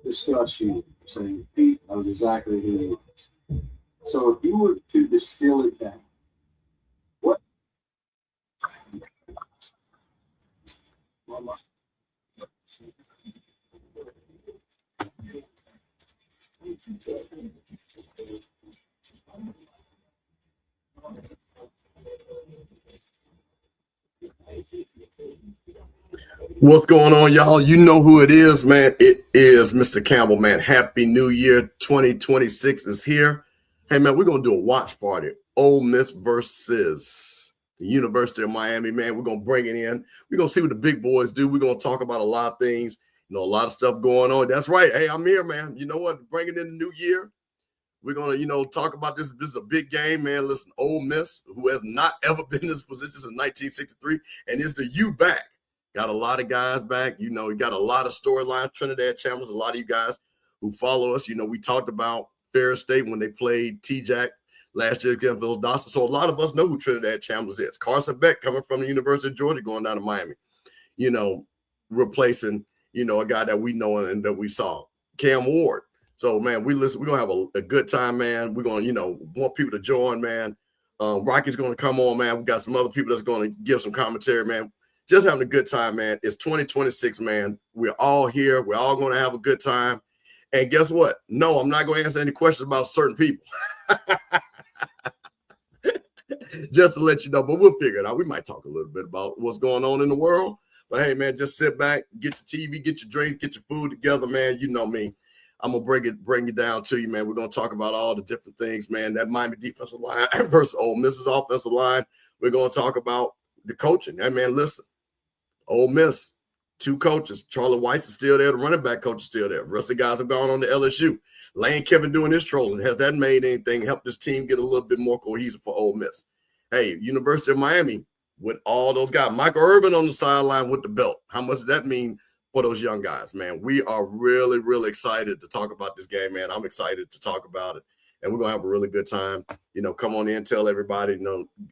discuss you. So Pete knows exactly who he is. So if you were to distill it down, what? What's going on, y'all? You know who it is, man. It is Mr. Campbell, man. Happy New Year. 2026 is here. Hey, man, we're going to do a watch party. Ole Miss versus the University of Miami, man. We're going to bring it in. We're going to see what the big boys do. We're going to talk about a lot of things, a lot of stuff going on. That's right. Hey, I'm here, man. You know what? Bringing in the new year. We're going to, talk about this. This is a big game, man. Listen, Ole Miss, who has not ever been in this position since 1963, and is the U back. Got a lot of guys back. You got a lot of storylines. Trinidad Chambers, a lot of you guys who follow us. We talked about Ferris State when they played T-Jack last year against Phil Dawson. So a lot of us know who Trinidad Chambers is. Carson Beck coming from the University of Georgia going down to Miami, replacing, a guy that we know and that we saw, Cam Ward. So, man, we're going to have a good time, man. We're going to, want people to join, man. Rocky's going to come on, man. We got some other people that's going to give some commentary, man. Just having a good time, man. It's 2026, man. We're all here. We're all going to have a good time. And guess what? No, I'm not going to answer any questions about certain people. Just to let you know, but we'll figure it out. We might talk a little bit about what's going on in the world. But, hey, man, just sit back, get your TV, get your drinks, get your food together, man. You know me. I'm going to bring it down to you, man. We're going to talk about all the different things, man. That Miami defensive line versus Ole Miss's offensive line. We're going to talk about the coaching. Hey, man, listen. Ole Miss, 2 coaches. Charlie Weiss is still there. The running back coach is still there. The rest of the guys have gone on to LSU. Lane Kiffin doing his trolling. Has that made anything help this team get a little bit more cohesive for Ole Miss? Hey, University of Miami with all those guys. Michael Irvin on the sideline with the belt. How much does that mean for those young guys, man? We are really, really excited to talk about this game, man. I'm excited to talk about it. And we're going to have a really good time. Come on in, tell everybody,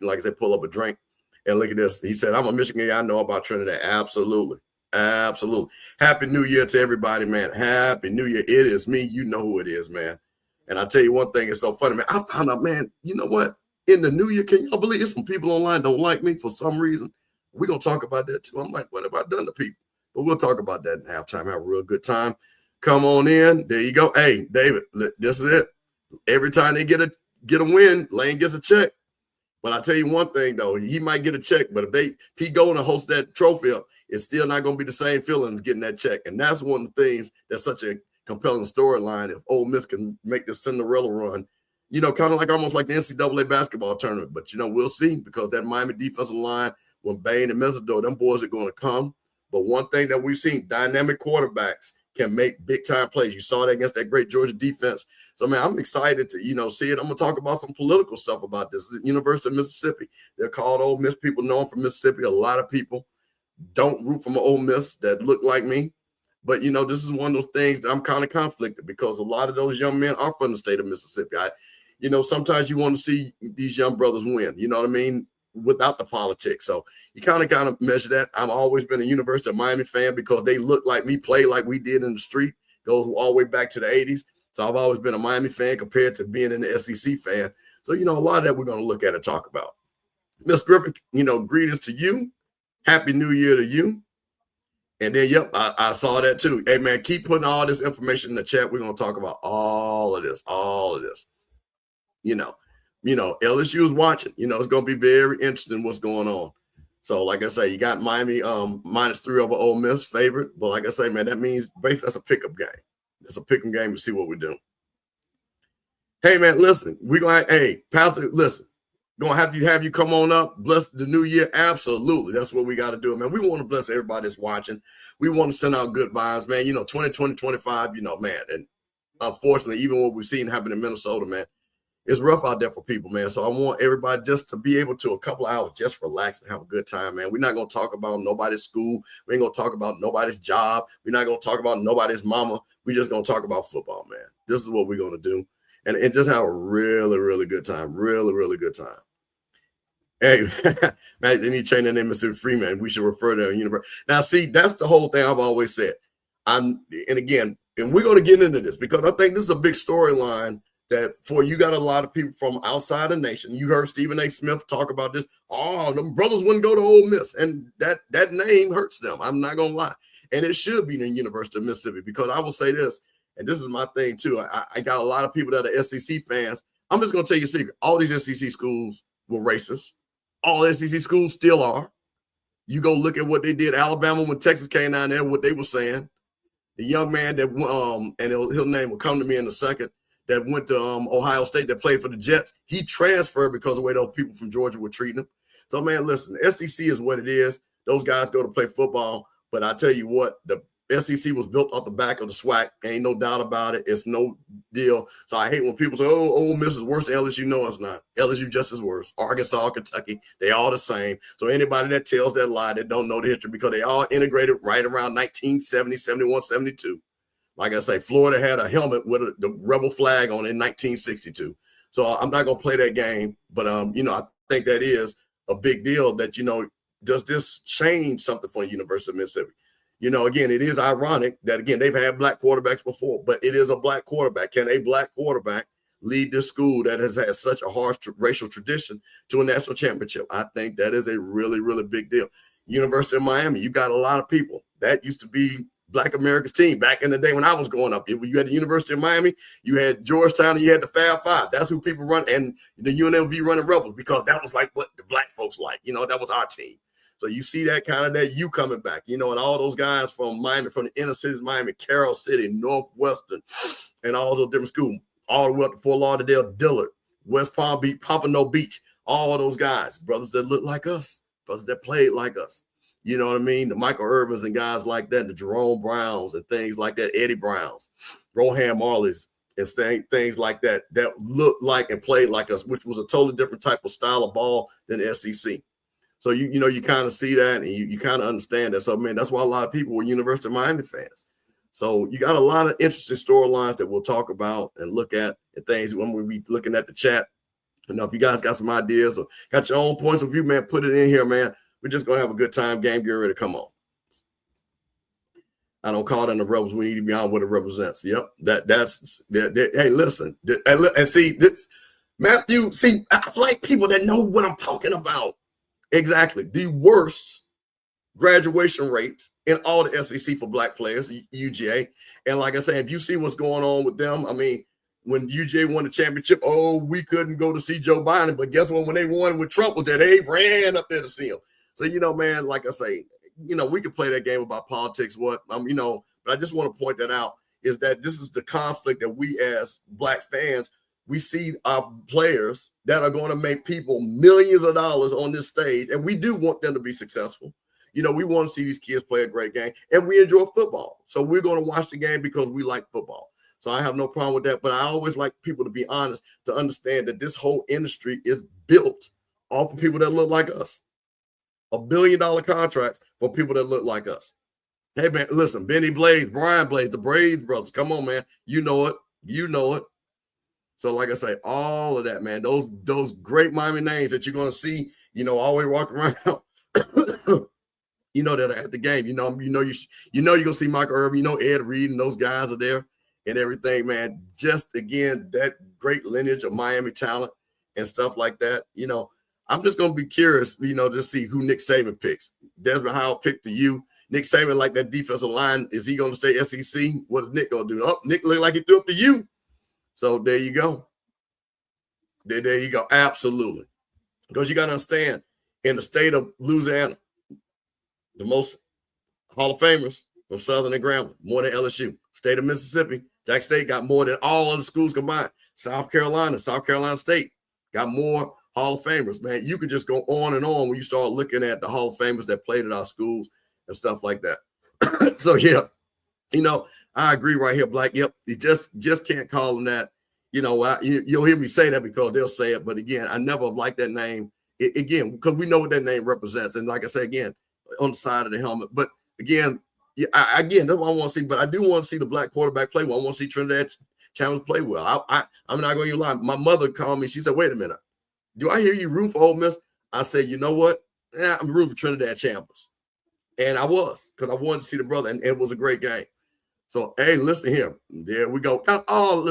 like I said, pull up a drink. And look at this. He said, I'm a Michigan guy. I know about Trinidad. Absolutely. Absolutely. Happy New Year to everybody, man. Happy New Year. It is me. You know who it is, man. And I'll tell you one thing. It's so funny, man. I found out, man, you know what? In the new year, can y'all believe some people online don't like me for some reason? We're going to talk about that, too. I'm like, what have I done to people? But we'll talk about that in halftime. Have a real good time. Come on in. There you go. Hey, David, this is it. Every time they get a win, Lane gets a check. But I tell you one thing, though, he might get a check, but if he go and host that trophy up, it's still not going to be the same feeling as getting that check. And that's one of the things that's such a compelling storyline. If Ole Miss can make the Cinderella run, kind of like almost like the NCAA basketball tournament. But, we'll see, because that Miami defensive line, when Bain and Mesidor, them boys are going to come. But one thing that we've seen, dynamic quarterbacks can make big-time plays. You saw that against that great Georgia defense. So, man, I'm excited to, see it. I'm going to talk about some political stuff about this. The University of Mississippi, they're called Ole Miss. People know them from Mississippi. A lot of people don't root from Ole Miss that look like me. But, this is one of those things that I'm kind of conflicted, because a lot of those young men are from the state of Mississippi. Sometimes you want to see these young brothers win, you know what I mean, without the politics. So you kind of measure that. I've always been a University of Miami fan because they look like me, play like we did in the street, goes all the way back to the 80s. So I've always been a Miami fan compared to being an SEC fan. So, a lot of that we're going to look at and talk about. Miss Griffin, greetings to you. Happy New Year to you. And then, yep, I saw that too. Hey, man, keep putting all this information in the chat. We're going to talk about all of this. LSU is watching. It's going to be very interesting what's going on. So, like I say, you got Miami -3 over Ole Miss favorite. But like I say, man, that means basically that's a pickup game. It's a pick'em game to see what we do. Hey, man, listen, we're going to, hey, Pastor, listen, going to have you come on up, bless the new year. Absolutely. That's what we got to do, man. We want to bless everybody that's watching. We want to send out good vibes, man. 2020, 25, man. And unfortunately, even what we've seen happen in Minnesota, man, it's rough out there for people, man. So I want everybody just to be able to a couple of hours just relax and have a good time, man. We're not going to talk about nobody's school. We ain't going to talk about nobody's job. We're not going to talk about nobody's mama. We're just going to talk about football, man. This is what we're going to do. And just have a really, really good time. Really, really good time. Hey, man, they need to change their name to Freeman. We should refer to a university. Now, see, that's the whole thing I've always said. And again, And we're going to get into this because I think this is a big storyline that for you got a lot of people from outside the nation. You heard Stephen A. Smith talk about this. Oh, them brothers wouldn't go to Ole Miss. And that name hurts them. I'm not going to lie. And it should be the University of Mississippi because I will say this, and this is my thing too. I got a lot of people that are SEC fans. I'm just going to tell you a secret. All these SEC schools were racist. All SEC schools still are. You go look at what they did Alabama when Texas came down there, what they were saying. The young man that and his name will come to me in a second, that went to Ohio State that played for the Jets. He transferred because of the way those people from Georgia were treating him. So, man, listen, the SEC is what it is. Those guys go to play football. But I tell you what, the SEC was built off the back of the SWAC. Ain't no doubt about it. It's no deal. So I hate when people say, oh, Ole Miss is worse than LSU. No, it's not. LSU just as worse. Arkansas, Kentucky, they all the same. So anybody that tells that lie, they don't know the history because they all integrated right around 1970, 71, 72. Like I say, Florida had a helmet with the rebel flag on it in 1962. So I'm not going to play that game. But, I think that is a big deal that, does this change something for the University of Mississippi? Again, it is ironic that, again, they've had black quarterbacks before, but it is a black quarterback. Can a black quarterback lead this school that has had such a harsh racial tradition to a national championship? I think that is a really, really big deal. University of Miami, you got a lot of people. That used to be Black America's team back in the day when I was growing up. You had the University of Miami, you had Georgetown, and you had the Fab Five. That's who people run, and the UNLV running Rebels because that was like what the black folks like. That was our team. So you see that kind of that you coming back, and all those guys from Miami, from the inner cities, Miami, Carroll City, Northwestern, and all those different schools, all the way up to Fort Lauderdale, Dillard, West Palm Beach, Pompano Beach, all those guys, brothers that look like us, brothers that played like us. You know what I mean? The Michael Irvins and guys like that, the Jerome Browns and things like that, Eddie Browns, Rohan Marleys, and things like that looked like and played like us, which was a totally different type of style of ball than the SEC. So, you kind of see that and you kind of understand that. So, man, that's why a lot of people were University of Miami fans. So you got a lot of interesting storylines that we'll talk about and look at and things when we be looking at the chat. If you guys got some ideas or got your own points of view, man, put it in here, man. We're just going to have a good time. Game getting ready to come on. I don't call them the Rebels. We need to be on what it represents. Yep. Hey, listen. And see, this, Matthew, I like people that know what I'm talking about. Exactly. The worst graduation rate in all the SEC for black players, UGA. And like I said, if you see what's going on with them, I mean, when UGA won the championship, we couldn't go to see Joe Biden. But guess what? When they won with Trump, they ran up there to see him. So, man, like I say, we could play that game about politics, but I just want to point that out is that this is the conflict that we as black fans, we see our players that are going to make people millions of dollars on this stage. And we do want them to be successful. We want to see these kids play a great game and we enjoy football. So we're going to watch the game because we like football. So I have no problem with that. But I always like people to be honest, to understand that this whole industry is built off of people that look like us. $1 billion contracts for people that look like us. Hey, man, listen, Benny Blades, Brian Blades, the Blades brothers. Come on, man. You know it. So, like I say, all of that, man, those great Miami names that you're going to see, always walking around, that are at the game. You're going to see Michael Irvin, Ed Reed, and those guys are there and everything, man. Just, again, that great lineage of Miami talent and stuff like that, I'm just going to be curious, to see who Nick Saban picks. Desmond Howell picked the U. Nick Saban, like that defensive line, is he going to stay SEC? What is Nick going to do? Oh, Nick looked like he threw up the U. So there you go. There you go. Absolutely. Because you got to understand, in the state of Louisiana, the most Hall of Famers from Southern and Grambling, more than LSU. State of Mississippi, Jack State got more than all of the schools combined. South Carolina State got more Hall of Famers, man. You could just go on and on when you start looking at the Hall of Famers that played at our schools and stuff like that. So, yeah, I agree right here, Black. Yep, you just can't call them that. You'll hear me say that because they'll say it. But, again, I never liked that name, again, because we know what that name represents. And like I said, again, on the side of the helmet. But, again, that's what I want to see. But I do want to see the black quarterback play well. I want to see Trinidad Chalmers play well. I'm not going to lie. My mother called me. She said, wait a minute. Do I hear you root for Ole Miss? I said, you know what? I'm rooting for Trinidad Chambers. And I was, because I wanted to see the brother, and it was a great game. So, hey, listen here. There we go. All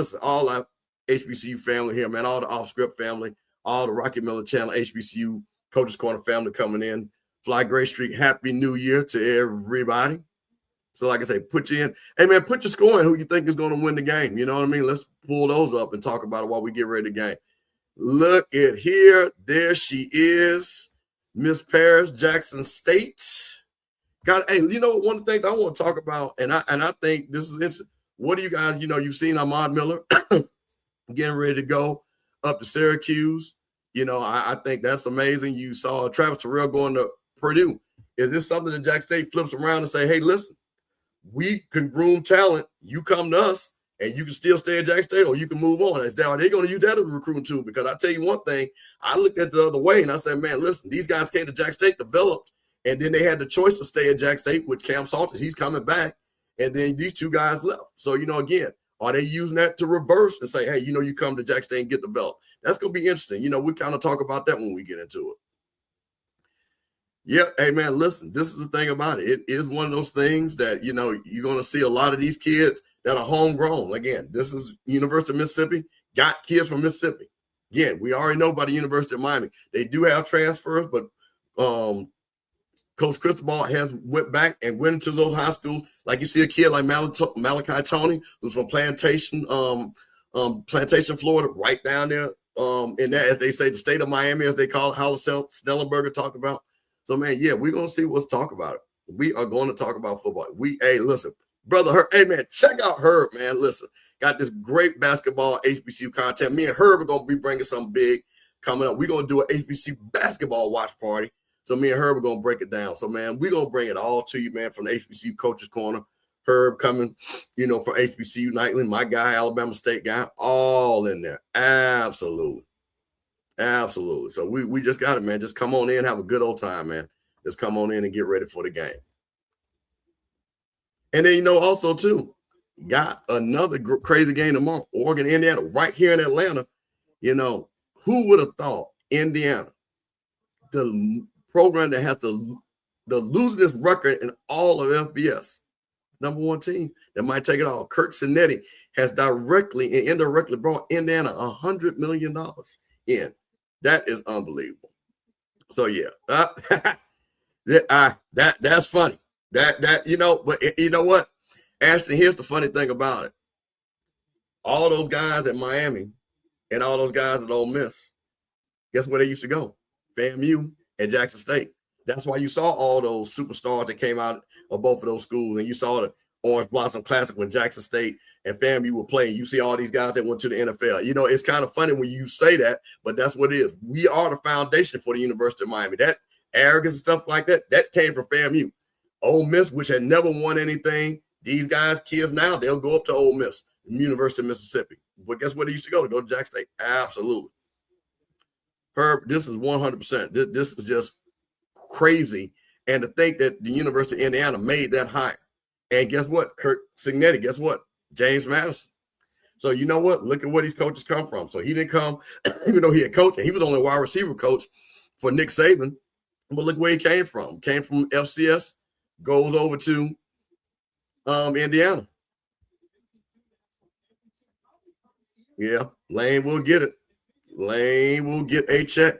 our HBCU family here, man. All the Off Script family, all the Rocky Miller Channel HBCU Coaches Corner family coming in. Fly Gray Streak, Happy New Year to everybody. So, like I say, put you in. Hey, man, put your score in who you think is going to win the game. You know what I mean? Let's pull those up and talk about it while we get ready to game. Look at here. There she is. Miss Paris, Jackson State. God, hey, you know, one of the things I want to talk about, and I think this is interesting. What do you guys, you've seen Ahmad Miller getting ready to go up to Syracuse. I think that's amazing. You saw Travis Terrell going to Purdue. Is this something that Jack State flips around and say, hey, listen, we can groom talent. You come to us and you can still stay at Jack State or you can move on. Are they going to use that as a recruiting tool? Because I tell you one thing, I looked at the other way and I said, man, listen, these guys came to Jack State, developed, and then they had the choice to stay at Jack State with Cam Salters. He's coming back. And then these two guys left. So, again, are they using that to reverse and say, hey, you come to Jack State and get developed? That's going to be interesting. We kind of talk about that when we get into it. Yeah, hey, man, listen, this is the thing about it. It is one of those things that, you're going to see a lot of these kids that are homegrown. Again, this is University of Mississippi, got kids from Mississippi. Again, we already know about the University of Miami. They do have transfers, but Coach Cristobal has went back and went into those high schools. Like you see a kid like Malachi Tony, who's from Plantation, Florida, right down there in that, as they say, the state of Miami, as they call it, how Snellenberger talked about. So, man, yeah, we're going to see what's talk about it. We are going to talk about football. Hey, listen, brother Herb, hey, man, check out Herb, man. Listen, got this great basketball HBCU content. Me and Herb are going to be bringing something big coming up. We're going to do an HBCU basketball watch party. So me and Herb are going to break it down. So, man, we're going to bring it all to you, man, from the HBCU Coaches Corner. Herb coming, from HBCU Nightly, my guy, Alabama State guy, all in there. Absolutely. Absolutely. So we just got it, man. Just come on in, have a good old time, man. Just come on in and get ready for the game. And then, also, too, got another crazy game tomorrow, Oregon, Indiana, right here in Atlanta. Who would have thought Indiana, the program that has the losingest record in all of FBS, number one team that might take it all. Kirk Cinetti has directly and indirectly brought Indiana $100 million in. That is unbelievable. So yeah, that's funny. But you know what, Ashton? Here's the funny thing about it. All those guys at Miami and all those guys at Ole Miss, guess where they used to go? FAMU and Jackson State. That's why you saw all those superstars that came out of both of those schools, and you saw the Orange Blossom Classic when Jackson State and FAMU were playing. You see all these guys that went to the NFL. It's kind of funny when you say that, but that's what it is. We are the foundation for the University of Miami. That arrogance and stuff like that came from FAMU. Ole Miss, which had never won anything, these guys, kids now, they'll go up to Ole Miss, University of Mississippi. But guess where they used to go? To go to Jackson State. Absolutely. Herb, this is 100%. This is just crazy. And to think that the University of Indiana made that hire. And guess what? Kirk Cinetti, guess what? James Madison. So you know what? Look at where these coaches come from. So he didn't come, even though he had coached, and he was only a wide receiver coach for Nick Saban. But look where he came from. Came from FCS, goes over to Indiana. Yeah, Lane will get it. Lane will get a check.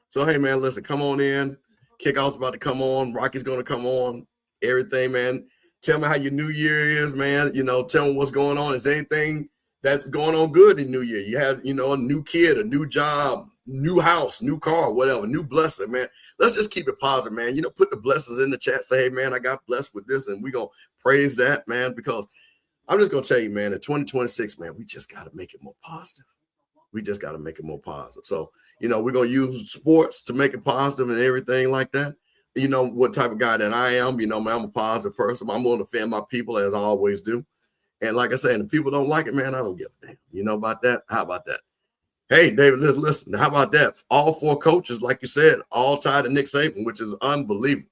So, hey, man, listen, come on in. Kickoff's about to come on. Rocky's going to come on. Everything, man. Tell me how your new year is, man. Tell me what's going on. Is there anything that's going on good in New Year? You had, a new kid, a new job, new house, new car, whatever, new blessing, man. Let's just keep it positive, man. Put the blessings in the chat. Say, hey, man, I got blessed with this, and we're going to praise that, man, because I'm just going to tell you, man, in 2026, man, we just got to make it more positive. We just got to make it more positive. So, we're going to use sports to make it positive and everything like that. What type of guy that I am. Man, I'm a positive person. I'm going to defend my people as I always do. And like I said, if people don't like it, man, I don't give a damn. You know about that? How about that? Hey, David, listen. How about that? All four coaches, like you said, all tied to Nick Saban, which is unbelievable.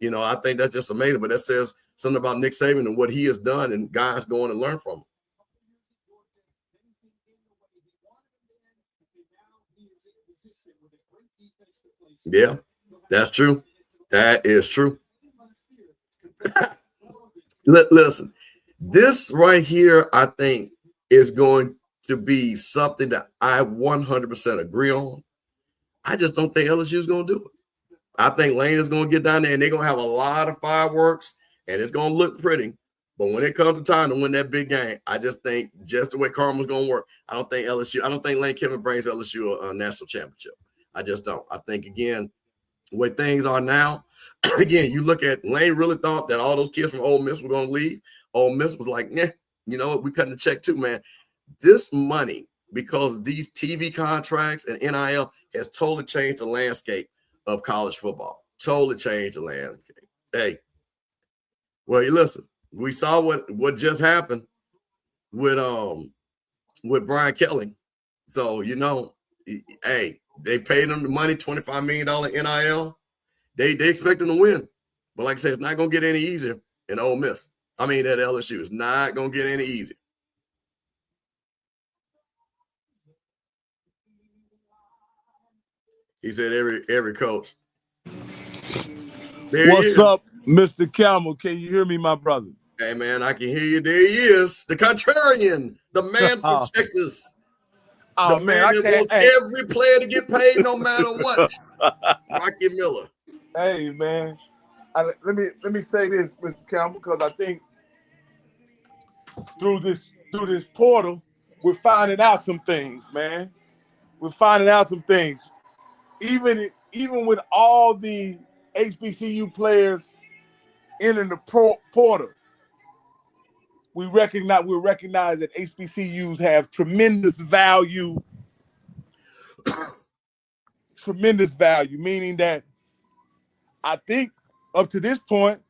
I think that's just amazing. But that says something about Nick Saban and what he has done, and guys going to learn from him. Yeah, that's true. That is true. Listen, This right here, I think, is going to be something that I 100% agree on. I just don't think LSU is going to do it. I think Lane is going to get down there and they're going to have a lot of fireworks and it's going to look pretty. But when it comes to time to win that big game, I just think just the way Karma's going to work, I don't think Lane Kiffin brings LSU a national championship. I just don't. I think, again, the way things are now, again, you look at Lane really thought that all those kids from Ole Miss were going to leave. Ole Miss was like, nah, you know what? We cutting the check too, man. This money, because these TV contracts and NIL has totally changed the landscape of college football. Totally changed the landscape. Hey, well, you listen, we saw what just happened with Brian Kelly. So, you know, hey, they paid him the money, $25 million NIL. They expect him to win. But like I said, it's not going to get any easier in Ole Miss. I mean, at LSU. It's not going to get any easier. He said every coach. What's up, Mr. Campbell? Can you hear me, my brother? Hey, man, I can hear you. There he is. The contrarian. The man from Texas. Oh, the man that wants every player to get paid no matter what. Rocky Miller. Hey, man. Let me say this, Mr. Campbell, because I think through this portal, we're finding out some things, man. We're finding out some things. Even with all the HBCU players entering the portal, we recognize that HBCUs have tremendous value. Tremendous value, meaning that I think up to this point,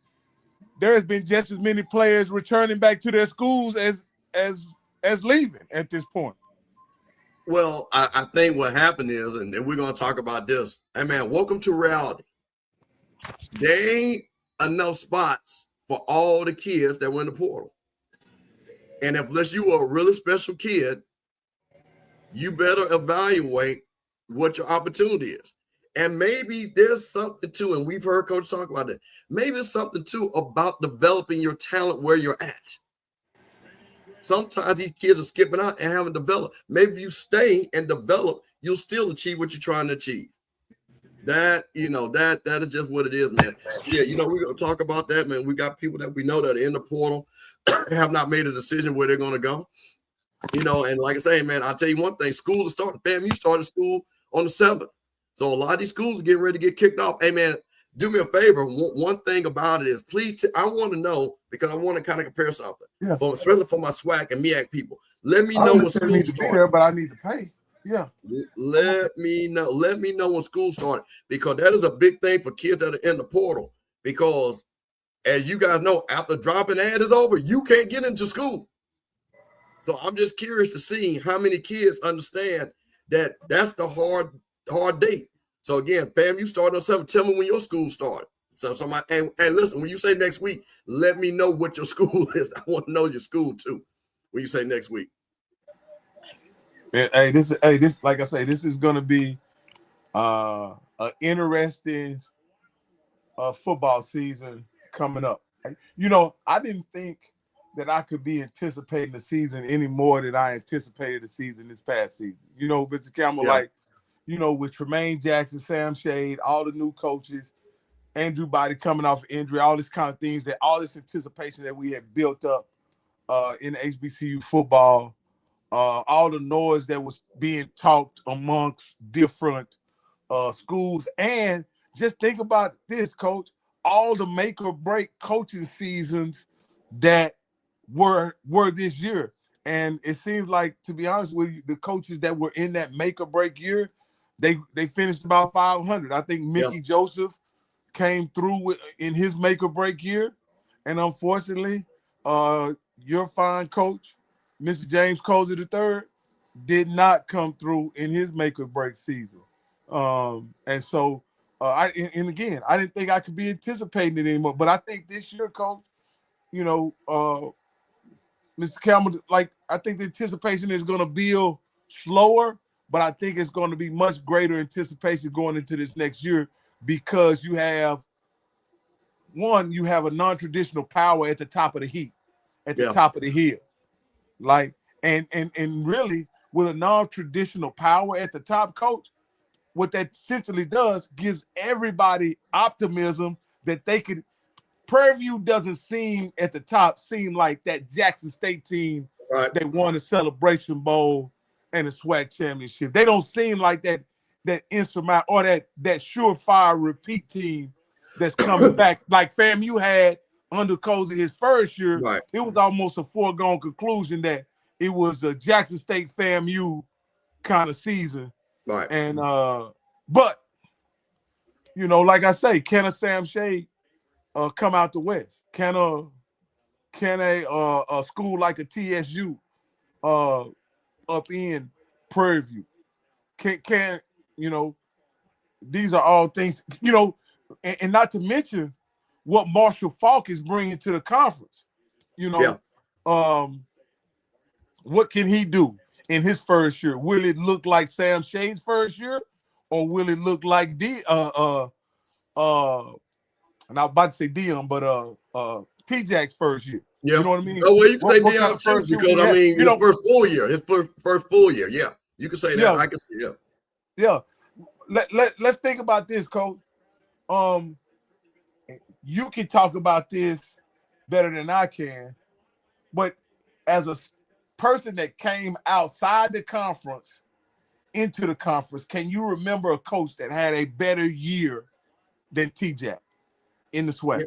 there has been just as many players returning back to their schools as leaving at this point. Well, I think what happened is, and we're going to talk about this. Hey, man, welcome to reality. There ain't enough spots for all the kids that were in the portal. And unless you are a really special kid, you better evaluate what your opportunity is. And maybe there's something too, and we've heard Coach talk about that. Maybe there's something too about developing your talent where you're at. Sometimes these kids are skipping out and haven't developed. Maybe if you stay and develop, you'll still achieve what you're trying to achieve. That is just what it is, man. Yeah, we're going to talk about that, man. We got people that we know that are in the portal have not made a decision where they're going to go. And like I say, man, I'll tell you one thing. School is starting. Fam, you started school on the 7th. So a lot of these schools are getting ready to get kicked off. Hey, man, do me a favor. One thing about it is, please, I want to know, because I want to kind of compare something, especially for my SWAC and MEAC people. Let me know when school started. But I need to pay. Yeah. Let me know. Let me know when school started, because that is a big thing for kids that are in the portal. Because as you guys know, after dropping ad is over, you can't get into school. So I'm just curious to see how many kids understand that that's the hard date. So again, fam, you started on 7. Tell me when your school started. So somebody, and listen, when you say next week, let me know what your school is. I want to know your school too. When you say next week. Hey, this like I say, this is gonna be an interesting football season coming up. I didn't think that I could be anticipating the season any more than I anticipated the season this past season. Mr. Campbell, with Tremaine Jackson, Sam Shade, all the new coaches, Andrew Body coming off injury, all this kind of things, all this anticipation that we had built up in HBCU football, all the noise that was being talked amongst different schools. And just think about this, Coach, all the make or break coaching seasons that were this year. And it seems like, to be honest with you, the coaches that were in that make or break year, they finished about 500. I think Mickey Joseph came through in his make or break year. And unfortunately, your fine coach, Mr. James Cozer III, did not come through in his make or break season. And so, I didn't think I could be anticipating it anymore. But I think this year, Coach, Mr. Campbell, I think the anticipation is going to build slower, but I think it's going to be much greater anticipation going into this next year, because you have a non-traditional power at the top of the heap. at the top of the hill. Like, and really with a non-traditional power at the top, coach, what that essentially does gives everybody optimism that they could. Prairie View doesn't seem at the top like that Jackson State team that won the Celebration Bowl and the SWAC championship. They don't seem like that insurmountable or that surefire repeat team that's coming back. Like FAMU had under Cozy his first year, it was almost a foregone conclusion that it was the Jackson State FAMU kind of season. Right. And but you know, like I say, can a Sam Shade come out the West? Can a school like a TSU up in Prairie View? Can you know, these are all things, you know, and not to mention what Marshall Faulk is bringing to the conference. You know, what can he do in his first year? Will it look like Sam Shade's first year, or will it look like and I was about to say Dion, but T-Jack's first year. Yeah. You know what I mean? Oh, well, you can say what Dion's kind of too, because I mean, his first full year, Yeah, you can say that. Yeah. I can see. Yeah. Let's think about this, Coach. You can talk about this better than I can, but as a person that came outside the conference into the conference, can you remember a coach that had a better year than T-Jack in the SWAC?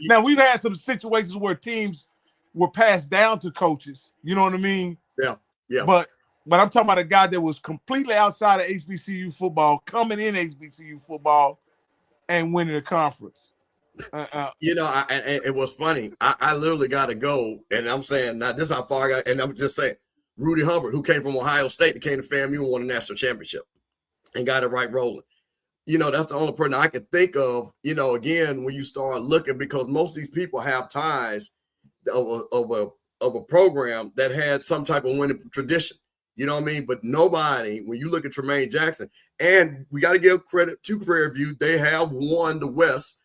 Now we've had some situations where teams were passed down to coaches. You know what I mean? Yeah. But I'm talking about a guy that was completely outside of HBCU football, coming in HBCU football, and winning the conference. You know, and it was funny. I literally got to go, and I'm saying now this is how far I got, and I'm just saying Rudy Hubbard, who came from Ohio State, that came to FAMU and won a national championship, and got it right rolling. You know, that's the only person I can think of. You know, again, when you start looking, because most of these people have ties of a program that had some type of winning tradition. You know what I mean? But nobody, when you look at Tremaine Jackson, and we got to give credit to Prairie View, they have won the West.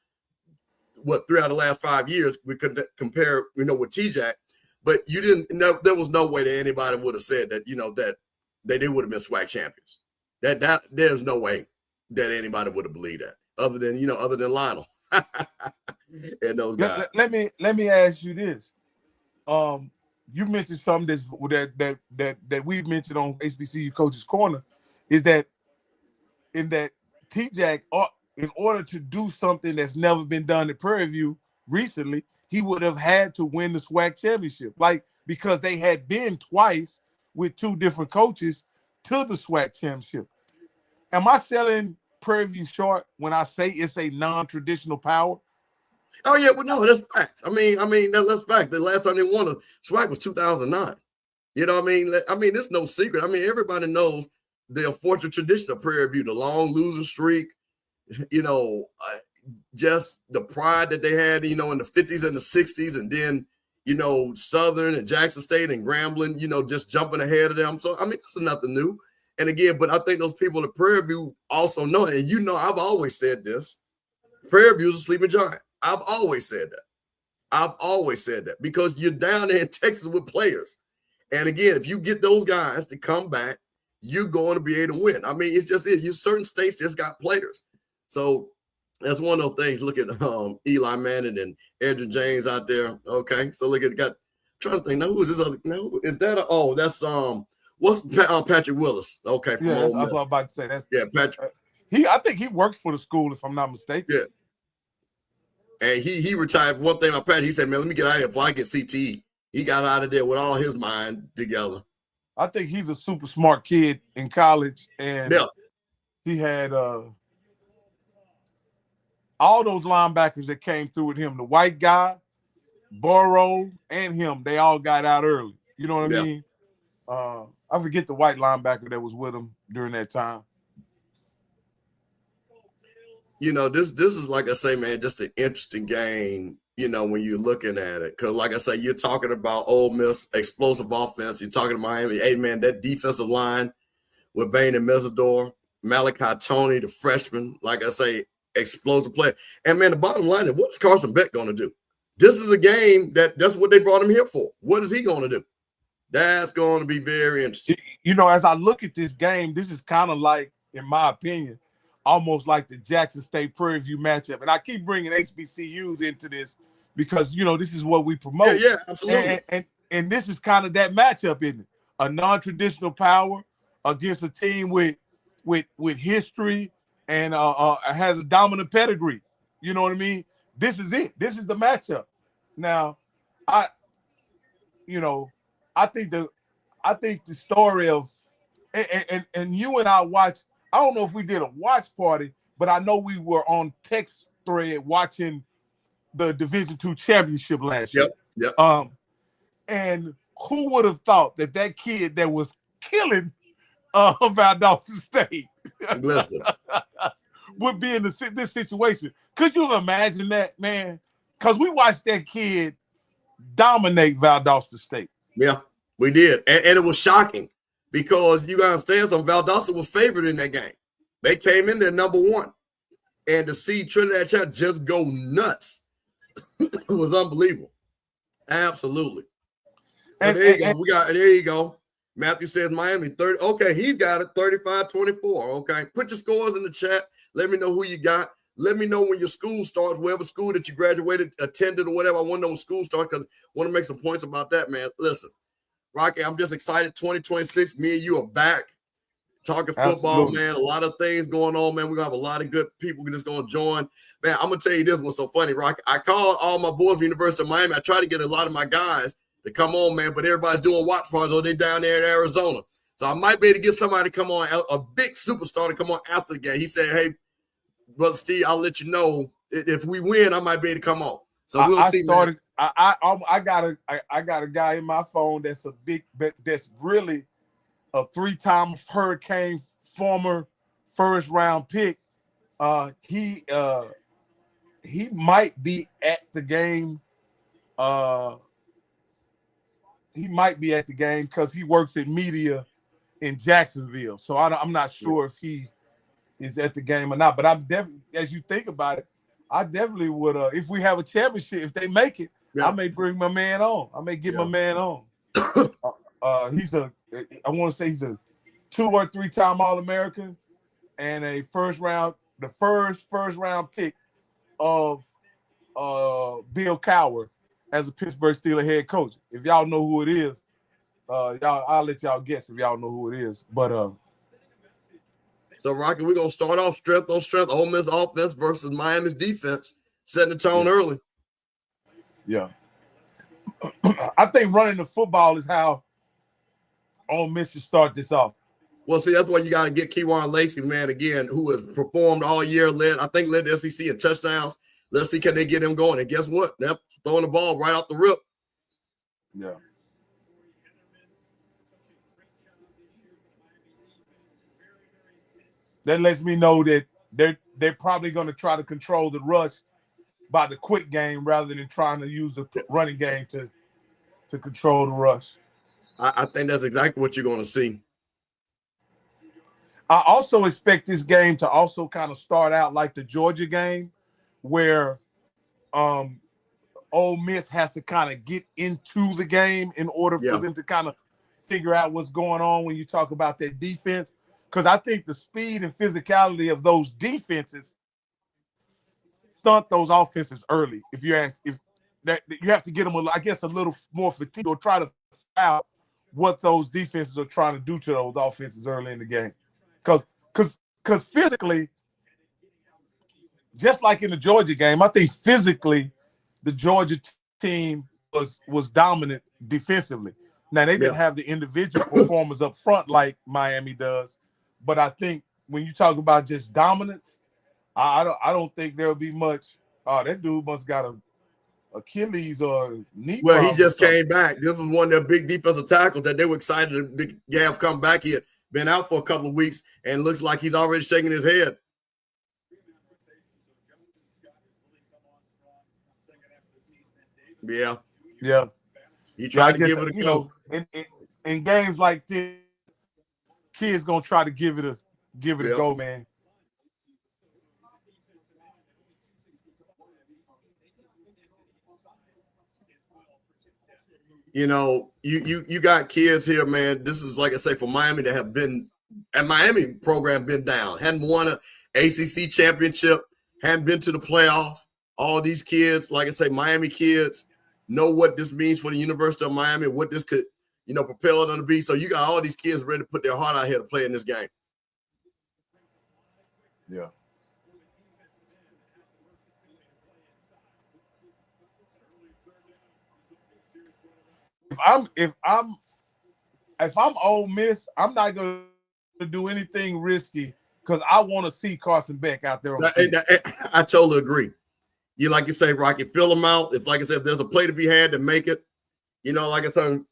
Throughout the last 5 years, we could compare, you know, with T-Jack, but you didn't know, there was no way that anybody would have said that, you know, that they would have been SWAC champions. That there's no way that anybody would have believed that, other than Lionel and those guys. Let me ask you this. You mentioned something that we've mentioned on HBCU Coach's Corner, is that in that T-Jack, in order to do something that's never been done at Prairie View recently, he would have had to win the SWAC championship, because they had been twice with two different coaches to the SWAC championship. Am I selling Prairie View short when I say it's a non-traditional power? Oh yeah, but no, that's facts. I mean, that's fact. The last time they won a SWAC was 2009. You know what I mean? It's no secret. I mean, everybody knows the unfortunate tradition of Prairie View, the long losing streak. You know, just the pride that they had, you know, in the 50s and the 60s, and then, you know, Southern and Jackson State and Grambling, you know, just jumping ahead of them. So, I mean, this is nothing new. And again, but I think those people at Prairie View also know, and you know, I've always said this, Prairie View is a sleeping giant. I've always said that because you're down there in Texas with players. And again, if you get those guys to come back, you're going to be able to win. I mean, it's just it. You certain states just got players. So that's one of those things. Look at Eli Manning and Edrin James out there. Okay, so look at I'm trying to think. Now who is this other? No, is that that's what's Patrick Willis? Okay, from yeah, Ole Miss. that's what I was about to say. Patrick. I think he works for the school, if I'm not mistaken. Yeah. And he retired. One thing about Pat, he said, "Man, let me get out of here before I get CTE." He got out of there with all his mind together. I think he's a super smart kid in college, and he had all those linebackers that came through with him. The white guy, Burrow, and him, they all got out early. You know what I mean? I forget the white linebacker that was with him during that time. You know, this is, like I say, man, just an interesting game, you know, when you're looking at it. Because, like I say, you're talking about Ole Miss, explosive offense. You're talking to Miami. Hey, man, that defensive line with Bain and Mesidor, Malachi Tony, the freshman, like I say, explosive player. And, man, the bottom line is, what's Carson Beck going to do? this is a game that's what they brought him here for. What is he going to do? That's going to be very interesting. You know, as I look at this game, this is kind of like, in my opinion, almost like the Jackson State Prairie View matchup. And I keep bringing HBCUs into this because, you know, this is what we promote. Yeah, absolutely. And this is kind of that matchup, isn't it? A non-traditional power against a team with history and has a dominant pedigree. You know what I mean? This is it. This is the matchup. Now, I think the story of and you and I watched. I don't know if we did a watch party, but I know we were on text thread watching the Division II championship last year. Yep. And who would have thought that kid that was killing Valdosta State Listen. would be in this situation? Could you imagine that, man? Because we watched that kid dominate Valdosta State. Yeah, we did. And it was shocking because you got to understand something. Valdosta was favored in that game. They came in there number one. And to see Trinidad Chat just go nuts it was unbelievable. Absolutely. And there you go. Matthew says Miami 30. Okay, he got it 35-24. Okay. Put your scores in the chat. Let me know who you got. Let me know when your school starts, whatever school that you graduated, attended, or whatever. I want to know when school starts because I want to make some points about that, man. Listen, Rocky, I'm just excited. 2026, me and you are back talking football, Absolutely. man. A lot of things going on, man. We're going to have a lot of good people just going to join. Man, I'm going to tell you this was so funny, Rocky. I called all my boys from University of Miami. I tried to get a lot of my guys to come on, man, but everybody's doing watch parties or they down there in Arizona. So I might be able to get somebody to come on, a big superstar to come on after the game. He said, hey, Brother Steve, I'll let you know if we win, I might be able to come on. So we'll see. Man. I got a guy in my phone that's really a 3-time Hurricane former first round pick. He might be at the game. He might be at the game because he works in media in Jacksonville. So I'm not sure if he is at the game or not. But I'm definitely, as you think about it, I definitely would. If we have a championship, if they make it, I may bring my man on. I may get my man on. I want to say he's a 2 or 3-time All-American and a first round pick of Bill Cowher as a Pittsburgh Steelers head coach. If y'all know who it is, I'll let y'all guess if y'all know who it is. But so, Rocky, we're going to start off strength on strength. Ole Miss offense versus Miami's defense, setting the tone early. Yeah. I think running the football is how Ole Miss should start this off. Well, see, that's why you got to get Keywan Lacey, man, again, who has performed all year, led the SEC in touchdowns. Let's see, can they get him going? And guess what? They're throwing the ball right off the rip. Yeah. That lets me know that they're probably going to try to control the rush by the quick game rather than trying to use the running game to control the rush. I think that's exactly what you're going to see. I also expect this game to also kind of start out like the Georgia game where Ole Miss has to kind of get into the game in order for them to kind of figure out what's going on when you talk about that defense. Because I think the speed and physicality of those defenses stunt those offenses early. If you ask, if that you have to get them, I guess, a little more fatigue or try to figure out what those defenses are trying to do to those offenses early in the game. Because physically, just like in the Georgia game, I think physically the Georgia team was dominant defensively. Now, they didn't have the individual performers up front like Miami does, but I think when you talk about just dominance, I don't think there'll be much. That dude must got a Achilles or knee. Well, he just came back. This was one of their big defensive tackles that they were excited to have come back. He had been out for a couple of weeks and looks like he's already shaking his head. Yeah. Yeah. He tried to give it a go. In games like this, kids gonna try to give it a go, man. You know, you got kids here, man. This is like I say for Miami that have been at Miami program been down, hadn't won a ACC championship, hadn't been to the playoff. All these kids, like I say, Miami kids know what this means for the University of Miami, what this could, you know, propel them to be. So you got all these kids ready to put their heart out here to play in this game. Yeah. If I'm Ole Miss, I'm not going to do anything risky because I want to see Carson Beck out there on the field. I totally agree. You like you say, Rocky, fill them out. If, like I said, if there's a play to be had, to make it. You know, like I said,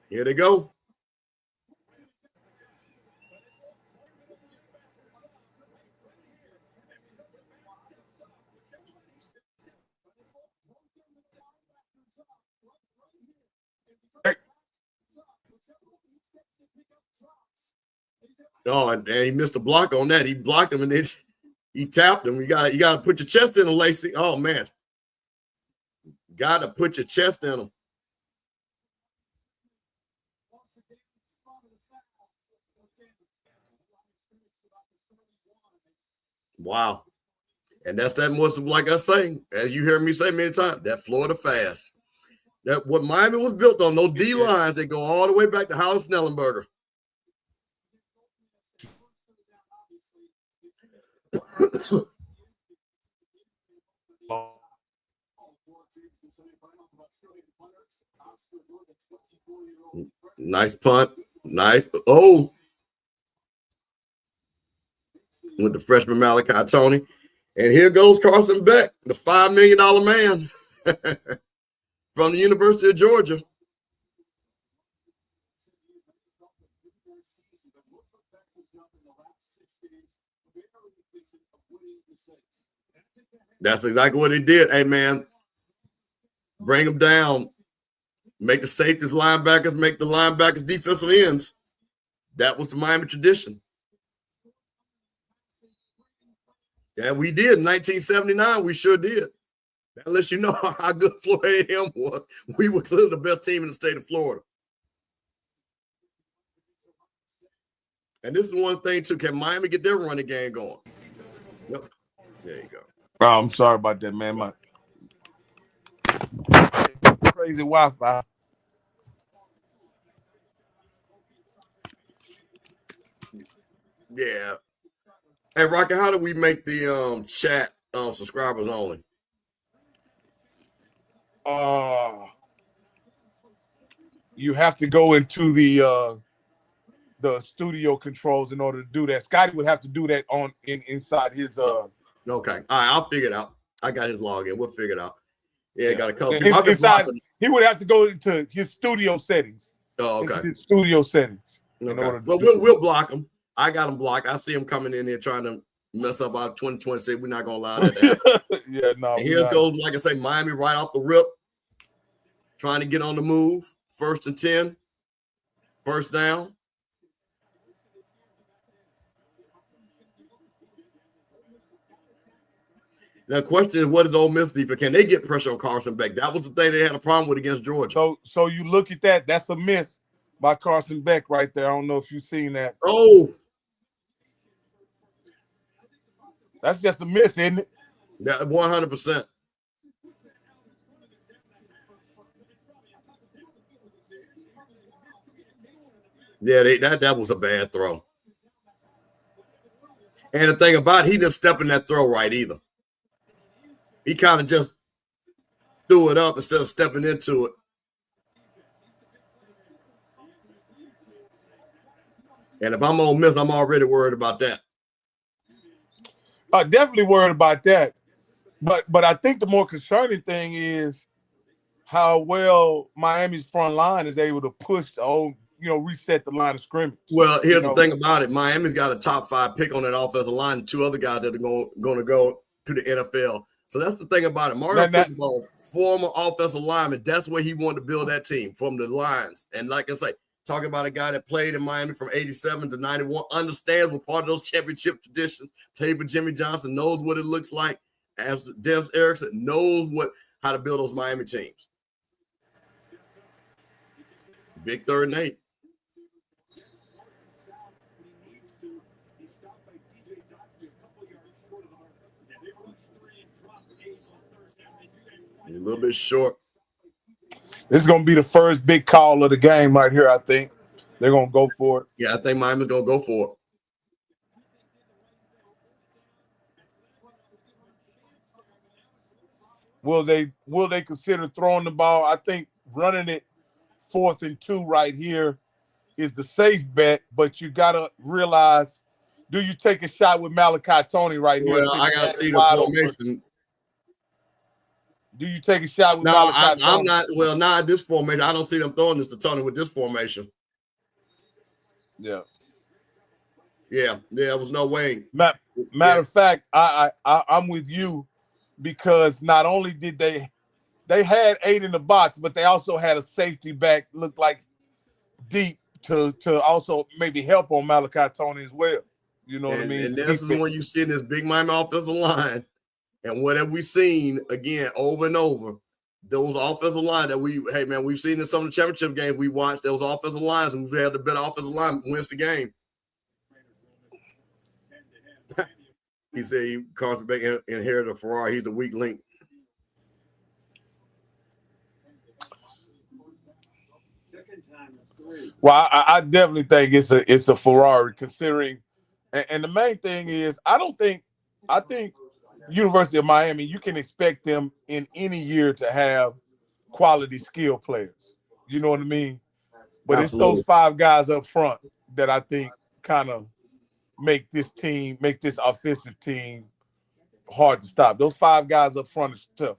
here they go. Oh, and he missed a block on that. He blocked him and then he tapped him. You got to put your chest in him, Lacey. Oh man, got to put your chest in him. Wow, and that's that much. Like I say, as you hear me say many times, that Florida fast. That what Miami was built on. Those D lines that go all the way back to Howard Snellenberger. Nice punt. Nice. Oh, with the freshman Malachi Tony. And here goes Carson Beck, the $5 million man from the University of Georgia. That's exactly what he did. Hey, man, bring them down. Make the safeties linebackers, make the linebackers defensive ends. That was the Miami tradition. Yeah, we did in 1979. We sure did. That lets you know how good Florida A&M was. We were clearly the best team in the state of Florida. And this is one thing, too. Can Miami get their running game going? Yep. There you go. Oh, I'm sorry about that, man. My crazy Wi-Fi. Yeah. Hey, Rocky, how do we make the chat subscribers only? You have to go into the studio controls in order to do that. Scotty would have to do that inside his Okay. All right, I'll figure it out. I got his login. We'll figure it out. Yeah, got a couple. He would have to go into his studio settings. Oh, okay. His studio settings. Okay. Well, we'll block him. I got him blocked. I see him coming in here trying to mess up our 2026. We're not gonna allow that to happen. Yeah, no. And here's goes, like I say, Miami right off the rip, trying to get on the move. 1st and 10, first down. Now, the question is, what is Ole Miss defense? Can they get pressure on Carson Beck? That was the thing they had a problem with against Georgia. So you look at that. That's a miss by Carson Beck right there. I don't know if you've seen that. Oh. That's just a miss, isn't it? Yeah, 100%. Yeah, that was a bad throw. And the thing about it, he didn't step in that throw right either. He kind of just threw it up instead of stepping into it. And if I'm Ole Miss, I'm already worried about that. Definitely worried about that. But I think the more concerning thing is how well Miami's front line is able to push the whole, reset the line of scrimmage. Well, here's the thing about it. Miami's got a top 5 pick on that offensive line and 2 other guys that are going to go to the NFL. So that's the thing about it. Mario Cristobal, former offensive lineman, that's where he wanted to build that team, from the lines. And like I say, talking about a guy that played in Miami from 87 to 91, understands what part of those championship traditions, played for Jimmy Johnson, knows what it looks like. As Dennis Erickson knows how to build those Miami teams. Big 3rd and 8. A little bit short. This is going to be the first big call of the game right here, I think. They're going to go for it. Yeah, I think Miami's going to go for it. Will they consider throwing the ball? I think running it 4th and 2 right here is the safe bet, but you got to realize, do you take a shot with Malachi Tony right here? Well, I got to see the formation. Open? Do you take a shot with no, Malachi Tony? I'm not. Well, not this formation. I don't see them throwing this to Tony with this formation. Yeah. Yeah, there was no way. Matter of fact, I'm with you, because not only did they had 8 in the box, but they also had a safety back look like deep to also maybe help on Malachi Tony as well. You know what I mean? And this is when you see this big Miami offensive line, and what have we seen again over and over? Those offensive line that we've seen in some of the championship games we watched. Those offensive lines who've had the better offensive line wins the game. He said Carson Beck inherited a Ferrari. He's the weak link. Well, I definitely think it's a Ferrari, considering, and the main thing is I think University of Miami, you can expect them in any year to have quality skill players. You know what I mean? But Absolutely. It's those 5 guys up front that I think kind of make this offensive team hard to stop. Those 5 guys up front is tough.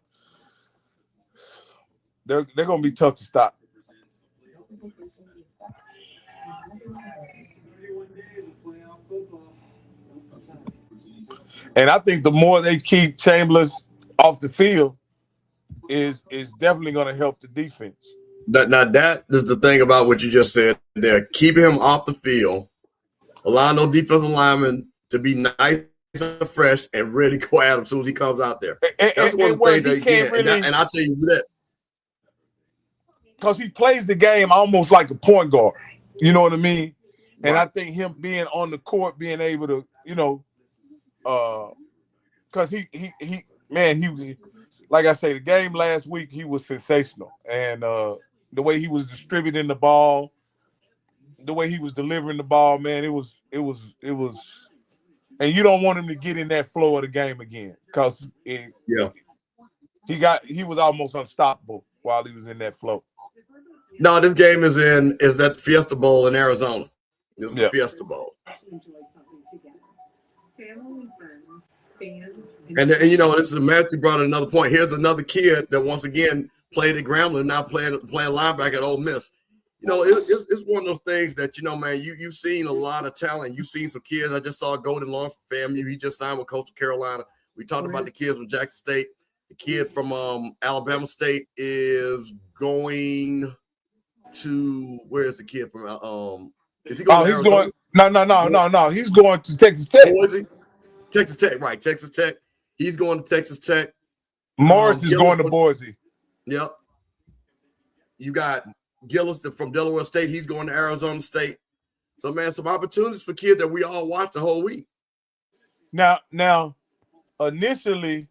They're going to be tough to stop. And I think the more they keep Chambers off the field is definitely going to help the defense. Now that is the thing about what you just said there. Keeping him off the field, allowing those defensive linemen to be nice and fresh and ready to go at him as soon as he comes out there. That's one of the things that he can. Really, and I'll tell you that. Because he plays the game almost like a point guard. You know what I mean? And I think him being on the court, being able to, because he like I say, the game last week, he was sensational. And the way he was distributing the ball, the way he was delivering the ball, man, it was, and you don't want him to get in that flow of the game again, because he was almost unstoppable while he was in that flow. No, this game is at Fiesta Bowl in Arizona. This is Fiesta Bowl. And this is Matthew brought another point. Here's another kid that once again played at Grambling, now playing linebacker at Ole Miss. It's one of those things that, man, you've seen a lot of talent. You've seen some kids. I just saw Golden Lawrence from FAMU. He just signed with Coastal Carolina. We talked about the kids from Jackson State. The kid from Alabama State is going to, where is the kid from? Is he going to Arizona? No. He's going to Texas Tech. Texas Tech, right. Texas Tech. He's going to Texas Tech. Morris is going to Boise. Yep. You got Gillis from Delaware State. He's going to Arizona State. So, man, some opportunities for kids that we all watched the whole week. Now, initially,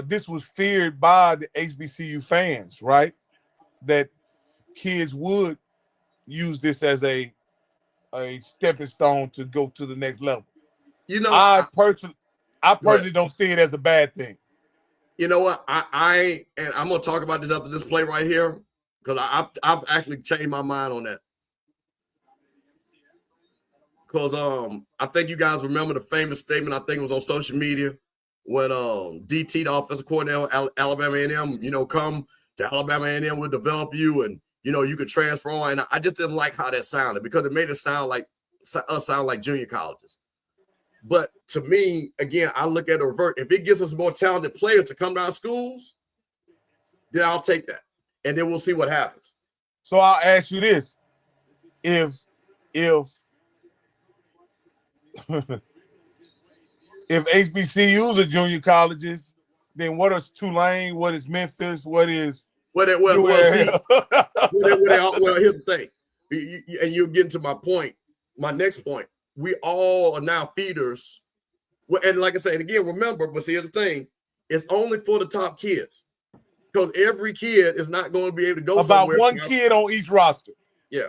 this was feared by the HBCU fans, right? That kids would use this as a stepping stone to go to the next level. I personally don't see it as a bad thing. You know what? I'm gonna talk about this after this play right here, because I've actually changed my mind on that. Because I think you guys remember the famous statement, I think it was on social media, when DT, the offensive coordinator, Alabama A&M, come to Alabama A&M, will develop you, and you could transfer on. And I just didn't like how that sounded, because it made it sound like junior colleges. But to me, again, I look at it revert. If it gives us more talented players to come to our schools, then I'll take that, and then we'll see what happens. So I'll ask you this: if HBCUs are junior colleges, then what is Tulane? What is Memphis? What is see, UL? well, here's the thing, and you're getting to my point. My next point: we all are now feeders. Well, and like I said again, remember, but see, here's the thing: it's only for the top kids, because every kid is not going to be able to go About somewhere. one kid on each roster. Yeah.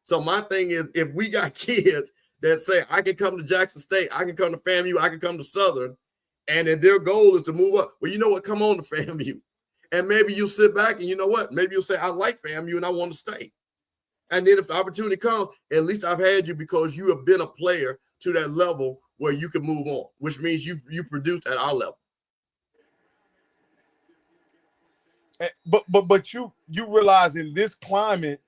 So my thing is, if we got kids that say, I can come to Jackson State, I can come to FAMU, I can come to Southern, and then their goal is to move up. Well, you know what? Come on to FAMU. And maybe you'll sit back and you know what? Maybe you'll say, I like FAMU and I want to stay. And then if the opportunity comes, at least I've had you because you have been a player to that level where you can move on, which means you produced at our level. But you realize in this climate,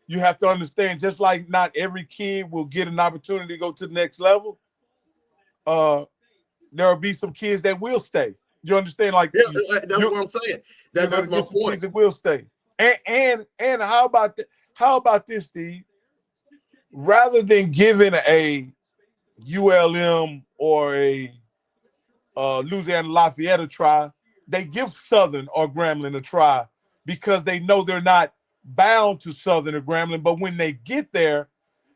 you have to understand, just like not every kid will get an opportunity to go to the next level, there will be some kids that will stay. You understand? Like, yeah, that's what I'm saying. That's my point. Kids that will stay. And how about that? How about this, Steve? Rather than giving a ULM or a Louisiana Lafayette a try, they give Southern or Grambling a try because they know they're not bound to Southern or Grambling. But when they get there,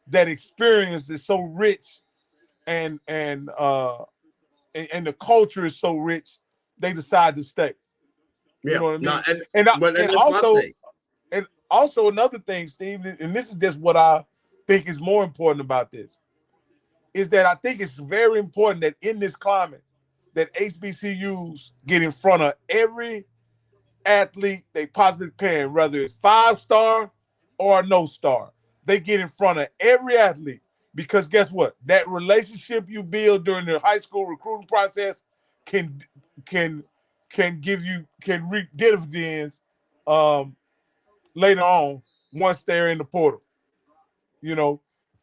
that experience is so rich and the culture is so rich, they decide to stay. You know what I mean? And also another thing, Steve, and this is just what I think is more important about this, is that I think it's very important that in this climate that HBCUs get in front of every athlete they possibly can, whether it's 5-star or no star. They get in front of every athlete because guess what? That relationship you build during the high school recruiting process can reap dividends later on once they're in the portal. You know,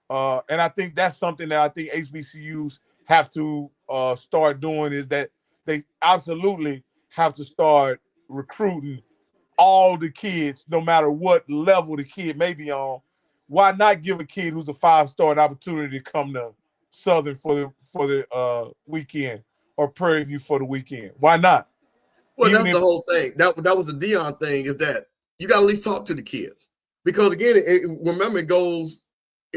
and I think that's something that I think HBCUs have to start doing, is that they absolutely have to start recruiting all the kids, no matter what level the kid may be on. Why not give a kid who's a 5-star an opportunity to come to Southern for the weekend or Prairie View for the weekend? Why not? Well, that's the whole thing. That was the Dion thing, is that you got to at least talk to the kids. Because again, it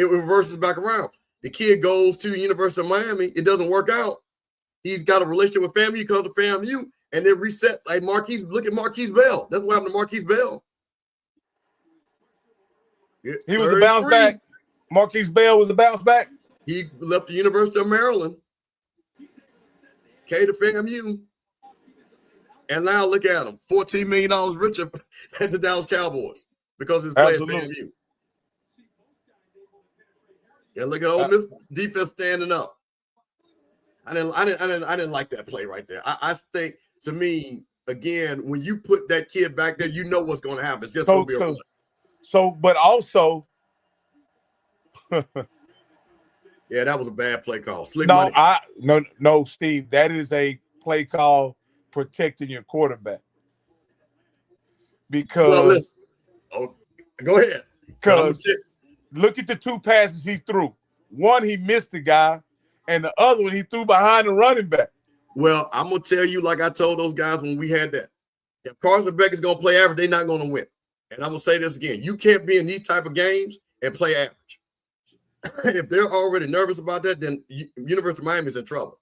reverses back around. The kid goes to the University of Miami. It doesn't work out. He's got a relationship with FAMU, comes to FAMU, and then resets. Like Marquise, look at Marquise Bell. That's what happened to Marquise Bell. He was a bounce back. Marquise Bell was a bounce back. He left the University of Maryland, came to FAMU, and now look at him, $14 million richer than the Dallas Cowboys because he's playing FAMU. Yeah, look at Ole Miss defense standing up. I didn't like that play right there. I think, to me, again, when you put that kid back there, you know what's going to happen. It's just going to be a play. So, but also, yeah, that was a bad play call. No, Steve, that is a play call protecting your quarterback. Because go ahead. Because look at the 2 passes he threw. One, he missed the guy, and the other one, he threw behind the running back. Well, I'm going to tell you, like I told those guys when we had that, if Carson Beck is going to play average, they're not going to win. And I'm going to say this again. You can't be in these type of games and play average. If they're already nervous about that, then University of Miami is in trouble.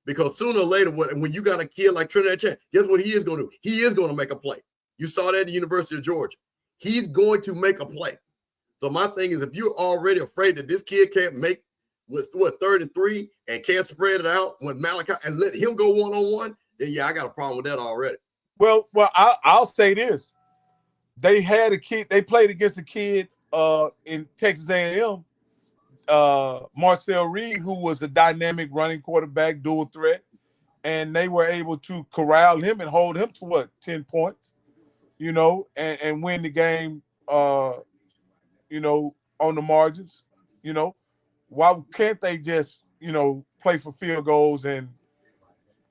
Because sooner or later, when you got a kid like Trinidad Chan, guess what he is going to do? He is going to make a play. You saw that at the University of Georgia. He's going to make a play. So my thing is, if you're already afraid that this kid can't make with 3rd and 3 and can't spread it out with Malachi and let him go one-on-one, then yeah, I got a problem with that already. Well, I'll say this. They had a kid, they played against a kid in Texas A&M, Marcel Reed, who was a dynamic running quarterback, dual threat, and they were able to corral him and hold him to 10 points, and win the game, on the margins. Why can't they just, play for field goals and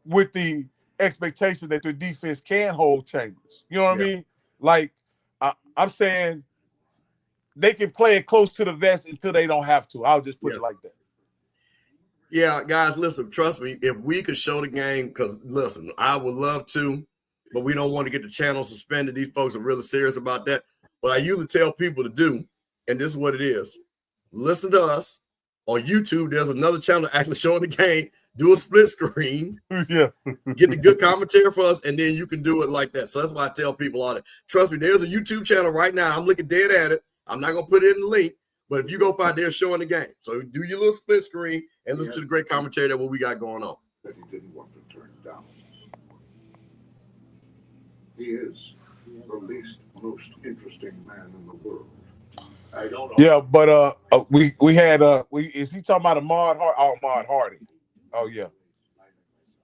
with the expectation that their defense can hold Chambers? You know what I mean? Like, I'm saying they can play it close to the vest until they don't have to. I'll just put it like that. Yeah, guys, listen, trust me, if we could show the game, because listen, I would love to, but we don't want to get the channel suspended. These folks are really serious about that. What I usually tell people to do, and this is what it is, listen to us on YouTube. There's another channel actually showing the game. Do a split screen. Yeah. Get the good commentary for us, and then you can do it like that. So that's why I tell people all that. Trust me, there's a YouTube channel right now. I'm looking dead at it. I'm not going to put it in the link, but if you go find, they're showing the game. So do your little split screen and listen to the great commentary that what we got going on. That he didn't want to turn down. He is the least most interesting man in the world. I don't know. Yeah, but we had is he talking about Ahmad Hardy? Oh, Ahmad Hardy. Oh yeah.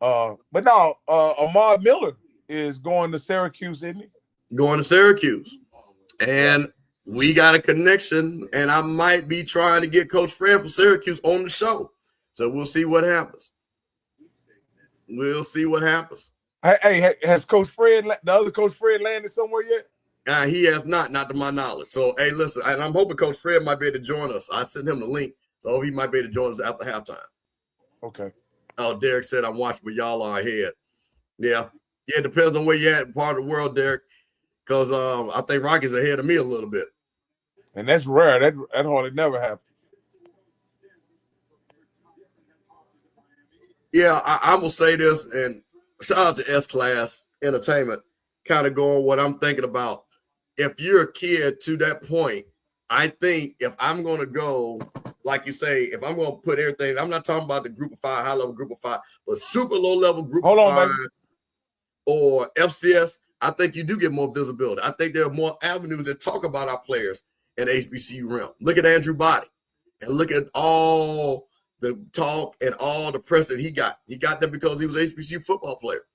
But no, Ahmad Miller is going to Syracuse, isn't he? Going to Syracuse. And we got a connection, and I might be trying to get Coach Fred from Syracuse on the show. So we'll see what happens. We'll see what happens. Hey, has Coach Fred, the other Coach Fred, landed somewhere yet? He has not to my knowledge. So, hey, listen, and I'm hoping Coach Fred might be able to join us. I sent him the link, so he might be able to join us after halftime. Okay. Oh, Derek said I'm watching, but y'all are ahead. Yeah, it depends on where you're at in part of the world, Derek, because I think Rocky's ahead of me a little bit. And that's rare. That hardly never happens. Yeah, I will say this, and shout out to S-Class Entertainment, kind of going what I'm thinking about. If you're a kid to that point, I think if I'm going to go, like you say, if I'm going to put everything, I'm not talking about the group of 5, high-level group of 5, but super low-level group of 5 or FCS, I think you do get more visibility. I think there are more avenues that talk about our players in the HBCU realm. Look at Andrew Body and look at all the talk and all the press that he got. He got that because he was an HBCU football player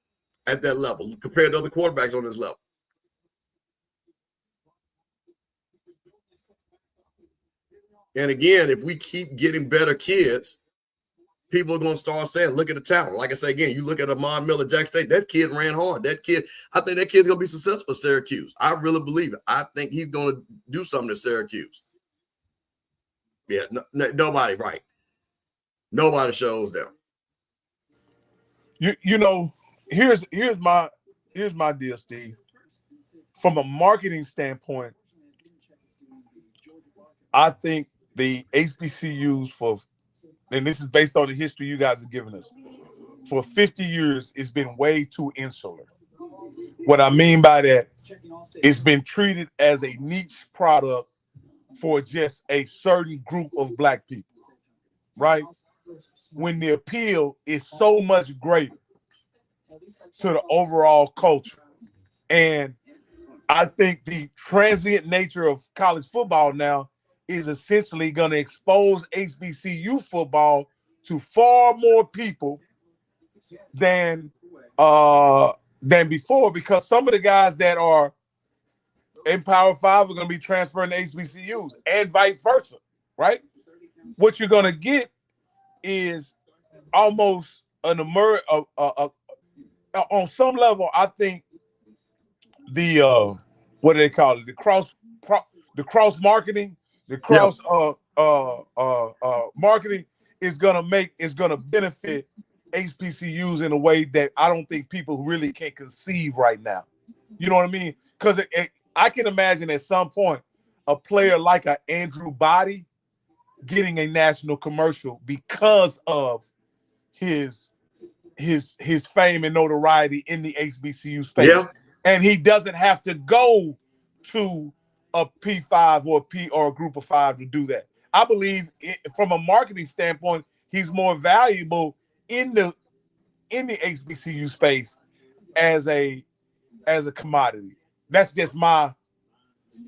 at that level compared to other quarterbacks on this level. And again, if we keep getting better kids, people are going to start saying, look at the talent. Like I say, again, you look at Ahmad Miller, Jack State, that kid ran hard. That kid, I think that kid's going to be successful at Syracuse. I really believe it. I think he's going to do something at Syracuse. Yeah, nobody, right. Nobody shows them. You know, here's my deal, Steve. From a marketing standpoint, I think the HBCUs and this is based on the history you guys have given us, for 50 years, it's been way too insular. What I mean by that, it's been treated as a niche product for just a certain group of Black people, right? When the appeal is so much greater to the overall culture. And I think the transient nature of college football now is essentially going to expose HBCU football to far more people than before, because some of the guys that are in Power 5 are going to be transferring to HBCUs and vice versa, right? What you're going to get is almost an on some level. I think the what do they call it? The cross marketing, marketing is gonna benefit HBCUs in a way that I don't think people really can conceive right now. You know what I mean? Because I can imagine at some point a player like a Andrew Body getting a national commercial because of his fame and notoriety in the HBCU space. Yeah. And he doesn't have to go to a P5 or a group of 5 to do that. I believe from a marketing standpoint, he's more valuable in the HBCU space as a commodity. That's just my.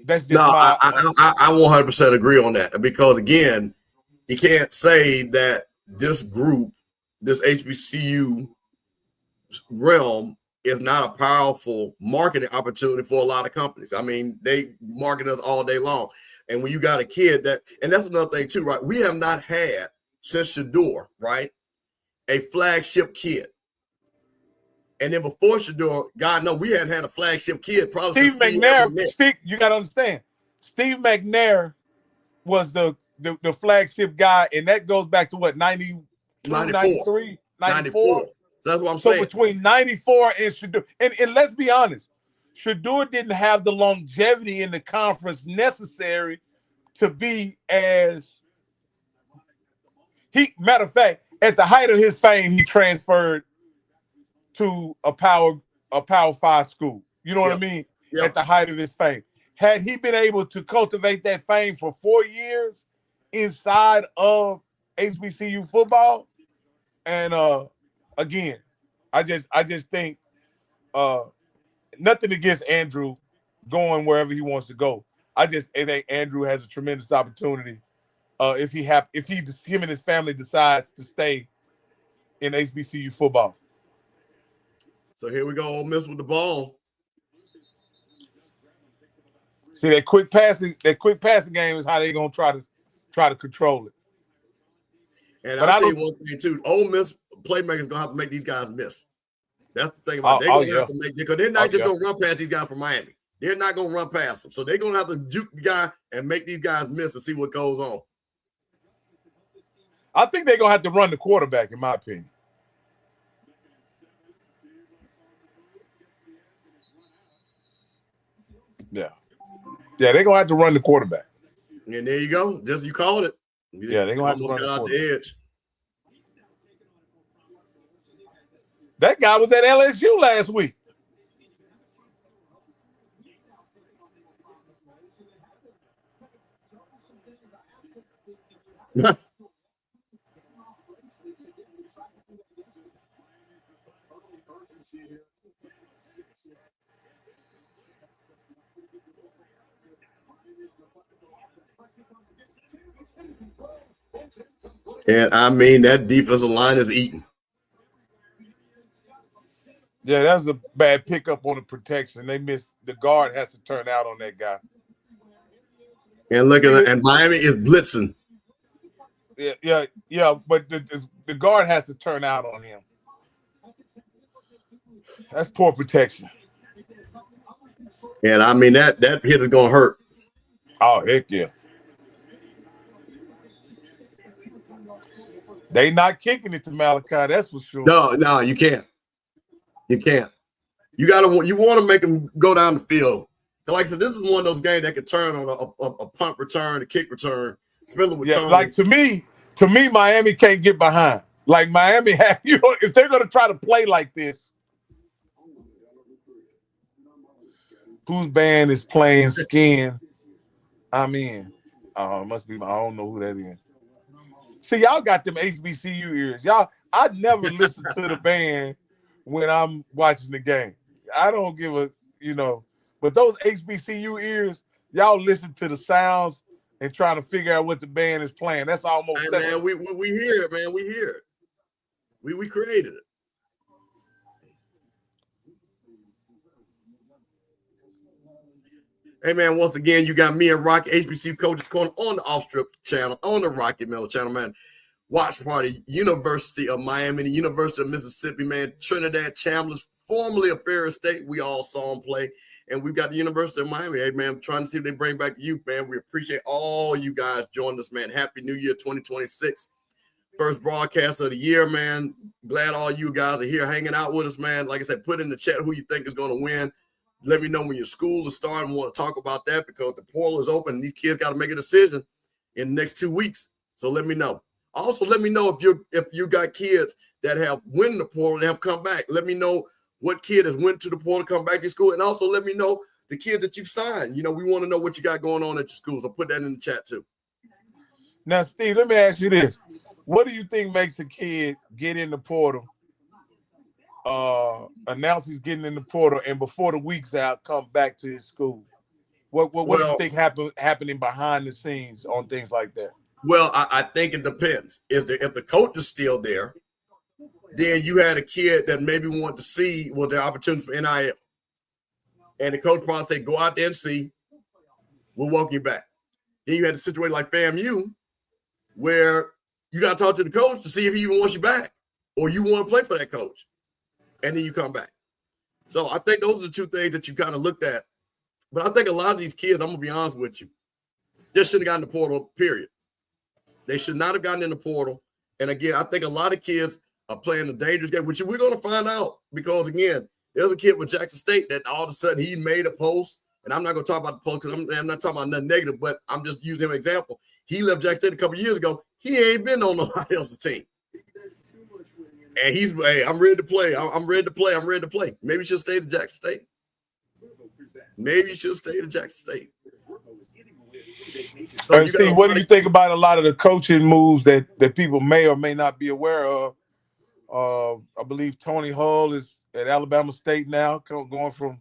I 100% agree on that, because again, you can't say that this group, this HBCU realm, is not a powerful marketing opportunity for a lot of companies. I mean, they market us all day long. And when you got a kid and that's another thing too, right? We have not had since Shador, right, a flagship kid. And then before Shador, God knows we hadn't had a flagship kid probably Steve McNair. You got to understand, Steve McNair was the flagship guy, and that goes back to what, 94, 93, 94. So that's what I'm so saying. between 94 and Shador, and let's be honest, Shador didn't have the longevity in the conference necessary to be as matter of fact, at the height of his fame, he transferred to a Power 5 school. You know what I mean? Yep. At the height of his fame. Had he been able to cultivate that fame for 4 years inside of HBCU football, and again, I just think nothing against Andrew going wherever he wants to go. I think Andrew has a tremendous opportunity if him and his family decides to stay in HBCU football. So here we go, Ole Miss with the ball. See, that quick passing game is how they're gonna try to control it. And I'll tell you one thing too: Ole Miss playmakers gonna have to make these guys miss. That's the thing about it. They're gonna have to make, because they're not just gonna run past these guys from Miami. They're not gonna run past them. So they're gonna have to juke the guy and make these guys miss and see what goes on. I think they're gonna have to run the quarterback, in my opinion. Yeah, they're gonna have to run the quarterback. And there you go. Just you called it. Yeah, they're gonna have to run out the edge. That guy was at LSU last week. And I mean, that defensive line is eating. Yeah, that was a bad pickup on the protection. They missed. The guard has to turn out on that guy. And look at it, and Miami is blitzing. Yeah. But the guard has to turn out on him. That's poor protection. And I mean, that hit is gonna hurt. Oh, heck yeah. They not kicking it to Malachi, that's for sure. No, you can't. You can't. You want to make them go down the field. Like I said, this is one of those games that could turn on a punt return, a kick return, especially with Tony. Like to me, Miami can't get behind. Like Miami if they're gonna try to play like this, whose band is playing Skin? I'm in. It must be. I don't know who that is. See, y'all got them HBCU ears. I never listen to the band when I'm watching the game. I don't give a, but those HBCU ears, y'all listen to the sounds and trying to figure out what the band is playing. That's almost. Hey, man, we hear it, man. We hear it. We created it. Hey, man, once again, you got me and Rocky, HBCU Coaches Corner on the Off Strip channel, on the Rocky Mello channel, man. Watch party, University of Miami, the University of Mississippi, man. Trinidad Chambliss, formerly of Ferris State. We all saw him play. And we've got the University of Miami. Hey, man, I'm trying to see if they bring back you, man. We appreciate all you guys joining us, man. Happy New Year 2026. First broadcast of the year, man. Glad all you guys are here hanging out with us, man. Like I said, put in the chat who you think is going to win. Let me know when your school is starting. We want to talk about that because the portal is open. And these kids got to make a decision in the next 2 weeks. So let me know. Also, let me know if you got kids that have went in the portal and have come back. Let me know what kid has went to the portal, come back to school. And also let me know the kids that you've signed. We want to know what you got going on at your schools. I'll put that in the chat too. Now, Steve, let me ask you this. What do you think makes a kid get in the portal, announce he's getting in the portal, and before the week's out, come back to his school? What do you think happening behind the scenes on things like that? Well, I think it depends. If the coach is still there, then you had a kid that maybe wanted to see the opportunity for NIL. And the coach probably said, go out there and see. We'll welcome you back. Then you had a situation like FAMU where you got to talk to the coach to see if he even wants you back or you want to play for that coach. And then you come back. So I think those are the two things that you kind of looked at. But I think a lot of these kids, I'm going to be honest with you, just shouldn't have gotten in the portal, period. They should not have gotten in the portal And again, I think a lot of kids are playing a dangerous game, which we're going to find out because, again, there's a kid with Jackson State that all of a sudden he made a post. And I'm not going to talk about the post because I'm not talking about nothing negative, but I'm just using him as an example. He left Jackson State a couple of years ago. He ain't been on nobody else's team. And he's, hey, I'm ready to play. I'm ready to play. I'm ready to play. Maybe you should stay to Jackson State. Maybe you should stay to Jackson State. So Steve, what do you think about a lot of the coaching moves that people may or may not be aware of? I believe Tony Hull is at Alabama State now, going from.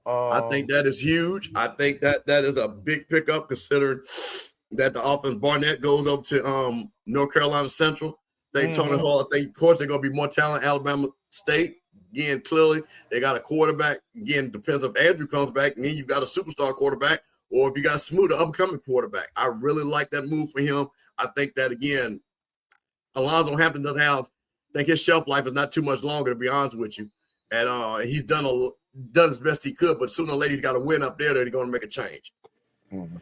I think that is huge. I think that is a big pickup considering that the offense Barnett goes over to North Carolina Central. I think Tony Hull, I think, of course, they're going to be more talented Alabama State. Again, clearly, they got a quarterback. Again, depends if Andrew comes back, and then you've got a superstar quarterback, or if you got a smoother upcoming quarterback. I really like that move for him. I think that, again, Alonzo Hampton doesn't have, I think his shelf life is not too much longer, to be honest with you. And he's done as best he could, but sooner or later he's got to win up there. They're going to make a change. Mm-hmm.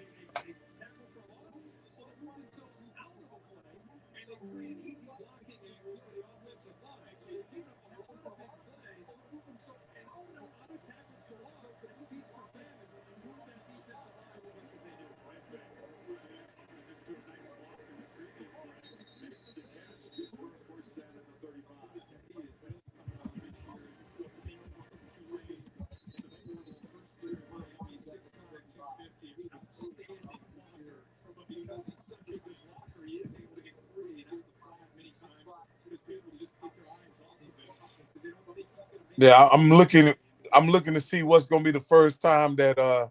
Yeah, I'm looking to see what's going to be the first time that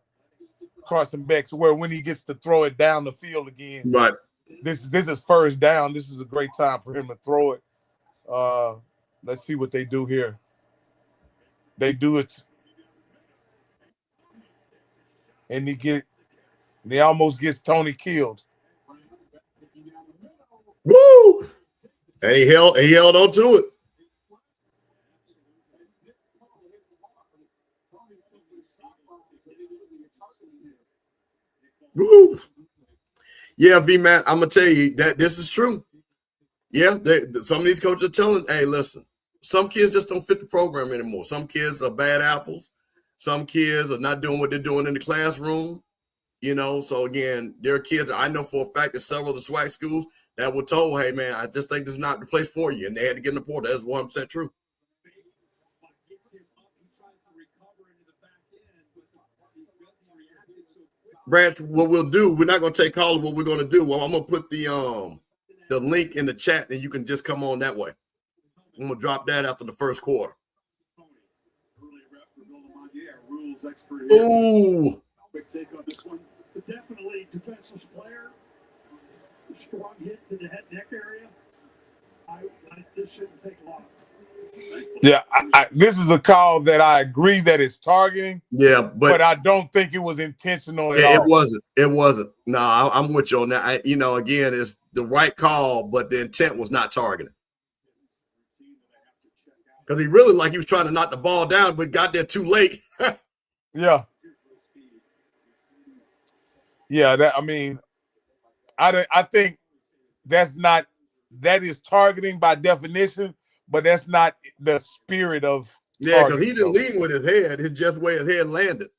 Carson Beck's when he gets to throw it down the field again. Right. This is first down. This is a great time for him to throw it. Let's see what they do here. They do it, and he almost gets Tony killed. Woo! And he held on to it. Woo. Yeah, V-Man, I'm going to tell you that this is true. Yeah, some of these coaches are telling, hey, listen, some kids just don't fit the program anymore. Some kids are bad apples. Some kids are not doing what they're doing in the classroom. So again, there are kids I know for a fact that several of the SWAC schools that were told, hey, man, I just think this is not the place for you. And they had to get in the portal. That's 100% true. Branch, what we'll do, we're not going to take calls. What we're going to do, well, I'm going to put the link in the chat, and you can just come on that way. I'm going to drop that after the first quarter. Ooh. Quick take on this one. Definitely defenseless player. Strong hit to the head neck area. This shouldn't take long. Yeah, this is a call that I agree that it's targeting. Yeah, but I don't think it was intentional at all. It wasn't. No, I'm with you on that. Again, it's the right call, but the intent was not targeting. Because he was trying to knock the ball down, but got there too late. Yeah. Yeah, I think that is targeting by definition, but that's not the spirit of yeah, because he didn't lean with his head. It's just where his head landed.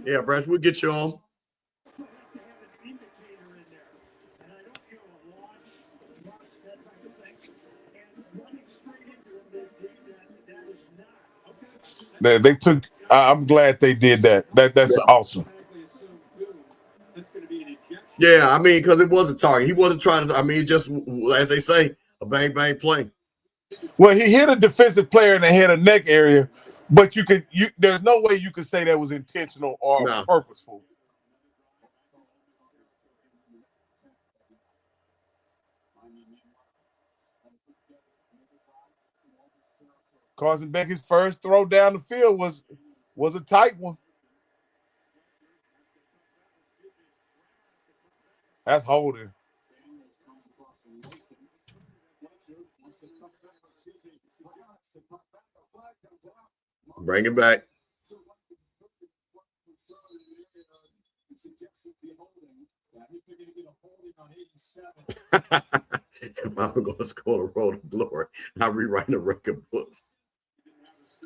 Yeah, Branch, we'll get you on. They took. I'm glad they did that. That's awesome. Yeah, because it was a target. He wasn't trying to. Just as they say, a bang bang play. Well, he hit a defensive player in the head and neck area, but there's no way you could say that was intentional or purposeful. Carson Becky's first throw down the field was a tight one. That's holding. Bring it back. If I'm going to score a road of glory, I'm rewriting the record books.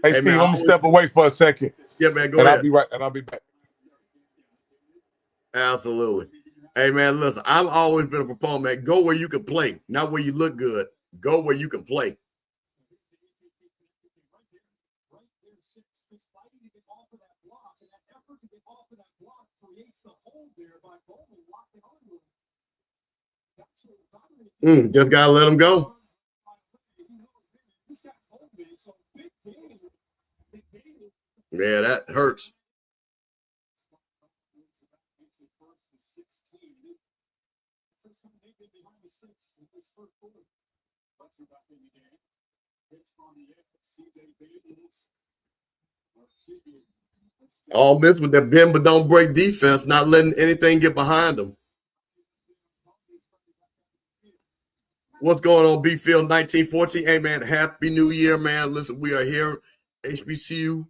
Hey, Steve, man, let me step away for a second. Yeah, man, go ahead. I'll be back. Absolutely. Hey, man, listen, I've always been a proponent, man. Go where you can play, not where you look good. Go where you can play. Just got to let him go. Yeah, that hurts. Ole Miss with that bend but don't break defense, not letting anything get behind them. What's going on, B Field 1914? Hey, man, Happy New Year, man. Listen, we are here, HBCU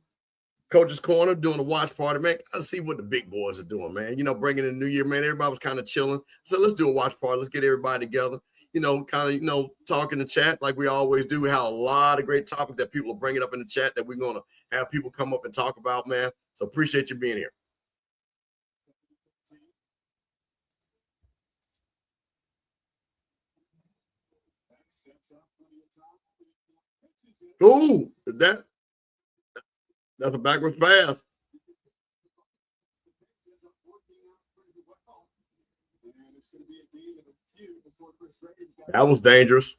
Coach's Corner, doing a watch party, man. Gotta see what the big boys are doing, man. You know, bringing in the new year, man. Everybody was kind of chilling. So let's do a watch party. Let's get everybody together. You know, kind of, you know, talk in the chat like we always do. We have a lot of great topics that people are bringing up in the chat that we're going to have people come up and talk about, man. So appreciate you being here. Ooh, that's a backwards pass. That was dangerous.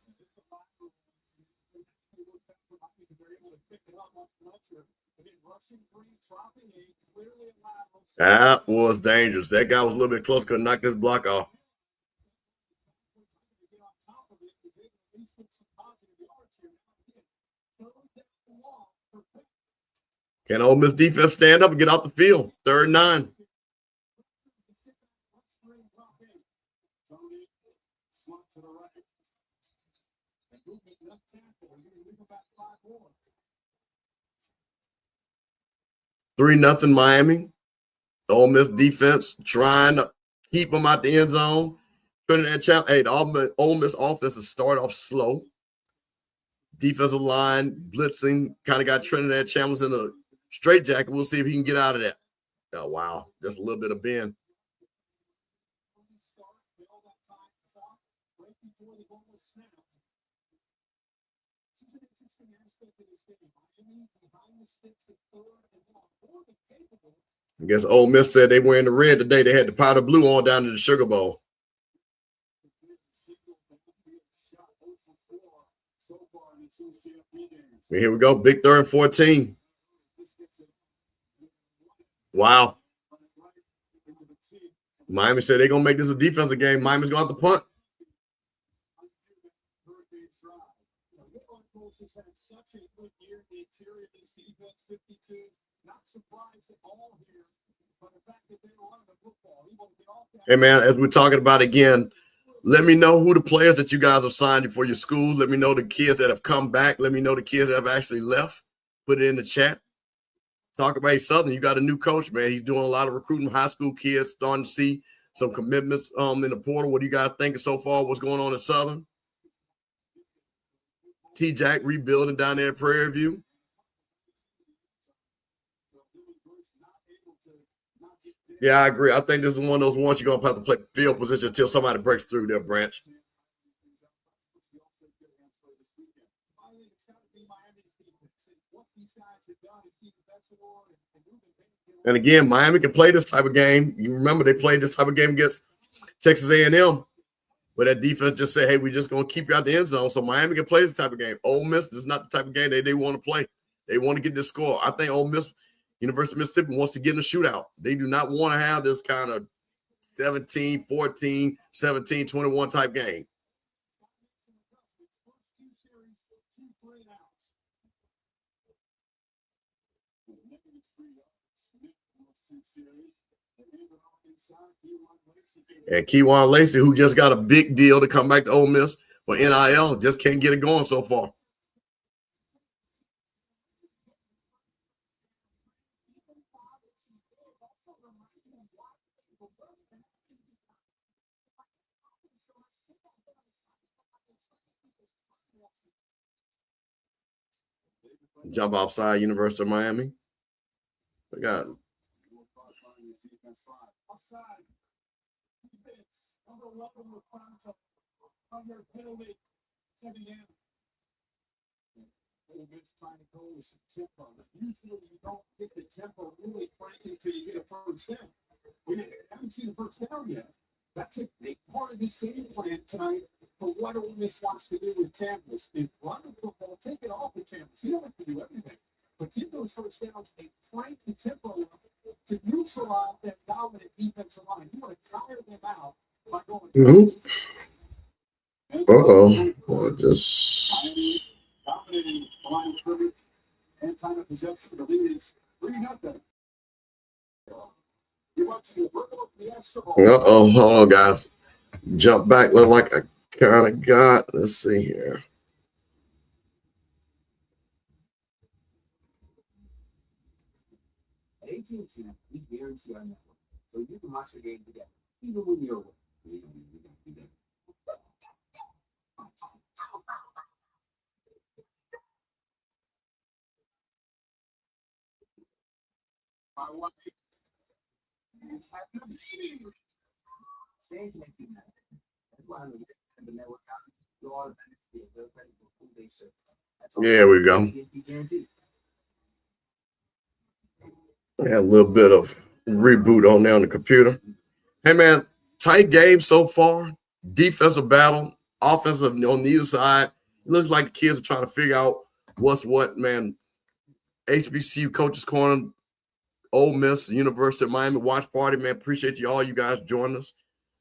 That was dangerous. That guy was a little bit close, could knock this block off. Can Ole Miss defense stand up and get off the field? 3rd and 9. Three nothing Miami. The Ole Miss defense trying to keep them out the end zone. Hey, the Ole Miss offense has started off slow. Defensive line blitzing, kind of got Trinidad Chalmers in a straitjacket. We'll see if he can get out of that. Oh, wow. Just a little bit of bend. I guess Ole Miss said they were in the red today. They had the powder blue on down to the Sugar Bowl. And here we go. Big 3rd and 14. Wow. Miami said they're going to make this a defensive game. Miami's going to have to punt. Hey, man, as we're talking about again, let me know who the players that you guys have signed for your schools. Let me know the kids that have come back. Let me know the kids that have actually left. Put it in the chat. Talk about Southern. You got a new coach, man. He's doing a lot of recruiting high school kids, starting to see some commitments in the portal. What do you guys think so far? What's going on in Southern? T-Jack rebuilding down there at Prairie View. Yeah, I agree. I think this is one of those ones you're going to have to play field position until somebody breaks through their branch. And again, Miami can play this type of game. You remember they played this type of game against Texas A&M, but that defense just said, hey, we're just going to keep you out the end zone. So Miami can play this type of game. Ole Miss is not the type of game they want to play. They want to get this score. I think Ole Miss, University of Mississippi, wants to get in a shootout. They do not want to have this kind of 17, 14, 17, 21 type game. And Keywan Lacey, who just got a big deal to come back to Ole Miss for NIL, just can't get it going so far. Jump outside University of Miami. We got trying to go with some tempo. Usually you don't get the tempo really cranking until you get a first down. We haven't seen a first down yet. That's a big part of this game plan tonight for what Ole Miss wants to do with campus. Is run the football, take it off the campus. You don't have to do everything. But get those first downs and crank the tempo up to neutralize that dominant defensive line. You want to tire them out by going. Just dominating the line of scrimmage and time of possession. The lead is 3-0. Hold on, guys. Jump back. Look like I kind of got. Let's see here. We guarantee our network, so you can watch the game together, even when you're away. There we go. Yeah, a little bit of reboot on there on the computer. Hey, man, tight game so far. Defensive battle, offensive on neither side. It looks like the kids are trying to figure out what's what, man. HBCU Coaches Corner, Ole Miss, University of Miami watch party, man. Appreciate you all you guys joining us.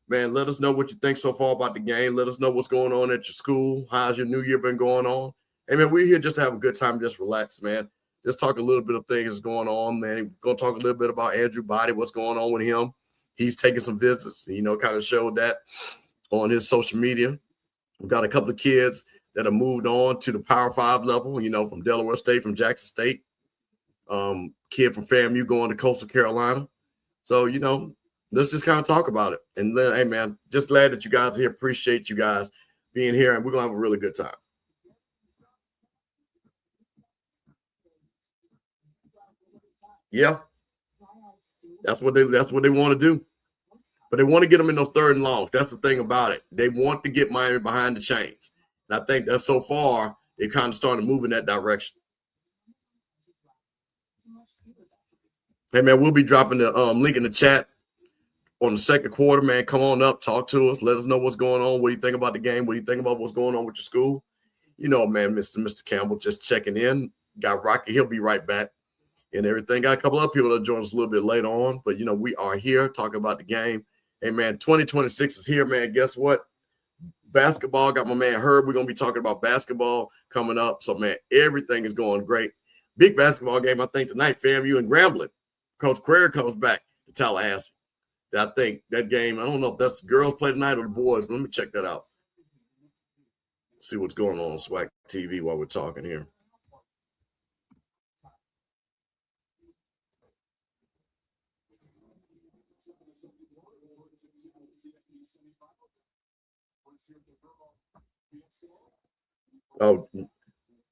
Man, let us know what you think so far about the game. Let us know what's going on at your school. How's your new year been going on? Hey, man, we're here just to have a good time, just relax, man. Just talk a little bit of things that's going on, man. We're going to talk a little bit about Andrew Body, what's going on with him. He's taking some visits, kind of showed that on his social media. We've got a couple of kids that have moved on to the Power 5 level, from Delaware State, from Jackson State. Kid from FAMU going to Coastal Carolina. So, let's just kind of talk about it. And then, hey, man, just glad that you guys are here. Appreciate you guys being here, and we're going to have a really good time. Yeah, that's what they want to do. But they want to get them in those third and longs. That's the thing about it. They want to get Miami behind the chains. And I think that so far they kind of started to move in that direction. Hey, man, we'll be dropping the link in the chat on the second quarter, man. Come on up, talk to us. Let us know what's going on. What do you think about the game? What do you think about what's going on with your school? Man, Mr. Campbell just checking in. Got Rocky. He'll be right back. And everything. Got a couple of people that join us a little bit later on. But, we are here talking about the game. Hey, man, 2026 is here, man. Guess what? Basketball. Got my man Herb. We're going to be talking about basketball coming up. So, man, everything is going great. Big basketball game, I think, tonight. FAMU and Grambling. Coach Query comes back to Tallahassee. I think that game, I don't know if that's the girls play tonight or the boys, but let me check that out. See what's going on SWAC TV while we're talking here. Oh,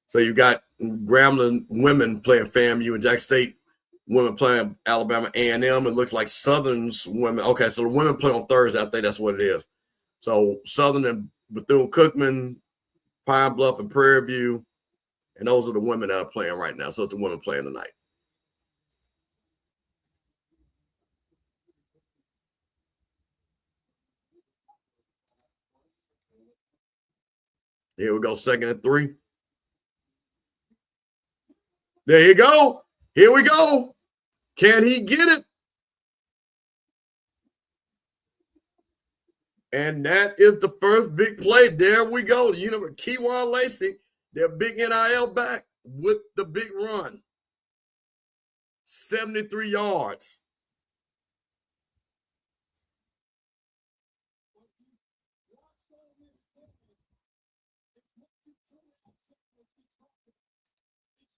so you got Grambling women playing FAMU and Jackson State women playing Alabama A&M. It looks like Southern's women. Okay, so the women play on Thursday. I think that's what it is. So Southern and Bethune-Cookman, Pine Bluff, and Prairie View, and those are the women that are playing right now. So it's the women playing tonight. Here we go, 2nd and 3. There you go. Here we go. Can he get it? And that is the first big play. There we go. Keywan Lacey, their big NIL back with the big run. 73 yards.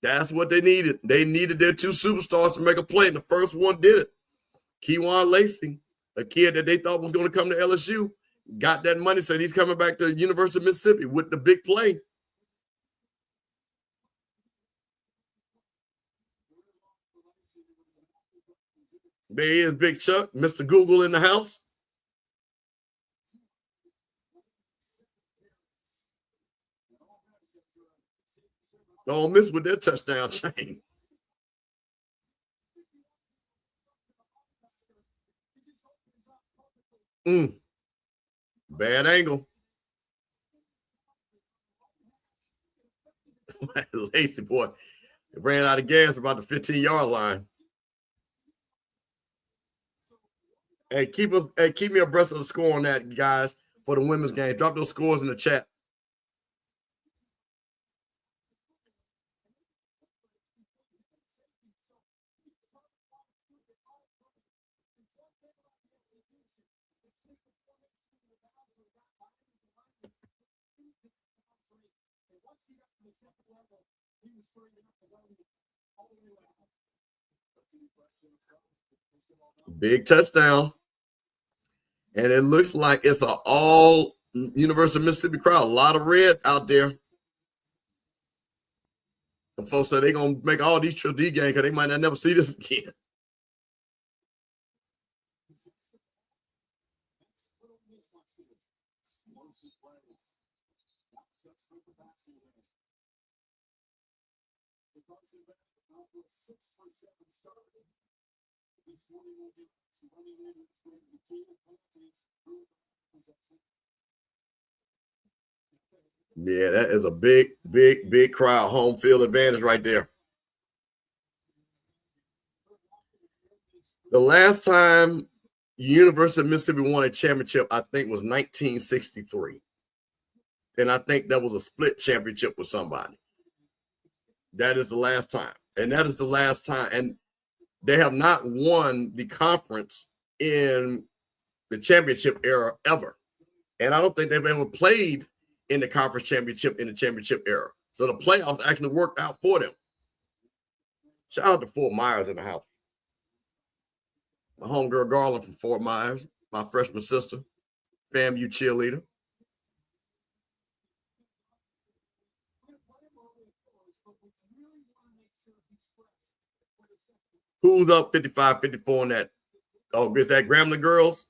That's what they needed. They needed their two superstars to make a play, and the first one did it. Keywan Lacey, a kid that they thought was going to come to LSU, got that money, said he's coming back to the University of Mississippi with the big play. There is Big Chuck, Mr. Google in the house. Don't miss with their touchdown chain. Bad angle. Lazy boy. It ran out of gas about the 15-yard line. Hey, keep me abreast of the score on that, guys, for the women's game. Drop those scores in the chat. Big touchdown. And it looks like it's an all University of Mississippi crowd. A lot of red out there. And folks say they're going to make all these trips to the game because they might not never see this again. Yeah, that is a big, big, big crowd. Home field advantage right there. The last time University of Mississippi won a championship, I think, was 1963. And I think that was a split championship with somebody. That is the last time. And that is the last time. And they have not won the conference in the championship era ever. And I don't think they've ever played in the conference championship in the championship era. So the playoffs actually worked out for them. Shout out to Fort Myers in the house. My homegirl Garland from Fort Myers, my freshman sister, FAMU cheerleader. Who's up 55-54 on that? Oh, is that Grambling girls?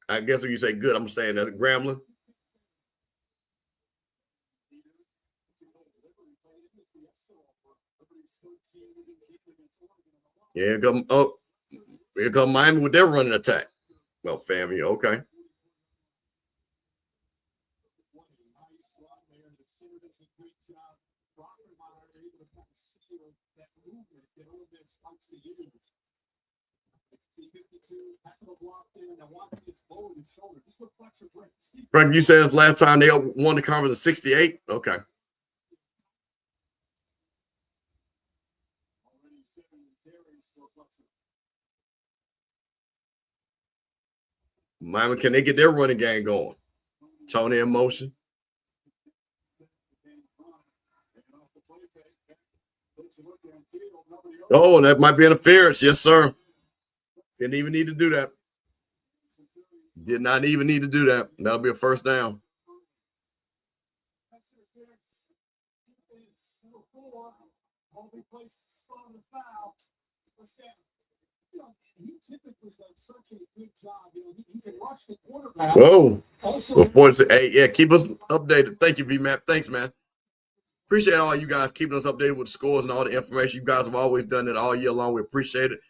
I guess when you say good, I'm saying that's Grambling. Yeah, here come Miami with their running attack. Well, FAMU, okay. Frank, you said last time they won the conference in 68? Okay. Miami, can they get their running game going? Tony in motion. Oh, that might be interference. Yes, sir. Didn't even need to do that. Did not even need to do that. That'll be a first down. Oh, before hey, yeah, keep us updated. Thank you, V-Map. Thanks, man. Appreciate all you guys keeping us updated with the scores and all the information. You guys have always done it all year long. We appreciate it.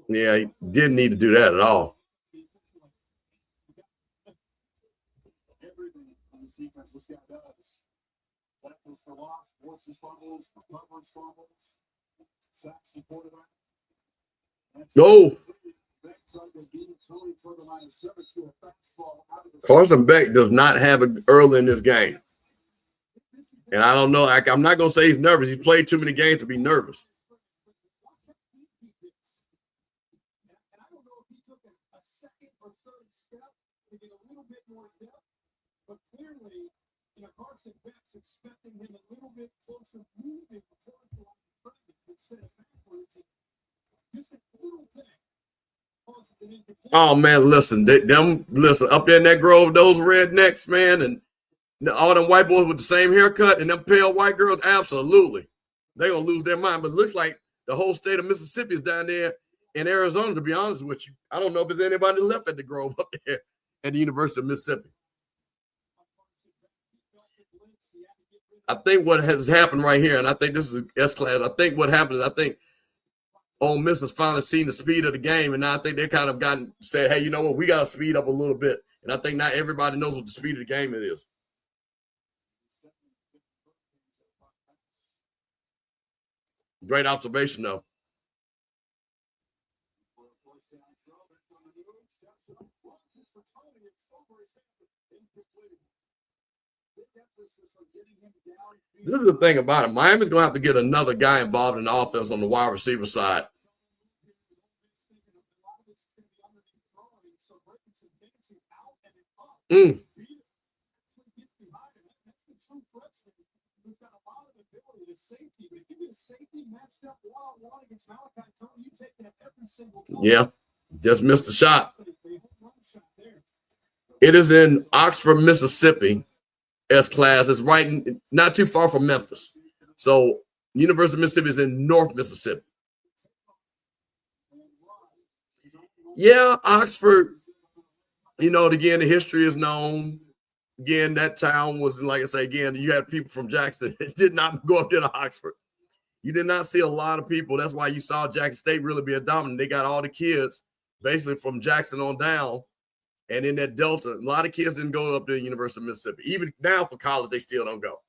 Yeah, he didn't need to do that at all. Go. Carson Beck does not have it early in this game. And I don't know. I'm not going to say he's nervous. He played too many games to be nervous. Oh man, listen, listen up there in that grove, those rednecks, man, and all them white boys with the same haircut and them pale white girls, absolutely. they're going to lose their mind. But it looks like the whole state of Mississippi is down there in Arizona, to be honest with you. I don't know if there's anybody left at the Grove up there at the University of Mississippi. I think what has happened right here, and I think this is S-Class, I think what happened is I think Ole Miss has finally seen the speed of the game, and now I think they kind of said, hey, you know what, we got to speed up a little bit. And I think not everybody knows what the speed of the game it is. Great observation, though. This is the thing about it. Miami's going to have to get another guy involved in the offense on the wide receiver side. Yeah, just missed the shot. It is in Oxford, Mississippi. S-Class is not too far from Memphis. So University of Mississippi is in North Mississippi. Yeah, Oxford, again, the history is known. Again, that town was, like I say, again, you had people from Jackson that did not go up there to Oxford. You did not see a lot of people. That's why you saw Jackson State really be a dominant. They got all the kids basically from Jackson on down. And in that Delta, a lot of kids didn't go up to the University of Mississippi. Even now for college, they still don't go.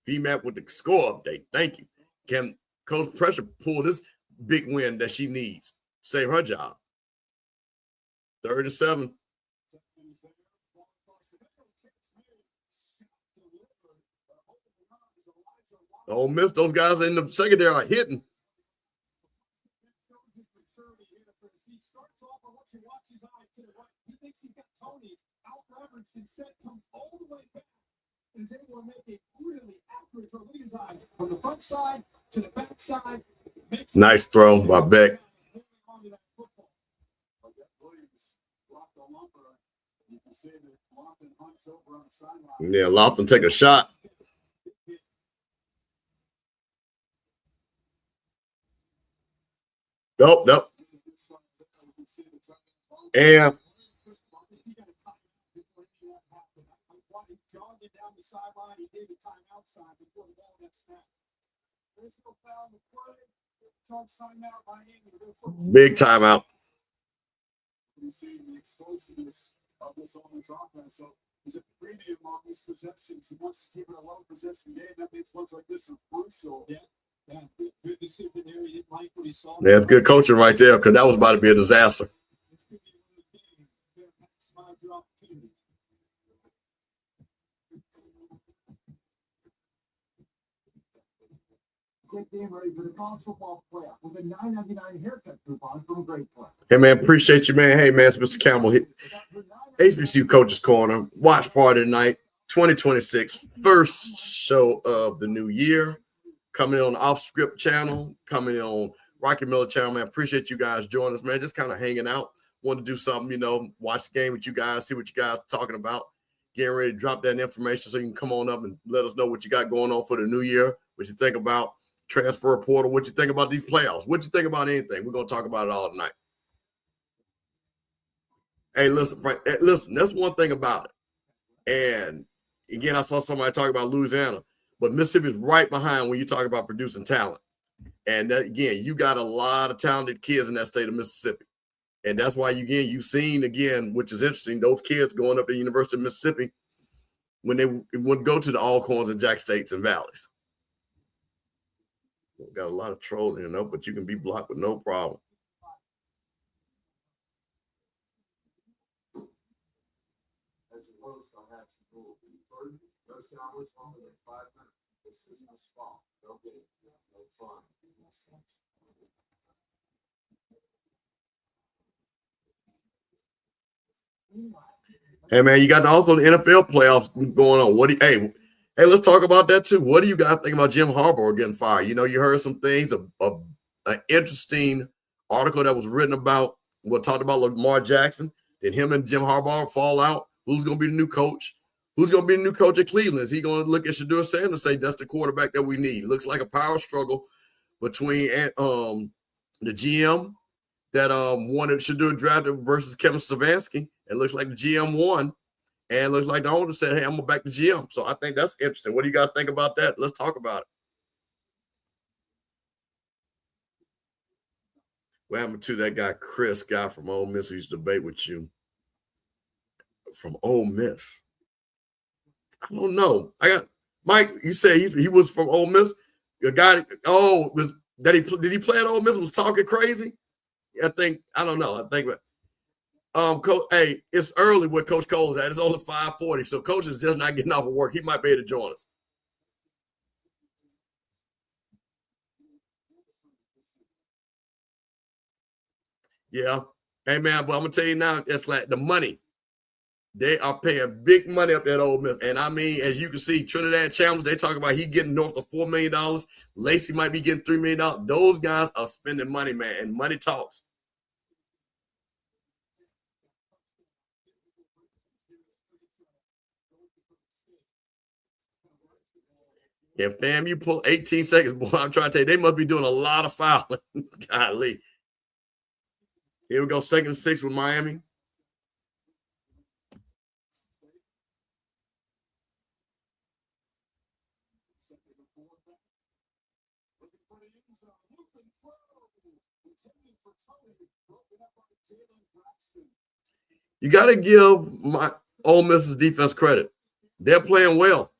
VMAP with the score update. Thank you. Can Coach Pressure pull this big win that she needs? Save her job. 3rd and 7. Ole Miss, those guys in the secondary are hitting. From the front side to the back side. Nice throw by Beck. Yeah, Lofton take a shot. Nope. And big timeout. You see the explosiveness of this offense. So is it premium on these possessions? He wants to keep it a low possession game. That makes ones like this are crucial. Yeah, good decision there. He didn't like what he saw. Yeah, it's good coaching right there because that was about to be a disaster. Get game ready for the college football playoff with a $9.99 haircut coupon from Great Play. Hey, man, appreciate you, man. Hey, man, it's Mr. Campbell. HBCU Coaches Corner. Watch party tonight, 2026. First show of the new year. Coming on the Off Script channel. Coming on Rocky Miller channel, man. Appreciate you guys joining us, man. Just kind of hanging out. Want to do something, watch the game with you guys, see what you guys are talking about. Getting ready to drop that information so you can come on up and let us know what you got going on for the new year, what you think about transfer portal, what you think about these playoffs, what you think about anything. We're going to talk about it all tonight. Hey, listen, Frank, that's one thing about it. And again, I saw somebody talk about Louisiana, but Mississippi is right behind when you talk about producing talent. And that, again, you got a lot of talented kids in that state of Mississippi. And that's why, you've seen, which is interesting, those kids going up to the University of Mississippi when they would go to the Alcorns and Jack States and Valleys. Got a lot of trolling, but you can be blocked with no problem. As a host, I have some rules. No showers longer than 5 minutes. This is no spa. No getting, no fun. Hey, man, you got also the NFL playoffs going on. Hey, let's talk about that too. What do you guys think about Jim Harbaugh getting fired? You heard some things, an interesting article that was written about talked about Lamar Jackson. Did him and Jim Harbaugh fall out? Who's going to be the new coach? Who's going to be the new coach at Cleveland? Is he going to look at Shedeur Sanders and say that's the quarterback that we need? Looks like a power struggle between the GM that wanted Shedeur drafted versus Kevin Stefanski. It looks like the GM won, and it looks like the owner said, hey, I'm going to back the GM. So I think that's interesting. What do you guys think about that? Let's talk about it. What happened to that guy, Chris, guy from Ole Miss, who used to debate with you from Ole Miss? I don't know. I got Mike. You say he was from Ole Miss. The guy. Oh, did he play at Ole Miss? Was talking crazy. I don't know. I think, but hey, it's early where Coach Cole's at. It's only 5:40, so Coach is just not getting off of work. He might be able to join us. Yeah. Hey, man, but I'm going to tell you now, it's like the money. They are paying big money up there at Ole Miss. And, I mean, as you can see, Trinidad Chalmers, they talk about he getting north of $4 million. Lacey might be getting $3 million. Those guys are spending money, man, and money talks. Yeah, fam, you pull 18 seconds, boy, I'm trying to tell you, they must be doing a lot of fouling. Golly. Here we go, 2nd and 6 with Miami. You got to give my Ole Miss's defense credit. They're playing well.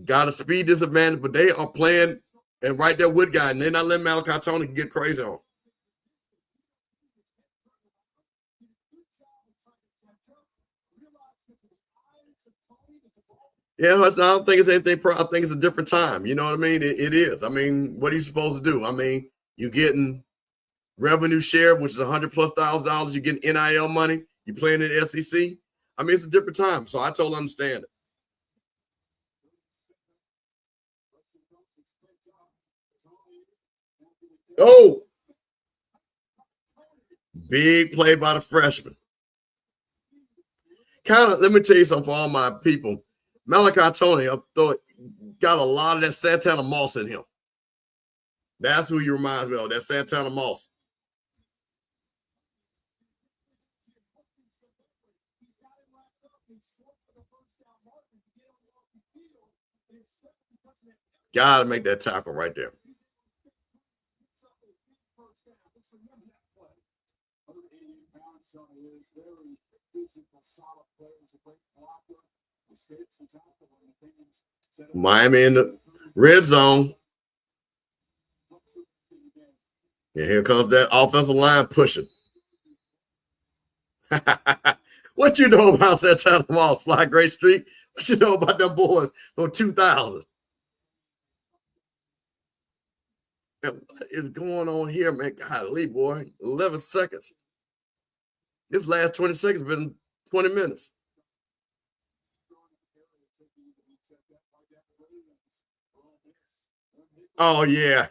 Got a speed disadvantage, but they are playing and right there with guy, and they're not letting Malachi Tony get crazy on. Yeah, I don't think it's anything. I think it's a different time. You know what I mean? It is. I mean, what are you supposed to do? I mean, you're getting revenue share, which is $100,000+. You're getting NIL money. You're playing in the SEC. I mean, it's a different time, so I totally understand it. Oh, big play by the freshman. Let me tell you something for all my people. Malachi Tony, I thought, got a lot of that Santana Moss in him. That's who he reminds me of, that Santana Moss. Got to make that tackle right there. Miami in the red zone. And here comes that offensive line pushing. What you know about Santana Moss, Fly Great Street? What you know about them boys from 2000? Man, what is going on here, man? Golly, boy. 11 seconds. This last 20 seconds been 20 minutes. Oh, yeah.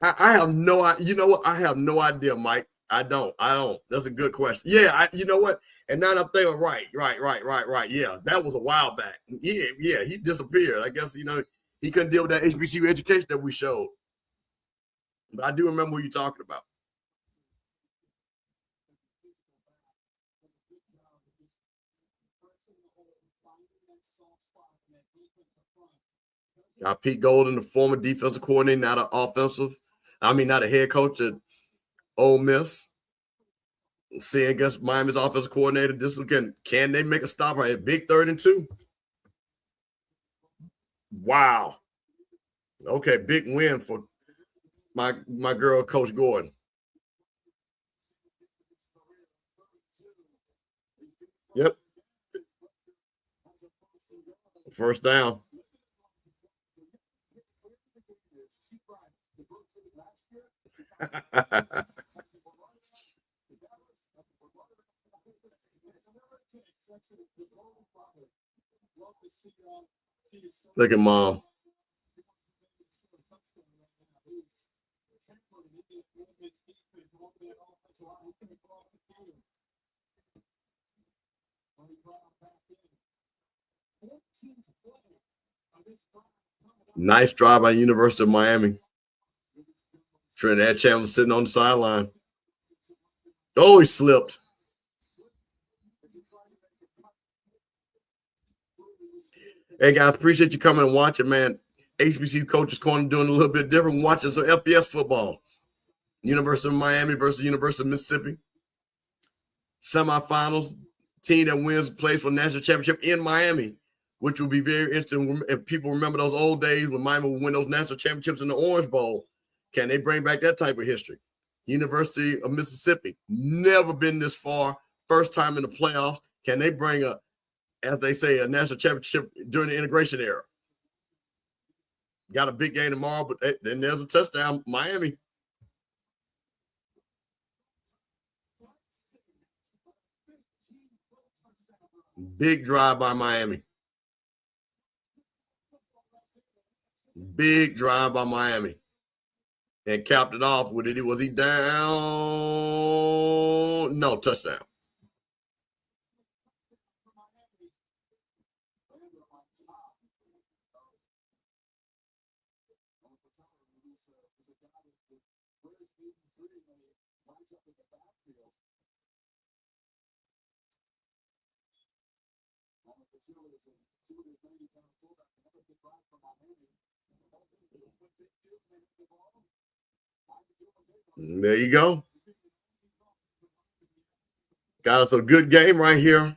I have no idea. You know what? I have no idea, Mike. I don't. That's a good question. Yeah, you know what? And now I'm thinking, right. Yeah, that was a while back. Yeah, he disappeared. I guess, he couldn't deal with that HBCU education that we showed. But I do remember what you're talking about. Pete Golden, the former defensive coordinator, not a head coach at Ole Miss. Seeing against Miami's offensive coordinator, this weekend, can they make a stop right at big 3rd and 2? Wow. Okay, big win for my girl, Coach Gordon. Yep. First down. Look at Mom. Nice drive by University of Miami. Trinidad Chandler sitting on the sideline. Oh, he slipped. Hey, guys, appreciate you coming and watching, man. HBCU Coaches Corner doing a little bit different. Watching some FBS football. University of Miami versus University of Mississippi. Semifinals. Team that wins plays for national championship in Miami, which will be very interesting if people remember those old days when Miami would win those national championships in the Orange Bowl. Can they bring back that type of history? University of Mississippi, never been this far. First time in the playoffs. Can they bring a, as they say, a national championship during the integration era? Got a big game tomorrow, but then there's a touchdown, Miami. Big drive by Miami. Big drive by Miami. And capped it off with it. Was he down? No, touchdown. There you go. Got us a good game right here.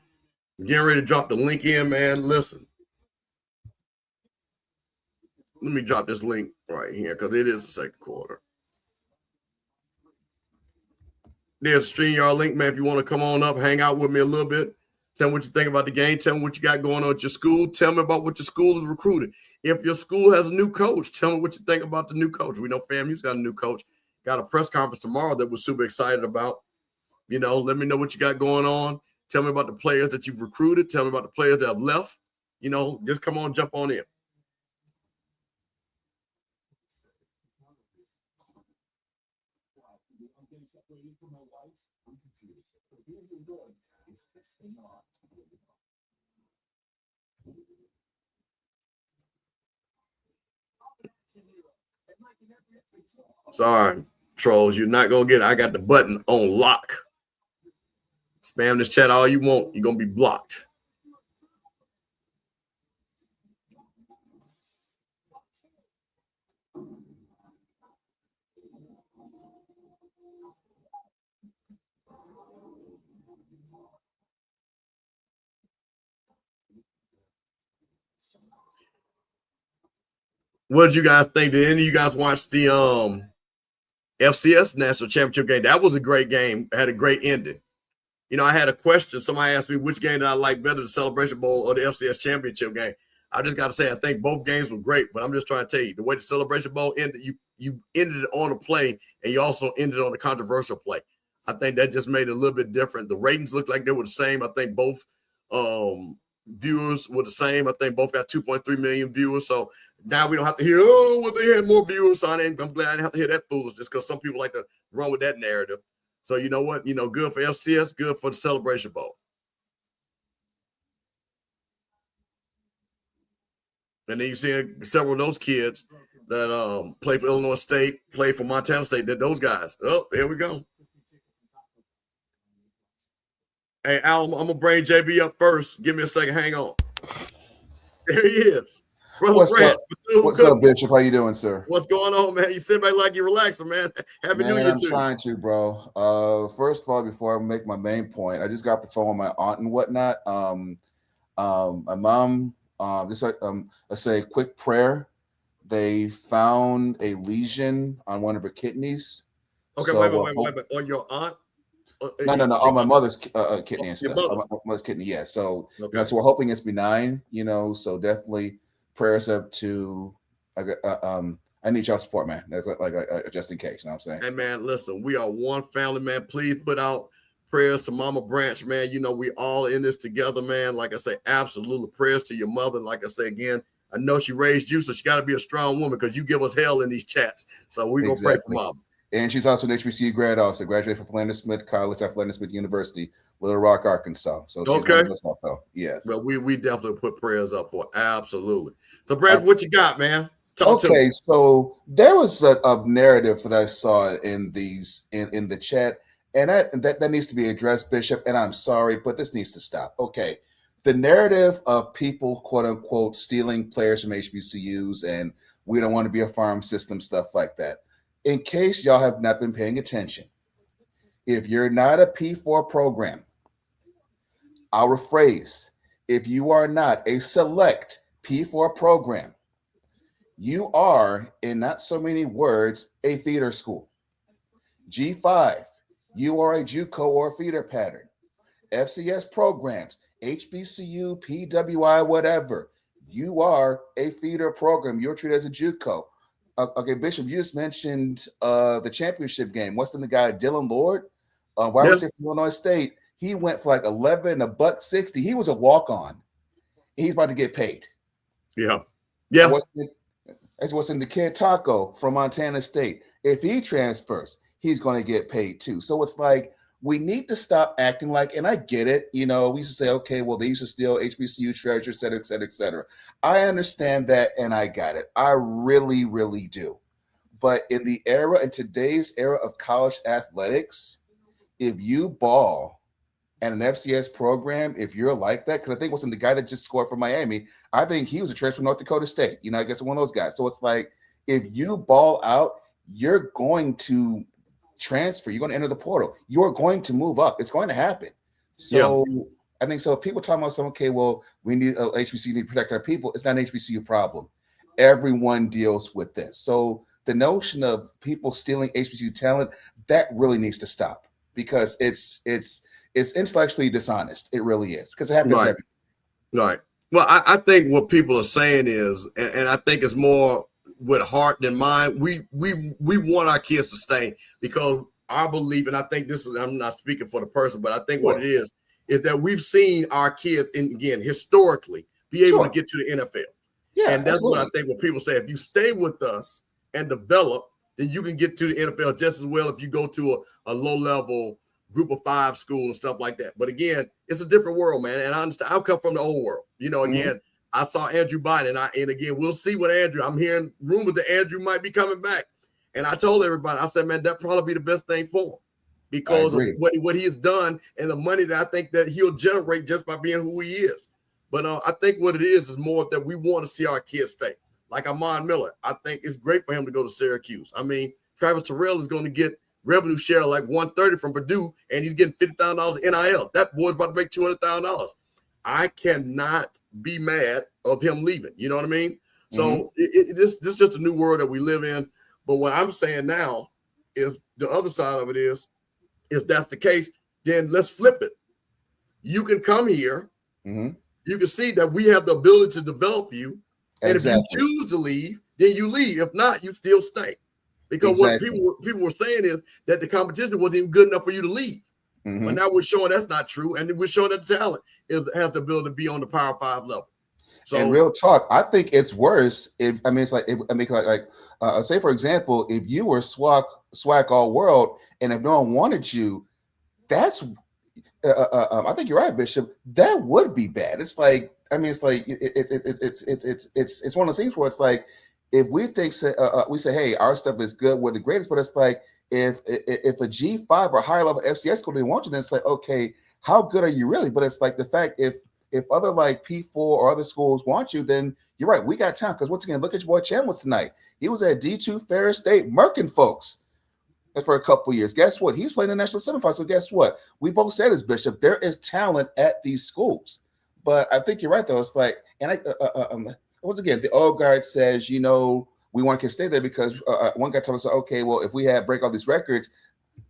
Getting ready to drop the link in, man. Listen. Let me drop this link right here because it is the second quarter. There's a StreamYard link, man. If you want to come on up, hang out with me a little bit. Tell me what you think about the game. Tell me what you got going on at your school. Tell me about what your school is recruiting. If your school has a new coach, tell me what you think about the new coach. We know FAMU's got a new coach. Got a press conference tomorrow that we're super excited about. You know, let me know what you got going on. Tell me about the players that you've recruited. Tell me about the players that have left. You know, just come on, jump on in. Sorry, trolls, you're not gonna get it. I got the button on lock. Spam this chat all you want. You're gonna be blocked. What did you guys think? Did any of you guys watch the FCS national championship game? That was a great game. Had a great ending. You know, I had a question. Somebody asked me which game did I like better, the Celebration Bowl or the FCS championship game. I just got to say, I think both games were great, but I'm just trying to tell you, the way the Celebration Bowl ended, you ended it on a play, and you also ended on a controversial play. I think that just made it a little bit different. The ratings looked like they were the same. I think both viewers were the same. I think both got 2.3 million viewers. So now we don't have to hear, oh, well, they had more viewers. So I'm glad I didn't have to hear that foolishness because some people like to run with that narrative. So you know what? You know, good for FCS, good for the Celebration Bowl. And then you see several of those kids that play for Illinois State, play for Montana State, that those guys. Oh, there we go. Hey, Al, I'm going to bring JB up first. Give me a second. Hang on. There he is. Brother What's Brad, up? What's up, Bishop? How you doing, sir? What's going on, man? You sit back like you're relaxing, man. Happy New Year I'm trying to, bro. First of all, before I make my main point, I just got the phone with my aunt and whatnot. My mom, let's say a quick prayer. They found a lesion on one of her kidneys. Okay, so wait. On your aunt? No. On my mother's kidney and stuff. On my mother's kidney, yeah. So, okay. So we're hoping it's benign, so definitely prayers up to, I need y'all support, man. Like just in case, you know what I'm saying? Hey, man, listen, we are one family, man. Please put out prayers to Mama Branch, man. You know, we all in this together, man. Like I say, absolutely prayers to your mother. Like I say again, I know she raised you, so she got to be a strong woman because you give us hell in these chats. So we're going to pray for Mama. And she's also an HBCU grad, also graduated from Flanders Smith College at Flanders Smith University, Little Rock, Arkansas. So she's one of us also. Yes. Well, we definitely put prayers up for her. Absolutely. So, Brad, what you got, man? Talk to me. Okay, so there was a narrative that I saw in the chat, and that needs to be addressed, Bishop. And I'm sorry, but this needs to stop. Okay, the narrative of people, quote unquote, stealing players from HBCUs, and we don't want to be a farm system, stuff like that. In case y'all have not been paying attention, if you're not a P4 program, I'll rephrase: if you are not a select P4 program, you are, in not so many words, a feeder school. G5, you are a JUCO or feeder pattern. FCS programs, HBCU, PWI, whatever, you are a feeder program. You're treated as a JUCO. Okay, Bishop, you just mentioned the championship game. What's the guy, Dylan Lord? Wide receiver from Illinois State. He went for like 11, $160. He was a walk-on. He's about to get paid. Yeah. Yeah. That's what's in the kid Taco from Montana State. If he transfers, he's going to get paid too. So it's like we need to stop acting like, and I get it, we used to say, okay, well, they used to steal HBCU treasure, et cetera, et cetera, et cetera. I understand that, and I got it. I really, really do. But in today's era of college athletics, if you ball at an FCS program, if you're like that, because I think wasn't the guy that just scored for Miami, I think he was a transfer from North Dakota State. I guess one of those guys. So it's like, if you ball out, you're going to transfer. You're going to enter the portal. You're going to move up. It's going to happen. So I think so. If people talking about something, okay, well, we need HBCU need to protect our people. It's not an HBCU problem. Everyone deals with this. So the notion of people stealing HBCU talent, that really needs to stop, because it's intellectually dishonest. It really is, because it happens every day. Right. Well, I think what people are saying is, and I think it's more with heart than mind. We want our kids to stay, because our belief, and I think this is, I'm not speaking for the person, but I think what it is that we've seen our kids, again, historically, be able to get to the NFL. Yeah, and that's absolutely. what I think when people say, if you stay with us and develop, then you can get to the NFL just as well if you go to a low-level group of 5 school and stuff like that. But again, it's a different world, man. And I understand. I come from the old world. Again, I saw Andrew Bynum, and again, we'll see what Andrew. I'm hearing rumors that Andrew might be coming back. And I told everybody, I said, man, that probably be the best thing for him, because of what he has done and the money that I think that he'll generate just by being who he is. But I think what it is more that we want to see our kids stay. Like Amon Miller, I think it's great for him to go to Syracuse. I mean, Travis Terrell is going to get revenue share like $130 from Purdue, and he's getting $50,000 NIL. That boy's about to make $200,000. I cannot be mad of him leaving. You know what I mean? So this is just a new world that we live in. But what I'm saying now is the other side of it is, if that's the case, then let's flip it. You can come here. You can see that we have the ability to develop you. And if you choose to leave, then you leave. If not, you still stay. Because what people were saying is that the competition wasn't even good enough for you to leave. But now we're showing that's not true. And we're showing that the talent has the ability to be on the Power 5 level. So, and real talk, I think it's worse if, say, for example, if you were SWAC all world, and if no one wanted you, that's, I think you're right, Bishop. That would be bad. It's like, it's one of those things where it's like, if we think, we say, hey, our stuff is good, we're the greatest, but it's like, if a G5 or higher level FCS school didn't want you, then it's like, okay, how good are you really? But it's like the fact, if other like P4 or other schools want you, then you're right, we got time. Because once again, look at your boy Chandler tonight. He was at D2 Ferris State, murking folks for a couple of years. Guess what? He's playing the national semifinal. So guess what? We both said this, Bishop. There is talent at these schools. But I think you're right, though. It's like, and once again, the old guard says, we want to stay there because one guy told us, okay, well, if we break all these records.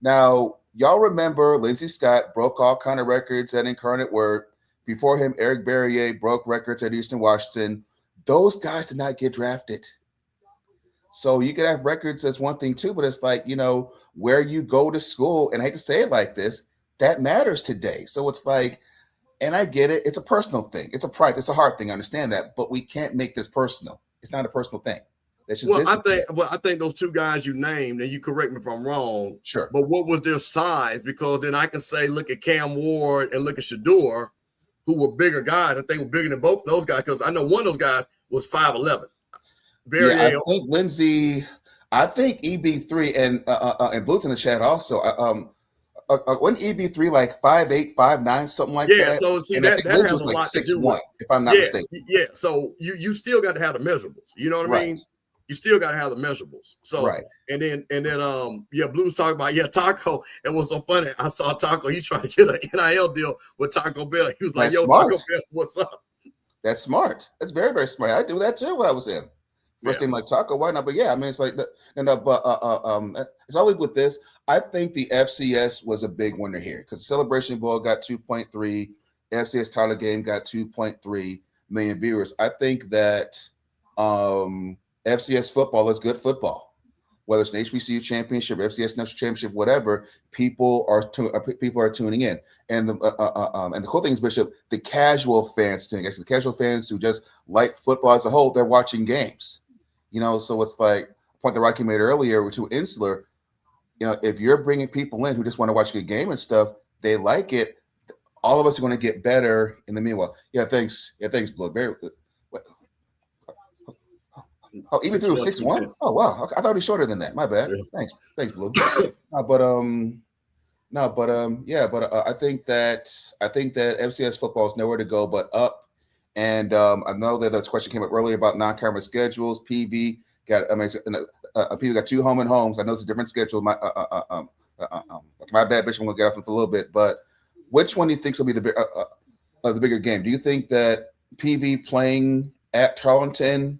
Now, y'all remember Lindsey Scott broke all kind of records at Incarnate Word. Before him, Eric Barrier broke records at Eastern Washington. Those guys did not get drafted. So you could have records as one thing too, but it's like, where you go to school, and I hate to say it like this, that matters today. So it's like, and I get it, it's a personal thing. It's a pride, it's a hard thing, I understand that, but we can't make this personal. It's not a personal thing. It's just I think those two guys you named, and you correct me if I'm wrong. Sure. But what was their size? Because then I can say, look at Cam Ward and look at Shador, who were bigger guys. I think were bigger than both those guys, because I know one of those guys was 5'11". Barry I Ale. think Lindsay. I think EB3 and Blue's in the chat also. Wasn't EB3 like 5'8", 5'9", something like Yeah, that? so see And I that think that Lindsay has was a like lot to do with 6'1", if I'm not yeah, mistaken. yeah. So you still got to have the measurables. You know what I Right. mean? You still got to have the measurables. So Right. and then Blue's talking about Taco. It was so funny. I saw Taco. He tried to get an NIL deal with Taco Bell. He was like, That's "Yo, smart. Taco Bell, what's up?" That's smart. That's very, very smart. I do that too when I was in. First Yeah. name like Taco, why not? But yeah, I mean, it's like, it's always with this. I think the FCS was a big winner here because Celebration Bowl got 2.3, FCS title game got 2.3 million viewers. I think that FCS football is good football. Whether it's an HBCU championship, FCS national championship, whatever, people are tuning in. And the cool thing is, Bishop, the casual fans tuning in. Actually, the casual fans who just like football as a whole, they're watching games. So it's like a point that Rocky made earlier to Insular. If you're bringing people in who just want to watch a good game and stuff, they like it. All of us are going to get better in the meanwhile. Yeah, thanks. Yeah, thanks, Blue. Oh, even through 6'1"? Oh, wow. Okay, I thought he was shorter than that. My bad. Yeah. Thanks, Blue. I think that FCS football is nowhere to go but up. And I know that this question came up earlier about non-conference schedules. PV got two home and homes. I know it's a different schedule. My bad, Bishop. I'm gonna get off for a little bit, but which one do you think will be the bigger game? Do you think that PV playing at Tarleton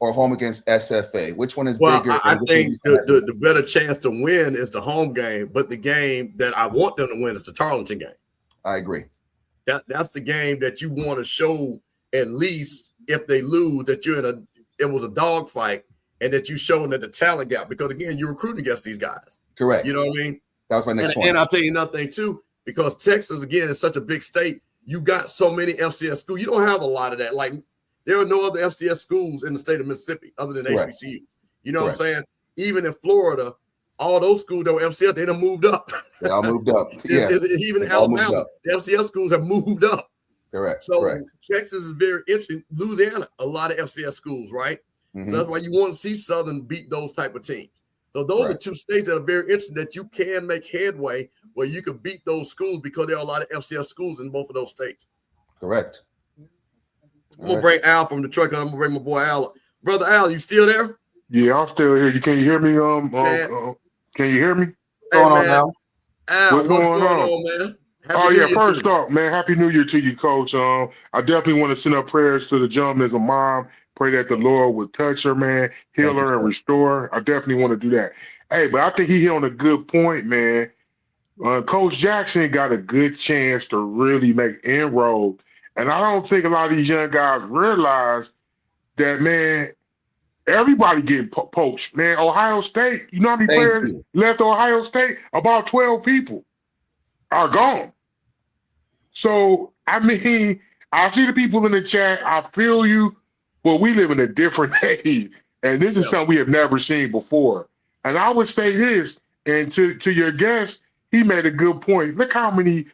or home against SFA? Which one is bigger? I think the better chance to win is the home game, but the game that I want them to win is the Tarleton game. I agree. That's the game that you want to show, at least if they lose, that it was a dog fight and that you showing that the talent gap, because again, you're recruiting against these guys. Correct. You know what I mean? That was my next point. And I'll tell you another thing too, because Texas, again, is such a big state. You got so many FCS schools. You don't have a lot of that. Like, there are no other FCS schools in the state of Mississippi other than HBCU. You know what I'm saying? Even in Florida, all those schools that were FCS, they done moved up. They all moved up. Yeah. Even in Alabama, the FCS schools have moved up. Correct. So correct. Texas is very interesting. Louisiana, a lot of FCS schools, right? Mm-hmm. So that's why you want to see Southern beat those type of teams. So those are two states that are very interesting that you can make headway where you can beat those schools because there are a lot of FCS schools in both of those states. Correct. I'm going to bring Al from Detroit. I'm going to bring my boy Al. Brother Al, you still there? Yeah, I'm still here. Can you hear me? Can you hear me? Hey, what's going on, Al? Al, what's going on, man? First off, man, Happy New Year to you, Coach. I definitely want to send up prayers to the gentleman's mom. Pray that the Lord would touch her, man, heal her and restore her. I definitely want to do that. Hey, but I think he hit on a good point, man. Coach Jackson got a good chance to really make inroad. And I don't think a lot of these young guys realize that, man, everybody getting poached, man. Ohio State, you know how many players left Ohio State? About 12 people are gone. So, I mean, I see the people in the chat. I feel you, but we live in a different age. And this is something we have never seen before. And I would say this, and to your guest, he made a good point. Look how many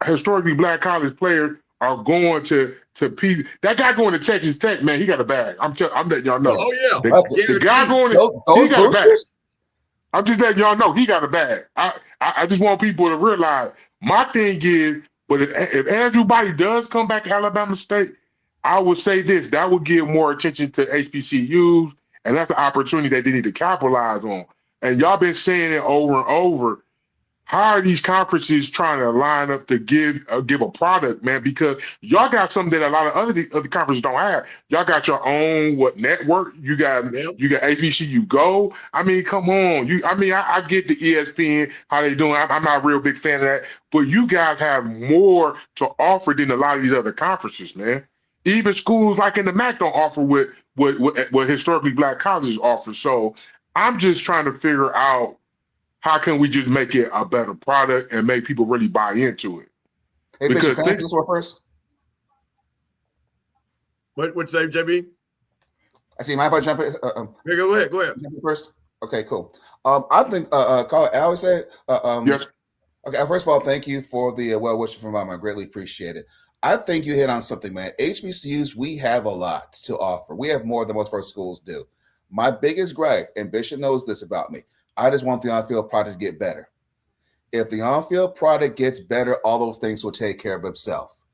historically black college players are going to P. That guy going to Texas Tech, man, he got a bag. I'm letting y'all know. Oh, yeah. The guy going to he got a bag. I'm just letting y'all know he got a bag. I just want people to realize my thing is, but if Andrew Body does come back to Alabama State, I would say this, that would give more attention to HBCUs, and that's an opportunity that they need to capitalize on. And y'all been saying it over and over. How are these conferences trying to line up to give a product, man? Because y'all got something that a lot of other conferences don't have. Y'all got your own network? You got HBCU Go. I mean, come on. I get the ESPN how they doing. I'm not a real big fan of that, but you guys have more to offer than a lot of these other conferences, man. Even schools like in the MAC don't offer what historically black colleges offer. So I'm just trying to figure out, how can we just make it a better product and make people really buy into it? Hey, Bishop, can I answer this one first? What say, JB? I see. Mind if I jump in? Go ahead. Jump in first. Okay, cool. I think, Carl, I always say, yes. Okay, first of all, thank you for the well wishes from Mom. I greatly appreciate it. I think you hit on something, man. HBCUs, we have a lot to offer. We have more than most of our schools do. My biggest gripe, and Bishop knows this about me, I just want the on-field product to get better. If the on-field product gets better, all those things will take care of itself.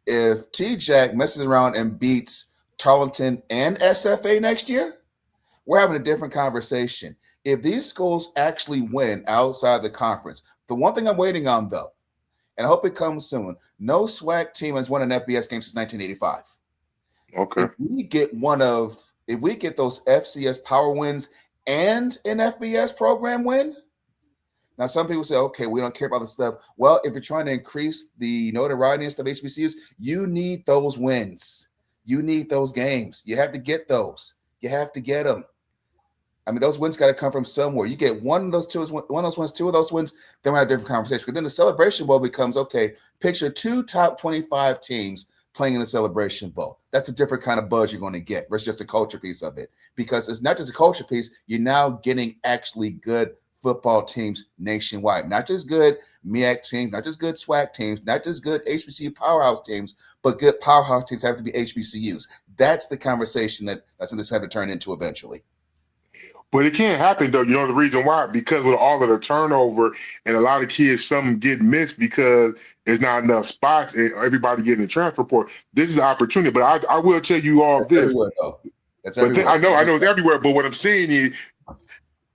If T-Jack messes around and beats Tarleton and SFA next year, we're having a different conversation. If these schools actually win outside the conference, the one thing I'm waiting on, though, and I hope it comes soon, no SWAC team has won an FBS game since 1985. Okay. If we get those FCS power wins and an FBS program win, now some people say, okay, we don't care about the stuff. Well, if you're trying to increase the notoriety and stuff of HBCUs, you need those wins. You need those games. You have to get those. You have to get them. I mean, those wins got to come from somewhere. You get one of those two of those wins, then we have a different conversation. But then the Celebration Bowl becomes, okay, picture 2 top 25 teams playing in the Celebration Bowl. That's a different kind of buzz you're going to get versus just a culture piece of it. Because it's not just a culture piece, you're now getting actually good football teams nationwide. Not just good MEAC teams, not just good SWAC teams, not just good HBCU powerhouse teams, but good powerhouse teams have to be HBCUs. That's the conversation that's going to have to turn into eventually. But it can't happen, though. You know the reason why? Because with all of the turnover and a lot of kids, some get missed because there's not enough spots and everybody getting a transfer report. This is an opportunity. But I will tell you all this. Everywhere, though. That's but everywhere. I know it's everywhere. But what I'm saying is,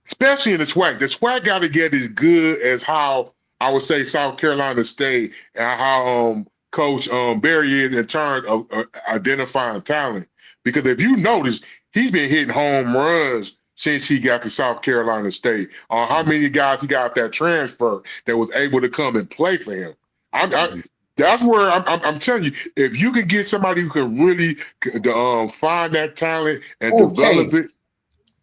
especially in the SWAC got to get as good as how I would say South Carolina State and how Coach Barry is in terms of identifying talent. Because if you notice, he's been hitting home runs since he got to South Carolina State. How many guys he got that transfer that was able to come and play for him? That's where I'm telling you, if you can get somebody who can really find that talent and develop it,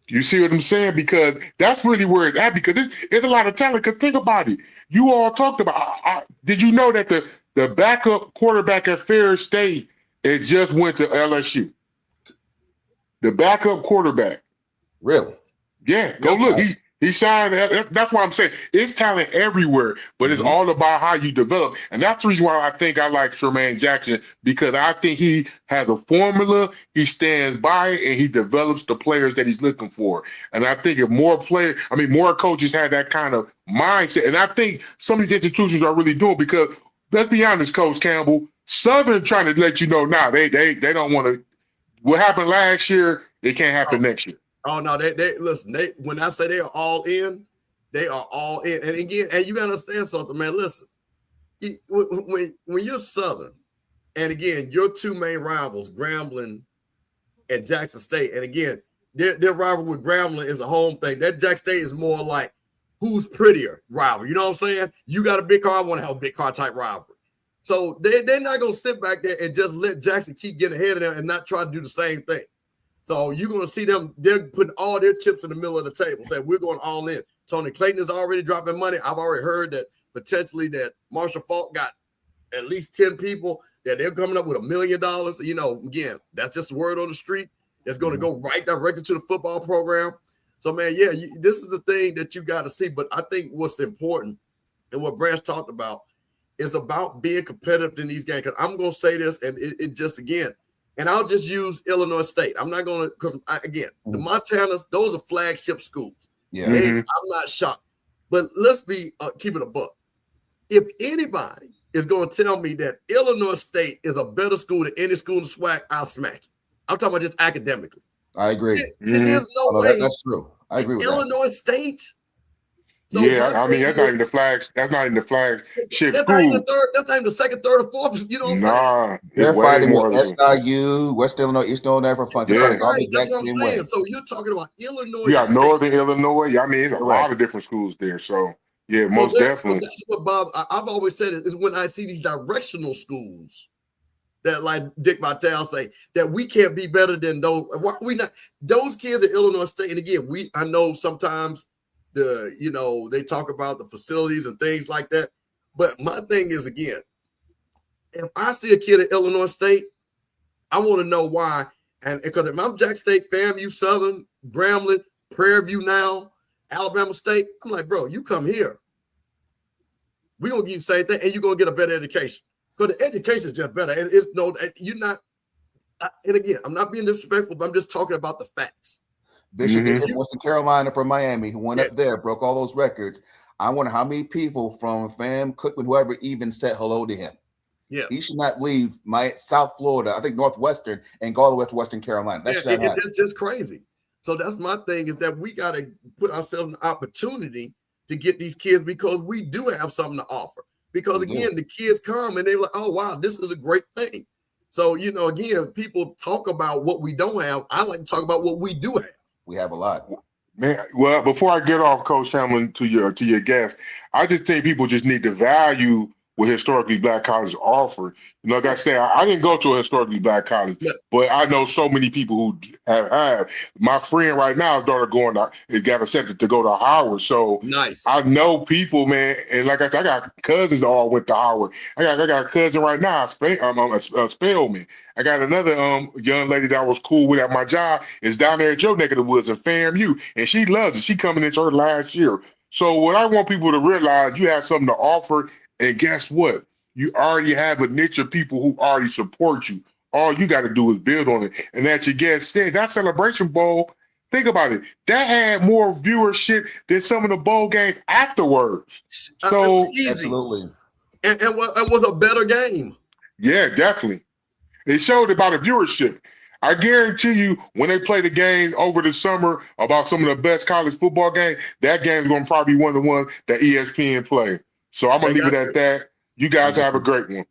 you see what I'm saying? Because that's really where it's at. Because it's a lot of talent. Because think about it. You all talked about. Did you know that the backup quarterback at Ferris State it just went to LSU? The backup quarterback. Really? Yeah, go look. He signed. That's why I'm saying it's talent everywhere, but it's all about how you develop. And that's the reason why I think I like Tremaine Jackson, because I think he has a formula, he stands by it, and he develops the players that he's looking for. And I think if more coaches had that kind of mindset, and I think some of these institutions are really doing, because let's be honest, Coach Campbell, Southern trying to let you know now they don't want to. What happened last year, it can't happen next year. Oh no, they listen. When I say they are all in, they are all in. And again, and you gotta understand something, man. Listen, when you're Southern, and again, your two main rivals, Grambling and Jackson State, and again, their rival with Grambling is a home thing. That Jackson State is more like who's prettier rival. You know what I'm saying? You got a big car, I want to have a big car type rivalry. So they're not gonna sit back there and just let Jackson keep getting ahead of them and not try to do the same thing. So you're going to see them, they're putting all their chips in the middle of the table, saying we're going all in. Tony Clayton is already dropping money. I've already heard that potentially that Marshall Faulk got at least 10 people, that they're coming up with $1 million. You know, again, that's just the word on the street. It's going to go right directly to the football program. So, man, yeah, this is the thing that you got to see. But I think what's important and what Branch talked about is about being competitive in these games. Because I'm going to say this, and it just, again, and I'll just use Illinois State. I'm not going to, because, again, the Montanas, those are flagship schools. Yeah. I'm not shocked. But let's keep it a buck. If anybody is going to tell me that Illinois State is a better school than any school in the SWAC, I'll smack it. I'm talking about just academically. I agree. There's no way. That's true. I agree with Illinois State. So yeah, I mean, that's not even the flags. That's not even the flagship school. That's not even the second, third, or fourth. You know what I'm saying? They're fighting with SIU, West Illinois, East Illinois for fun. Yeah. Right, that's what I'm saying. So you're talking about Illinois. You got Northern Illinois. I mean, it's a lot of different schools there. So yeah, most definitely. So that's what Bob. I've always said it is when I see these directional schools that, like Dick Vitale say, that we can't be better than those. Why are we not? Those kids at Illinois State, and again, I know sometimes they talk about the facilities and things like that. But my thing is, again, if I see a kid at Illinois State, I want to know why. And because if I'm Jack State, FAMU, Southern, Grambling, Prairie View now, Alabama State, I'm like, bro, you come here. We're going to give you the same thing, and you're going to get a better education. Because the education is just better. And it's you're not. And again, I'm not being disrespectful, but I'm just talking about the facts. Bishop from Western Carolina, from Miami, who went up there, broke all those records. I wonder how many people from Fam, Cookman, whoever even said hello to him. Yeah, he should not leave South Florida, I think Northwestern, and go all the way up to Western Carolina. That's just crazy. So that's my thing, is that we got to put ourselves in an opportunity to get these kids, because we do have something to offer. Because again, the kids come and they're like, oh wow, this is a great thing. So, you know, again, people talk about what we don't have. I like to talk about what we do have. We have a lot. Man, well, before I get off, Coach Hamlin, to your guest, I just think people just need to value what historically Black colleges offer. You know, like I said, I didn't go to a historically Black college, but I know so many people who have. My friend right now, his daughter got accepted to go to Howard. So nice. I know people, man, and like I said, I got cousins that all went to Howard. I got a cousin right now, Spellman. I got another young lady that I was cool with at my job, is down there at your neck of the woods in FAMU, and she loves it. She coming into her last year. So what I want people to realize, you have something to offer. And guess what? You already have a niche of people who already support you. All you got to do is build on it. And as your guest said, that Celebration Bowl, think about it. That had more viewership than some of the bowl games afterwards. So easy. Absolutely. And it was a better game. Yeah, definitely. It showed about the viewership. I guarantee you, when they play the game over the summer about some of the best college football games, that game is going to probably be one of the ones that ESPN play. So I'm going to leave it at that. You guys have a great one.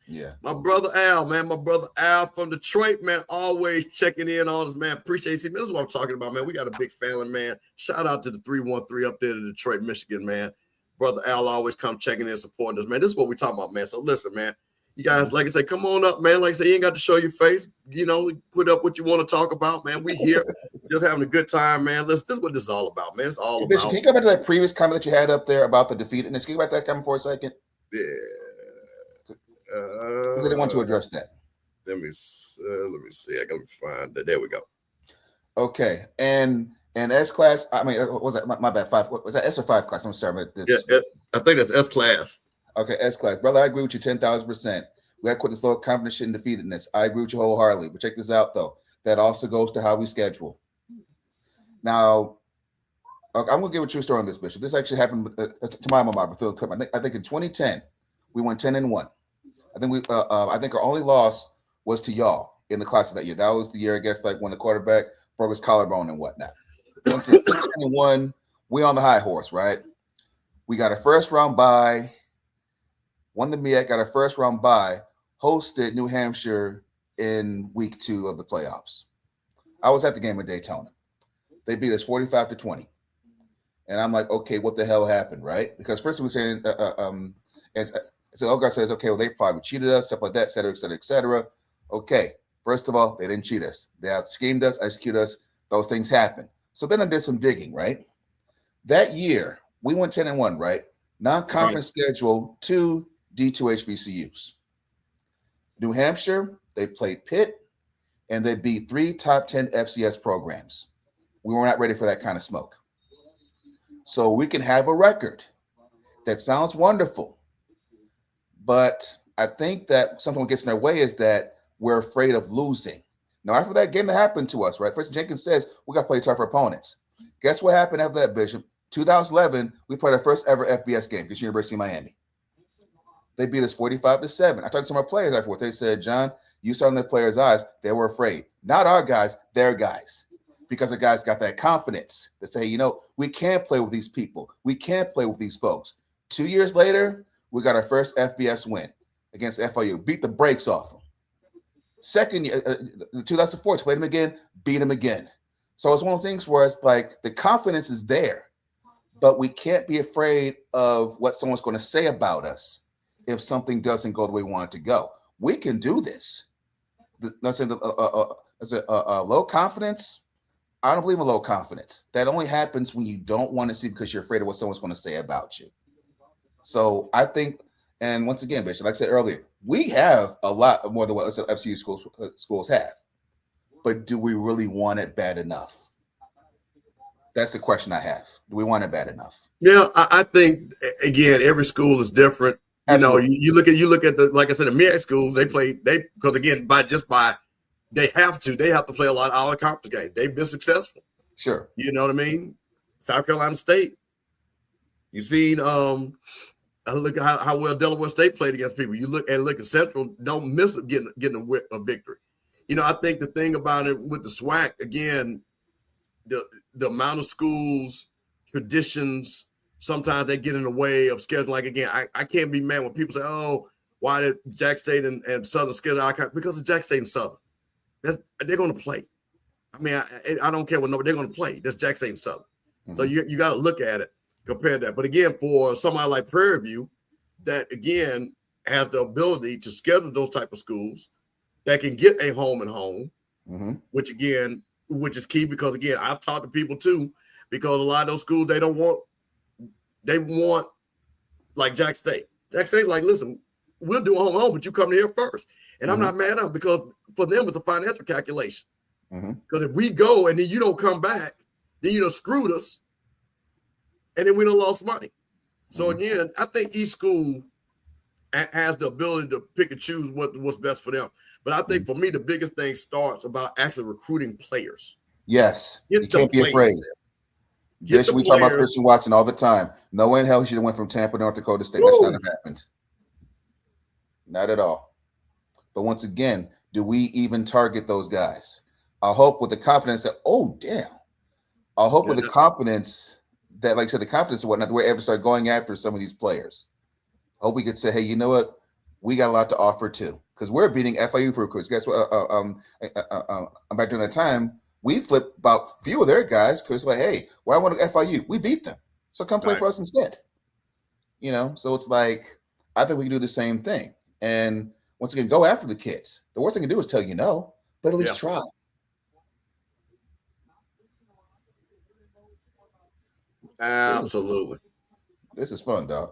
Yeah. My brother Al, man. My brother Al from Detroit, man. Always checking in on us, man. Appreciate it. This is what I'm talking about, man. We got a big family, man. Shout out to the 313 up there to Detroit, Michigan, man. Brother Al always come checking in, supporting us, man. This is what we're talking about, man. So listen, man. You guys, like I say, come on up, man. Like I say, you ain't got to show your face. You know, put up what you want to talk about, man. We here just having a good time, man. This is what this is all about, man. It's all about. Bishop, can you go back to that previous comment that you had up there about the defeatedness? Can you go back to that comment for a second? Yeah. I didn't want to address that. Let me see. I got to find that. There we go. Okay. And S class, I mean, what was that? My bad. 5. Was that S or 5 class? I'm sorry about this. Yeah, I think that's S class. Okay, S class. Brother, I agree with you 10,000%. We got to quit this low confidence shit and defeatedness. I agree with you wholeheartedly. But check this out, though. That also goes to how we schedule. Now, I'm going to give a true story on this, Bishop. This actually happened to my mom, Bethune Cookman. I think in 2010, we went 10-1. I think our only loss was to y'all in the class of that year. That was the year, I guess, like when the quarterback broke his collarbone and whatnot. Once 10-1, we on the high horse, right? We got a first round bye. Won the MEAC, got a first round bye, hosted New Hampshire in week 2 of the playoffs. I was at the game in Daytona. They beat us 45-20. And I'm like, okay, what the hell happened, right? Because first we were saying, so Elgar says, okay, well, they probably cheated us, stuff like that, et cetera, et cetera, et cetera. Okay, first of all, they didn't cheat us. They out schemed us, executed us. Those things happen. So then I did some digging, right? That year, we went 10-1, right? Non-conference schedule, 2 D2 HBCUs. New Hampshire, they played Pitt, and they beat 3 top 10 FCS programs. We were not ready for that kind of smoke. So we can have a record that sounds wonderful, but I think that something what gets in our way is that we're afraid of losing. Now, after that game that happened to us, right? First, Jenkins says we got to play tougher opponents. Guess what happened after that, Bishop? 2011, we played our first ever FBS game against University of Miami. They beat us 45-7. I talked to some of our players afterwards. They said, John, you saw in the players' eyes, they were afraid. Not our guys, their guys. Because the guys got that confidence to say, you know, we can't play with these people. We can't play with these folks. 2 years later, we got our first FBS win against FIU. Beat the brakes off them. Second year, 2004, played them again, beat them again. So it's one of those things where it's like the confidence is there, but we can't be afraid of what someone's going to say about us if something doesn't go the way we want it to go. We can do this. Is it low confidence? I don't believe in low confidence. That only happens when you don't want to see because you're afraid of what someone's going to say about you. So I think, and once again, Bishop, like I said earlier, we have a lot more than what FCU schools have. But do we really want it bad enough? That's the question I have. Do we want it bad enough? Yeah, I think, again, every school is different. You know, Absolutely. you look at the, like I said, the MEAC schools, because again, they have to play a lot of our conference games. They've been successful. Sure. You know what I mean? South Carolina State. You seen look at how well Delaware State played against people. You look at Central, don't miss getting a victory. You know, I think the thing about it with the SWAC, again, the amount of schools, traditions, sometimes they get in the way of scheduling. Like, again, I can't be mad when people say, oh, why did Jack State and Southern schedule our conference? Because of Jack State and Southern. They're going to play. I mean, I don't care what number they're going to play. That's Jack State and Southern. Mm-hmm. So you got to look at it, compare that. But again, for somebody like Prairie View, that again has the ability to schedule those type of schools that can get a home and home, mm-hmm. which is key, because again, I've talked to people too, because a lot of those schools they want like Jack State. Jack State's like, listen, we'll do a home and home, but you come here first. And mm-hmm. I'm not mad at them, because for them it's a financial calculation. Mm-hmm. Because if we go and then you don't come back, then you screwed us, and then we don't lost money. So mm-hmm. again, I think each school has the ability to pick and choose what's best for them. But I think for me, the biggest thing starts about actually recruiting players. Yes, you can't be afraid. Yes, we talk about Christian Watson all the time. No way in hell he should have went from Tampa to North Dakota State. That should not have happened. Not at all. But once again, do we even target those guys? I hope with the confidence that, oh, damn. I hope with the confidence that, like I said, the confidence and whatnot, that we're able to start going after some of these players. I hope we could say, hey, you know what? We got a lot to offer too. Because we're beating FIU for recruits. Guess what? Back during that time, we flipped about a few of their guys because like, hey, why want to FIU? We beat them. So come play for us instead. You know, so it's like, I think we can do the same thing. And once again, go after the kids. The worst thing you can do is tell you no, but at least try. Absolutely. This is fun, dog.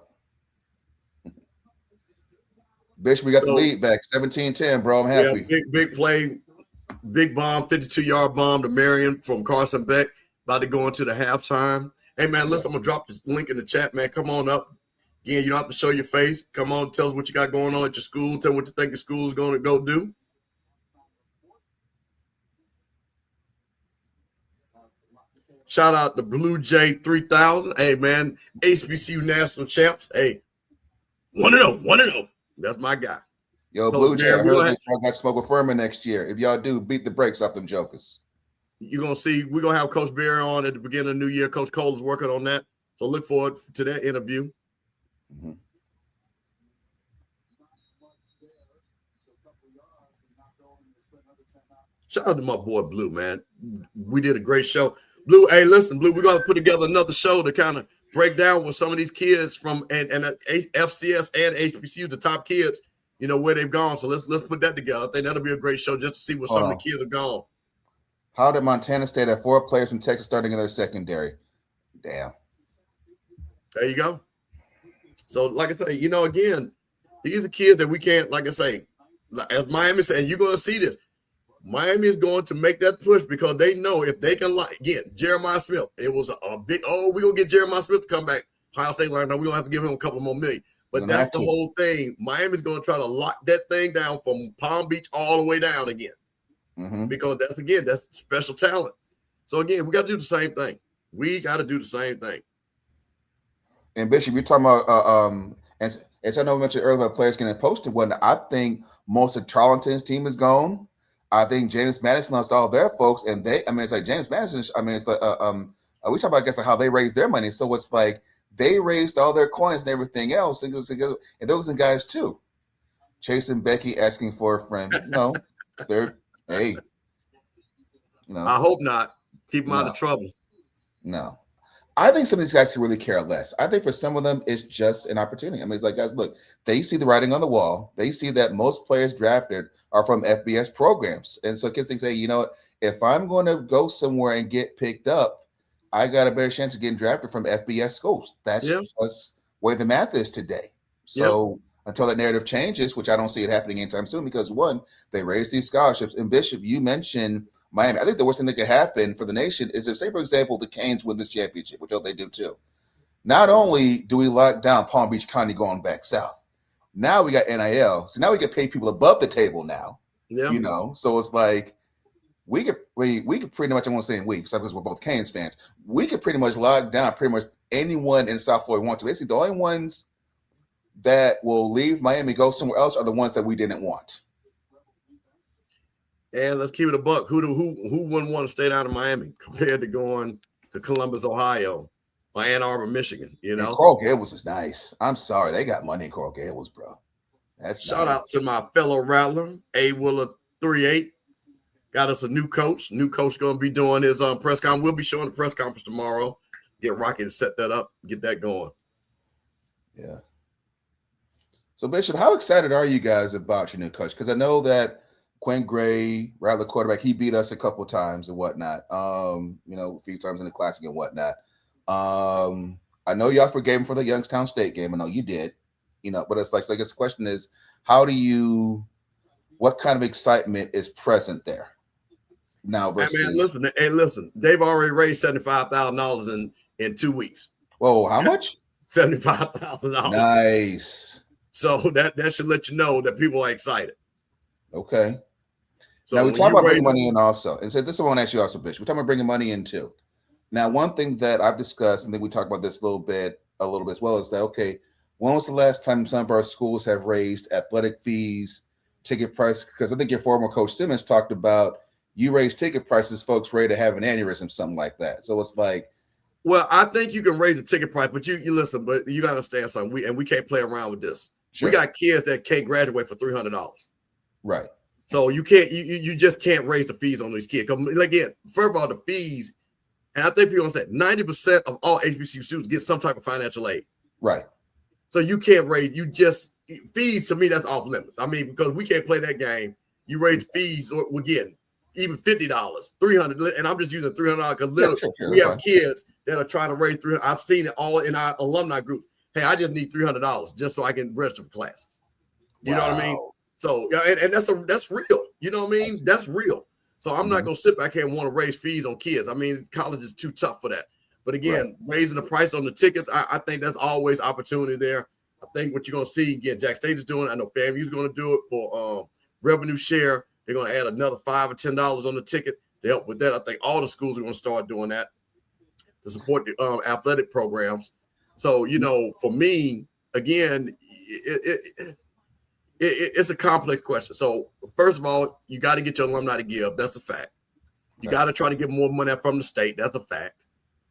Bishop, we got the lead back, 17-10, bro. I'm happy. Yeah, big play, big bomb, 52-yard bomb to Marion from Carson Beck, about to go into the halftime. Hey, man, listen, I'm going to drop the link in the chat, man. Come on up. Again, you don't have to show your face. Come on, tell us what you got going on at your school. Tell me what you think your school is going to go do. Shout out to Blue Jay 3000. Hey, man, HBCU national champs. Hey, 1-0. That's my guy. Yo, Blue Jay, I heard y'all got smoke with Furman next year. If y'all do, beat the brakes off them jokers. You're going to see, we're going to have Coach Berry on at the beginning of the new year. Coach Cole is working on that. So look forward to that interview. Mm-hmm. Shout out to my boy Blue, man. We did a great show. Blue, hey, listen, Blue, we're going to put together another show to kind of break down with some of these kids from and FCS and HBCU, the top kids, you know, where they've gone. So let's put that together. I think that'll be a great show just to see where some of the kids have gone. How did Montana State have 4 players from Texas starting in their secondary? Damn. There you go. So, like I say, you know, again, these are kids that we can't, like I say, as Miami said, and you're going to see this. Miami is going to make that push because they know if they can, like, again, Jeremiah Smith, it was a big, we're going to get Jeremiah Smith to come back. Ohio State line, now we're going to have to give him a couple more million. But that's the whole thing. Miami's going to try to lock that thing down from Palm Beach all the way down again. Mm-hmm. Because that's special talent. So, again, we got to do the same thing. We got to do the same thing. And Bishop, you're talking about, as I know we mentioned earlier about players getting posted, when I think most of Charlton's team is gone. I think James Madison lost all their folks, and it's like James Madison. It's like we talk about, I guess, like how they raised their money. So it's like they raised all their coins and everything else, and they're losing guys too. Chase and Becky asking for a friend. No, they're hey. You know, I hope not. Keep them out of trouble. No. I think some of these guys can really care less. I think for some of them, it's just an opportunity. I mean, it's like, guys, look, they see the writing on the wall. They see that most players drafted are from FBS programs. And so kids think, say, you know what, if I'm going to go somewhere and get picked up, I got a better chance of getting drafted from FBS schools. That's just where the math is today. So until that narrative changes, which I don't see it happening anytime soon, because one, they raise these scholarships. And Bishop, you mentioned Miami. I think the worst thing that could happen for the nation is if, say, for example, the Canes win this championship, which they do too. Not only do we lock down Palm Beach County going back south, Now we got NIL, so now we can pay people above the table now. Yeah. You know, so it's like we could pretty much, I won't say we, because we're both Canes fans, we could pretty much lock down pretty much anyone in South Florida we want to. Basically, the only ones that will leave Miami, go somewhere else, are the ones that we didn't want. And let's keep it a buck. Who wouldn't want to stay down in Miami compared to going to Columbus, Ohio, or Ann Arbor, Michigan? You know, and Coral Gables is nice. I'm sorry, they got money in Coral Gables, bro. That's shout out to my fellow Rattler, A Willer 38. Got us a new coach. New coach going to be doing his press conference. We'll be showing the press conference tomorrow. Get Rocky to set that up, get that going. Yeah. So Bishop, how excited are you guys about your new coach? Because I know that Quinn Gray, Rattler quarterback, he beat us a couple times and whatnot. You know, a few times in the Classic and whatnot. I know y'all forgave him for the Youngstown State game. I know you did. You know, but it's like, so I guess the question is, what kind of excitement is present there now versus? Hey, man, listen. They've already raised $75,000 in 2 weeks. Whoa, how much? $75,000. Nice. So that should let you know that people are excited. Okay. So now we talk about bringing money in also, and so this is what I want to ask you also, Bishop. We're talking about bringing money in too. Now, one thing that I've discussed, and then we talked about this a little bit as well, is that okay, when was the last time some of our schools have raised athletic fees, ticket price? Because I think your former coach Simmons talked about you raise ticket prices, folks ready to have an aneurysm, something like that. So it's like, well, I think you can raise the ticket price, but you listen, but you got to understand something. We can't play around with this. Sure. We got kids that can't graduate for $300. Right. So you can't, you just can't raise the fees on these kids. Again, first of all, the fees, and I think people say 90% of all HBCU students get some type of financial aid. Right. So you can't raise, fees to me, that's off limits. I mean, because we can't play that game. You raise fees, or again, even $50, $300, and I'm just using $300 because we have kids that are trying to raise $300. I've seen it all in our alumni groups. Hey, I just need $300 just so I can register for classes. You know what I mean? So, and that's real. You know what I mean? That's real. So I'm not going to sit back here and want to raise fees on kids. I mean, college is too tough for that. But again, raising the price on the tickets, I think that's always opportunity there. I think what you're going to see, again, Jack State is doing it. I know FAMU's going to do it for revenue share. They're going to add another $5 or $10 on the ticket to help with that. I think all the schools are going to start doing that to support the athletic programs. So, you know, for me, again, it's a complex question. So, first of all, you got to get your alumni to give. That's a fact. You got to try to get more money from the state. That's a fact.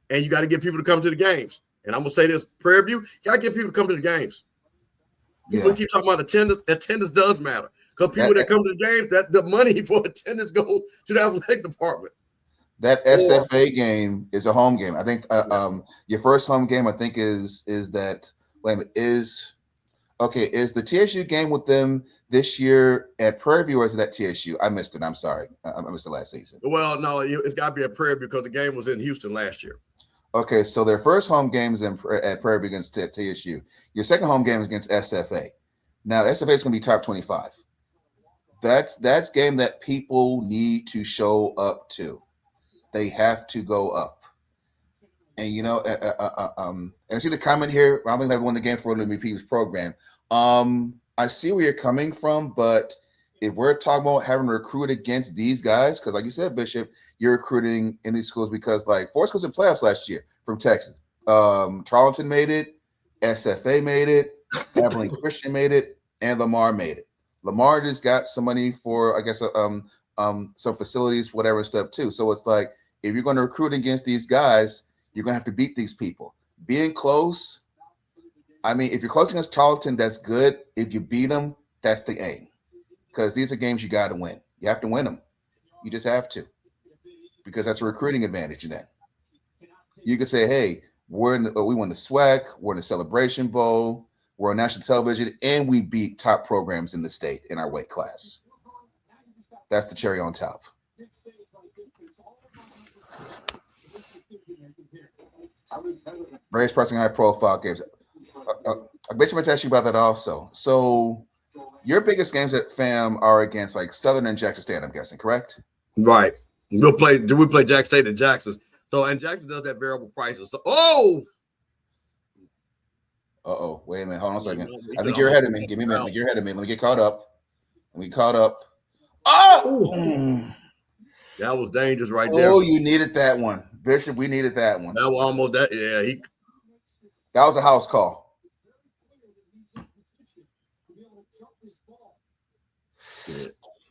And you got to get people to come to the games. And I'm going to say this, Prairie View, you got to get people to come to the games. People keep talking about attendance. Attendance does matter. Because people that come to the games, that the money for attendance goes to the athletic department. That SFA game is a home game. I think your first home game, I think, is that. Wait a minute, is the TSU game with them this year at Prairie View, or is it at TSU? I missed it. I'm sorry. I missed it last season. Well, no, it's got to be at Prairie View because the game was in Houston last year. Okay, so their first home game is at Prairie View against TSU. Your second home game is against SFA. Now, SFA is going to be top 25. That's game that people need to show up to. They have to go up. And, you know, and I see the comment here. I don't think they've won the game for an MVP's program. I see where you're coming from, but if we're talking about having to recruit against these guys, because like you said, Bishop, you're recruiting in these schools because like 4 schools in playoffs last year from Texas. Tarleton made it, SFA made it, Abilene Christian made it, and Lamar made it. Lamar just got some money for, I guess, some facilities, whatever stuff too. So it's like, if you're going to recruit against these guys, you're going to have to beat these people. Being close, I mean, if you're close against Tarleton, that's good. If you beat them, that's the aim. Because these are games you got to win. You have to win them. You just have to. Because that's a recruiting advantage then. You could say, hey, we won the SWAC, we're in the Celebration Bowl, we're on national television, and we beat top programs in the state in our weight class. That's the cherry on top. Various pressing high-profile games. I bet you might ask you about that also. So your biggest games at FAM are against like Southern and Jackson State, I'm guessing, correct? Right. We play Jackson State and Jackson. So, and Jackson does that variable prices. So, Uh-oh. Wait a minute. Hold on a second. He I could think you're almost ahead of me. get Give me a minute. out. Like you're ahead of me. Let me get caught up. Oh! That was dangerous right there. Oh, you needed that one. Bishop, we needed that one. That was almost that. Yeah, That was a house call.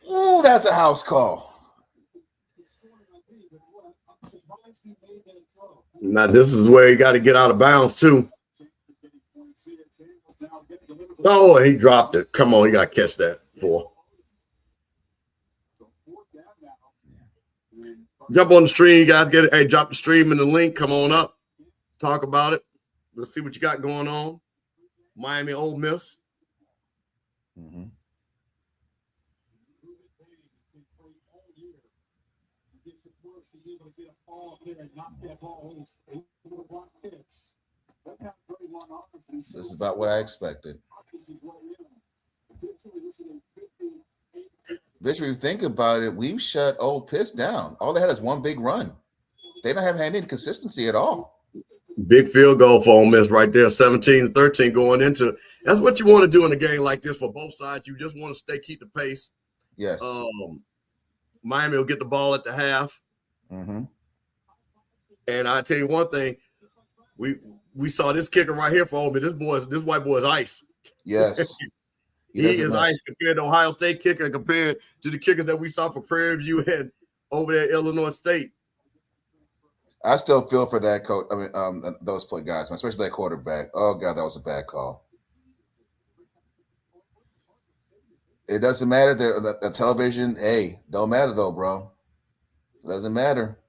Ooh, that's a house call. Now this is where he got to get out of bounds too. Oh, he dropped it. Come on, you got to catch that. 4. Jump on the stream, you guys. Get it. Hey, drop the stream and the link. Come on up. Talk about it. Let's see what you got going on. Miami, Ole Miss. Mm-hmm. This is about what I expected. Bishop, if you think about it, we've shut Ole Miss down. All they had is one big run. They don't have any consistency at all. Big field goal for Ole Miss right there, 17-13 going into. That's what you want to do in a game like this for both sides. You just want to keep the pace. Yes. Miami will get the ball at the half. Mm-hmm. And I tell you one thing, we saw this kicker right here for Ole Miss. This white boy is ice. Yes. He is ice compared to Ohio State kicker, compared to the kickers that we saw for Prairie View and over there at Illinois State. I still feel for that coach. I mean, those play guys, especially that quarterback. Oh God, that was a bad call. It doesn't matter. The television, hey, don't matter though, bro. It doesn't matter.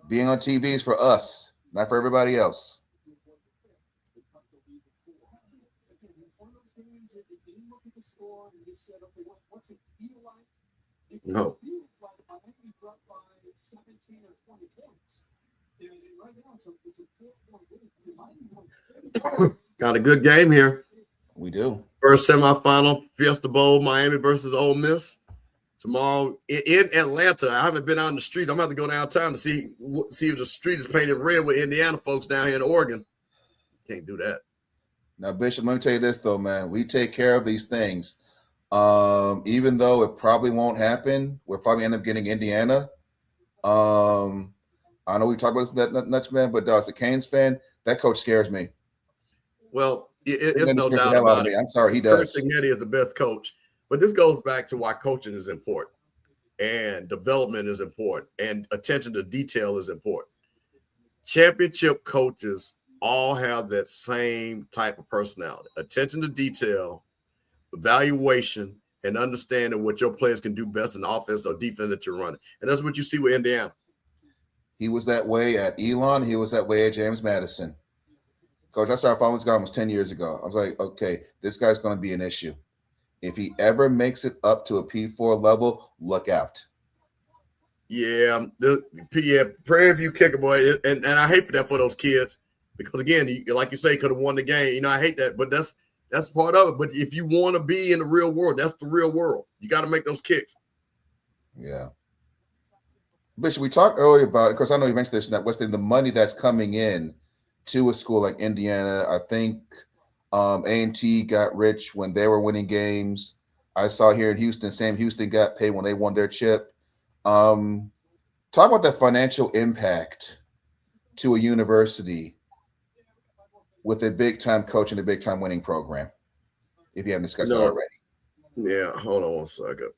Being on TV is for us, not for everybody else. No. Got a good game here. We do. First semifinal, Fiesta Bowl, Miami versus Ole Miss. Tomorrow in Atlanta. I haven't been out in the streets. I'm going to have to go downtown to see if the street is painted red with Indiana folks down here in Oregon. Can't do that. Now, Bishop, let me tell you this, though, man. We take care of these things. Even though it probably won't happen, we'll probably end up getting Indiana. I know we talked about this nuts, man, but as a Canes fan, that coach scares me. Well, it's no doubt about it. I'm sorry, he does. Signetti is the best coach. But this goes back to why coaching is important, and development is important, and attention to detail is important. Championship coaches all have that same type of personality: attention to detail, evaluation, and understanding what your players can do best in offense or defense that you're running. And that's what you see with Indiana. He was that way at Elon. He was that way at James Madison. Coach, I started following this guy almost 10 years ago. I was like, okay, this guy's going to be an issue. If he ever makes it up to a P4 level, look out. Yeah, Prairie View kicker, boy, and I hate for that for those kids because, again, like you say, could have won the game. You know, I hate that, but that's part of it. But if you want to be in the real world, that's the real world. You got to make those kicks. Yeah. Bishop, we talked earlier about, of course, I know you mentioned this, what's the money that's coming in to a school like Indiana. I think A&T got rich when they were winning games. I saw here in Houston, Sam Houston got paid when they won their chip. Talk about the financial impact to a university with a big-time coach and a big-time winning program, if you haven't discussed that already. Yeah, hold on one second.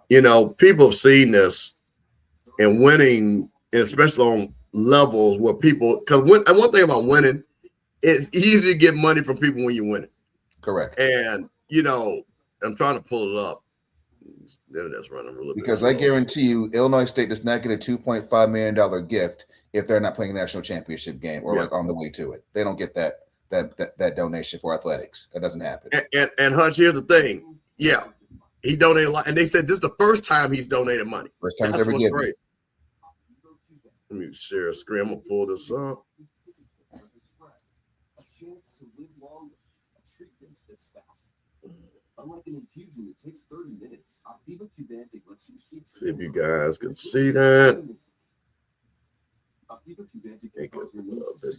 You know, people have seen this and winning, especially on levels where people, because one thing about winning, it's easy to get money from people when you win it. Correct. And, you know, I'm trying to pull it up. That's running really because I guarantee you, Illinois State does not get a $2.5 million gift if they're not playing a national championship game or like on the way to it. They don't get that donation for athletics. That doesn't happen. And Hutch, here's the thing. Yeah, he donated a lot, and they said this is the first time he's donated money. First time he's ever given. Great. Let me share a screen. I'm gonna pull this up. Unlike an infusion, it takes 30 minutes. Optiva Cubantic lets you see if you guys can see that.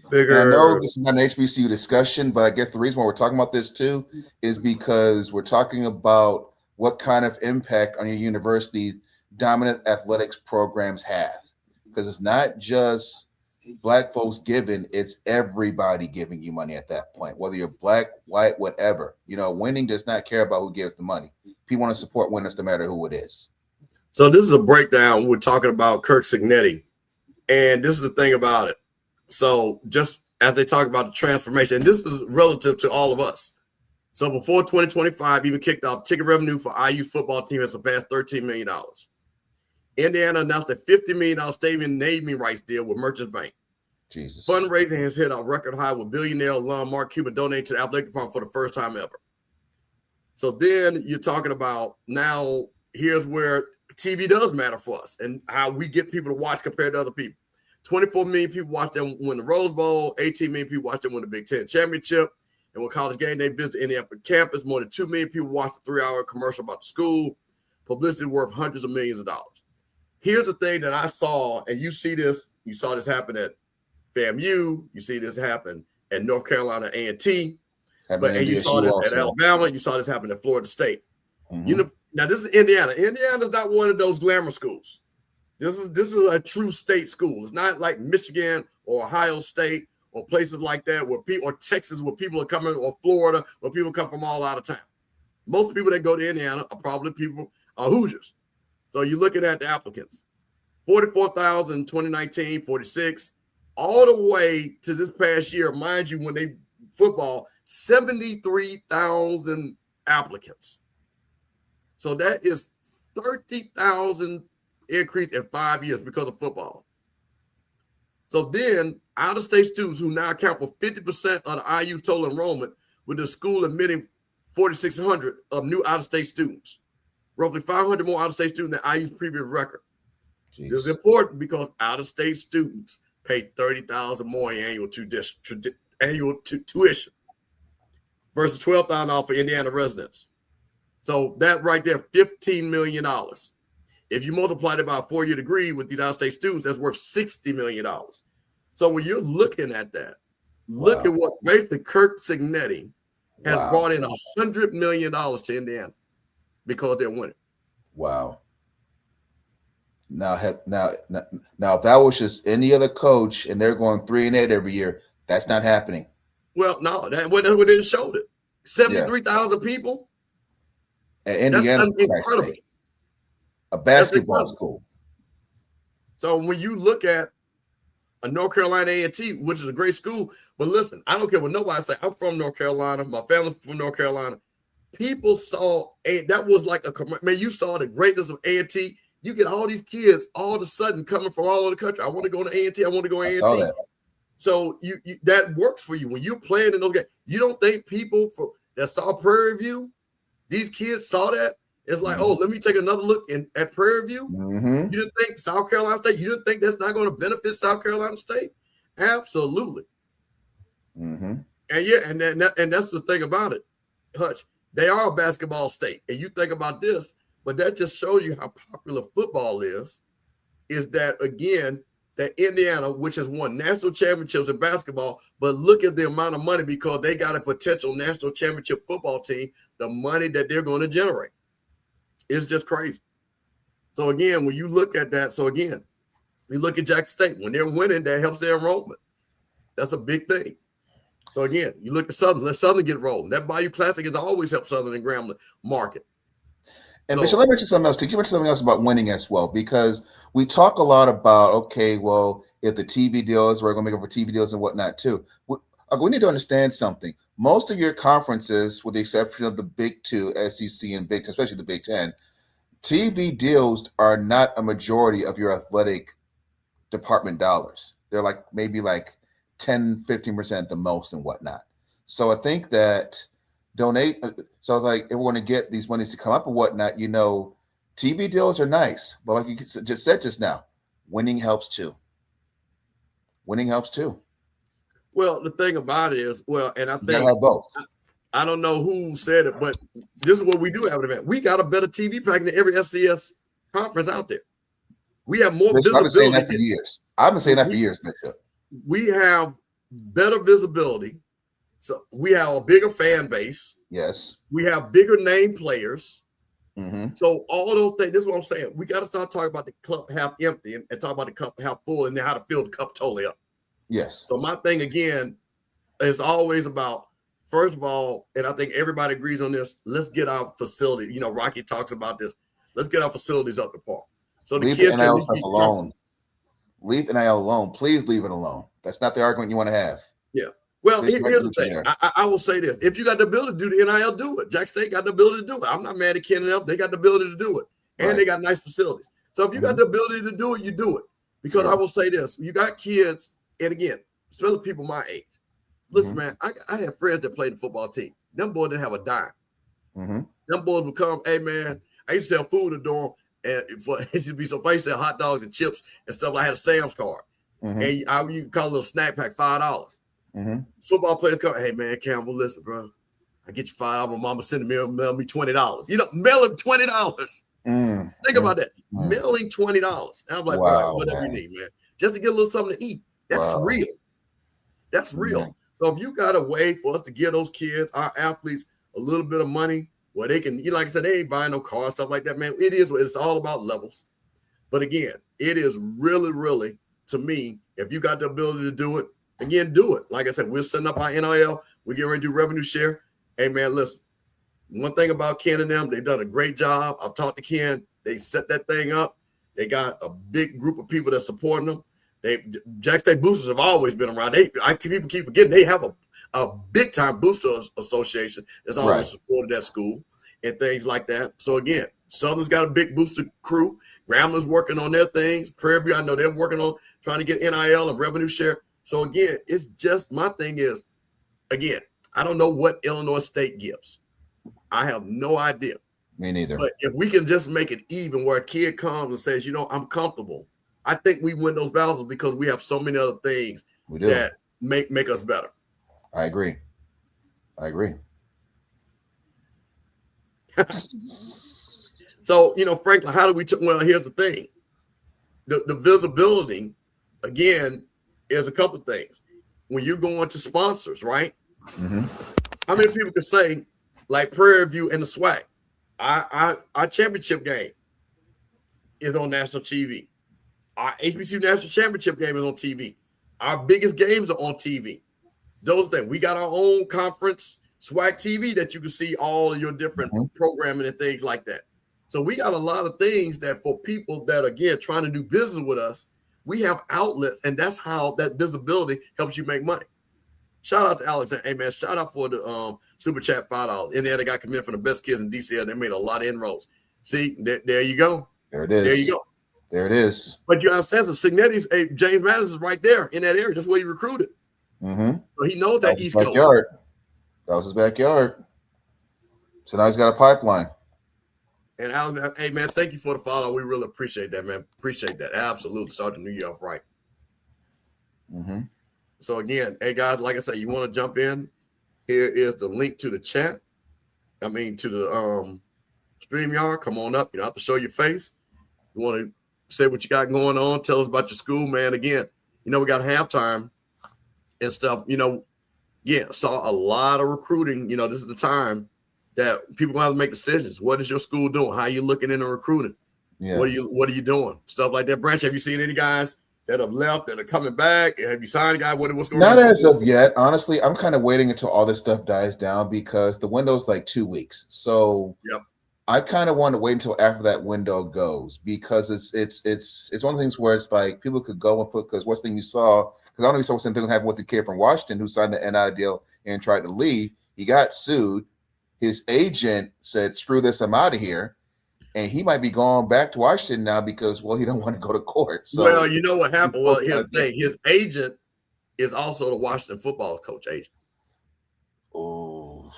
Bigger. And I know this is not an HBCU discussion, but I guess the reason why we're talking about this too is because we're talking about what kind of impact on your university dominant athletics programs have. Because it's not just Black folks giving, it's everybody giving you money at that point, whether you're Black, white, whatever. Winning does not care about who gives the money. People want to support winners no matter who it is. So this is a breakdown. We're talking about Kirk Cignetti. And this is the thing about it. So just as they talk about the transformation, and this is relative to all of us. So before 2025 even kicked off, ticket revenue for IU football team has surpassed $13 million. Indiana announced a $50 million stadium naming rights deal with Merchants Bank. Jesus. Fundraising has hit a record high with billionaire alum Mark Cuban donating to the athletic department for the first time ever. So then you're talking about now here's where TV does matter for us and how we get people to watch compared to other people. 24 million people watch them win the Rose Bowl. 18 million people watch them win the Big Ten championship. And with College Game Day visit Indiana campus, more than 2 million people watch the 3-hour commercial about the school. Publicity worth hundreds of millions of dollars. Here's the thing that I saw, and you see this, you saw this happen at FAMU, you see this happen at North Carolina A&T, and you saw this at Alabama, you saw this happen at Florida State. Mm-hmm. Now this is Indiana. Indiana's not one of those glamour schools. This is a true state school. It's not like Michigan or Ohio State or places like that where people, or Texas where people are coming, or Florida where people come from all out of town. Most people that go to Indiana are probably people Hoosiers. So you're looking at the applicants. 44,000 in 2019, 46, all the way to this past year, mind you, when they football, 73,000 applicants. So that is 30,000 increase in 5 years because of football. So then out-of-state students who now account for 50% of the IU's total enrollment, with the school admitting 4,600 of new out-of-state students. Roughly 500 more out-of-state students than IU's previous record. Jeez. This is important because out-of-state students pay $30,000 more in annual tuition versus $12,000 for Indiana residents. So that right there, $15 million. If you multiply it by a 4-year degree with these out-of-state students, that's worth $60 million. So when you're looking at that, look at what basically Kirk Cignetti has brought in $100 million to Indiana because they're winning. Wow. Now, if that was just any other coach and they're going 3-8 every year, that's not happening. Well, no, that's what it showed it. 73,000 people. And Indiana, incredible. A basketball school. So when you look at a North Carolina A&T, which is a great school, but listen, I don't care what nobody say. I'm from North Carolina. My family's from North Carolina. People saw that was like man. You saw the greatness of A&T. You get all these kids all of a sudden coming from all over the country. I want to go to A&T. I want to go to A&T. So you that works for you when you're playing in those games. You don't think people that saw Prairie View, these kids saw that? It's like, oh, let me take another look at Prairie View. Mm-hmm. You didn't think South Carolina State? You didn't think that's not going to benefit South Carolina State? Absolutely. Mm-hmm. And that's the thing about it, Hutch. They are a basketball state, and you think about this, but that just shows you how popular football is that again, that Indiana, which has won national championships in basketball, but look at the amount of money because they got a potential national championship football team, the money that they're going to generate. It's just crazy. So again, when you look at that, you look at Jackson State. When they're winning, that helps their enrollment. That's a big thing. So again, you look at Southern. Let Southern get rolling. That Bayou Classic has always helped Southern and Grambling market. And Bishop, let me mention something else. Did you mention something else about winning as well? Because we talk a lot about, okay, well, if the TV deals, we're going to make up for TV deals and whatnot too. We need to understand something. Most of your conferences, with the exception of the Big Two, SEC and Big Ten, especially the Big Ten, TV deals are not a majority of your athletic department dollars. They're maybe 10, 15% the most and whatnot. So I think that donate. So I was like, if we're going to get these monies to come up and whatnot, TV deals are nice. But like you just said just now, winning helps too. Winning helps too. Well, the thing about it is, and I think you gotta have both. I don't know who said it, but this is what we do have an event. We got a better TV package than every FCS conference out there. We have more Bishop, I've been saying that for visibility. years. I've been saying that for years, Bishop. We have better visibility. So we have a bigger fan base. Yes. We have bigger name players. Mm-hmm. So all those things, this is what I'm saying. We got to start talking about the cup half empty and talk about the cup half full and then how to fill the cup totally up. Yes. So my thing again is always about, first of all, and I think everybody agrees on this, let's get our facility. You know, Rocky talks about this. Let's get our facilities up to par. So the leave kids NIL stuff alone. Leave NIL alone. Please leave it alone. That's not the argument you want to have. Yeah. Well, here's the thing. I will say this. If you got the ability to do the NIL, do it. Jack State got the ability to do it. I'm not mad at Ken and them. They got the ability to do it. And they got nice facilities. So if you got the ability to do it, you do it. Because I will say this. You got kids, and again, especially people my age. Listen, man, I have friends that played the football team. Them boys didn't have a dime. Them boys would come, hey, man, I used to sell food in the dorm. And it should be so funny, sell hot dogs and chips and stuff. I had a Sam's card. And you call a little snack pack $5. Football players come, hey man, Campbell, listen, bro. I get you $5. My mama sent me mail me $20. You know, mailing $20. Think about that. Mailing $20. And I'm like, bro, whatever you need, man. Just to get a little something to eat. That's real. That's real. So if you got a way for us to give those kids, our athletes, a little bit of money where they can, like I said, they ain't buying no car, stuff like that, man. It's all about levels. But again, it is really, really, to me, if you got the ability to do it, again, do it. Like I said, we're setting up our NIL. We're getting ready to do revenue share. Hey, man, listen, one thing about Ken and them, they've done a great job. I've talked to Ken. They set that thing up. They got a big group of people that's supporting them. Jack State boosters have always been around. People keep forgetting they have a big-time booster association that's always supported that school and things like that. So, again, Southern's got a big booster crew. Grambler's working on their things. Prairie View, I know they're working on trying to get NIL and revenue share. So, again, it's just my thing is, again, I don't know what Illinois State gives. I have no idea. Me neither. But if we can just make it even where a kid comes and says, you know, I'm comfortable, I think we win those battles because we have so many other things that make us better. I agree. So, you know, Franklin, how do we well, here's the thing. The visibility, again, is a couple of things. When you're going to sponsors, right? How many people can say, like Prairie View and the SWAC, our championship game is on national TV. Our HBCU national championship game is on TV. Our biggest games are on TV. Those things. We got our own conference, SWAC TV, that you can see all of your different programming and things like that. So we got a lot of things that for people that, again, trying to do business with us, we have outlets, and that's how that visibility helps you make money. Shout out to Alex. Hey, man, shout out for the super chat $5. And then they got committed from the best kids in DCL. They made a lot of inroads. See, there you go. There it is. There you go. There it is. But you understand, some Signetti's, James Madison is right there in that area. That's where he recruited. So he knows that East Coast. That was his backyard. So now he's got a pipeline. And Alex, hey, man, thank you for the follow. We really appreciate that, man. Appreciate that. Absolutely. Start the new year off right. So, again, hey, guys, like I said, you want to jump in, here is the link to the chat. To the StreamYard. Come on up. You don't have to show your face. You want to say what you got going on. Tell us about your school, man. Again, you know, we got halftime and stuff. You know, saw a lot of recruiting. You know, this is the time that people have to make decisions. What is your school doing? How are you looking into recruiting? What are you doing? Stuff like that. Branch, have you seen any guys that have left that are coming back? Have you signed a guy? What's going on? Not as of yet. Honestly, I'm kind of waiting until all this stuff dies down because the window's like 2 weeks. So I kind of want to wait until after that window goes because it's one of the things where it's like people could go and put, because what's the thing you saw, because I don't know if you saw what's the thing happened with the kid from Washington who signed the NIL deal and tried to leave. He got sued. His agent said, screw this, I'm out of here. And he might be going back to Washington now because, well, he don't want to go to court. So, well, you know what happened? Well, here's the thing. His agent is also the Washington football coach agent. Oh.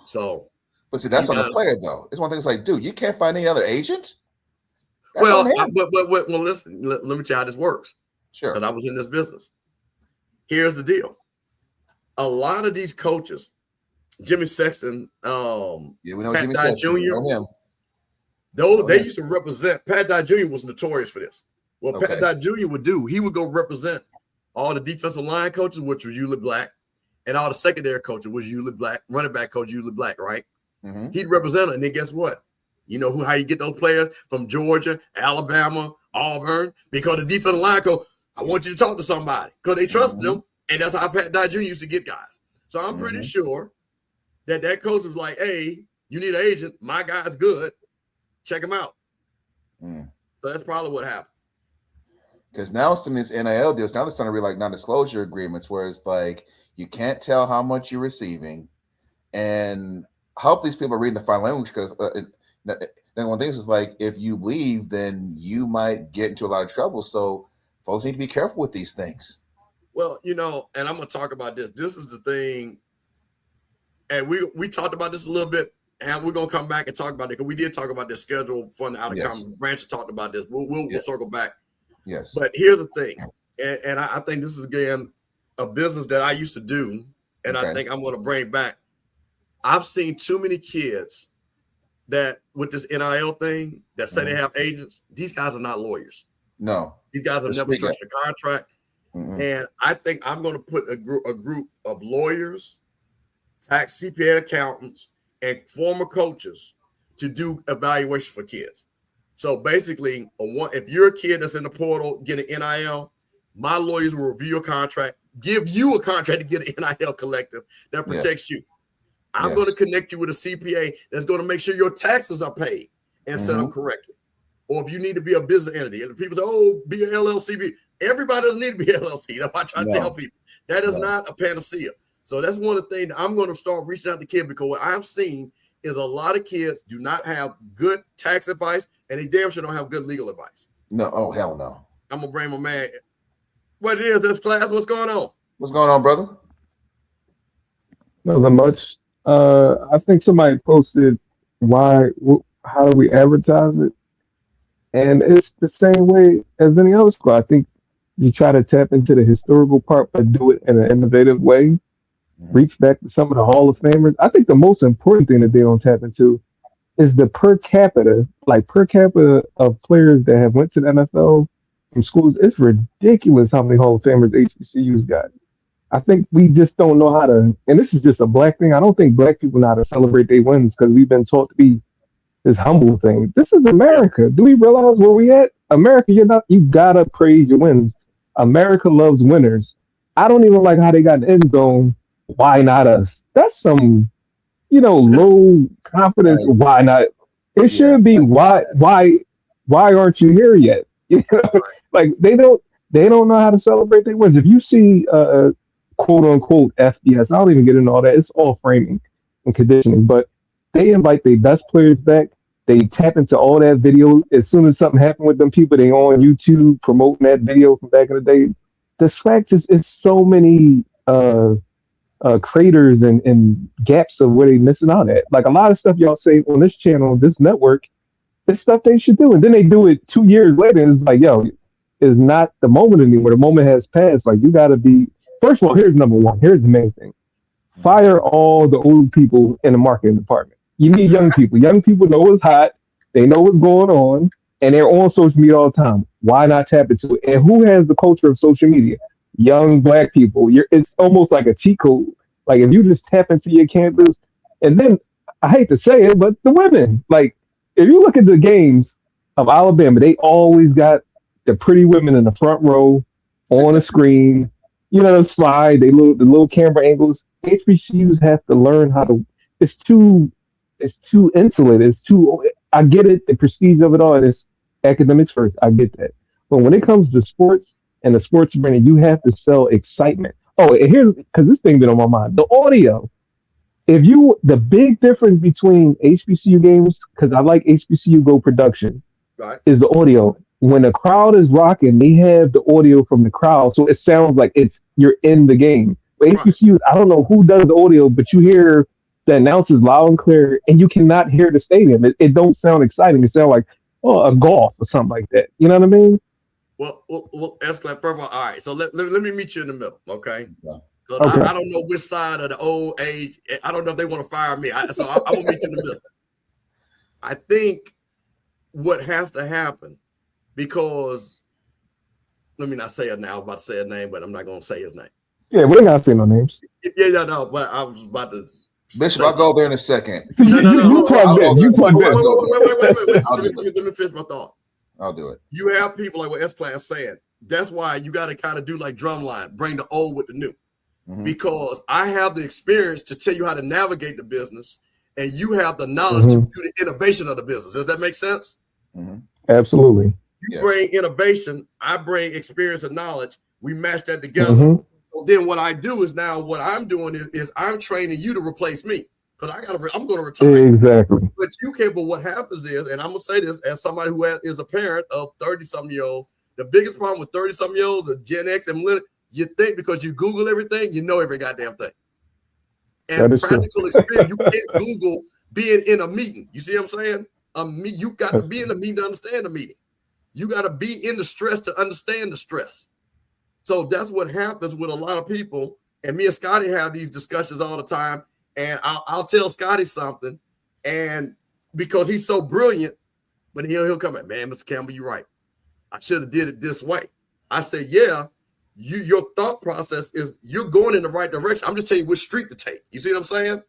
So. But see, that's on the player, though. It's one thing. It's like, dude, you can't find any other agent? Well, listen, let me tell you how this works. Sure. Because I was in this business. Here's the deal. A lot of these coaches, Jimmy Sexton, we know Pat Jimmy Dye Sexton. Jr., We know him. they used to represent. Pat Dye Jr. was notorious for this. What Pat Dye Jr. would do, he would go represent all the defensive line coaches, which were usually black, and all the secondary coaches, which usually black, running back coach usually black, right? Mm-hmm. He'd represent them, and then guess what? You know how you get those players from Georgia, Alabama, Auburn, because the defensive line coach, I want you to talk to somebody because they trust them, and that's how Pat Dye Jr. used to get guys. So I'm pretty sure that coach was like, "Hey, you need an agent. My guy's good. Check him out." So that's probably what happened. Because now it's in these NIL deals. Now they're starting to be like non-disclosure agreements, where it's like you can't tell how much you're receiving, and I hope these people are reading the fine language. Because then one thing is like, if you leave, then you might get into a lot of trouble. So folks need to be careful with these things. Well, you know, and I'm going to talk about this. This is the thing, and we talked about this a little bit, and we're going to come back and talk about it because we did talk about this schedule for the out-of-conference. Branch talked about this. We'll circle back. Yes. But here's the thing, and I think this is, again, a business that I used to do, and I think I'm going to bring back. I've seen too many kids that with this NIL thing that say they have agents. These guys are not lawyers. No. These guys have never structured a contract. And I think I'm going to put a group of lawyers, tax CPA accountants, and former coaches to do evaluation for kids. So basically, if you're a kid that's in the portal getting NIL, my lawyers will review your contract, give you a contract to get an NIL collective that protects you. I'm going to connect you with a CPA that's going to make sure your taxes are paid and set up correctly. Or if you need to be a business entity, and people say, "Oh, be an LLC." Everybody doesn't need to be LLC. That's why I try to tell people that is not a panacea. So that's one of the things that I'm going to start reaching out to kids, because what I've seen is a lot of kids do not have good tax advice, and they damn sure don't have good legal advice. No, oh hell no. I'm gonna bring my man. What it is, this class? What's going on? What's going on, brother? Nothing much. I think somebody posted how do we advertise it? And it's the same way as any other school. I think you try to tap into the historical part, but do it in an innovative way. Reach back to some of the Hall of Famers. I think the most important thing that they don't tap into is the per capita of players that have went to the NFL from schools. It's ridiculous how many Hall of Famers HBCUs got. I think we just don't know how to, and this is just a black thing. I don't think black people know how to celebrate their wins because we've been taught to be this humble thing. This is America. Do we realize where we at? America, you gotta praise your wins. America loves winners. I don't even like how they got in the end zone. Why not us? That's some, low confidence. Why not? It should be why aren't you here yet? Like they don't know how to celebrate their wins. If you see quote unquote FBS, I don't even get into all that. It's all framing and conditioning, but they invite their best players back. They tap into all that video. As soon as something happened with them people, they on YouTube promoting that video from back in the day. The fact is so many craters and gaps of where they missing out at. Like a lot of stuff y'all say on this channel, this network, it's stuff they should do. And then they do it 2 years later. And it's like, yo, it's not the moment anymore. The moment has passed. Like you got to be, first of all, here's number one. Here's the main thing. Fire all the old people in the marketing department. You need young people. Young people know what's hot. They know what's going on. And they're on social media all the time. Why not tap into it? And who has the culture of social media? Young black people. It's almost like a cheat code. Like if you just tap into your campus, and then I hate to say it, but the women, like if you look at the games of Alabama, they always got the pretty women in the front row on the screen. The slide, the little camera angles. HBCUs have to learn how to. It's too insulated. I get it, the prestige of it all, and it's academics first. I get that. But when it comes to sports and the sports branding, you have to sell excitement. Oh, and here's, because this thing been on my mind, the audio. The big difference between HBCU games, because I like HBCU Go production, is the audio. When the crowd is rocking, they have the audio from the crowd, so it sounds like you're in the game. But HBCUs, I don't know who does the audio, but you hear the announcers loud and clear, and you cannot hear the stadium. It don't sound exciting. It sounds like a golf or something like that. You know what I mean? Well, Escalade, first of all right. So let me meet you in the middle, okay? Yeah. Okay. I don't know which side of the old age. I don't know if they want to fire me. So I'm gonna meet you in the middle. I think what has to happen, because let me not say it now. I'm about to say a name, but I'm not going to say his name. Yeah, we ain't got to say no names. Yeah, no, but I was about to. Bishop, I'll go there in a second. You plugged in. You plugged in. Wait. Let me finish my thought. I'll do it. You have people like what S-Class said. That's why you got to kind of do like drumline, bring the old with the new. Mm-hmm. Because I have the experience to tell you how to navigate the business, and you have the knowledge to do the innovation of the business. Does that make sense? Mm-hmm. Absolutely. You bring innovation, I bring experience and knowledge. We match that together. So then what I do is now what I'm doing is I'm training you to replace me because I'm going to retire. Exactly. But you can't. But what happens is, and I'm going to say this as somebody who is a parent of 30-something-year-olds, the biggest problem with 30-something-year-olds is Gen X and millennials. You think because you Google everything, you know every goddamn thing. And practical experience, you can't Google being in a meeting. You see what I'm saying? You got to be in a meeting to understand the meeting. You got to be in the stress to understand the stress. So that's what happens with a lot of people. And me and Scotty have these discussions all the time. And I'll tell Scotty something, and because he's so brilliant, but he'll come at, man, Mr. Campbell, you're right. I should have did it this way. I said, yeah, your thought process is you're going in the right direction. I'm just telling you which street to take. You see what I'm saying?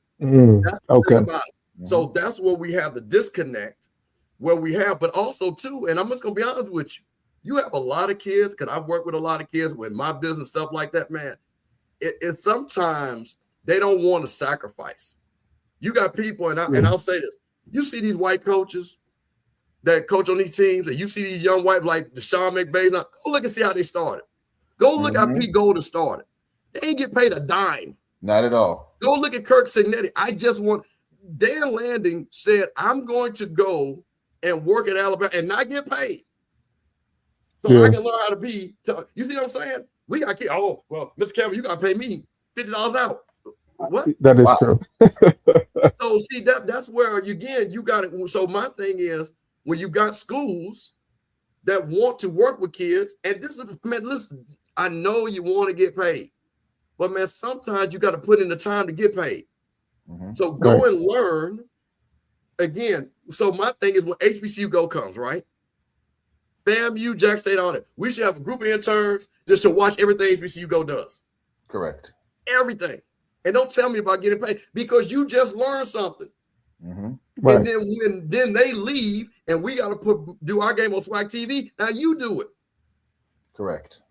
That's the thing about it. So that's where we have the disconnect, where we have, but also too, and I'm just gonna be honest with you, you have a lot of kids, because I've worked with a lot of kids with my business, stuff like that, man. It sometimes they don't want to sacrifice. You got people, and I'll say this: you see these white coaches that coach on these teams, and you see these young white like Deshaun McVay. Go look and see how they started. Go look how Pete Golden started. They ain't get paid a dime. Not at all. Go look at Kirk Signetti. Dan Landing said, I'm going to go and work at Alabama and not get paid. So I can learn how to be. You see what I'm saying? We got kids. Oh, well, Mr. Campbell, you got to pay me $50 out. What? That is true. So see, that's where, again, you got it. So my thing is, when you got schools that want to work with kids, and this is, man, listen, I know you want to get paid, but man, sometimes you got to put in the time to get paid. So go and learn again. So my thing is when HBCU Go comes, right? FAMU, Jack State, all that. We should have a group of interns just to watch everything HBCU Go does. Correct. Everything. And don't tell me about getting paid because you just learned something. Right. And then they leave and we got to do our game on Swag TV. Now you do it. Correct.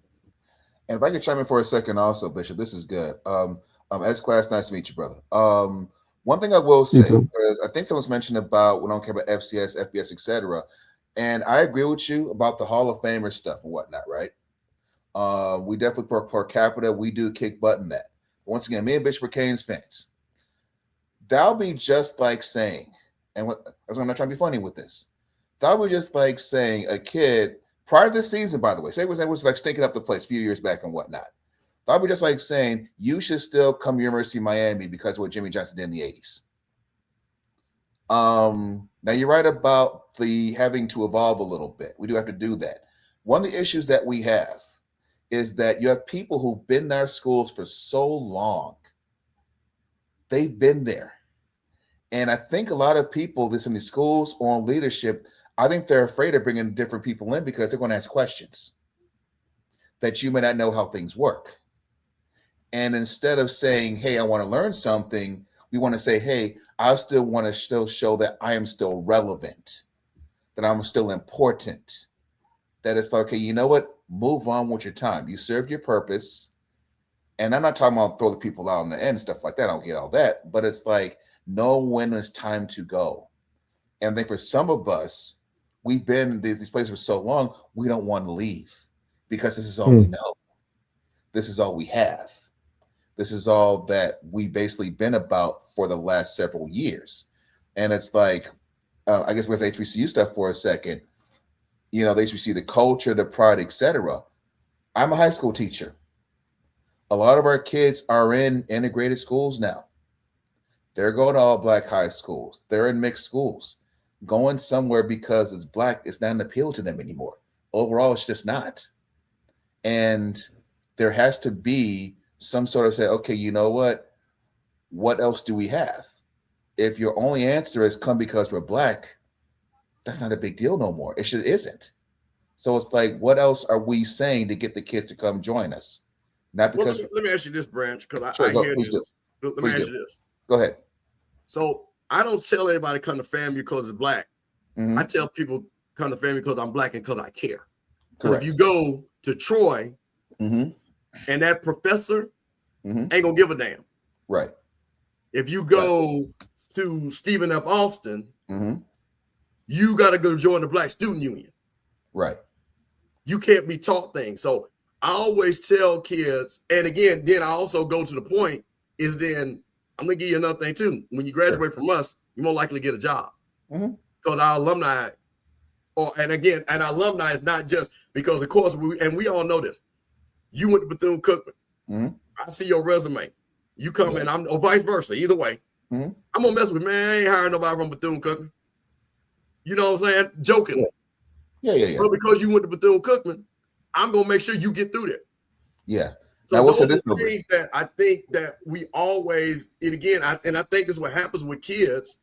And if I could chime in for a second also, Bishop, this is good. S-Class, nice to meet you, brother. One thing I will say, because I think someone's mentioned about we don't care about FCS, FBS, etc. And I agree with you about the Hall of Famer stuff and whatnot, right? We definitely per capita, we do kick butt in that. But once again, me and Bishop are Canes fans. That'll be just like saying, and I'm not trying to be funny with this. That would be just like saying a kid prior to the season, by the way, say it was like stinking up the place a few years back and whatnot. That would be just like saying you should still come to University of Miami because of what Jimmy Johnson did in the 80s. Now you're right about the having to evolve a little bit. We do have to do that. One of the issues that we have is that you have people who've been in our schools for so long. They've been there. And I think a lot of people that's in the schools or on leadership, I think they're afraid of bringing different people in because they're going to ask questions that you may not know how things work. And instead of saying, hey, I want to learn something, we want to say, hey, I still want to still show that I am still relevant, that I'm still important, that it's like, okay, you know what? Move on with your time. You served your purpose. And I'm not talking about throw the people out in the end and stuff like that. I don't get all that. But it's like, know when it's time to go. And I think for some of us, we've been in these places for so long, we don't want to leave because this is all we know. This is all we have. This is all that we've basically been about for the last several years. And it's like, I guess with HBCU stuff for a second, you know, the HBCU, the culture, the pride, etc. I'm a high school teacher. A lot of our kids are in integrated schools now. They're going to all black high schools. They're in mixed schools. Going somewhere because it's black is not an appeal to them anymore. Overall, it's just not. And there has to be some sort of say, okay, you know what? What else do we have? If your only answer is come because we're black, that's not a big deal no more. It isn't. So it's like, what else are we saying to get the kids to come join us? Not because. Let me ask you this, Branch, because Sure, I hear please this. do. Let me ask you this. Go ahead. So I don't tell everybody come to FAMU because it's black. Mm-hmm. I tell people come to FAMU because I'm black and because I care. So Correct. if you go to Troy Mm-hmm. and that professor Mm-hmm. ain't gonna give a damn. Right. If you go to Stephen F. Austin, Mm-hmm. you got to go join the Black Student Union. Right. You can't be taught things. So I always tell kids, and again, then I also go to the point is then I'm gonna give you another thing too. When you graduate from us, you're more likely to get a job because our alumni, and our alumni is not just because, of course, we all know this. You went to Bethune-Cookman. Mm-hmm. I see your resume. You come in, or vice versa. Either way, I'm gonna mess with, man. I ain't hiring nobody from Bethune-Cookman. You know what I'm saying? Jokingly. Yeah. But because you went to Bethune-Cookman, I'm gonna make sure you get through there. Yeah. So now, those what's are this things that I think that we always, and again, I think this is what happens with kids,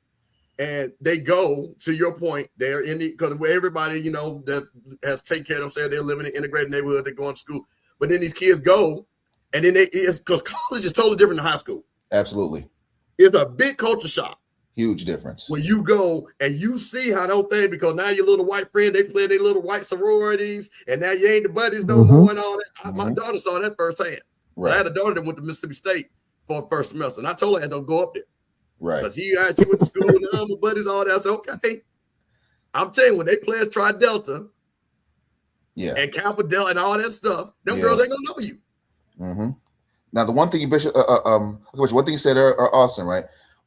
and they go, to your point, they're in the, because everybody, that has taken care of themselves, they're living in an integrated neighborhood, they're going to school. But then these kids go, and then because college is totally different than high school. Absolutely. It's a big culture shock. Huge difference. When you go and you see how those things, because now your little white friend, they play their little white sororities, and now you ain't the buddies no more and all that. My daughter saw that firsthand. Right. I had a daughter that went to Mississippi State for the first semester, and I told her I had to go up there. Right. Because she went to school, and my buddies, all that. I said, okay. I'm telling you, when they play Tri-Delta and Kappa Delta and all that stuff, them girls ain't going to know you. Mm-hmm. Now, the one thing one thing you said are awesome, right?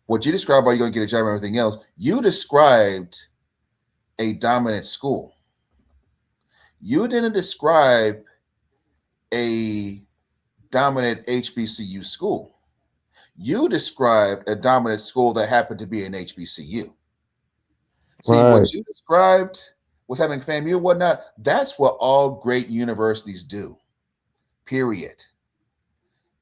What you described about you going to get a job and everything else, you described a dominant school. You didn't describe a dominant HBCU school. You described a dominant school that happened to be an HBCU. See, what you described was having FAMU and whatnot, that's what all great universities do, period.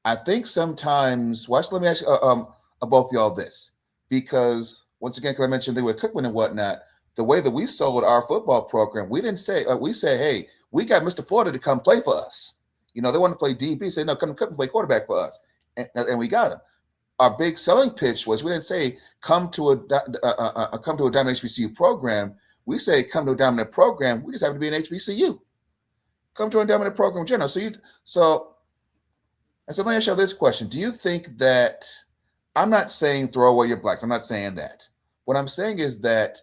I think sometimes, let me ask you both y'all this, because once again, because I mentioned they were Cookman and whatnot, the way that we sold our football program, we didn't say, we said, hey, we got Mr. Florida to come play for us. They want to play DB, say, no, come and play quarterback for us. And we got him. Our big selling pitch was, we didn't say, come to a dominant HBCU program. We say, come to a dominant program. We just happen to be an HBCU. Come to a dominant program in general. So let me ask you this question. Do you think that, I'm not saying throw away your blacks. I'm not saying that. What I'm saying is that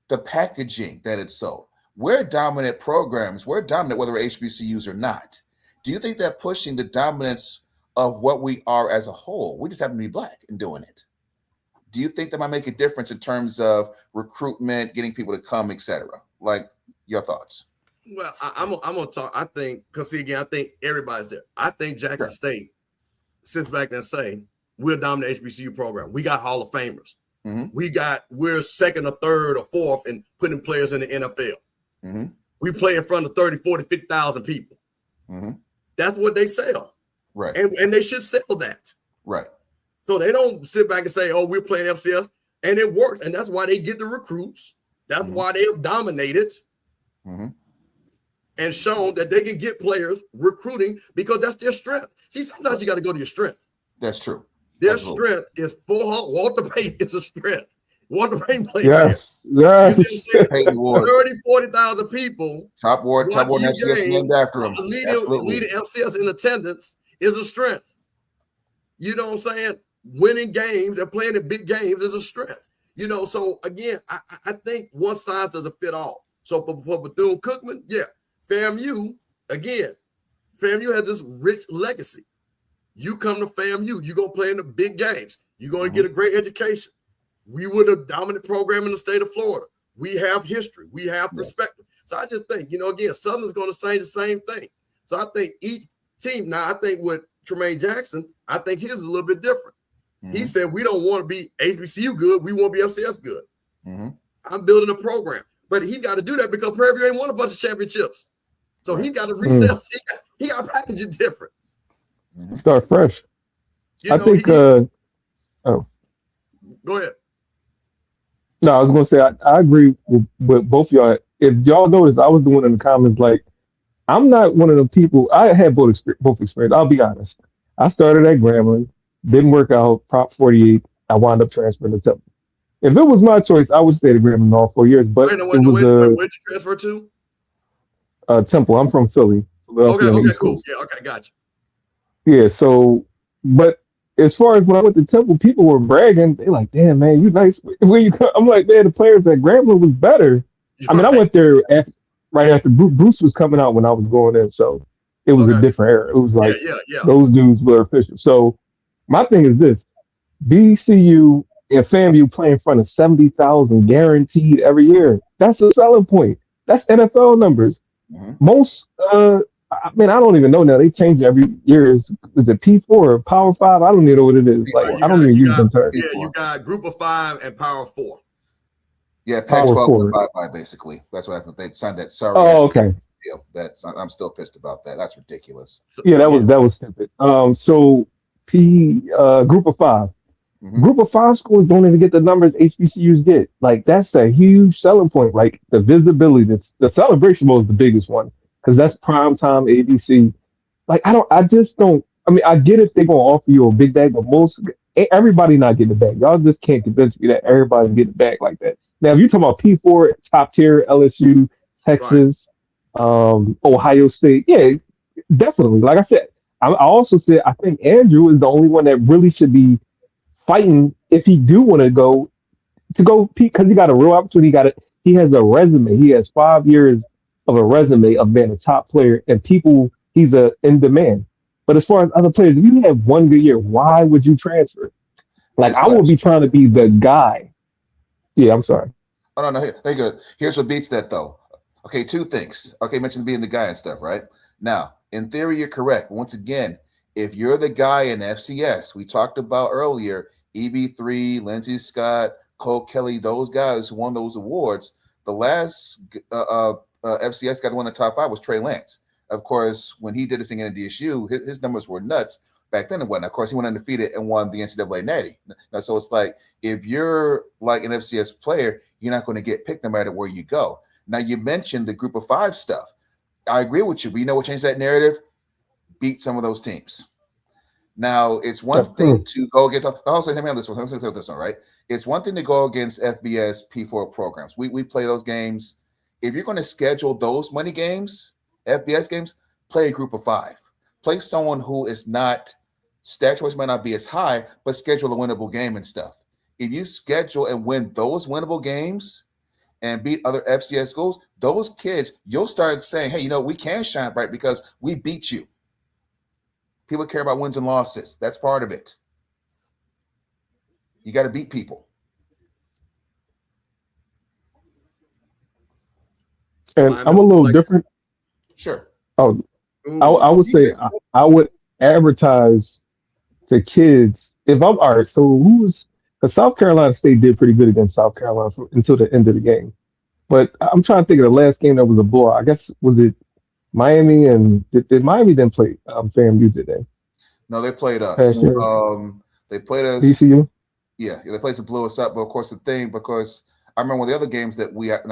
the packaging that it's sold, we're dominant programs. We're dominant whether we're HBCUs or not. Do you think that pushing the dominance of what we are as a whole, we just happen to be black in doing it? Do you think that might make a difference in terms of recruitment, getting people to come, etc.? Like, your thoughts? Well, I'm gonna talk. I think, because again, I think everybody's there. I think Jackson State sits back and say, we're a dominant HBCU program. We got Hall of Famers. We're second or third or fourth in putting players in the NFL. We play in front of 30, 40, 50,000 people. That's what they sell. Right. And they should sell that. Right. So they don't sit back and say, oh, we're playing FCS. And it works. And that's why they get the recruits. That's why they've dominated and shown that they can get players recruiting, because that's their strength. See, sometimes you got to go to your strength. That's true. Their strength is full. Walter Payton is a strength. Walter Payton played. Yes. 30, 40,000 people. Top ward FCS named after him. Leading FCS in attendance is a strength. You know what I'm saying? Winning games and playing in big games is a strength. So again, I think one size doesn't fit all. So for Bethune-Cookman, FAMU, again, FAMU has this rich legacy. You come to FAMU, you're going to play in the big games. You're going to get a great education. We were the dominant program in the state of Florida. We have history. We have perspective. So I just think, again, Southern's going to say the same thing. So I think each team, now I think with Tremaine Jackson, I think his is a little bit different. He said, we don't want to be HBCU good. We want to be FCS good. I'm building a program. But he's got to do that because Prairie View ain't won a bunch of championships. So he's got to resell. He got to package it different. Start fresh. I think. Go ahead. No, I was going to say I agree with both of y'all if y'all noticed, I was the one in the comments like, I'm not one of the people. I had both experience. I'll be honest. I started at Grambling, didn't work out. Prop 48. I wound up transferring to Temple. If it was my choice, I would stay at Grambling all 4 years. But it was where'd you transfer to? Temple. I'm from Philly, Philadelphia on the East Cool. Coast. Yeah, okay, gotcha. Yeah. So, but as far as when I went to Temple, people were bragging. They like, damn man, you nice. Where you? I'm like, man, the players at Grambling was better. I mean, I went there right after Bruce was coming out when I was going in, so it was a different era. It was like those dudes were official. So my thing is this: BCU and FAMU play in front of 70,000 guaranteed every year. That's a selling point. That's NFL numbers. Most, I mean, I don't even know now. They change every year. Is it P4 or Power 5? I don't even know what it is. Like, I don't even use them terms. Yeah, you got Group of 5 and Power 4. Yeah, Pac-12 went bye-bye, basically. That's what happened. They signed that sorry deal. I'm still pissed about that. That's ridiculous. Yeah, that was stupid. So Group of 5. Group of 5 schools don't even get the numbers HBCUs get. Like, that's a huge selling point. Like, the visibility, the Celebration Bowl is the biggest one because that's prime time ABC. Like, I just don't. I mean, I get if they're gonna offer you a big bag, but everybody not getting the bag. Y'all just can't convince me that everybody can get the bag like that. Now, if you're talking about P4, top tier, LSU, Texas, Ohio State, yeah, definitely. Like I said, I also said I think Andrew is the only one that really should be fighting if he do want to go because he got a real opportunity. He has a resume. He has 5 years of a resume of being a top player, and he's in demand. But as far as other players, if you have one good year, why would you transfer? Like, I will be trying to be the guy. Yeah, I'm sorry. Oh, no, here, good. Here's what beats that, though. Okay, 2 things. Okay, mentioned being the guy and stuff, right? Now, in theory, you're correct. Once again, if you're the guy in FCS, we talked about earlier, EB3, Lindsey Scott, Cole Kelly, those guys who won those awards, the last FCS guy that won the top 5 was Trey Lance. Of course, when he did his thing in DSU, his numbers were nuts back then and whatnot. Of course, he went undefeated and won the NCAA Natty. Now, so it's like, if you're like an FCS player, you're not going to get picked no matter where you go. Now, you mentioned the Group of 5 stuff. I agree with you, but you know what changed that narrative? Beat some of those teams. Now, it's one thing to go against. I'll say this one, right? It's one thing to go against FBS P4 programs. We play those games. If you're going to schedule those money games, FBS games, play a Group of 5. Play someone who is not stat-wise might not be as high, but schedule a winnable game and stuff. If you schedule and win those winnable games and beat other FCS schools, those kids, you'll start saying, hey, we can shine bright because we beat you. People care about wins and losses. That's part of it. You got to beat people. And I'm a little different. Sure. Oh, I would say I would advertise to kids if I'm all right. So because South Carolina State did pretty good against South Carolina until the end of the game. But I'm trying to think of the last game that was a blowout. I guess was it Miami and did Miami then play FAMU today? No, they played us. They played us. BCU? Yeah, they played to blow us up. But of course, because I remember one of the other games that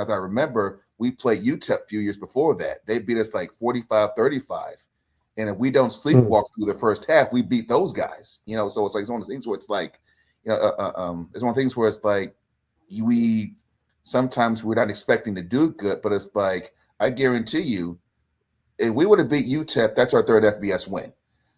I remember, we played UTEP a few years before that. They beat us like 45-35. And if we don't sleepwalk through the first half, we beat those guys. So it's like one of the things where it's like, it's one of the things where it's like sometimes we're not expecting to do good, but it's like, I guarantee you, if we would have beat UTEP, that's our 3rd FBS win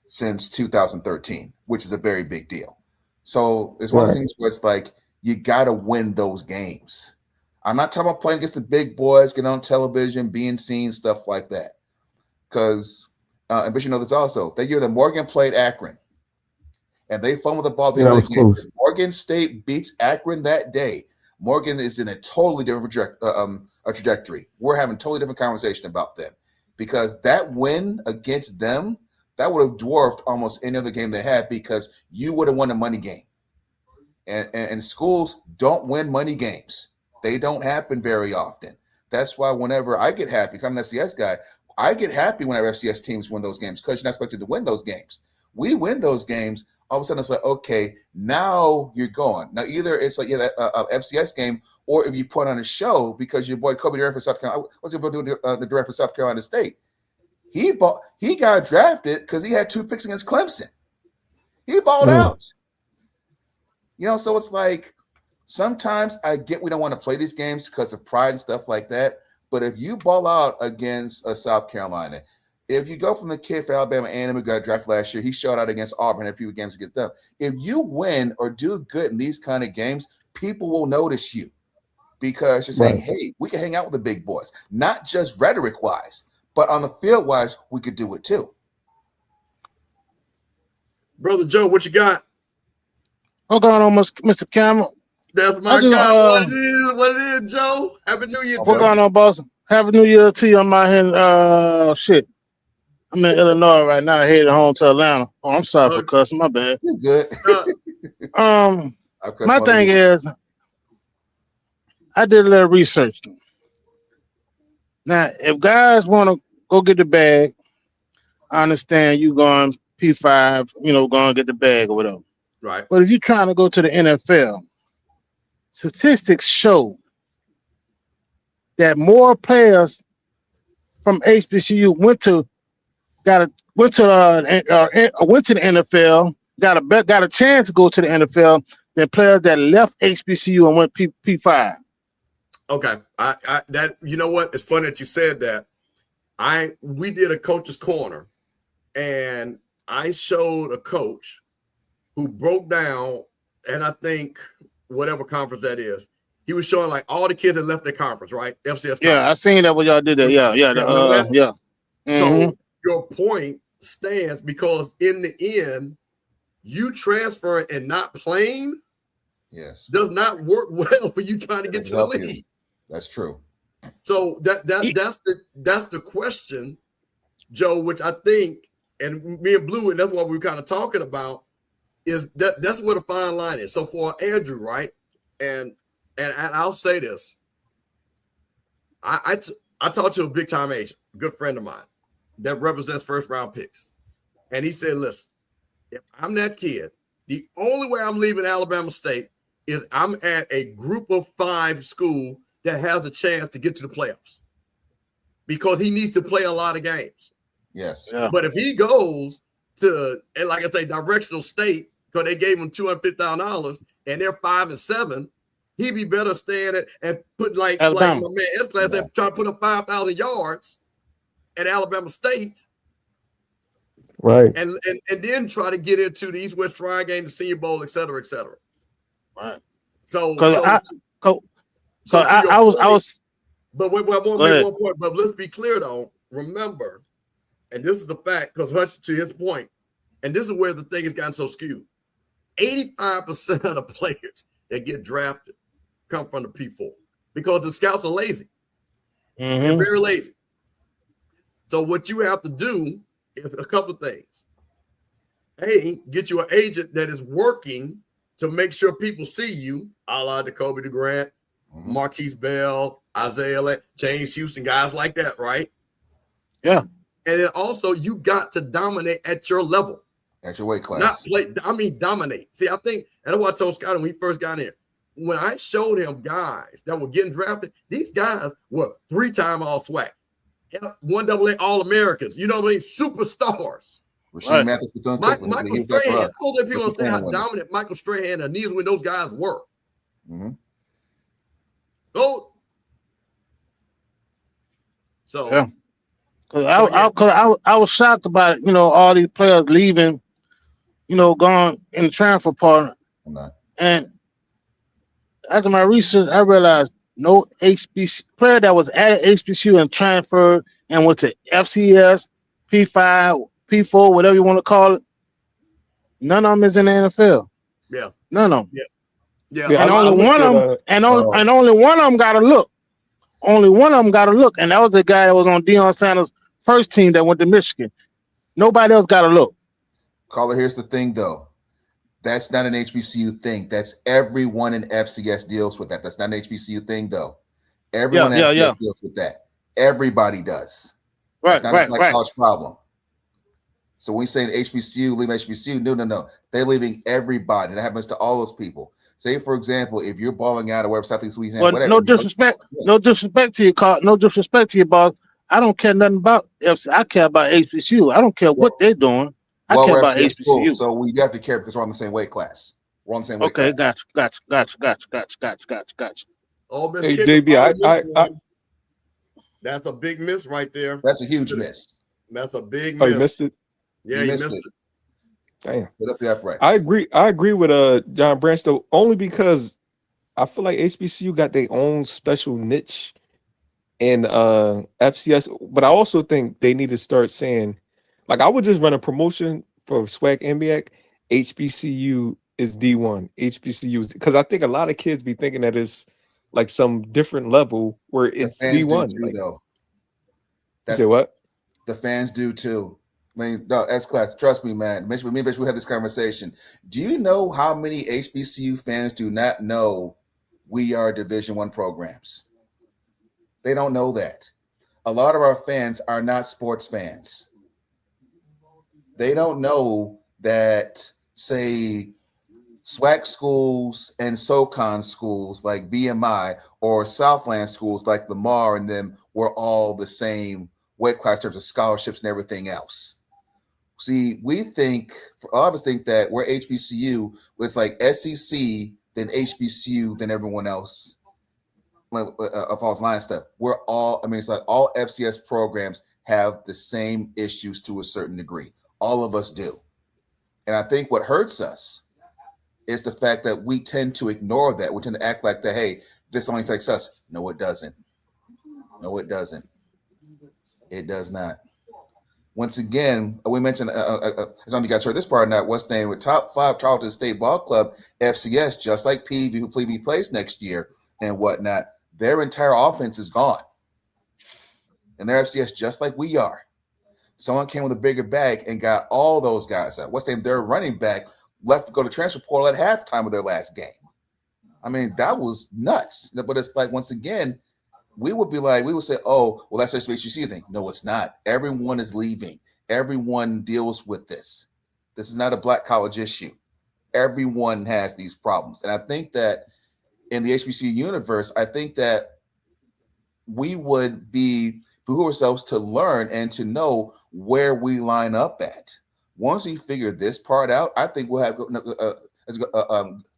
since 2013, which is a very big deal. So it's one of the things where it's like, you got to win those games. I'm not talking about playing against the big boys, getting on television, being seen, stuff like that. Because, but this also, that year that Morgan played Akron, and they fumbled the ball. Morgan State beats Akron that day. Morgan is in a totally different trajectory. We're having a totally different conversation about them. Because that win against them, that would have dwarfed almost any other game they had because you would have won a money game. And schools don't win money games. They don't happen very often. That's why whenever I get happy, because I'm an FCS guy, I get happy whenever FCS teams win those games because you're not expected to win those games. We win those games, all of a sudden it's like, okay, now you're going. Now either it's like, that FCS game or if you put on a show because your boy Kobe Durant for South Carolina, what's your boy doing the Durant for South Carolina State? He got drafted because he had 2 picks against Clemson. He balled out. You know, so it's like sometimes I get we don't want to play these games because of pride and stuff like that. But if you ball out against South Carolina, if you go from the kid for Alabama A&M who got drafted last year, he showed out against Auburn and few games against them. If you win or do good in these kind of games, people will notice you because you're saying, hey, we can hang out with the big boys, not just rhetoric-wise, but on the field-wise, we could do it too. Brother Joe, what you got? What's going on, Mr. Campbell? That's my guy. What it is, Joe. Happy New Year, What's going on, boss? Happy New Year to you. I'm out here. Shit. I'm in Illinois right now, heading home to Atlanta. Oh, I'm sorry for cussing. My bad. You're good. My thing is, I did a little research. Now, if guys want to go get the bag, I understand you going P5, going to get the bag or whatever. Right. But if you're trying to go to the NFL, statistics show that more players from HBCU went to the NFL, got a chance to go to the NFL than players that left HBCU and went P5. Okay, that you know what? It's funny that you said that. We did a coach's corner, and I showed a coach who broke down, and I think whatever conference that is, he was showing like all the kids that left their conference, right? FCS conference. Yeah, I seen that when y'all did that. Yeah. Mm-hmm. So your point stands because in the end, you transferring and not playing, does not work well for you trying to get to the league. That's true. So that's the question, Joe, which I think, and me and Blue, and that's what we were kind of talking about, is that's where the fine line is. So for Andrew, right, and I'll say this, I talked to a big time agent, a good friend of mine that represents first round picks, and he said, listen, if I'm that kid, the only way I'm leaving Alabama State is I'm at a group of 5 school that has a chance to get to the playoffs because he needs to play a lot of games. Yes. Yeah. But if he goes to, and like I say, directional state, because they gave him $250,000 and they're 5 and 7, he'd be better staying at and put like my man S-Class trying to put up 5,000 yards at Alabama State. Right. And then try to get into the East-West Triangle game, the Senior Bowl, et cetera, et cetera. Right. I was. But wait, I want to make one point. But let's be clear, though. Remember, and this is the fact, because Hutch, to his point, and this is where the thing has gotten so skewed. 85% of the players that get drafted come from the P4 because the scouts are lazy. Mm-hmm. They're very lazy. So what you have to do is a couple of things. A, get you an agent that is working to make sure people see you, a la Jacoby DeGrant, Marquise Bell, Isaiah, James Houston, guys like that, right? Yeah. And then also you got to dominate at your level. At your weight class. Dominate. See, I think that's what I told Scott when he first got in. When I showed him guys that were getting drafted, these guys were 3-time All-SWAC, 1AA All-Americans. You know what I mean? Superstars. Rasheed Mathis, Michael Strahan. So that people understand how dominant Michael Strahan and Neesman, those guys were. Mm-hmm. So yeah. I was shocked about all these players leaving, going in the transfer portal. And after my research, I realized no HBCU player that was at HBCU and transferred and went to FCS, P5, P4, whatever you want to call it. None of them is in the NFL. Yeah. None of them. Yeah. And only one of them, and only one of them got to look. Only one of them got to look, and that was the guy that was on Deion Sanders' first team that went to Michigan. Nobody else got to look. Caller, here's the thing, though. That's not an HBCU thing. That's everyone in FCS deals with that. That's not an HBCU thing, though. Everyone in FCS deals with that. Everybody does. Right, it's not a black college problem. So when we say HBCU, leave HBCU, no. They're leaving everybody. That happens to all those people. Say, for example, if you're balling out or wherever Southeast Louisiana, Well, whatever. no disrespect to you, Carl. No disrespect to you, boss. I don't care nothing about FC. I care about HBCU. I don't care what they're doing. I Well, care we're about FCS schools, HBCU. so we have to care because we're on the same weight class. We're on the same weight Okay, class. gotcha. Ole Miss Hey kicker JB, finally missed I one. That's a big miss right there. That's a huge miss. That's a big oh, you miss. missed it. Yeah, you missed it. Damn. Put up the uprights. I agree with John Branch though, only because I feel like HBCU got their own special niche in FCS, but I also think they need to start saying, like, I would just run a promotion for SWAC and MEAC. HBCU is D1. HBCU is, because I think a lot of kids be thinking that it's like some different level where it's the fans D1. do too, like, though. You say what? The fans do too. I mean, no, S class. Trust me, man. Me and Mitch, we had this conversation. Do you know how many HBCU fans do not know we are Division I programs? They don't know that. A lot of our fans are not sports fans. They don't know that, say, SWAC schools and SoCon schools like VMI or Southland schools like Lamar and them were all the same weight class in terms of scholarships and everything else. See, we think, a lot of us think that we're HBCU, it's like SEC, then HBCU, then everyone else. Falls line stuff. We're all, I mean, it's like all FCS programs have the same issues to a certain degree. All of us do. And I think what hurts us is the fact that we tend to ignore that. We tend to act like that, hey, this only affects us. No, it doesn't. No, it doesn't. It does not. Once again, we mentioned, as long as you guys heard this part or not, what's the name with top 5 Charlton State Ball Club, FCS, just like PV, who PV plays next year and whatnot, their entire offense is gone. And they're FCS just like we are. Someone came with a bigger bag and got all those guys out. What's the name? Their running back left to go to transfer portal at halftime of their last game. I mean, that was nuts. But it's like, once again, we would say, oh, well, that's just the HBCU thing. No, it's not. Everyone is leaving. Everyone deals with this. This is not a black college issue. Everyone has these problems. And I think that in the HBCU universe, I think that we would behoove ourselves to learn and to know where we line up at. Once we figure this part out, I think we'll have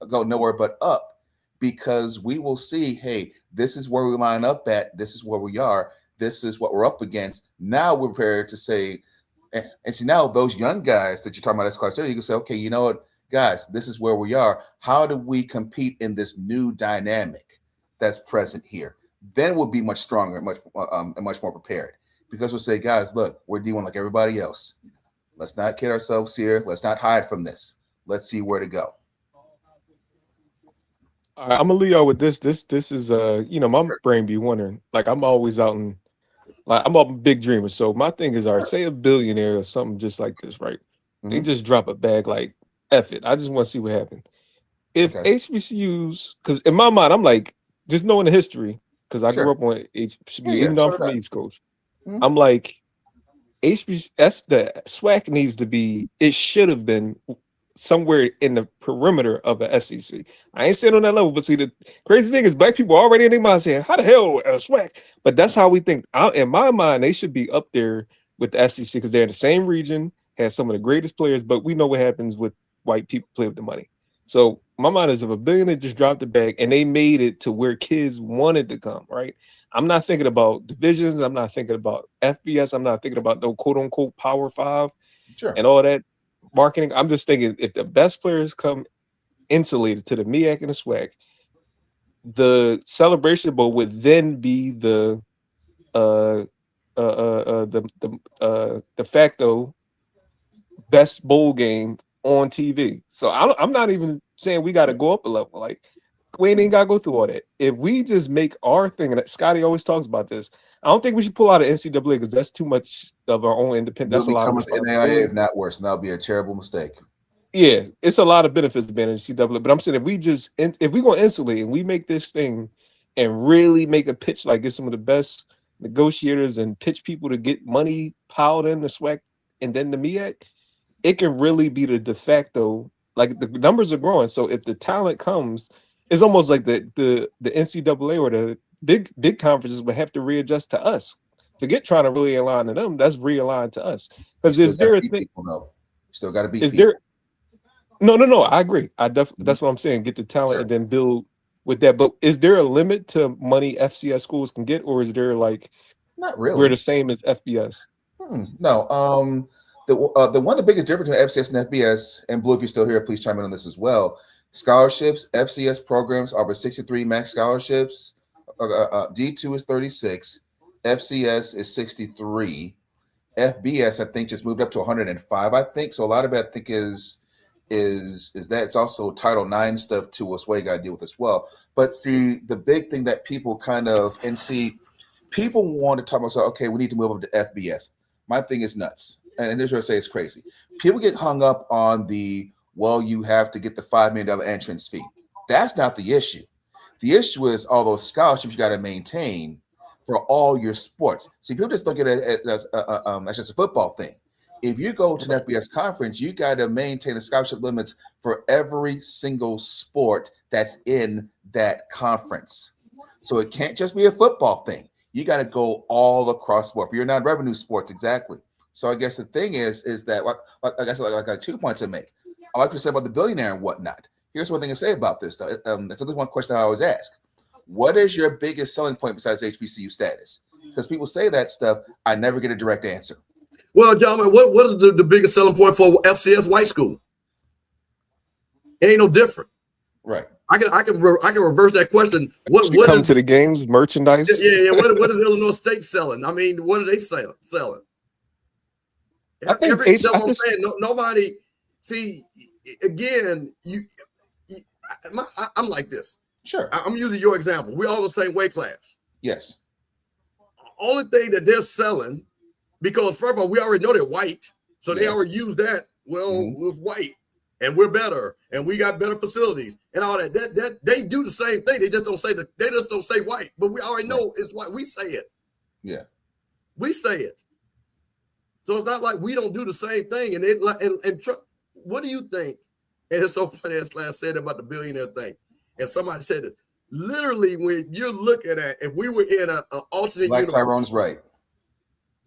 go nowhere but up. Because we will see, hey, this is where we line up at. This is where we are. This is what we're up against. Now we're prepared to say, and see, now those young guys that you're talking about as class, you can say, okay, you know what, guys, this is where we are. How do we compete in this new dynamic that's present here? Then we'll be much stronger, and much more prepared. Because we'll say, guys, look, we're D1 like everybody else. Let's not kid ourselves here. Let's not hide from this. Let's see where to go. All right, I'm gonna leave y'all with this. This is my brain be wondering. Like, I'm always out in, like, I'm a big dreamer. So my thing is, all right, say a billionaire or something just like this, right? They just drop a bag like F it. I just want to see what happened. If HBCUs, because in my mind, I'm like, just knowing the history, because I grew up on HBCU, even though I'm from the East Coast. I'm like, HBCU, the SWAC needs to be, it should have been somewhere in the perimeter of the SEC. I ain't saying on that level, but see, the crazy thing is black people already in their mind saying, how the hell SWAC? But that's how we think. In my mind, they should be up there with the SEC because they're in the same region, has some of the greatest players, but we know what happens with white people play with the money. So my mind is, if a billionaire just dropped the bag and they made it to where kids wanted to come, right? I'm not thinking about divisions. I'm not thinking about FBS. I'm not thinking about no quote unquote Power 5 and all that marketing. I'm just thinking, if the best players come insulated to the MEAC and the SWAC, the Celebration Bowl would then be the de facto best bowl game on TV. So I'm not even saying we got to go up a level. Like, we ain't got to go through all that. If we just make our thing, and Scotty always talks about this, I don't think we should pull out of NCAA because that's too much of our own independent. That's a lot of responsibility. NAIA, if not worse, and that'll be a terrible mistake. Yeah, it's a lot of benefits to being in NCAA. But I'm saying, if we go insulate and we make this thing and really make a pitch, like get some of the best negotiators and pitch people to get money piled in the SWAC and then the MEAC, it can really be the de facto Like the numbers are growing. So if the talent comes, it's almost like the NCAA or the big conferences would have to readjust to us. Forget trying to really align to them. That's realign to us. Because is there a thing? People, though. Still got to beat Is people. there? No. I agree. I definitely. That's what I'm saying. Get the talent and then build with that. But is there a limit to money FCS schools can get, or is there like not really? We're the same as FBS. No. The one of the biggest difference between FCS and FBS, and Blue, if you're still here, please chime in on this as well. Scholarships, FCS programs offer 63 max scholarships. D2 is 36. FCS is 63. FBS, I think, just moved up to 105. I think so. A lot of it, I think, is that it's also Title IX stuff too. What's what you got to deal with as well. But see, the big thing that people people want to talk about. So, okay, we need to move up to FBS. My thing is nuts, and this is what I say it's crazy. People get hung up on you have to get the $5 million entrance fee. That's not the issue. The issue is all those scholarships you got to maintain for all your sports. See, people just look at it as that's just a football thing. If you go to an FBS conference, you got to maintain the scholarship limits for every single sport that's in that conference. So it can't just be a football thing. You got to go all across the board. For your non-revenue sports, exactly. So I guess the thing is that, like I said, like 2 points to make. I like to say about the billionaire and whatnot. Here's one thing to say about this, though. That's another one question I always ask. What is your biggest selling point besides HBCU status? Because people say that stuff. I never get a direct answer. Well, gentlemen, what is the biggest selling point for FCS white school? It ain't no different. Right. I can reverse that question. What come is to the games, merchandise? Yeah. What is Illinois State selling? I mean, what are they selling? I think nobody. See, again, I'm like this. Sure. I'm using your example. We're all the same weight class. Yes. Only thing that they're selling, because first of all, we already know they're white, so they already use that. Well, we're white, and we're better, and we got better facilities, and all that. That they do the same thing. They just don't say they just don't say white, but we already know it's white. We say it. Yeah. We say it. So it's not like we don't do the same thing. And what do you think? And it's so funny, as class said about the billionaire thing. And somebody said it. Literally, when you're looking at, if we were in an alternate universe, Tyrone's right.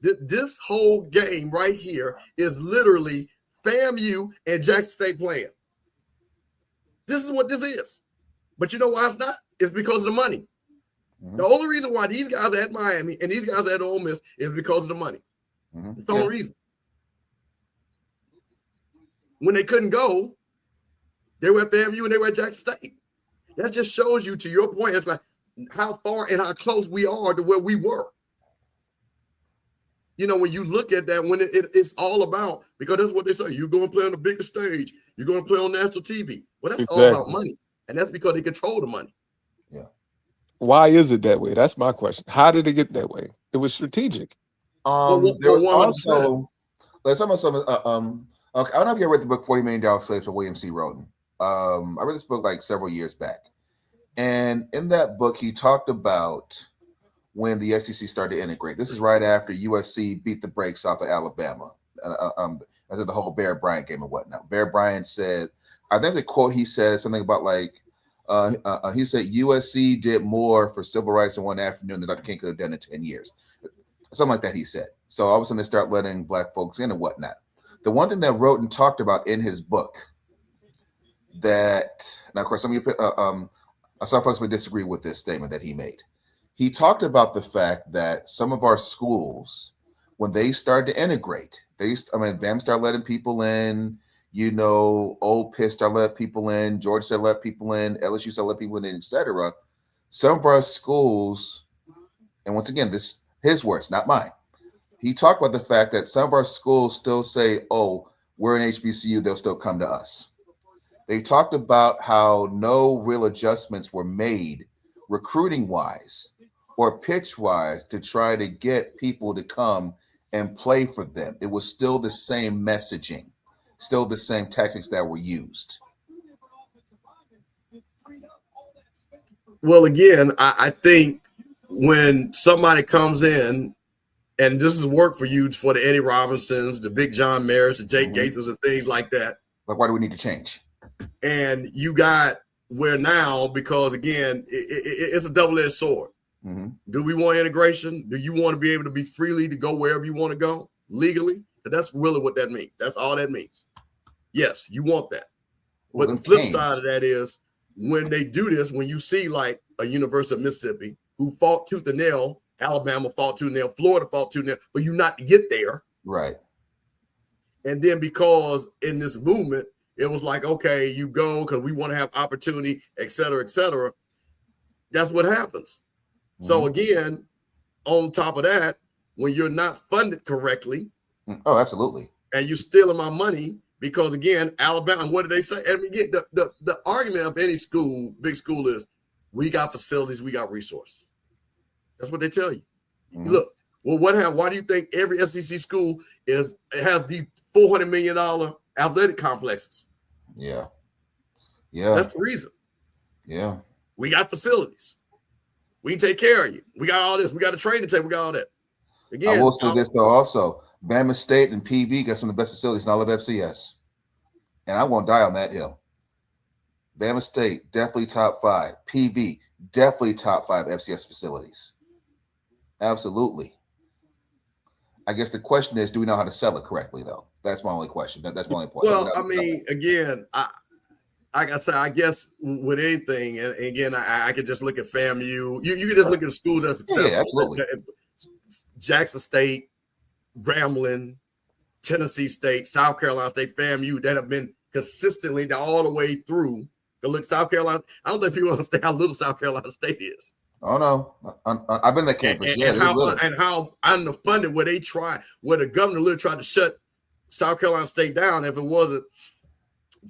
This whole game right here is literally FAMU and Jackson State playing. This is what this is. But you know why it's not? It's because of the money. The only reason why these guys are at Miami and these guys are at Ole Miss is because of the money. It's the only reason. When they couldn't go, they were at FAMU and they were at Jackson State. That just shows you, to your point, it's like how far and how close we are to where we were. You know, when you look at that, when it's all about, because that's what they say, you're going to play on the biggest stage, you're going to play on national TV. Well, that's all about money. And that's because they control the money. Yeah. Why is it that way? That's my question. How did it get that way? It was strategic. There was also, let's talk about some. Okay, I don't know if you ever read the book $40 Million Slaves by William C. Roden. I read this book like several years back, and in that book, he talked about when the SEC started to integrate. This is right after USC beat the brakes off of Alabama. After the whole Bear Bryant game and whatnot. Bear Bryant said, I think the quote he said something about he said USC did more for civil rights in one afternoon than Dr. King could have done in 10 years. Something like that he said. So all of a sudden they start letting black folks in and whatnot. The one thing that Roden talked about in his book that, now of course some folks would disagree with this statement that he made. He talked about the fact that some of our schools, when they started to integrate, BAM started letting people in, Old Piss started letting people in, Georgia started letting people in, LSU started letting people in, etc. Some of our schools, and once again, this his words, not mine. He talked about the fact that some of our schools still say, oh, we're an HBCU, they'll still come to us. They talked about how no real adjustments were made recruiting-wise or pitch-wise to try to get people to come and play for them. It was still the same messaging, still the same tactics that were used. Well, again, I think when somebody comes in, and this is work for you, for the Eddie Robinsons, the Big John Mayers, the Jake Gaithers, and things like that. Like, why do we need to change? And you got where now, because again, it's a double-edged sword. Mm-hmm. Do we want integration? Do you want to be able to be freely to go wherever you want to go legally? That's really what that means. That's all that means. Yes, you want that. Well, but the flip side of that is when they do this, when you see like a University of Mississippi who fought tooth and nail, Alabama fought tooth and nail, Florida fought tooth and nail for you not to get there. Right. And then because in this movement, it was like, okay, you go because we want to have opportunity, et cetera, et cetera. That's what happens. Mm-hmm. So again, on top of that, when you're not funded correctly. Oh, absolutely. And you're stealing my money because, again, Alabama, what do they say? And again, the argument of any school, big school is we got facilities, we got resources. That's what they tell you. Mm-hmm. Look, well, why do you think every SEC school has these $400 million athletic complexes? Yeah. Yeah. That's the reason. Yeah. We got facilities. We can take care of you. We got all this. We got a training table. We got all that. Again, I will say this, though, also. Bama State and PV got some of the best facilities in all of FCS. And I won't die on that hill. Bama State, definitely top 5. PV, definitely top 5 FCS facilities. Absolutely. I guess the question is, do we know how to sell it correctly, though? That's my only question. That's my only point. Well, I mean, again, I got to say, I guess with anything, and again, I could just look at FAMU. You can just look at the schools that's successful. Yeah, absolutely. Jackson State, Grambling, Tennessee State, South Carolina State, FAMU that have been consistently all the way through. Look, South Carolina, I don't think people understand how little South Carolina State is. Oh, no. I've been to that campus. And how underfunded where they try, where the governor literally tried to shut South Carolina State down if it wasn't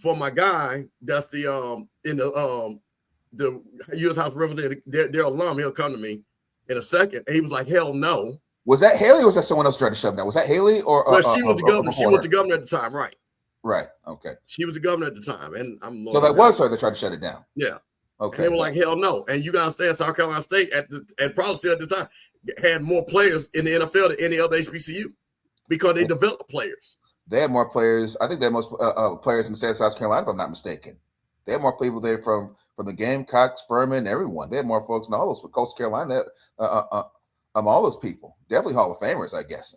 for my guy, that's the U.S. House of Representatives, their alum. He'll come to me in a second. And he was like, hell no. Was that Haley or was that someone else trying to shut him down? Was that Haley or she was the governor? She was the governor at the time, right? Right. Okay. She was the governor at the time, and so that was her that tried to shut it down. Yeah. Okay. And they were like, hell no. And you gotta understand, South Carolina State and probably still at the time had more players in the NFL than any other HBCU because they developed players. They had more players. I think they had most players in the state of South Carolina, if I'm not mistaken. They had more people there from the Gamecocks, Furman, everyone. They had more folks in all those Coastal Carolina. All those people, definitely Hall of Famers, I guess.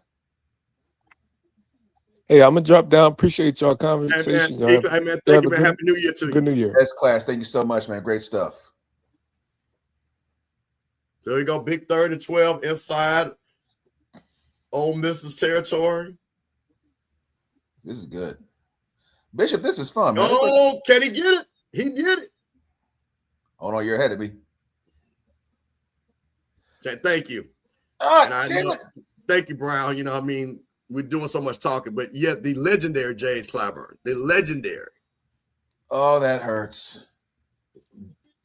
Hey, I'm gonna drop down. Appreciate y'all conversation. Hey, man, thank you, man. Happy New Year to you. Good New Year. Best class. Thank you so much, man. Great stuff. So we go, big 3rd and 12 inside Ole Miss's territory. This is good, Bishop. This is fun, man. Oh, can he get it? He did it. Oh no, you're ahead of me. Okay, thank you. Thank you, Brown. You know, I mean, we're doing so much talking, but yet the legendary James Clyburn, the legendary. Oh, that hurts.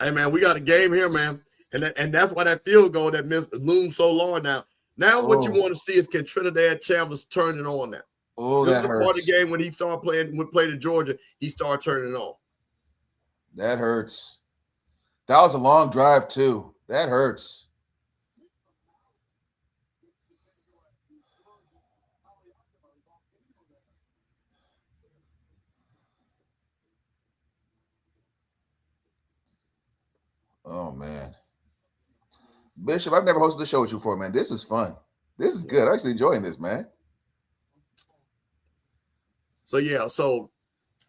Hey, man, we got a game here, man. And that's why that field goal that looms so long now. Now what you want to see is can Trinidad Chambers turn it on now. Oh, this that is hurts. Part of the game when he started played in Georgia, he started turning it on. That hurts. That was a long drive, too. That hurts. Oh, man. Bishop, I've never hosted a show with you before, man. This is fun. This is good. I'm actually enjoying this, man. So, yeah. So,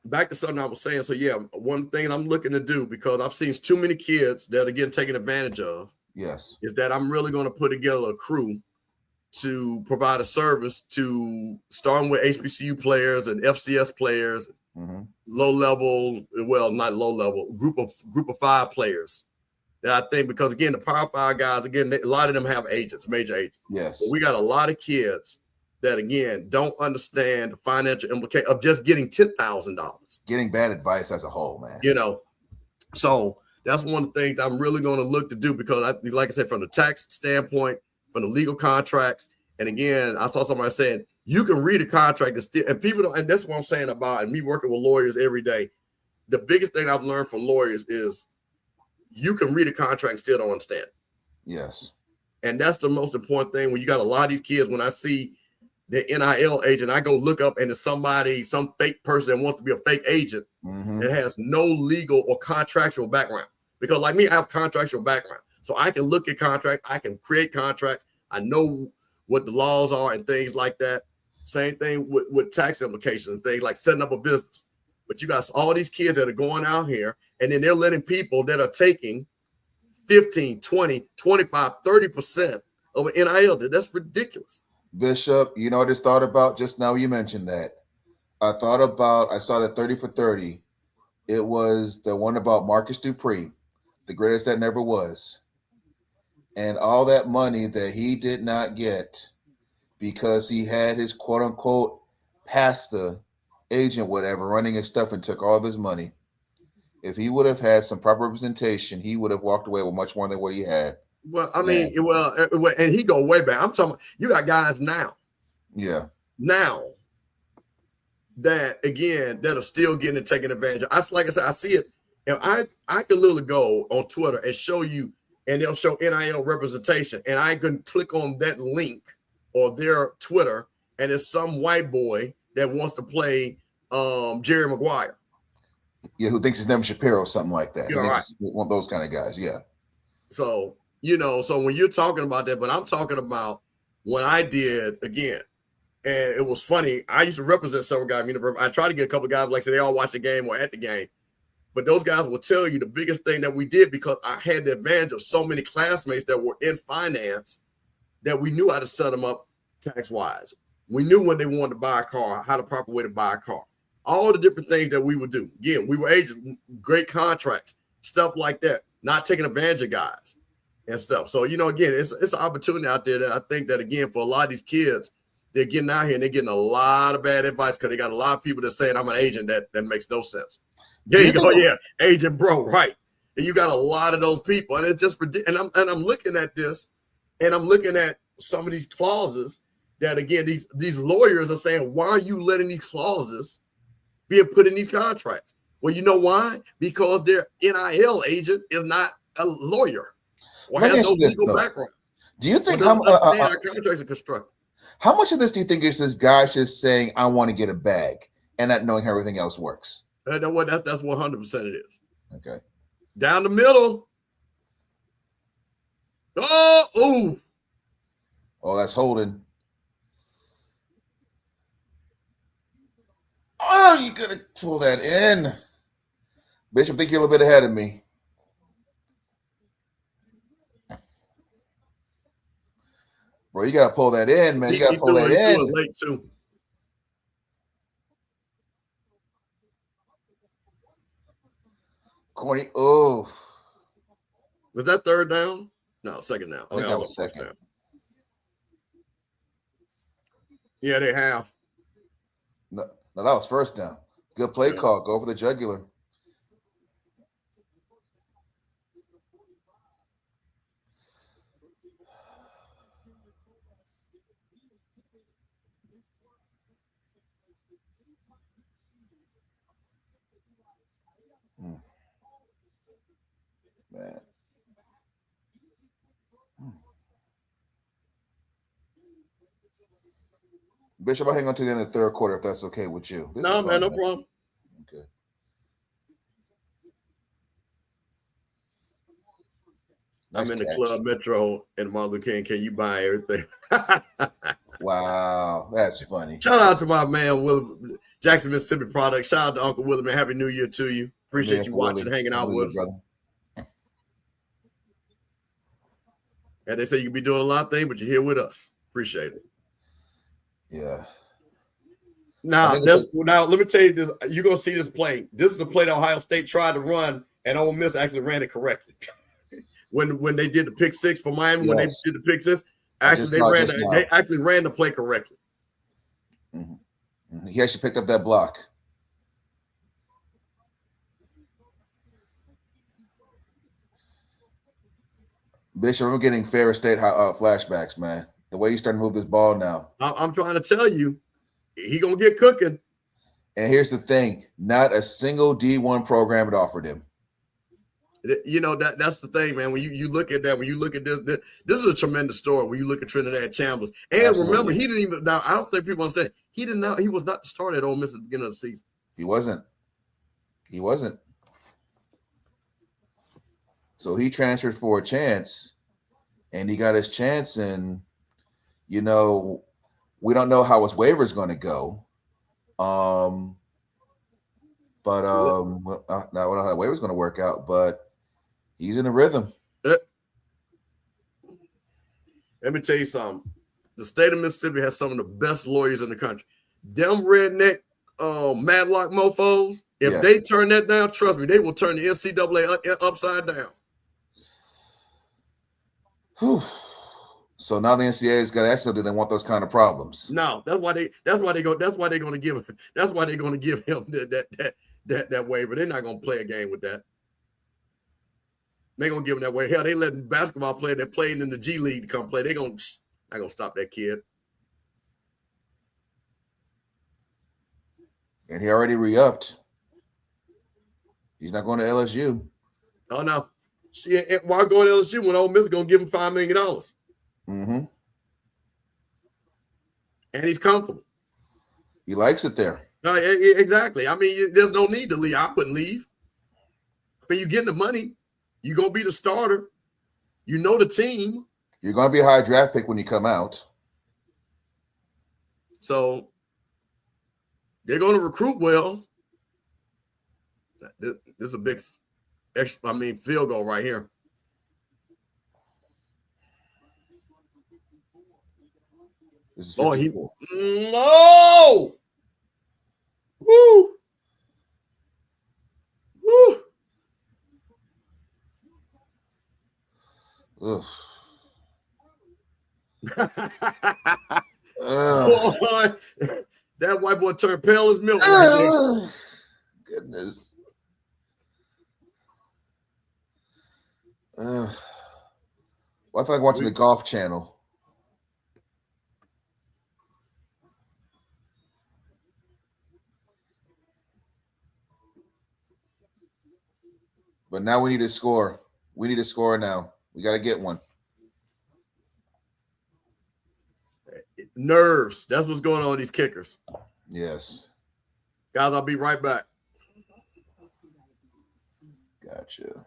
back to something I was saying. So, yeah, one thing I'm looking to do, because I've seen too many kids that are getting taken advantage of. Yes. Is that I'm really going to put together a crew to provide a service to starting with HBCU players and FCS players, low level, well, not low level, group of 5 players. That I think, because again, the Power 5 guys, again, a lot of them have agents, major agents. Yes. But we got a lot of kids that, again, don't understand the financial implication of just getting $10,000. Getting bad advice as a whole, man. You know, so that's one of the things I'm really going to look to do, because, like I said, from the tax standpoint, from the legal contracts, and again, I saw somebody saying you can read a contract and still, and people don't, and that's what I'm saying about, and me working with lawyers every day. The biggest thing I've learned from lawyers is you can read a contract and still don't understand. Yes. And that's the most important thing when you got a lot of these kids. When I see the NIL agent. I go look up and it's somebody, some fake person that wants to be a fake agent that has no legal or contractual background. Because like me, I have contractual background. So I can look at contracts, I can create contracts. I know what the laws are and things like that. Same thing with tax implications and things like setting up a business. But you got all these kids that are going out here and then they're letting people that are taking 15, 20, 25, 30% of an NIL. That's ridiculous. Bishop, you know, I just thought about just now you mentioned that. I saw that 30 for 30. It was the one about Marcus Dupree, the greatest that never was. And all that money that he did not get because he had his quote unquote pastor, agent, whatever, running his stuff and took all of his money. If he would have had some proper representation, he would have walked away with much more than what he had. Well, I mean, and he go way back. I'm talking. You got guys now. Yeah. Now that again that are still getting and taking advantage of. Like I said, I see it, and I can literally go on Twitter and show you, and they'll show NIL representation, and I can click on that link or their Twitter, and it's some white boy that wants to play Jerry Maguire. Yeah, who thinks it's Devin Shapiro or something like that. You're right. One of those kind of guys. Yeah. So. So when you're talking about that, but I'm talking about when I did again, and it was funny. I used to represent several guys. I tried to get a couple of guys, like I said, they all watch the game or at the game, but those guys will tell you the biggest thing that we did because I had the advantage of so many classmates that were in finance that we knew how to set them up tax wise. We knew when they wanted to buy a car, how the proper way to buy a car, all the different things that we would do. Again, we were agents, great contracts, stuff like that, not taking advantage of guys. And stuff. So, again, it's an opportunity out there that I think that, again, for a lot of these kids, they're getting out here and they're getting a lot of bad advice because they got a lot of people that saying I'm an agent that makes no sense. There you go. Yeah. Agent bro. Right. And you got a lot of those people. And it's just ridiculous. And I'm looking at this and I'm looking at some of these clauses that, again, these lawyers are saying, why are you letting these clauses being put in these contracts? Well, you know why? Because their NIL agent is not a lawyer. Or has no legal background. Do you think our contracts are constructed? How much of this do you think is this guy just saying, I want to get a bag and not knowing how everything else works? That's 100% it is. Okay. Down the middle. Oh, that's holding. Oh, you gotta pull that in. Bishop, think you're a little bit ahead of me. Bro, you got to pull that in, man. You got to pull that in. Late too. Corny. Oh. Was that third down? No, second down. I think that was second. Yeah, they have. No, that was first down. Good play call. Go for the jugular. Man. Bishop, I'll hang on to the end of the third quarter if that's okay with you. No, man, no problem. Okay. Nice I'm in the Club Metro in Martin Luther King. Can you buy everything? Wow, that's funny. Shout out to my man, Will Jackson, Mississippi product. Shout out to Uncle Willie, man. Happy New Year to you. Appreciate you watching, hanging out with us. Brother. And they say you can be doing a lot of things, but you're here with us. Appreciate it. Yeah. Now let me tell you this. You're gonna see this play. This is a play that Ohio State tried to run, and Ole Miss actually ran it correctly. when they did the pick six for Miami, when they did the pick six, they actually ran the play correctly. Mm-hmm. He actually picked up that block. Bishop, I'm getting Ferris State flashbacks, man. The way he's starting to move this ball now. I'm trying to tell you, he gonna get cooking. And here's the thing: not a single D1 program had offered him. You know, that's the thing, man. When you look at that, when you look at this is a tremendous story. When you look at Trinidad Chambers, and Absolutely. remember, he didn't even. Now, I don't think people understand. He was not the starter at Ole Miss at the beginning of the season. He wasn't. So he transferred for a chance, and he got his chance. And you know, we don't know how his waiver is going to go. Now I don't know how the waiver is going to work out, but he's in the rhythm. Let me tell you something. The state of Mississippi has some of the best lawyers in the country. Them redneck Madlock mofos, if they turn that down, trust me, they will turn the NCAA upside down. Whew. So now the NCAA's got to ask them, do they want those kind of problems? No, that's why they're going to give him that waiver. They're not going to play a game with that. They're going to give him that waiver. Hell, they letting basketball players that played in the G League to come play. They're not going to stop that kid. And he already re-upped. He's not going to LSU. Oh, no. Why go to LSU when Ole Miss is going to give him $5 million? Mm-hmm. And he's comfortable. He likes it there. Exactly. I mean, there's no need to leave. I wouldn't leave. I mean, you're getting the money. You're going to be the starter. You know the team. You're going to be a high draft pick when you come out. So they're going to recruit well. This is a big field goal right here. This is 54. No! Woo! Woo! Ugh. Boy, that white boy turned pale as milk right there. Goodness. Well, I feel like watching the Golf Channel. But now we need a score. We need a score now. We got to get one. Nerves. That's what's going on with these kickers. Yes. Guys, I'll be right back. Gotcha.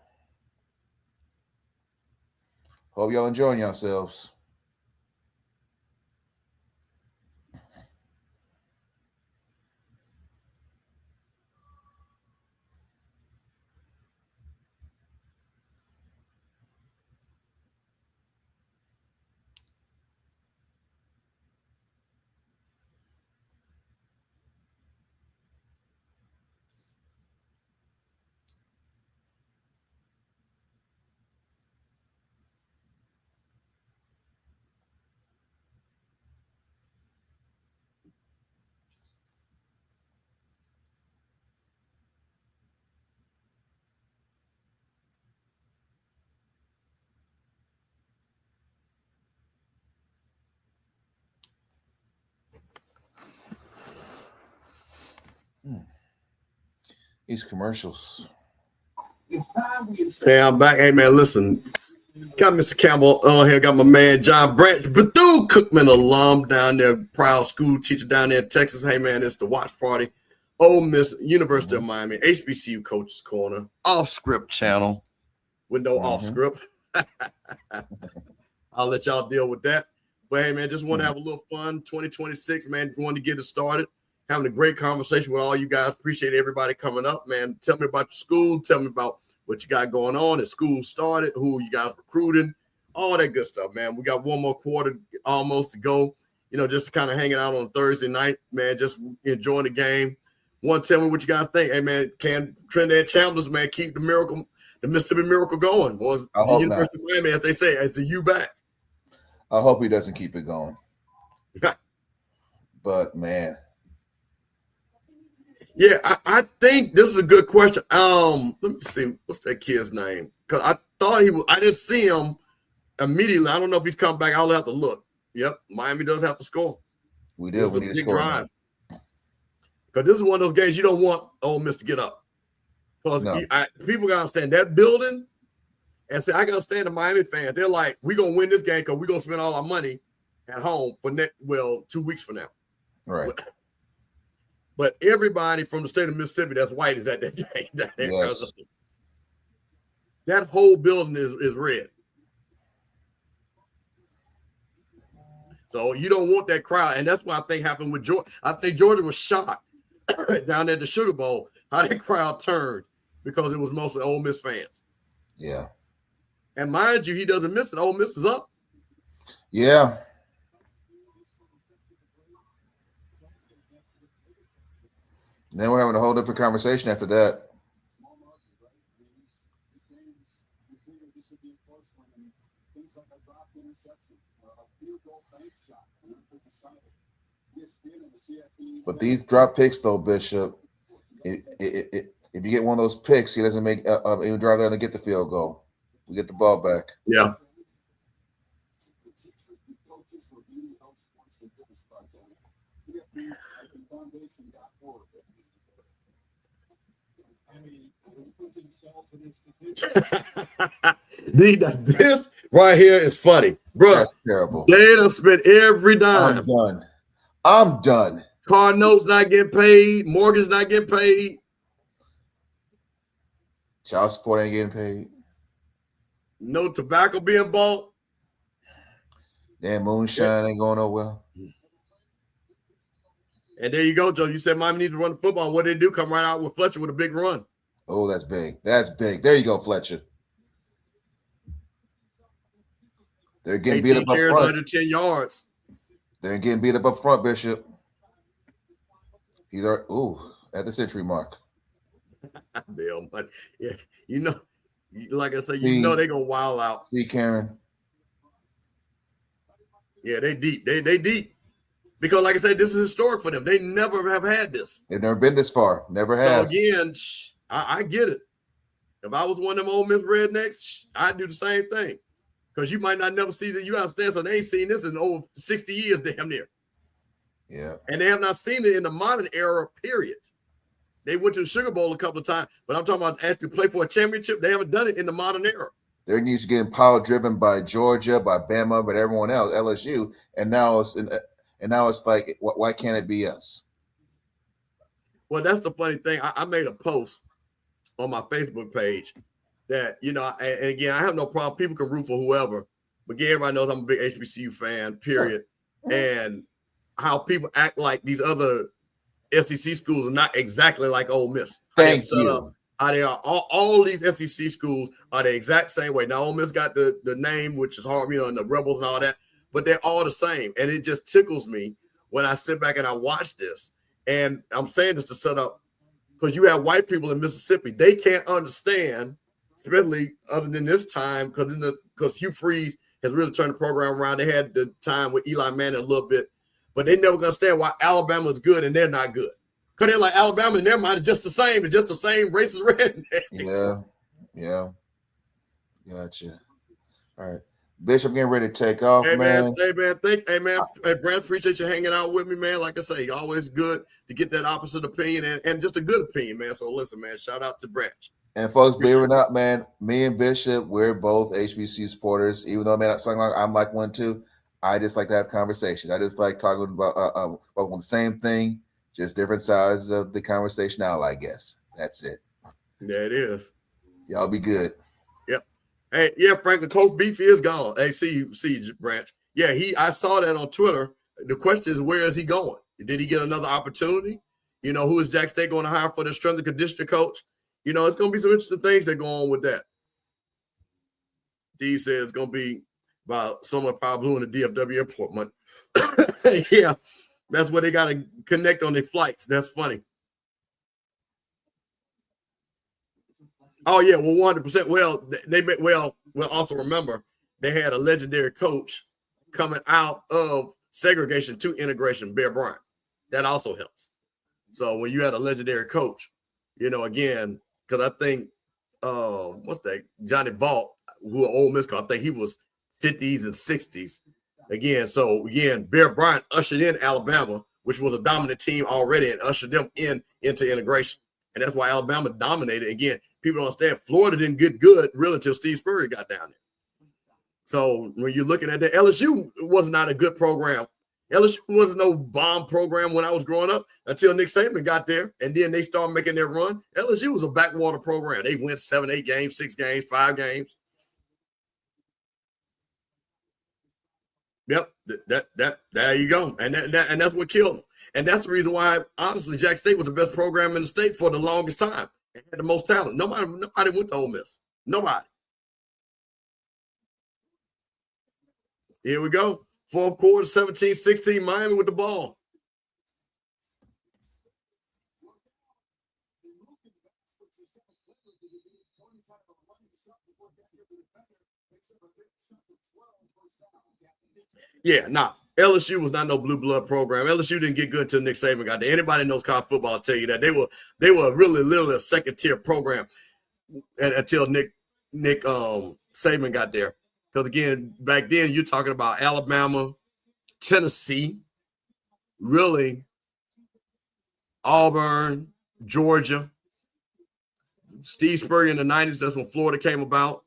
Hope y'all enjoying yourselves. These commercials. Hey, I'm back. Hey, man, listen. Got Mr. Campbell on here. Got my man John Branch, Bethune-Cookman alum down there, proud school teacher down there in Texas. Hey, man, it's the watch party. Ole Miss, University of Miami, HBCU Coaches Corner, off script channel with no off script. I'll let y'all deal with that. But hey, man, just want to have a little fun. 2026, man, going to get it started. Having a great conversation with all you guys. Appreciate everybody coming up, man. Tell me about your school. Tell me about what you got going on. As school started, who you guys recruiting, all that good stuff, man. We got one more quarter almost to go. You know, just kind of hanging out on Thursday night, man. Just enjoying the game. Want to tell me what you guys think? Hey, man, can Trinidad Chambliss, man, keep the miracle, the Mississippi Miracle going? Or the University of Miami, as they say, as the U back. I hope he doesn't keep it going. But man. Yeah, I think this is a good question. Let me see. What's that kid's name? Because I thought he was, I didn't see him immediately. I don't know if he's come back. I'll have to look. Yep, Miami does have to score. We do. We need to score. Because this is one of those games you don't want Ole Miss to get up. Because people got to understand that building And say, I can understand the Miami fans. They're like, we're going to win this game because we're going to spend all our money at home for 2 weeks from now. Right. But everybody from the state of Mississippi that's white is at that game. Yes. That whole building is red. So you don't want that crowd. And that's what I think happened with Georgia. I think Georgia was shocked down at the Sugar Bowl, how that crowd turned because it was mostly Ole Miss fans. Yeah. And mind you, he doesn't miss it. Ole Miss is up. Yeah. Then we're having a whole different conversation after that. But these drop picks, though, Bishop, if you get one of those picks, he doesn't make even drive there to get the field goal. We get the ball back. Yeah. This right here is funny, bro. That's terrible. They done spent every dime. I'm done. Car notes not getting paid. Mortgage not getting paid. Child support ain't getting paid. No tobacco being bought. Damn moonshine ain't going nowhere. And there you go, Joe. You said Miami needs to run the football. And what did they do? Come right out with Fletcher with a big run. Oh, that's big. That's big. There you go, Fletcher. They're getting beat up front. 110 yards. They're getting beat up front, Bishop. He's at the century mark. Bill, but yeah, you know, like I said, you know they're gonna wild out. See, Karen. Yeah, they deep. They deep. Because, like I said, this is historic for them. They never have had this. They've never been this far. Never have. So again, I get it. If I was one of them Ole Miss rednecks, I'd do the same thing. Because you might not never see that. You understand? So they ain't seen this in over 60 years, damn near. Yeah. And they have not seen it in the modern era, period. They went to the Sugar Bowl a couple of times, but I'm talking about actually play for a championship. They haven't done it in the modern era. They're used to getting power driven by Georgia, by Bama, but everyone else, LSU, and now it's like, why can't it be us? Well, that's the funny thing. I made a post on my Facebook page that, you know, and again, I have no problem. People can root for whoever, but again, everybody knows I'm a big HBCU fan, period. And how people act like these other SEC schools are not exactly like Ole Miss. Thank you. How they are. All these SEC schools are the exact same way. Now, Ole Miss got the name, which is hard, you know, and the Rebels and all that, but they're all the same. And it just tickles me when I sit back and I watch this. And I'm saying this to set up, because you have white people in Mississippi. They can't understand, especially other than this time, because Hugh Freeze has really turned the program around. They had the time with Eli Manning a little bit, but they never gonna understand why Alabama is good and they're not good. Because they're like, Alabama in their mind is just the same. It's just the same racist redneck. Yeah. Gotcha. All right. Bishop getting ready to take off, man. Hey, Brent, appreciate you hanging out with me, man. Like I say, always good to get that opposite opinion and just a good opinion, man. So listen, man, shout out to Brent. And folks, believe it or not, man, me and Bishop, we're both HBCU supporters. Even though, man, I'm like one too. I just like to have conversations. I just like talking about the same thing, just different sides of the conversation now, I guess. That's it. Yeah, it is. Y'all be good. Yep. Hey, yeah, Franklin, Coach Beefy is gone. Hey, see you, Branch. Yeah, I saw that on Twitter. The question is, where is he going? Did he get another opportunity? You know, who is Jack State going to hire for the strength and conditioning coach? You know, it's going to be some interesting things that go on with that. D says it's going to be about someone probably in the DFW airport money. Yeah, that's where they got to connect on their flights. That's funny. Oh, yeah, well, 100%. Well, we'll also remember they had a legendary coach coming out of segregation to integration, Bear Bryant. That also helps. So when you had a legendary coach, you know, again, because I think, what's that? Johnny Vault, who are Ole Miss, I think he was 50s and 60s. Again, Bear Bryant ushered in Alabama, which was a dominant team already, and ushered them into integration. And that's why Alabama dominated. Again, people don't understand. Florida didn't get good really until Steve Spurrier got down there. So when you're looking at that, LSU was not a good program. LSU wasn't no bomb program when I was growing up until Nick Saban got there, and then they started making their run. LSU was a backwater program. They went 7, 8 games, 6 games, 5 games. Yep, there you go, and that's what killed them. And that's the reason why, honestly, Jack State was the best program in the state for the longest time. It had the most talent. Nobody went to Ole Miss. Nobody. Here we go. Fourth quarter, 17-16, Miami with the ball. Yeah, nah. LSU was not no blue blood program. LSU didn't get good until Nick Saban got there. Anybody knows college football will tell you that they were really literally a second tier program until Nick Saban got there. Because again, back then you're talking about Alabama, Tennessee, really, Auburn, Georgia, Steve Spurrier in the 90s. That's when Florida came about.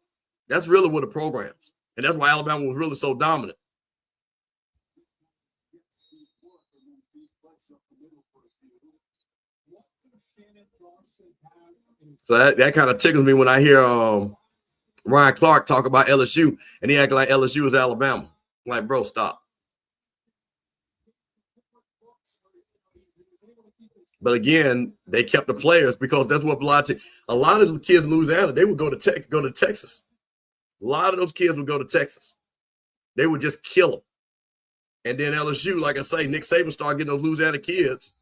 That's really what the programs, and that's why Alabama was really so dominant. So that kind of tickles me when I hear Ryan Clark talk about LSU, and he acting like LSU is Alabama. I'm like, bro, stop. But again, they kept the players because that's what a lot of the kids in Louisiana, they would go to Texas. A lot of those kids would go to Texas. They would just kill them. And then LSU, like I say, Nick Saban started getting those Louisiana kids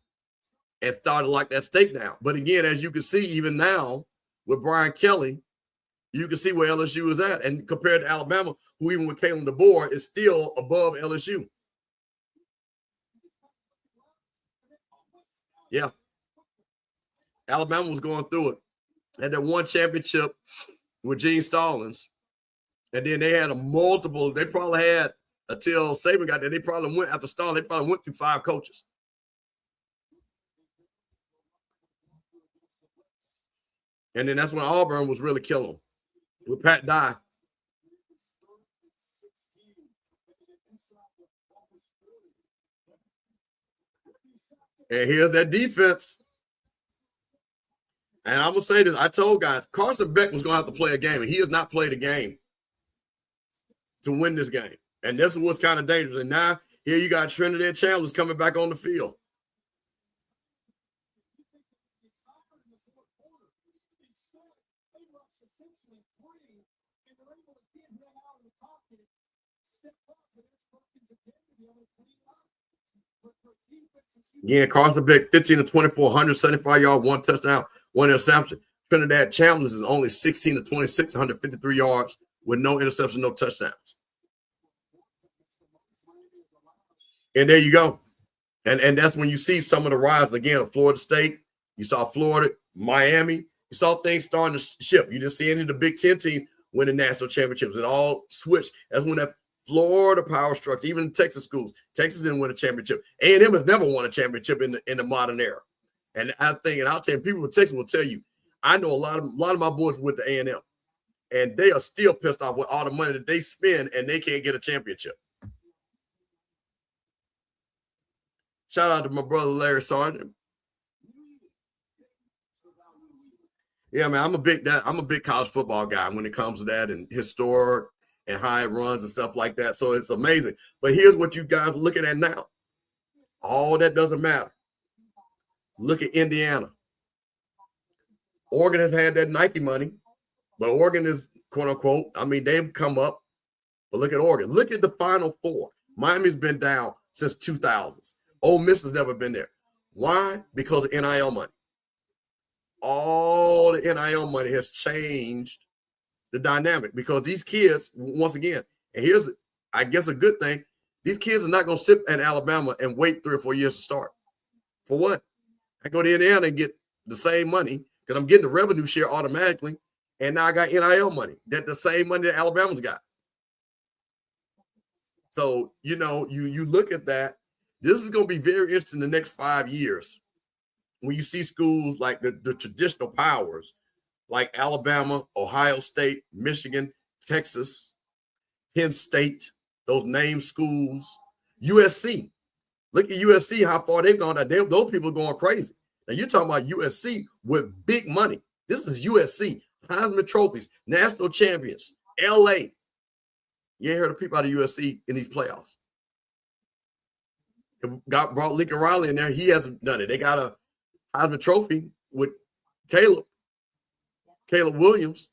and started to lock that state down. But again, as you can see, even now with Brian Kelly, you can see where LSU is at. And compared to Alabama, who even with Kalen DeBoer is still above LSU. Yeah. Alabama was going through it. Had that one championship with Gene Stallings. And then they had they probably had, until Saban got there, they probably went after Stallings, they probably went through 5 coaches. And then that's when Auburn was really killing them with Pat Dye. And here's that defense. And I'm going to say this. I told guys, Carson Beck was going to have to play a game, and he has not played a game to win this game. And this is what's kind of dangerous. And now, here you got Trinidad Chandler's coming back on the field. Yeah, Carson Beck, 15-24, 175 yards, 1 touchdown, 1 interception. Trinidad Chandler's is only 16-26, 153 yards with no interception, no touchdowns. And there you go. And that's when you see some of the rise again of Florida State. You saw Florida, Miami. You saw things starting to shift. You just see any of the Big Ten teams winning national championships. It all switched. That's when that Florida power structure, even the Texas schools. Texas didn't win a championship. A&M has never won a championship in the modern era. And I think, and I'll tell you, people in Texas will tell you, I know a lot of my boys went to A&M, and they are still pissed off with all the money that they spend, and they can't get a championship. Shout out to my brother Larry Sargent. Yeah, man, I'm a big college football guy when it comes to that and historic and how it runs and stuff like that. So it's amazing. But here's what you guys are looking at now. All that doesn't matter. Look at Indiana. Oregon has had that Nike money, but Oregon is, quote unquote, I mean, they've come up. But look at Oregon. Look at the Final Four. Miami's been down since 2000s. Ole Miss has never been there. Why? Because of NIL money. All the NIL money has changed the dynamic because these kids, once again, and here's, I guess, a good thing, these kids are not going to sit in Alabama and wait 3 or 4 years to start. For what? I go to Indiana and get the same money because I'm getting the revenue share automatically, and now I got NIL money. That's the same money that Alabama's got. So, you know, you look at that. This is going to be very interesting the next 5 years when you see schools like the traditional powers like Alabama, Ohio State, Michigan, Texas, Penn State, those name schools, USC. Look at USC, how far they've gone. Those people are going crazy. Now you're talking about USC with big money. This is USC, Heisman trophies, national champions, LA. You ain't heard of people out of USC in these playoffs. Brought Lincoln Riley in there. He hasn't done it. They got a Heisman trophy with Caleb Williams.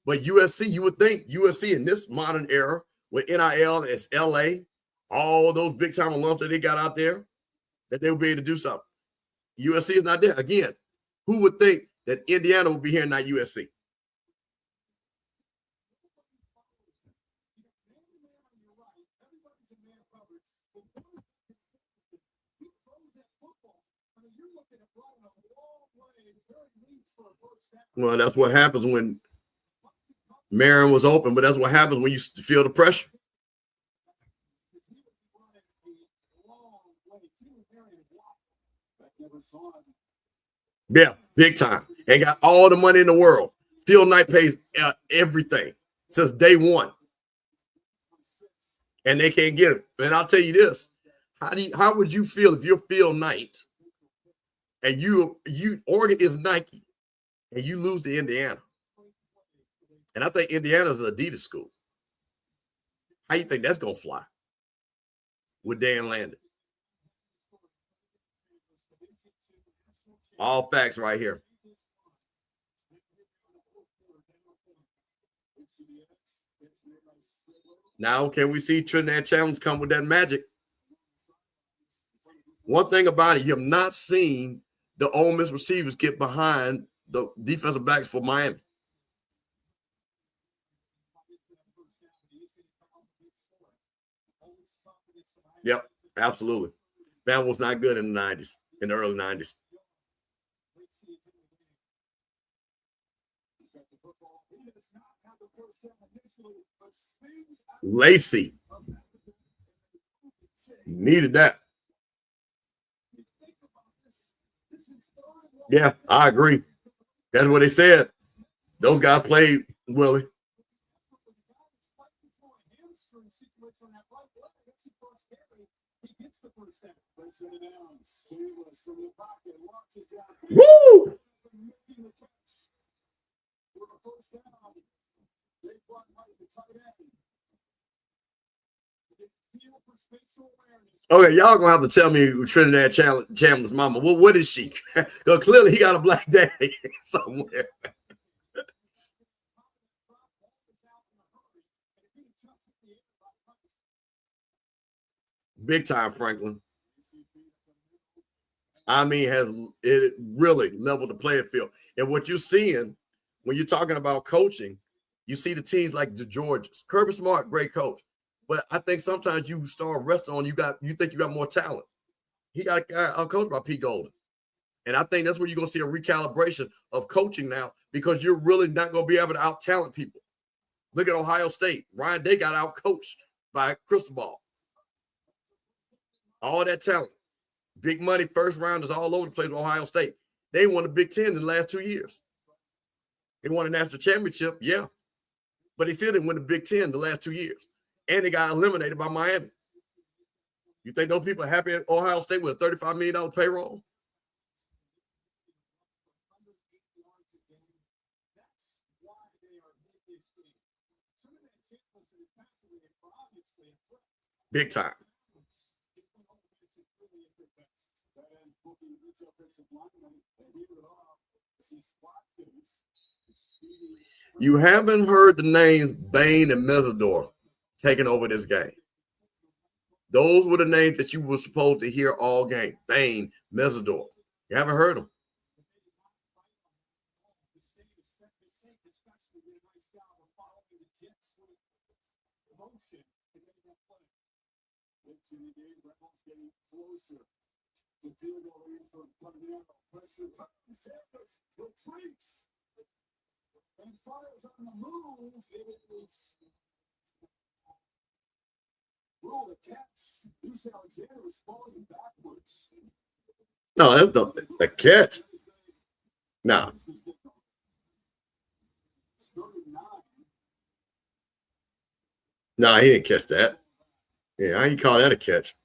But USC, you would think USC in this modern era with NIL, it's LA, all those big time alums that they got out there, that they would be able to do something. USC is not there. Again, who would think that Indiana would be here and not USC? Well, that's what happens when Marion was open, but that's what happens when you feel the pressure. Yeah, big time. And got all the money in the world. Phil Knight pays everything since day one. And they can't get it. And I'll tell you this. How would you feel if you're Phil Knight and you Oregon is Nike and you lose to Indiana? And I think Indiana's an Adidas school. How you think that's going to fly with Dan Landon? All facts right here. Now, can we see Trinidad Challenge come with that magic? One thing about it, you have not seen the Ole Miss receivers get behind the defensive backs for Miami. Yep, absolutely. Bama was not good in the 90s, in the early 90s. Lacey needed that. Yeah, I agree. That's what they said. Those guys played, Willie. Woo! Okay, y'all gonna have to tell me who Trinidad Chandler's mama. Well, what is she? Because clearly he got a black daddy somewhere. Big time, Franklin. I mean, has it really leveled the playing field? And what you're seeing when you're talking about coaching, you see the teams like the Georgias. Kirby Smart, great coach. But I think sometimes you start resting on you think you got more talent. He got coached by Pete Golden. And I think that's where you're going to see a recalibration of coaching now, because you're really not going to be able to out-talent people. Look at Ohio State. Ryan Day got out-coached by Cristobal. All that talent. Big money first rounders all over the place with Ohio State. They won the Big Ten in the last 2 years. They won a national championship, yeah. But they still didn't win the Big Ten the last 2 years. And they got eliminated by Miami. You think those people are happy at Ohio State with a $35 million payroll? Big time. You haven't heard the names Bain and Mesidor taking over this game. Those were the names that you were supposed to hear all game. Bain, Mesidor. You haven't heard them. No, that's not the catch. No. Nah, he didn't catch that. Yeah, how you call that a catch?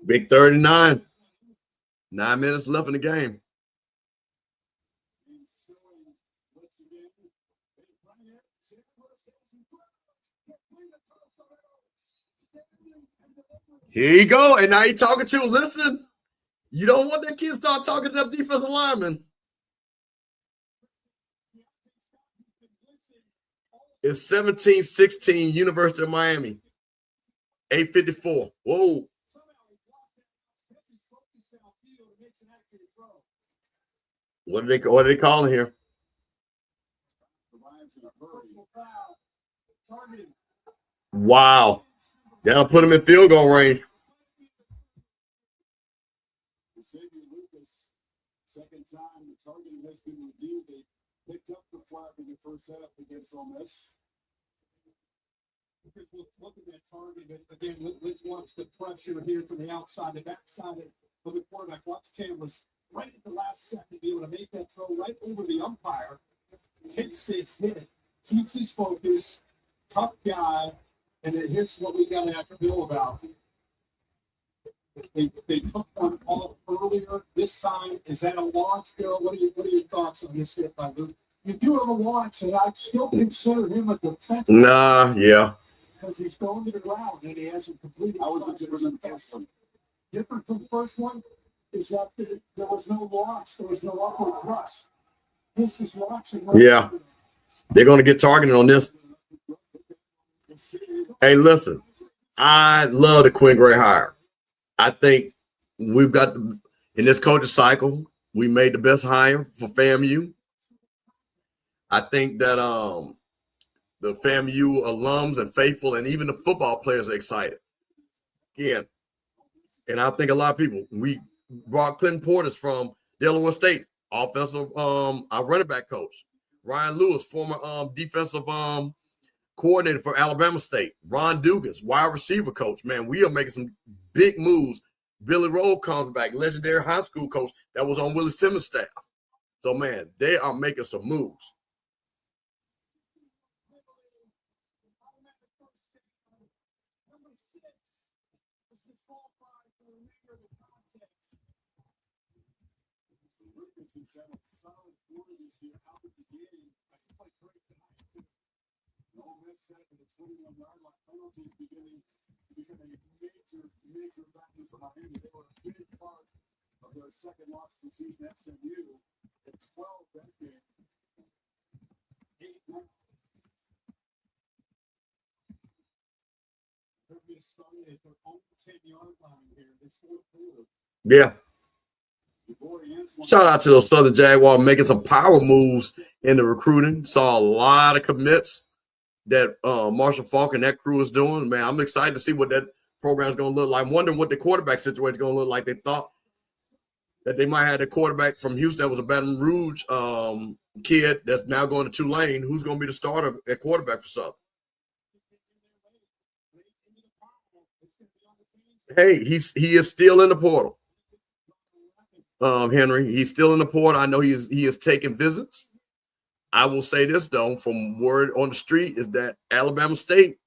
Big 39. 9 minutes left in the game. Here you go. And now you're talking to him. Listen, you don't want that kid to start talking to that defensive lineman. It's 17-16, University of Miami. 8:54. Whoa. What are they calling here? Wow. That'll put him in field goal range. Second time the targeting has been reviewed. They picked up the flag in the first half against Ole Miss. Look at that target. Again, let's watch the pressure here from the outside, the backside of the quarterback. Watch Chandler's right at the last second be able to make that throw right over the umpire. Takes this hit, keeps his focus, tough guy, and then here's what we got to ask Bill about. They took one off earlier. This time, is that a launch, Bill? What are your thoughts on this hit by Luke? You do have a launch, and I'd still consider him a defensive. Nah, yeah. Because he's going to the ground and he hasn't completed. I was different than the first one. Different from the first one is that there was no launch, there was no upward thrust. This is launching. Yeah. They're going to get targeted on this. Hey, listen, I love the Quinn Gray hire. I think we've got, in this coaching cycle, we made the best hire for FAMU. I think that the FAMU alums and faithful and even the football players are excited. Again, and I think a lot of people, we brought Clinton Portis from Delaware State, offensive, our running back coach. Ryan Lewis, former defensive coordinator for Alabama State. Ron Dugans, wide receiver coach. Man, we are making some big moves. Billy Rowe comes back, legendary high school coach that was on Willie Simmons' staff. So, man, they are making some moves. He's got a solid quarter this year out of the game. I can play great tonight, too. Ole Miss set for the 21-yard line penalty is beginning to become a major factor for Miami. They were a big part of their second loss of the season at SMU. At 12 that game. 8 now. They're going to start at their own 10-yard line here this fourth quarter. Yeah. Shout out to those Southern Jaguars making some power moves in the recruiting. Saw a lot of commits that Marshall Falk and that crew is doing. Man, I'm excited to see what that program is going to look like. I'm wondering what the quarterback situation is going to look like. They thought that they might have the quarterback from Houston that was a Baton Rouge kid that's now going to Tulane. Who's going to be the starter at quarterback for Southern? Hey, he is still in the portal. Henry, he's still in the portal. I know he is taking visits. I will say this though, from word on the street is that Alabama State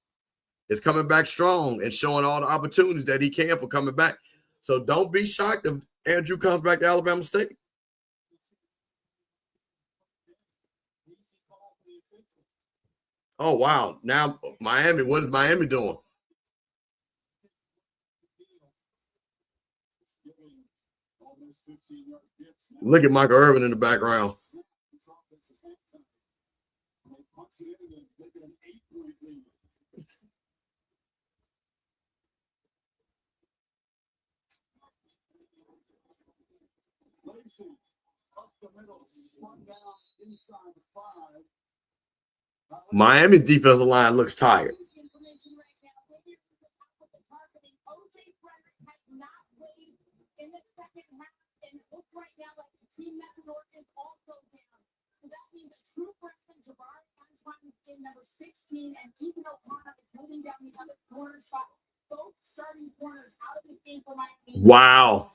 is coming back strong and showing all the opportunities that he can for coming back. So don't be shocked if Andrew comes back to Alabama State. Oh wow! Now Miami, what is Miami doing? Look at Michael Irvin in the background. Miami's defensive line looks tired. In the second half, and it looks right now like the team Methodor is also down. So that means a true freshman, Jabari Antoine, is in number 16, and Ethan O'Connor is holding down the other corner spot. Both starting corners out of this game for my Wow.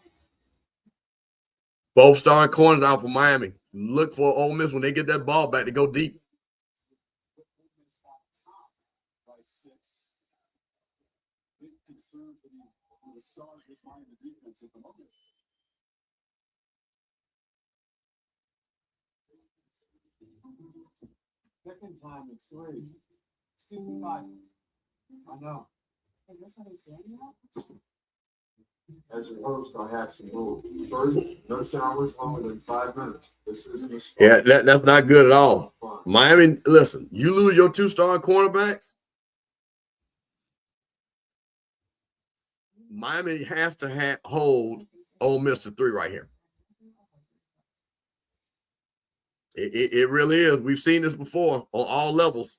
Both starting corners out for Miami. Look for Ole Miss when they get that ball back to go deep. Second time in 3. 65. I know. Is this what he's doing now? As a host, I have some rules. First, no showers longer than 5 minutes. This is Yeah, that's not good at all. Miami, listen, you lose your 2 starting cornerbacks. Miami has to hold Ole Miss to 3 right here. It really is. We've seen this before on all levels.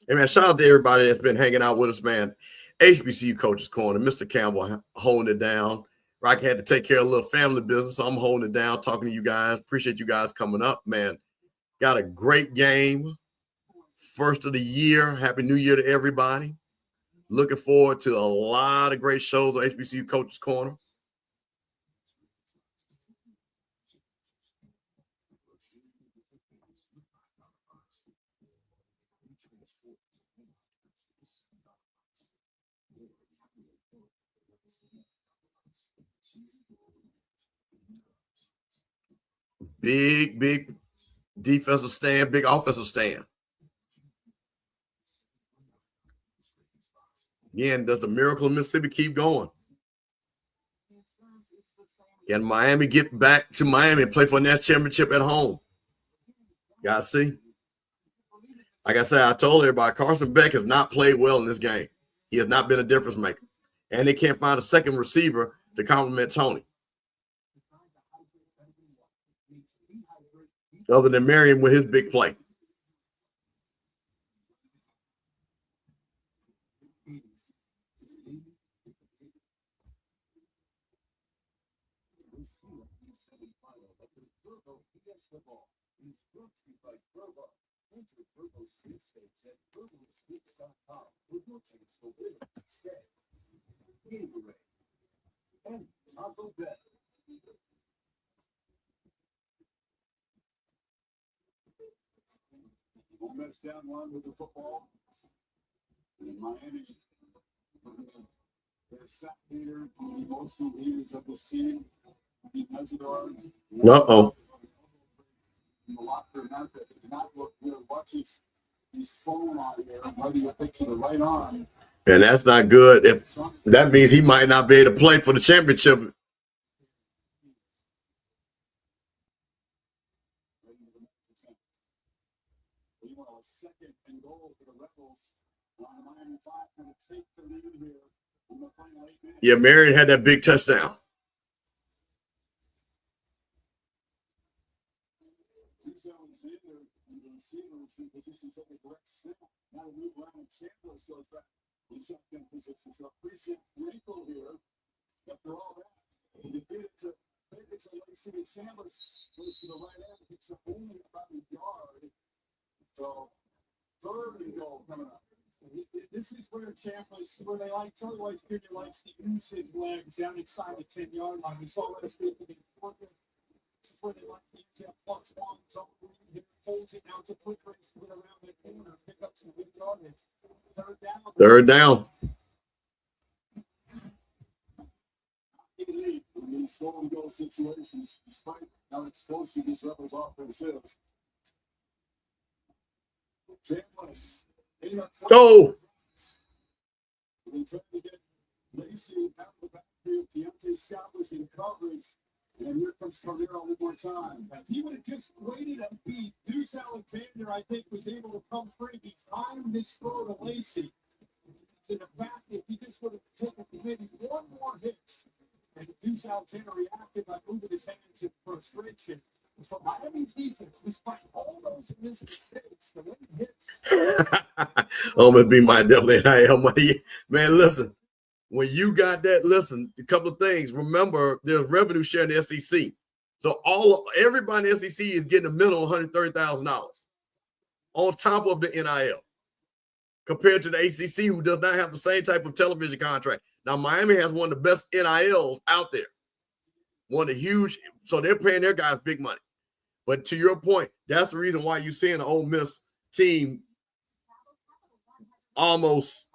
Hey, man, shout out to everybody that's been hanging out with us, man. HBCU Coaches Corner, Mr. Campbell holding it down. Rocky had to take care of a little family business, so I'm holding it down, talking to you guys. Appreciate you guys coming up, man. Got a great game. First of the year. Happy New Year to everybody. Looking forward to a lot of great shows on HBCU Coaches Corner. Big defensive stand, big offensive stand. Again, does the miracle of Mississippi keep going? Can Miami get back to Miami and play for a national championship at home? Gotta see. Like I said, I told everybody, Carson Beck has not played well in this game. He has not been a difference maker. And they can't find a second receiver to complement Tony, other than Marion with his big play. Ole Miss down one with the football. And Miami, their set leader, the emotional leaders of this team. Uh-oh. In the locker room, not look good. Watch his phone on here. Maybe a picture of the right arm. And that's not good. If that means he might not be able to play for the championship. Second and goal for the Rebels. Miami 5 going to take the lead here in the final 8 minutes. Yeah, Marion had that big touchdown. Alexander and the receivers in position to the correct snap. Now move around and Chambliss goes back in shotgun position. So appreciate wrinkle here. After all that, you get it to Lacey and Chambliss goes to the right end, picks up only about a yard. So third and goal coming up. This is where Chambliss, where they like Charlie White Jr. likes to use his legs down inside the 10-yard line. We saw last week in the quarter. This is where they like to use that plus one zone. He holds it now to quick race to get around the corner, pick up some good yardage. Third down. In these goal goal situations, despite how explosive these Rebels offense is. Chambliss. Go. They try to get Lacey out of the backfield. Keontae Scott was in coverage. And here comes Cordero one more time. If he would have just waited and beat Deuce Alexander, I think was able to come free behind this throw to Lacey. To the back, if he just would have taken maybe one more hit. And Deuce Alexander reacted by moving his hands in frustration. So Miami's defense, despite all those mistakes, the way it hits. Oh, man, be my definitely NIL money. Man, listen, when you got that, listen, a couple of things. Remember, there's revenue share in the SEC. So everybody in the SEC is getting a minimum $130,000. on top of the NIL compared to the ACC, who does not have the same type of television contract. Now, Miami has one of the best NILs out there. One of the huge, so they're paying their guys big money. But to your point, that's the reason why you're seeing the Ole Miss team almost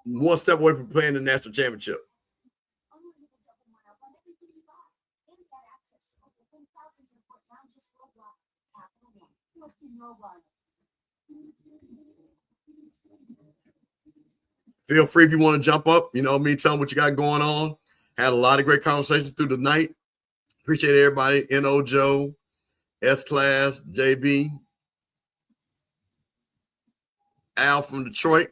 one step away from playing the national championship. Feel free if you want to jump up, you know me, tell them what you got going on. Had a lot of great conversations through the night. Appreciate everybody. N.O. Joe, S-Class, JB, Al from Detroit.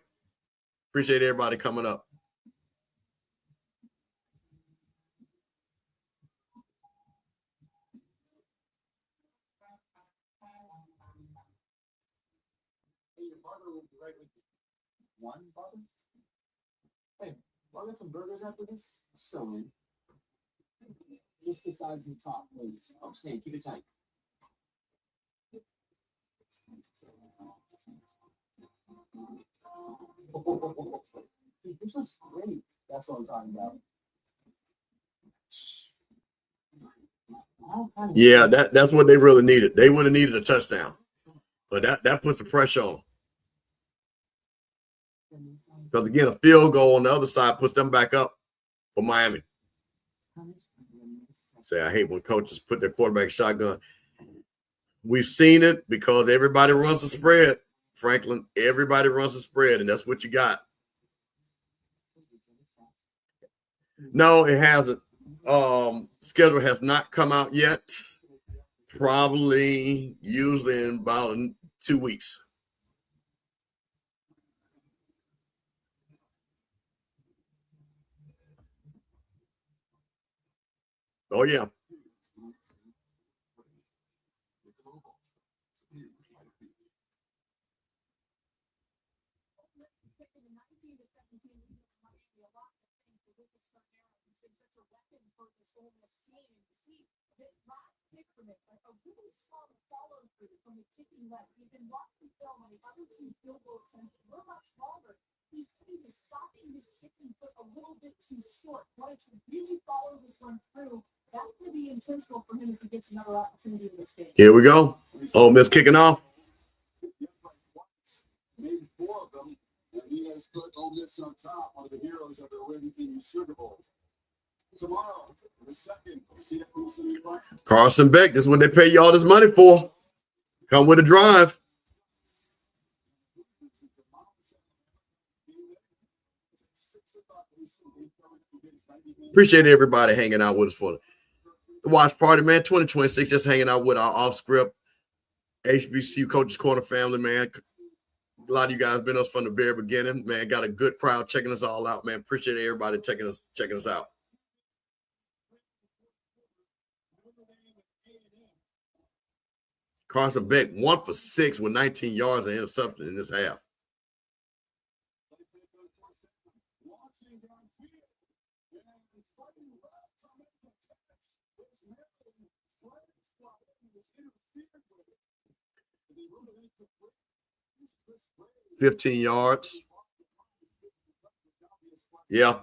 Appreciate everybody coming up. One bottle? Hey, I'll get some burgers after this. So in. Just the sides and the top, please. I'm saying, keep it tight. Dude, this is great. That's what I'm talking about. Yeah, that's what they really needed. They would have needed a touchdown. But that puts the pressure on. Because, again, a field goal on the other side puts them back up for Miami. Say, I hate when coaches put their quarterback shotgun. We've seen it because everybody runs the spread, Franklin. Everybody runs the spread, and that's what you got. No, it hasn't. Schedule has not come out yet. Probably usually in about 2 weeks. Oh, yeah. He said he was stopping his kicking foot a little bit too short. Wanted to really follow this one through. That's going to be intentional for him if he gets another opportunity in this game. Here we go. Ole Miss kicking off. Maybe 4 of them, and he has put Ole Miss on top, one of the heroes of the Win Sugar Bowl. Tomorrow, the second CFP. Carson Beck, this is what they pay you all this money for. Come with a drive. Appreciate everybody hanging out with us for the watch party, man. 2026, just hanging out with our off-script HBCU Coaches Corner family, man. A lot of you guys been us from the very beginning, man. Got a good crowd checking us all out, man. Appreciate everybody checking us out. Carson Beck, 1 for 6 with 19 yards and interception in this half. $15 yards. Yeah.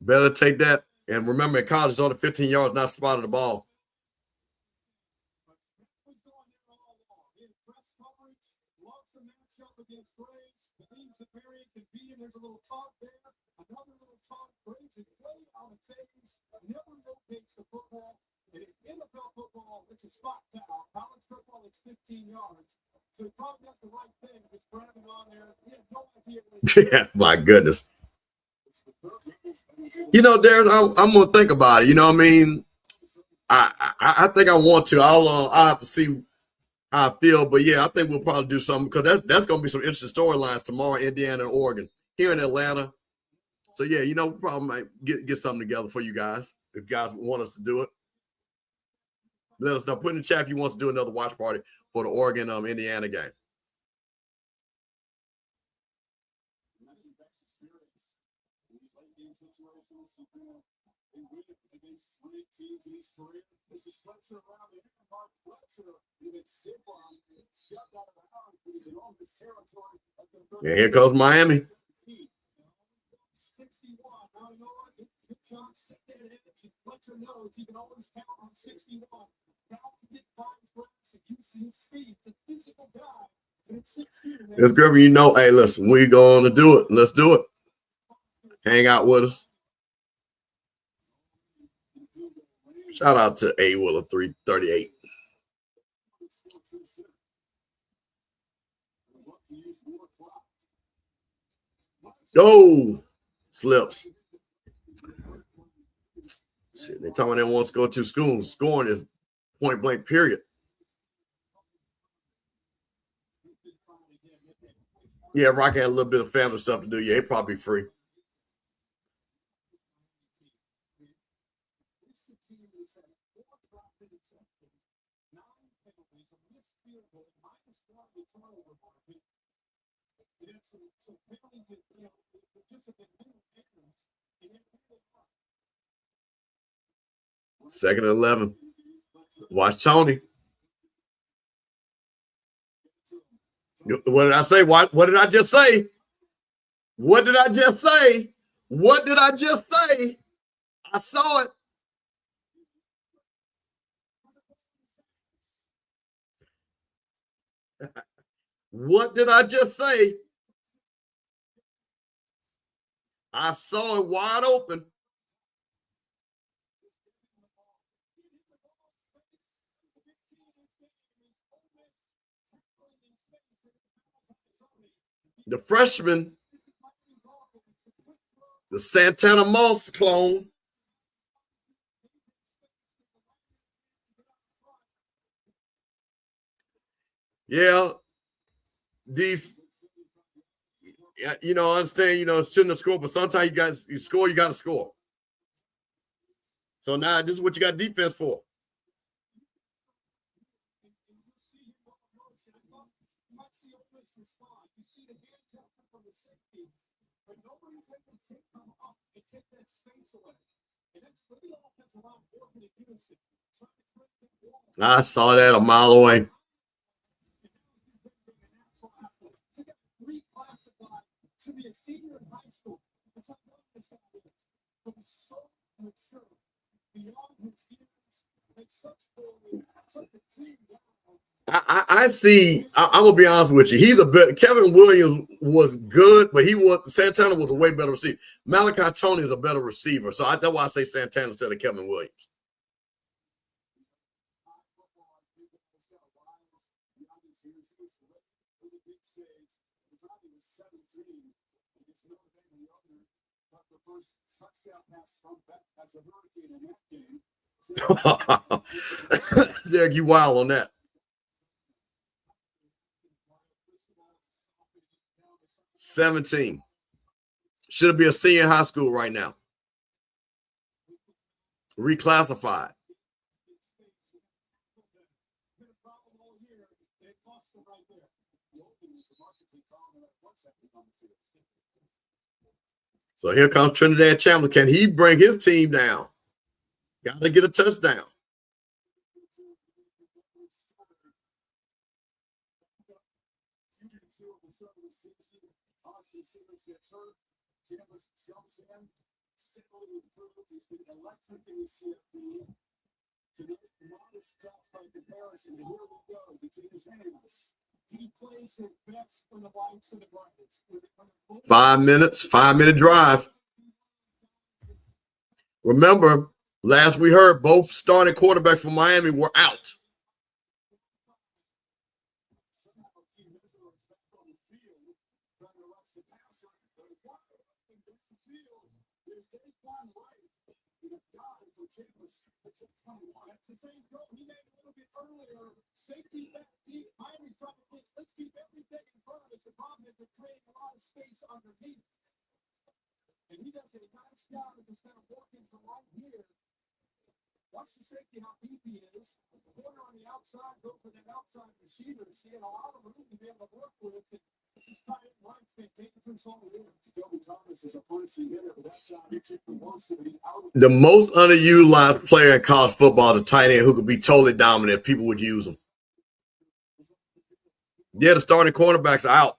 Better take that. And remember, in college, on the 15 yards, not spotted the ball. Yeah, my goodness. You know, Darius, I'm gonna think about it. You know what I mean? I think I want to. I'll have to see how I feel, but yeah, I think we'll probably do something because that's gonna be some interesting storylines tomorrow, Indiana and Oregon, here in Atlanta. So yeah, you know, we probably might get something together for you guys if you guys want us to do it. Let us know. Put in the chat if you want to do another watch party for the Oregon Indiana game. against three teams in his career. This is Fletcher around the end. Mark Fletcher, even Zipon, shoved out of the house, but he's in all this territory. Yeah, here goes Miami. 61. Now you know what? Good job. Set that in. Fletcher knows he can always count on 61. Now to get Brian's breaks and using his speed, the physical guy. It's Griffin, you know, hey, listen, we're going to do it. Let's do it. Hang out with us. Shout out to A Willer 338. Go. Slips. Shit, they talking they want to score 2 schools. Scoring is point blank, period. Yeah, Rocky had a little bit of family stuff to do. Yeah, he probably free. Second and 11. Watch Tony. What did I say? What did I just say? What did I just say? What did I just say? I saw it. What did I just say? I saw it wide open. The freshman, the Santana Moss clone. Yeah, these, you know, I understand, you know, it shouldn't have scored, but sometimes you score, you got to score. So now this is what you got defense for. I saw that a mile away. I see. I'm gonna be honest with you. He's a bit. Kevin Williams was good, but Santana was a way better receiver. Malachi Tony is a better receiver, so that's why I say Santana instead of Kevin Williams. Derek, you wild on that. 17. Should be a senior in high school right now. Reclassified. So here comes Trinidad Chandler. Can he bring his team down? Got to get a touchdown. He plays his best for the likes of the Brightons. 5 minutes, 5-minute drive. Remember, last we heard, both starting quarterbacks from Miami were out. That's the same goal he made a little bit earlier. Safety back deep. Miami's trying to think, let's keep everything in front of us. The problem is they're creating a lot of space underneath. And he does a nice job of instead of working from right here. Watch the safety, how deep he is. The corner on the outside, go for that outside receiver. She had a lot of room to be able to work with. This tight end's been dangerous all year. To go with The most underutilized player in college football is a tight end who could be totally dominant if people would use him. Yeah, the starting cornerbacks are out.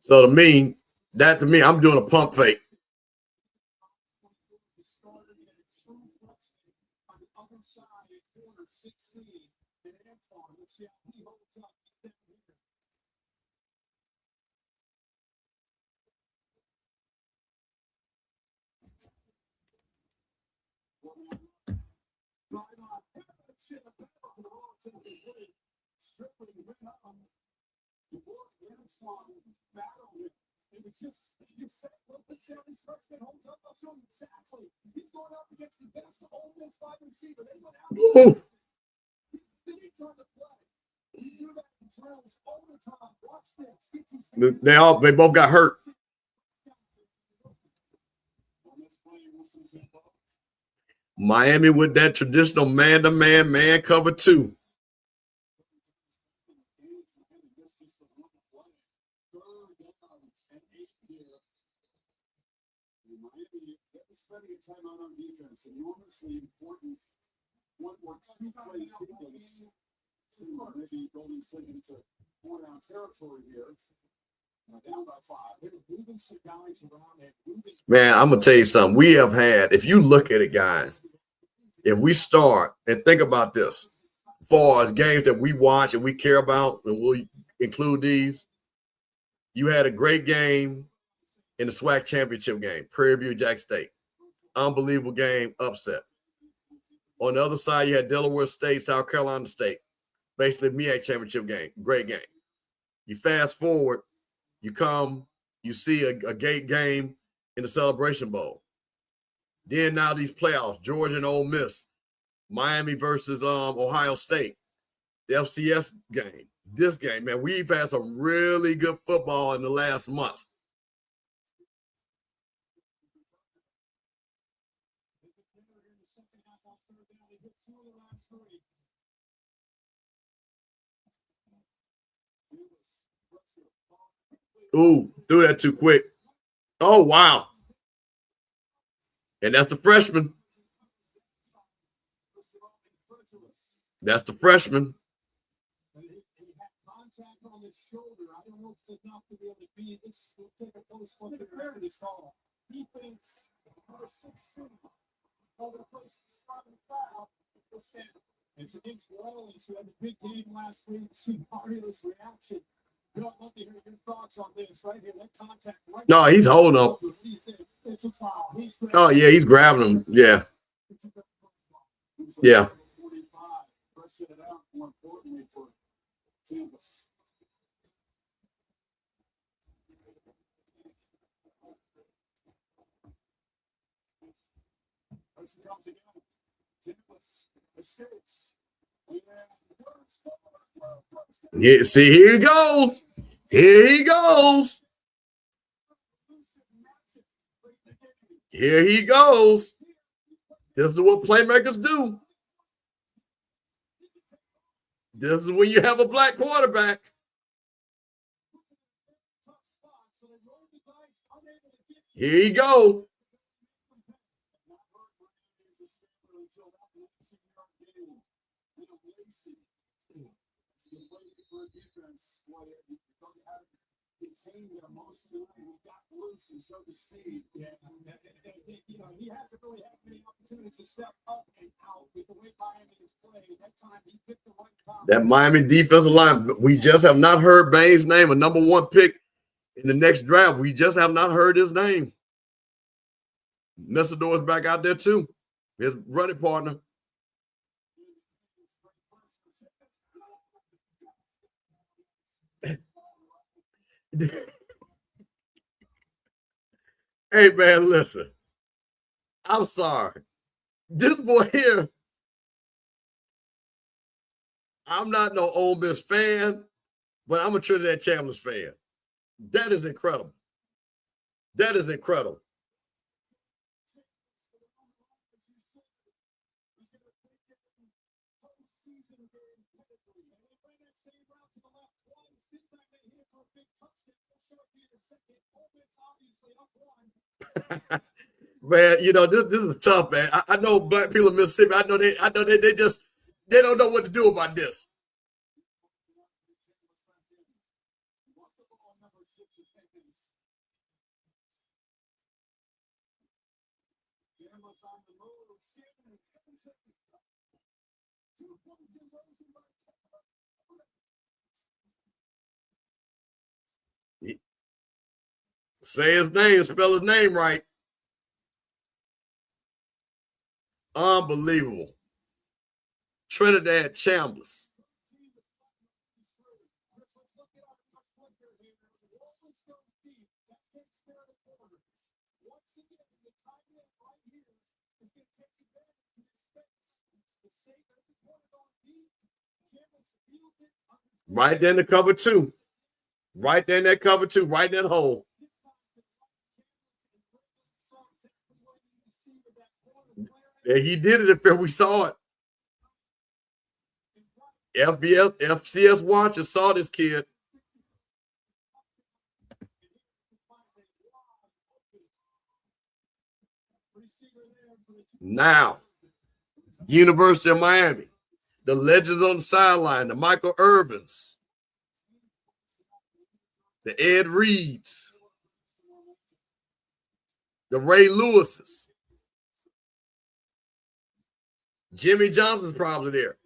So to me, I'm doing a pump fake. Ooh. They both got hurt. Miami with that traditional man-to-man, man cover 2. Man, I'm going to tell you something. We have had, if you look at it, guys, if we start and think about this, as far as games that we watch and we care about, and we'll include these, you had a great game in the SWAC championship game, Prairie View, Jack State. Unbelievable game, upset. On the other side, you had Delaware State, South Carolina State. Basically, MEAC championship game, great game. You fast forward, you see a great game in the Celebration Bowl. Then now these playoffs, Georgia and Ole Miss, Miami versus Ohio State, the FCS game. This game, man, we've had some really good football in the last month. Ooh, threw that too quick. Oh, wow. And that's the freshman. That's the freshman. It's against Rollins, who had a big game last week. See Mario's reaction. I'd love to hear your thoughts on this right here. That contact right. No, he's holding up. Oh, yeah, he's grabbing him. Yeah. Yeah. Yeah, see, here he goes. Here he goes. Here he goes. This is what playmakers do. This is when you have a black quarterback. Here you go. He hasn't really had many opportunities to step up and out with the way Miami is playing. That time he picked the right time. That Miami defensive line, we just have not heard Bain's name, a number 1 pick in the next draft. We just have not heard his name. Messador's back out there too, his running partner. Hey, man, listen. I'm sorry. This boy here, I'm not no Ole Miss fan, but I'm a Trinidad Chambliss fan. That is incredible. That is incredible. Man, you know, this is tough, man. I know black people in Mississippi. I know they just they don't know what to do about this. Say his name, spell his name right. Unbelievable. Trinidad Chambers. Right there in the cover two. Right there in that cover two, right in that hole. And he did it if we saw it. FCS watchers saw this kid. Now, University of Miami, the legends on the sideline, the Michael Irvins, the Ed Reeds, the Ray Lewises. Jimmy Johnson's probably there.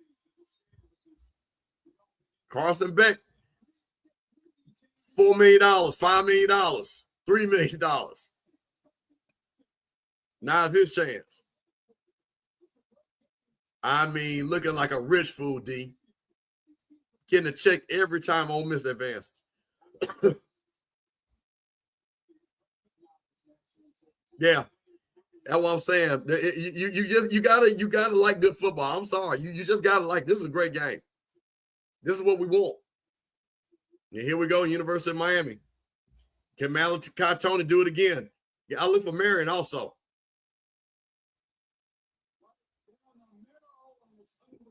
Carson Beck, $4 million, $5 million, $3 million. Now's his chance. I mean, looking like a rich fool, D. Getting a check every time Ole Miss advances. Yeah, that's what I'm saying. You gotta like good football. I'm sorry, you just gotta like. This is a great game. This is what we want. And here we go, University of Miami. Can Malachi Tony do it again? Yeah, I look for Marion also.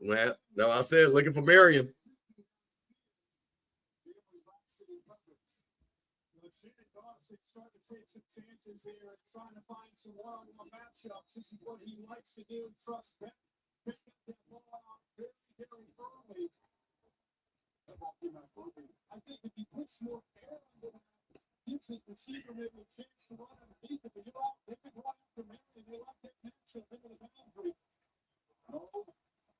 Well, no, I said looking for Marion. Trying to find some one-on-one matchups. This is what he likes to do. Trust him. Pick that ball out very, very early. I think if he puts more air into that, gives his receiver maybe a chance to run underneath it. But you know, they can go after Marion. They like that matchup into the boundary. Oh,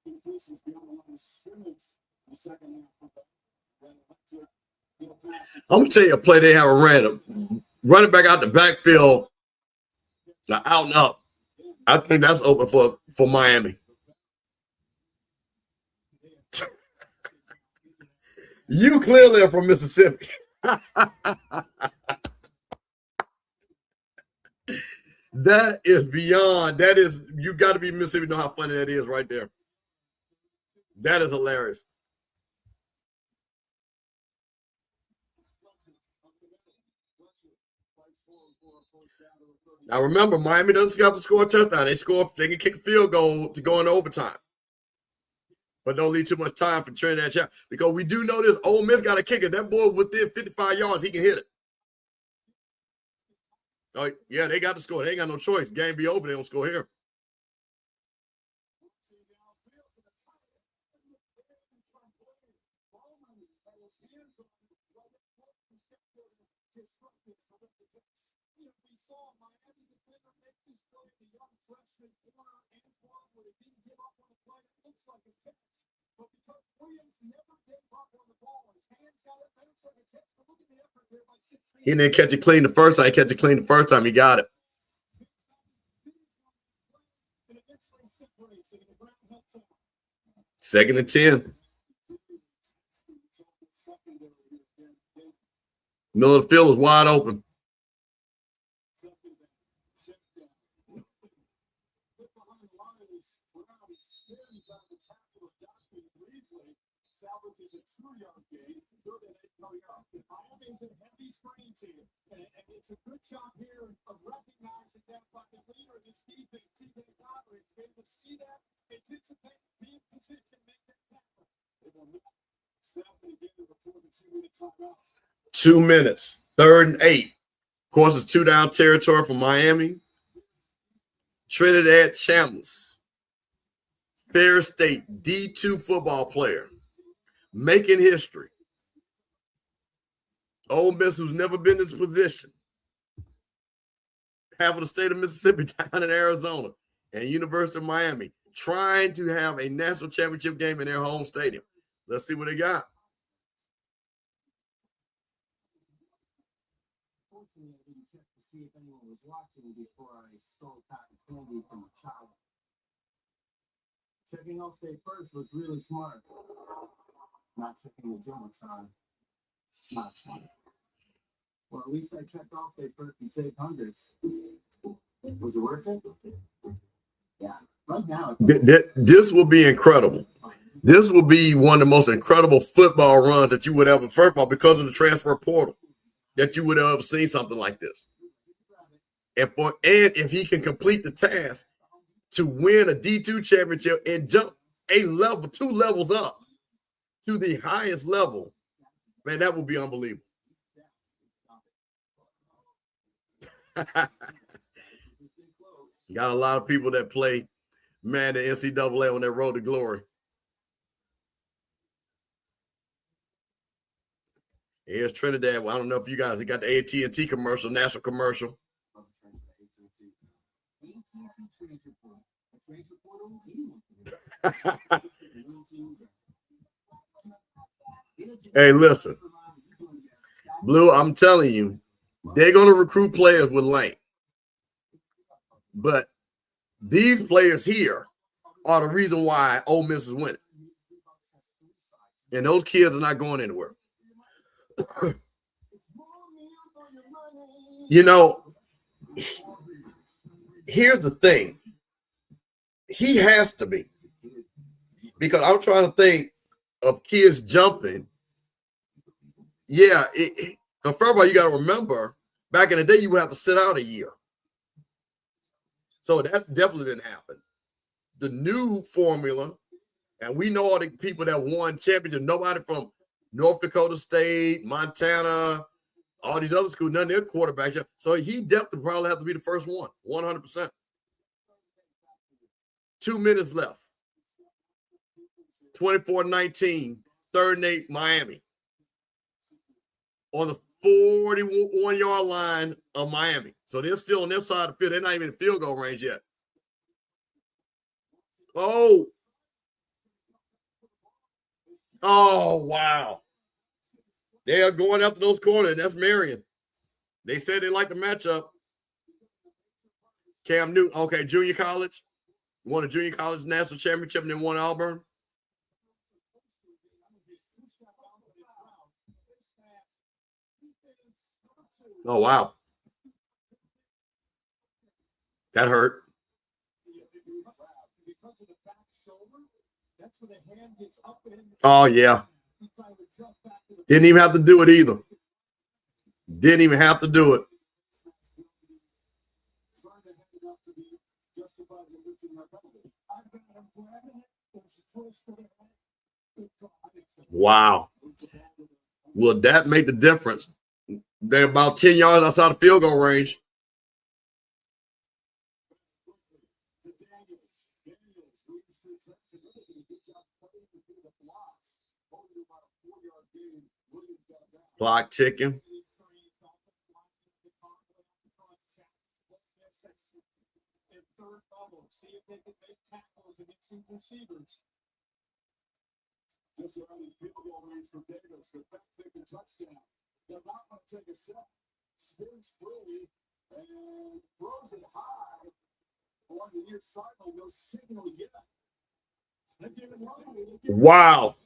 this is beyond the line of scrimmage. The second half of that. I'm gonna tell you a play they have ran. Running back out the backfield, out and up. I think that's open for Miami. You clearly are from Mississippi. That is beyond. That is, you got to be Mississippi to know how funny that is right there. That is hilarious. Now remember, Miami doesn't have to score a touchdown. They can kick a field goal to go into overtime. But don't leave too much time for Trinidad Chambers. Because we do know this, Ole Miss got a kicker. That boy within 55 yards, he can hit it. Oh, yeah, they got to score. They ain't got no choice. Game be over, they don't score here. He didn't catch it clean the first time. He catch it clean the first time. He got it. Second and 10. Middle of the field is wide open. And it's a good job here of recognizing that by the leader of this defense, T.J. Roderick, able to see that, anticipate, be in position, make that tackle. 2 minutes, 3rd and 8. Of course, it's 2 down territory from Miami. Trinidad Chalmers, Fair State D2 football player, making history. Ole Miss, who's never been in this position, half of the state of Mississippi down in Arizona, and University of Miami, trying to have a national championship game in their home stadium. Let's see what they got. Fortunately, I didn't check to see if anyone was watching before I stole cotton candy from a child. Checking off state first was really smart. Not checking the Jumbotron. Not smart. Well, at least I checked off state first and saved hundreds. Was it worth it? Yeah. Right now. This will be incredible. This will be one of the most incredible football runs that you would ever, first of all, because of the transfer portal, that you would have ever seen something like this. And if he can complete the task to win a D2 championship and jump a level, 2 levels up to the highest level, man, that would be unbelievable. Got a lot of people that play, man, the NCAA on their road to glory. Here's Trinidad. Well, I don't know if you guys, he got the AT&T commercial, national commercial. Hey, listen, Blue, I'm telling you, they're going to recruit players with length. But these players here are the reason why Ole Miss is winning. And those kids are not going anywhere. You know, here's the thing. He has to be. Because I'm trying to think of kids jumping. Yeah, first of all, you got to remember, back in the day, you would have to sit out a year. So that definitely didn't happen. The new formula, and we know all the people that won championship, nobody from North Dakota State, Montana, all these other schools, none of their quarterbacks. So he definitely probably have to be the first one, 100%. 2 minutes left. 24-19, 3rd and 8, Miami. On the 41-yard line of Miami. So they're still on their side of the field. They're not even in field goal range yet. Oh, wow. They are going after those corners. That's Marion. They said they like the matchup. Cam Newton, okay, junior college. Won a junior college national championship and then won Auburn. Oh, wow. That hurt. Oh, yeah. Didn't even have to do it either. Didn't even have to do it. Wow. Will that make the difference? They're about 10 yards outside the field goal range. Clock ticking. Just around the field goal range for Davis, the back pick and touchdown. They're not going to take a step. Spins free and throws it high. On the near sideline, no signal yet. Wow.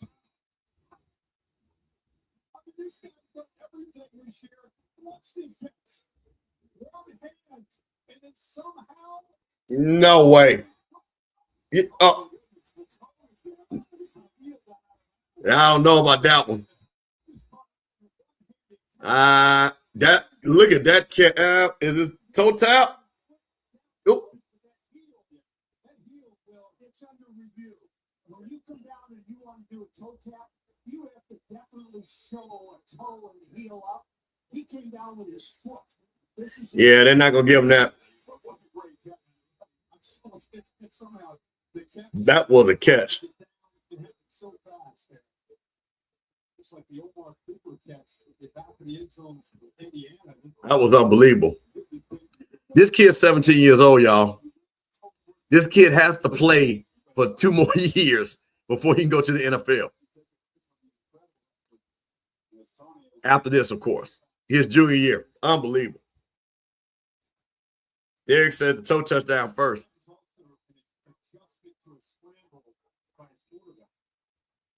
This guy's done everything this year. Watch this catch. One hand, and then somehow. No way. I don't know about that one. That look at that cat. Is this toe tap? Oh. It's under review. When you come down and you want to do a toe tap, you have to definitely really show a toe and heel up. He came down with his foot. Yeah, they're not gonna give him that. That was a catch. So fast. It's like the Omar Cooper catch at the back of the end zone for Indiana. That was unbelievable. This kid's 17 years old, y'all. This kid has to play for 2 more years before he can go to the NFL. After this, of course, his junior year. Unbelievable. Derek said the toe touchdown first.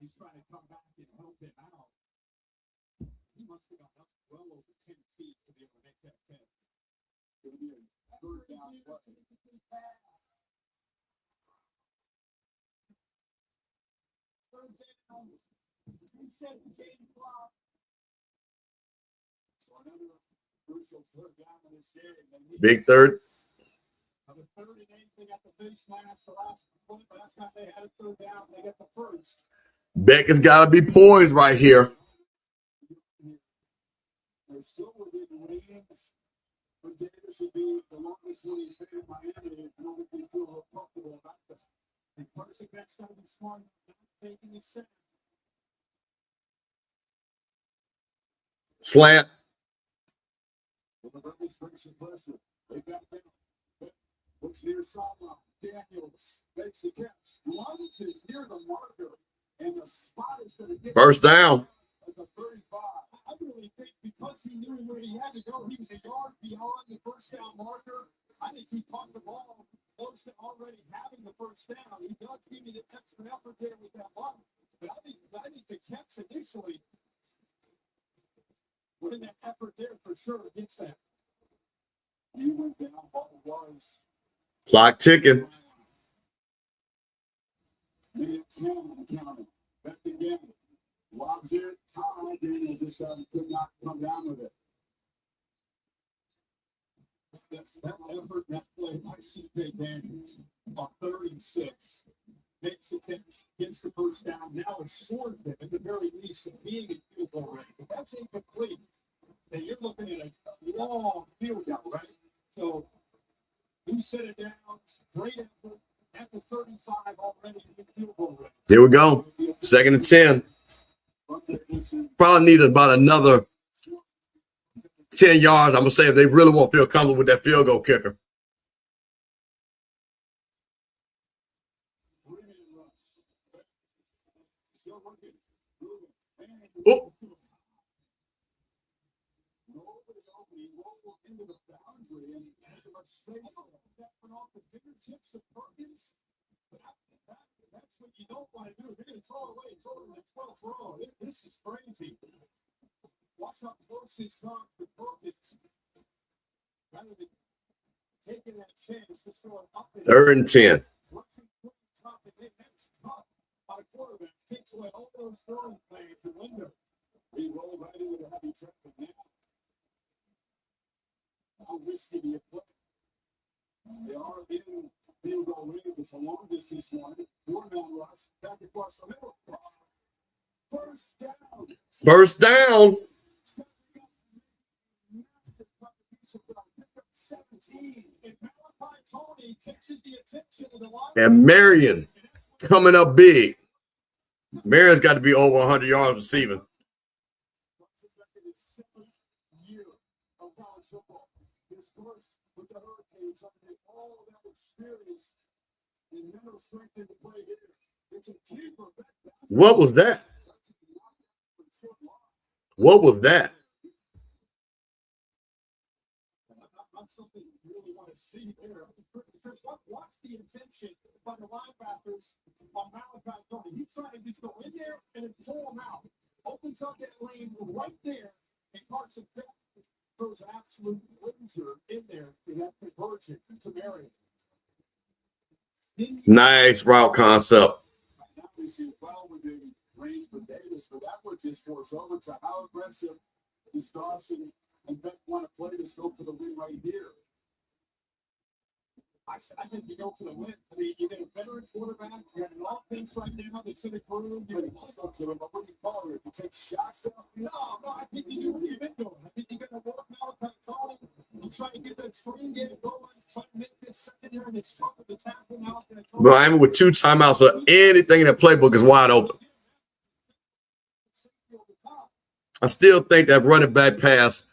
He's trying to come back and help him out. He must have got up well over 10 feet to be able to make that catch. It's going to be a third down weapon. Third down. He said the game clock. So another crucial third down in this game. Big third. The third and 8, they got the face mask. The last time they had a third down, they got the first. Beckett's got to be poised right here. They're still within range. For Davis would be the longest one he's been in Miami. I don't think they feel real comfortable about that. The quarterback's got to be smart, not taking his set. Slant. The Rebels bring some pressure. They back down. Looks near sideline. Daniels makes the catch. Robinson's near the marker. And the spot is going to get First down. At the 35. I really think because he knew where he had to go, he was a yard beyond the first down marker. I think he caught the ball close to already having the first down. He does give me the extra effort there with that ball. But I think the catch initially, putting that effort there for sure against that. He went down, ball was. Clock ticking. Minute 10 on the counter. Back again. Lobs it. High. Daniel just could not come down with it. That effort, that play by C.J. Daniels on 36 makes the catch, gets the first down. Now assures them, at the very least, of being in field goal range. If that's incomplete, then you're looking at a long field goal, right? So he set it down. Great effort. At the 35 already in field goal range. Here we go. 2nd and 10. Probably need about another 10 yards. I'm going to say if they really won't feel comfortable with that field goal kicker. Oh. That's what you don't want to do. They're going to throw away. It's over the 12th row. This is crazy. Watch how close he's gone to Perkins. Rather than taking that chance to throw it up. 3rd and 10. Once he put the top of it, that's tough. By quarterback takes away all those throwing plays to window. He rolled right into the heavy traffic now. How risky do you play? They are in field goal range. It's a long distance one. 4-man rush. Back across the middle. First down. First down. 17. And Malachi Tony catches the attention of the line. And Marion coming up big. Marion's got to be over 100 yards receiving. Year of college football. His first with the Hurricanes under all of that experience and mental strength in the play here. It's a keeper. What was that? What was that? Not something you really want to see there. Because watch the intention by the linebackers on Malachi Tony. He's trying to just go in there and then pull him out. Opens up that lane right there, and Carson Beck throws an absolute loser in there for that conversion to Marion. Nice route concept. Now we see well within range for Davis, but that would just force overtime. How aggressive does Dawson and Beck want to play this go for the win right here? I think you go for the win. I mean, you get a veteran quarterback, you have an offense right now that's in the groove. You go to him, but what do you call it? You take shots out? No, I think you do what you've been doing. I think you're going to work Malachi Tony. You try to get that screen game going, try to make this secondary and it's struggle to tackle now. But I'm with 2 timeouts, so anything in that playbook is wide open. I still think that running back pass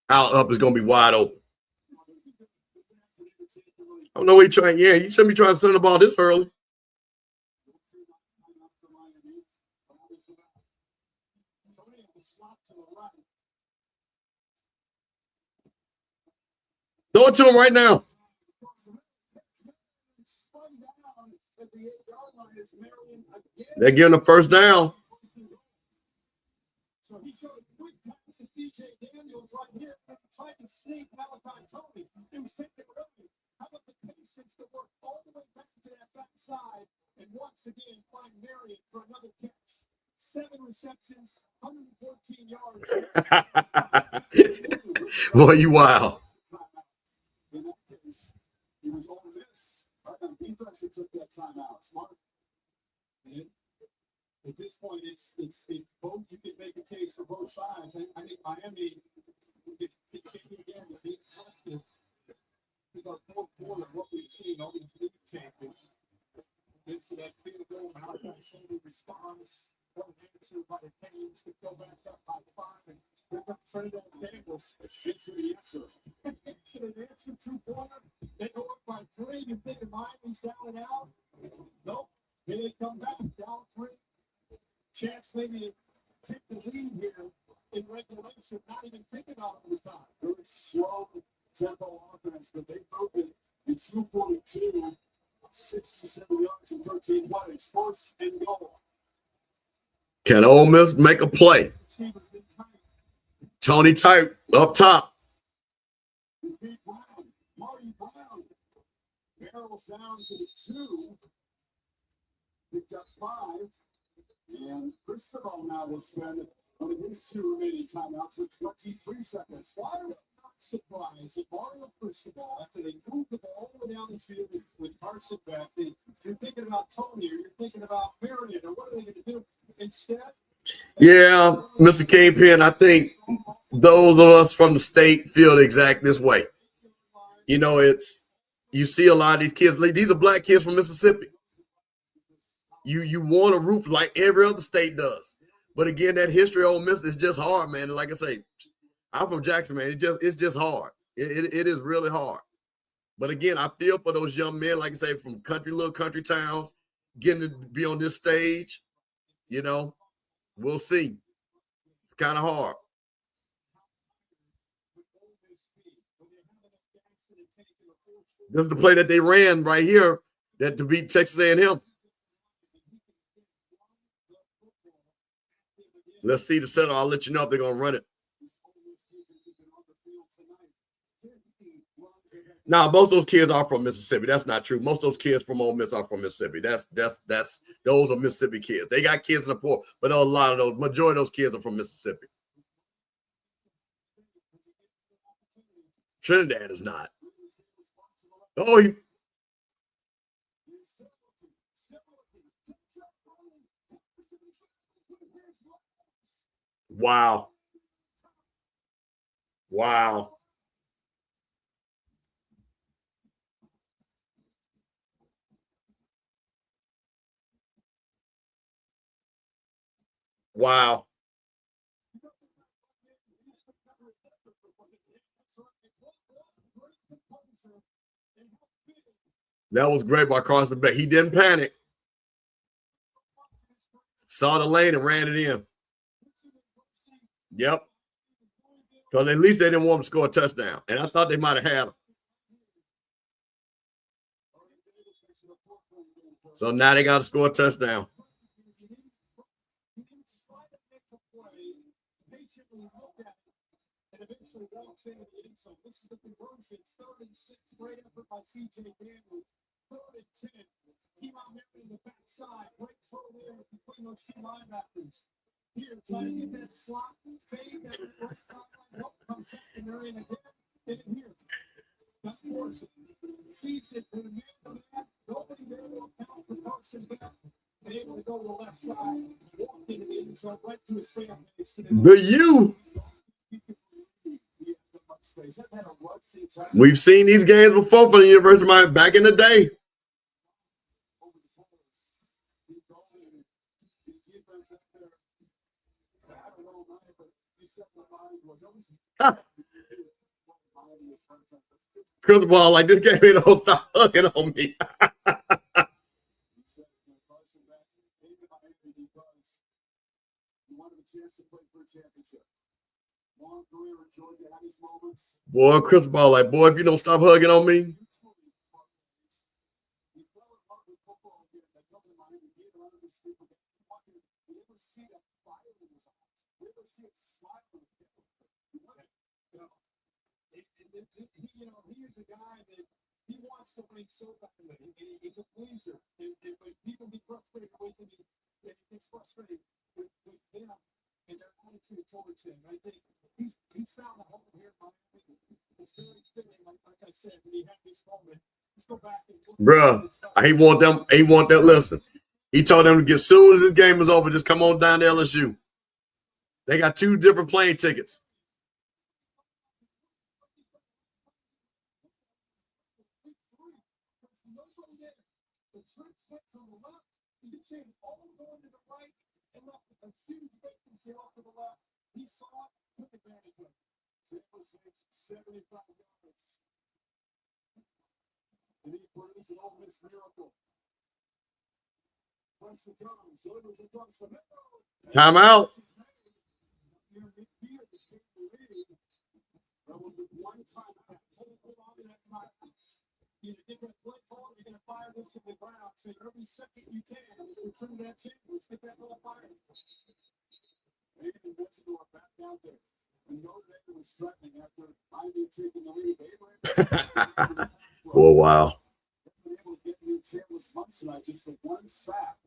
out up is going to be wide open. I don't know what you're trying. Yeah, you shouldn't be trying to send the ball this early. Throw it to him right now. They're giving a first down. So he showed a quick pass to CJ Daniels right here. Tried to sneak Malachi Tony. He was taking it early. How about the patience to work all the way back to that backside and once again find Marion for another catch? 7 receptions, 114 yards. Boy, you wow. In that case, he was Ole Miss. Right on defense, he took that timeout. Smart. And at this point, it's both. You can make a case for both sides. I think Miami could continue again to be positive. Because our fourth quarter, what we've seen, all these league champions, into that field goal, and our shoulder response, one answer by the Canes to go back up by 5 and bring up Trinidad Daniels into the answer. Into the answer, 2-pointer. They go up by 3. You think Miami's down and out? Nope. Here they come back, down 3. Chance maybe to take the lead here in regulation, not even thinking about it all the time. Very slow tempo offense, but they broke it in 2:42, 67 yards and 13 plays. First and goal. Can Ole Miss make a play? Tony tight up top. Pete Brown, Marty Brown, barrels down to the 2. Picked up 5. And Cristobal now will spend one of his 2 remaining timeouts for 23 seconds. Why are we not surprised that Mario Cristobal, after they moved the ball all the way down the field with Carson back, you're thinking about Tony or you're thinking about Marion or what are they going to do instead? Yeah, Mr. Kingpin, I think those of us from the state feel the exact this way. You know, you see a lot of these kids. These are black kids from Mississippi. You want a roof like every other state does. But again, that history of Ole Miss is just hard, man. And like I say, I'm from Jackson, man. It's just hard. It is really hard. But again, I feel for those young men, like I say, from little country towns, getting to be on this stage. You know, we'll see. It's kind of hard. This is the play that they ran right here that to beat Texas A&M. Let's see the setup. I'll let you know if they're going to run it. Now, most of those kids are from Mississippi. That's not true. Most of those kids from Ole Miss are from Mississippi. Those are Mississippi kids. They got kids in the port, but majority of those kids are from Mississippi. Trinidad is not. Oh, wow. Wow. Wow. That was great by Carson Beck. He didn't panic. Saw the lane and ran it in. Yep. Because at least they didn't want him to score a touchdown. And I thought they might have had him. So now they got to score a touchdown. This is the conversion. 3rd and 6. Great effort by CJ Daniels. 3rd and 10. Keep on in the backside. Great throw there between those 2 linebackers. Here, trying to get that slot fade. That right sideline. Nope, comes back to Marion again. Get it here. Sees it in the middle of that. Nobody there will count the person back. Able to go to the left side. Walking it in, so right to his fan base. The U. We've seen these games before for the University of Miami back in the day. Chris Ball, like this game ain't gonna stop hugging on me. Boy, Chris Ball, like, boy, if you don't stop hugging on me. He is a guy that he wants to win so badly. He's a pleaser. And when people get frustrated with him, he gets frustrated with him and their attitude towards him. I think he's found a home here in Miami. It's very fitting, like I said, when he had this moment. Let's go back and look. Bruh, he want that lesson. He told them to get, as soon as this game is over, just come on down to LSU. They got 2 different plane tickets. He saw it, took advantage of it. 75 yards. And he produced an Ole Miss miracle. Pressure comes, delivers across the middle. Timeout. Rebels with 1 timeout. Hold on to that timeout. Either get that play call, you're going to fire this in the ground. So every second you can, return that chance. Get that little fire. Maybe the Metro are back out there. We know that they were threatening after Miami taking the lead. Oh, wow. They were able to get new Chandler's months tonight just with 1 sack.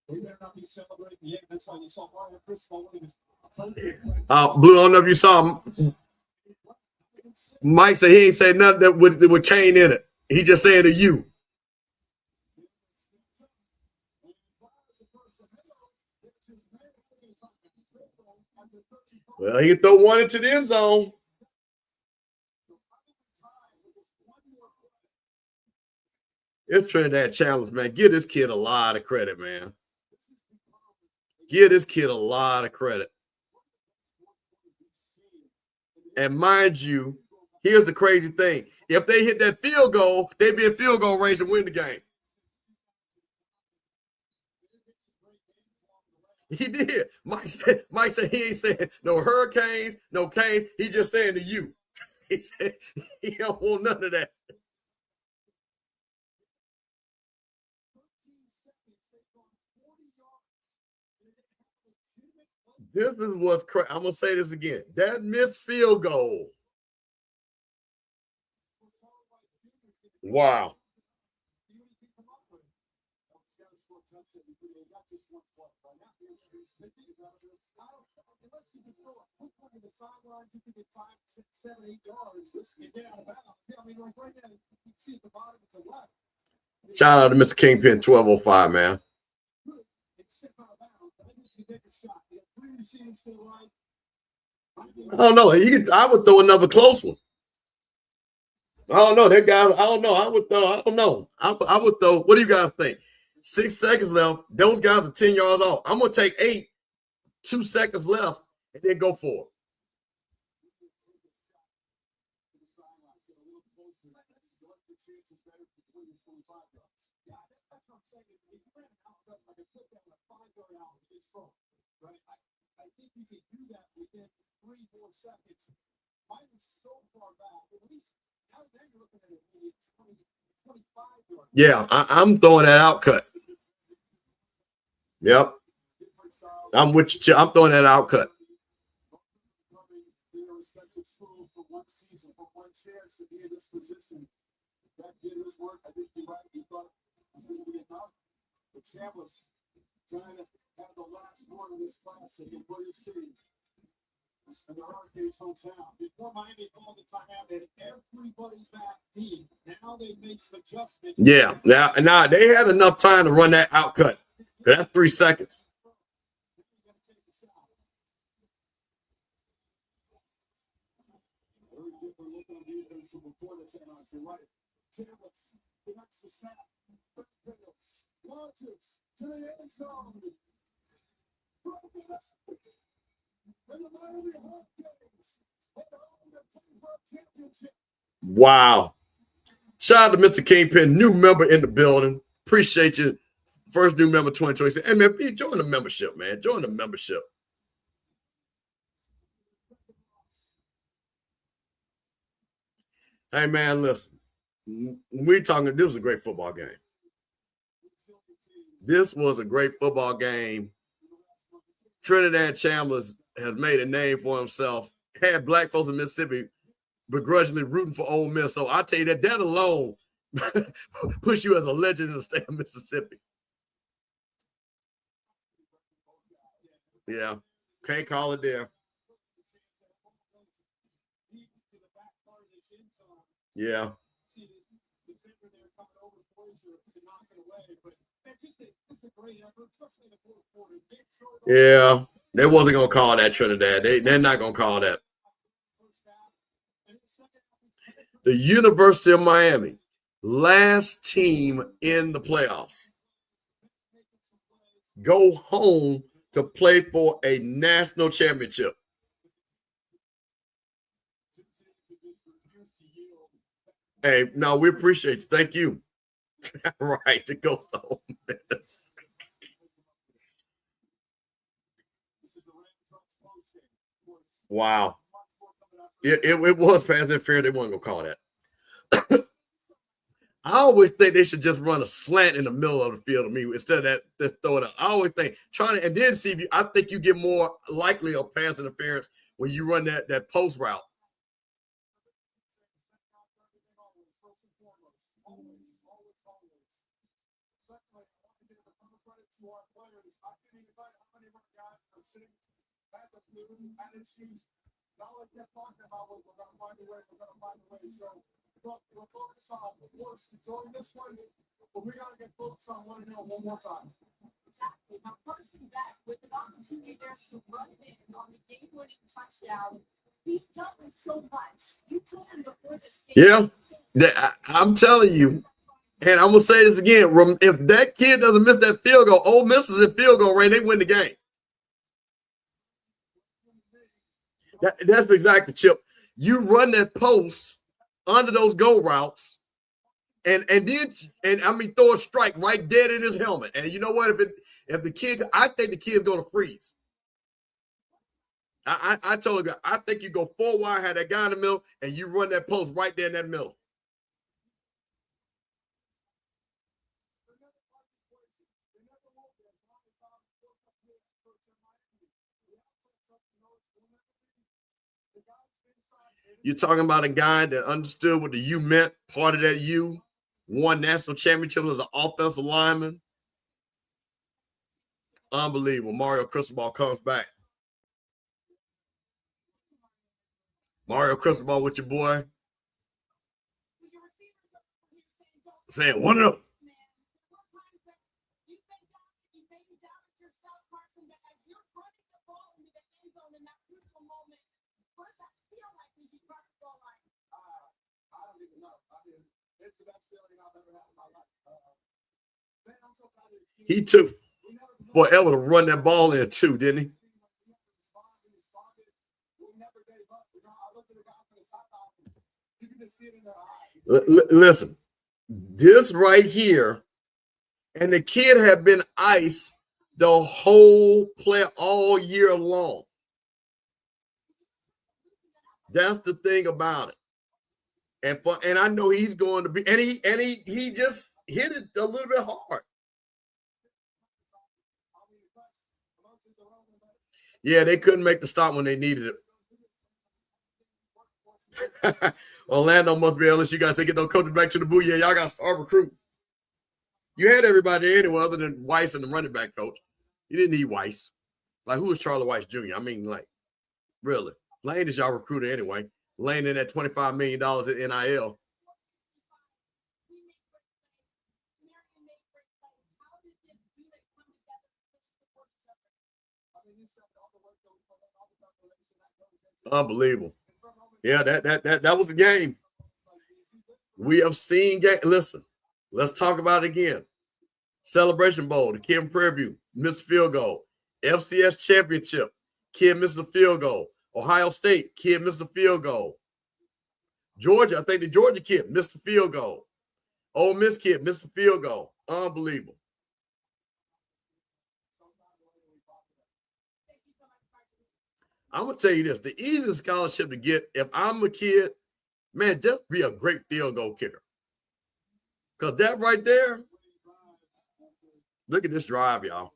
They better not be celebrating yet. That's why you saw Mario Chris Ball when he was. Blue, I don't know if you saw him. Mike said he ain't say nothing that with Kane in it. He just saying to you. Well, he can throw one into the end zone. It's Trinidad Challenge, man. Give this kid a lot of credit, man. Give this kid a lot of credit. And mind you, here's the crazy thing. If they hit that field goal, they'd be in field goal range and win the game. He did. Mike said he ain't saying no hurricanes, no canes. He just saying to you. He said he don't want none of that. This is what's crazy. I'm going to say this again. That missed field goal. Wow. Shout out to Mr. Kingpin 1205, man. I don't know. I would throw another close one. I don't know. That guy, I don't know. I would throw, I don't know. I would throw, what do you guys think? 6 seconds left. Those guys are 10 yards off. I'm going to take 8, 2 seconds left, and then go for it. I think you could do that within 3-4 seconds. Mine was so far back. At least now you're looking at it 20, 25 yards. Yeah, I'm throwing that out cut. Yep. I'm with you. I'm throwing that out cut. For one season, for one chance to be in this position. That did his work. I think you're right. He thought it was going to be enough. But Chambliss trying to have the last one of this class and get what you see. in the Hurricanes' hometown. Before Miami called the timeout, and everybody's back deep. Now they make some adjustments. Yeah. Now they had enough time to run that out cut. That's 3 seconds. Very different look on defense from before the timeout. You're right. Chambliss connects the snap. Launches to the end zone. And the Miami Hurricanes head home to play for a championship. Wow. Shout out to Mr. Kingpin, new member in the building. Appreciate you. First new member 2026. Hey, man, join the membership, man. Join the membership. Hey, man, listen. We talking, this was a great football game. This was a great football game. Trinidad Chambliss has made a name for himself. Had black folks in Mississippi begrudgingly rooting for Ole Miss. So I tell you that alone puts you as a legend in the state of Mississippi. Yeah, can't call it there. Yeah. Yeah, they wasn't gonna call that Trinidad. They're not gonna call that. The University of Miami, last team in the playoffs, go home to play for a national championship. Hey, no, we appreciate you. Thank you. Right, to go home. Wow. It was pass interference. They weren't going to call that. I always think they should just run a slant in the middle of the field to me instead of that throw it up. I always think and then see if you, I think you get more likely of pass interference when you run that post route. Look, we're focused on, of course, enjoying this one, but we got to get focused on 1-0 one more time. Exactly. Now, passing back with an opportunity there to run in on the game-winning touchdown. He's done with so much. You told him before this game. Yeah, I'm telling you, and I'm going to say this again. If that kid doesn't miss that field goal, Ole Miss is in field goal range, they win the game. That's exactly, Chip. You run that post under those go routes, and throw a strike right dead in his helmet. And you know what? If the kid, I think the kid's going to freeze. I told him, I think you go 4 wide, have that guy in the middle, and you run that post right there in that middle. You're talking about a guy that understood what the U meant, part of that U, won national championships as an offensive lineman. Unbelievable. Mario Cristobal comes back. Mario Cristobal with your boy. Saying 1-0. He took forever to run that ball in too, didn't he? Listen, this right here, and the kid had been iced the whole play all year long. That's the thing about it. And I know he's going to be, and he just hit it a little bit hard. Yeah, they couldn't make the stop when they needed it. Orlando must be LSU guys. They get those coaches back to the booth. Yeah, y'all got to start recruiting. You had everybody anyway, other than Weiss and the running back coach. You didn't need Weiss. Like, who was Charlie Weiss Jr.? I mean, like, Really. Lane is y'all recruiter anyway. Lane in that $25 million in NIL. Unbelievable. Yeah, that was a game. We have seen game. Listen, let's talk about it again. Celebration Bowl, the kid in Prairie View, missed field goal. FCS championship, kid missed a field goal. Ohio State, kid missed a field goal. Georgia, I think the Georgia kid missed a field goal. Ole Miss kid missed a field goal. Unbelievable. I'm going to tell you this. The easiest scholarship to get, if I'm a kid, man, just be a great field goal kicker. Because that right there, look at this drive, y'all.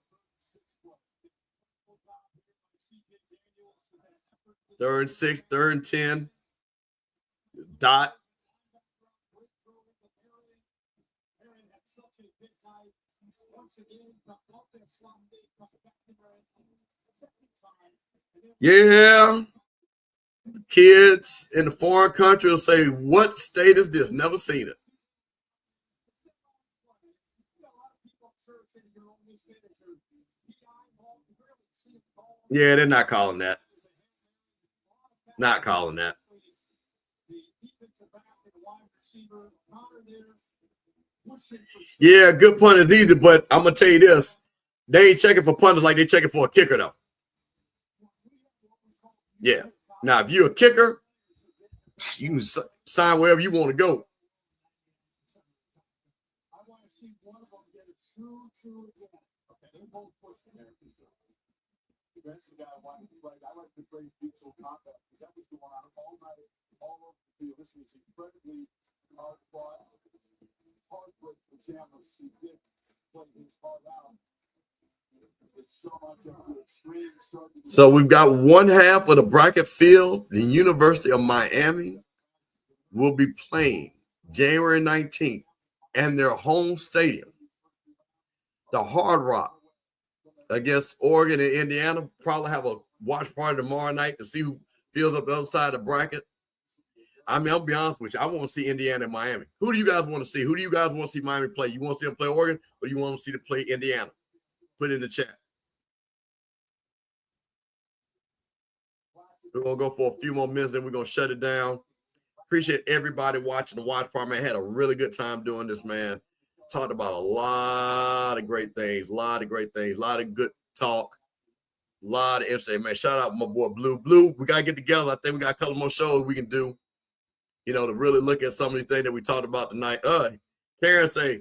3rd and 6, 3rd and 10. Dot. Yeah. Kids in the foreign country will say, what state is this? Never seen it. Yeah, they're not calling that. Not calling that. Yeah, good punt is easy, but I'm going to tell you this. They ain't checking for punters like they checking for a kicker, though. Yeah. Now, if you're a kicker, you can sign wherever you want to go. That's the guy I wanted to play. I like the phrase mutual combat because that was going on all night, all over the field. This was incredibly hard fought, hard for examples. He did play his heart out. It's so much of the extreme. So we've got one half of the bracket field. The University of Miami will be playing January 19th and their home stadium, the Hard Rock, against Oregon and Indiana. Probably have a watch party tomorrow night to see who feels up the other side of the bracket. I mean, I'll be honest with you. I want to see Indiana and Miami. Who do you guys want to see? Who do you guys want to see Miami play? You want to see them play Oregon, or you want to see them play Indiana? Put it in the chat. We're going to go for a few more minutes, then we're going to shut it down. Appreciate everybody watching the watch party. Man, I had a really good time doing this, man. Talked about a lot of great things, a lot of good talk, a lot of interesting, man. Shout out my boy Blue. Blue, we got to get together. I think we got a couple more shows we can do, to really look at some of these things that we talked about tonight. Karen say,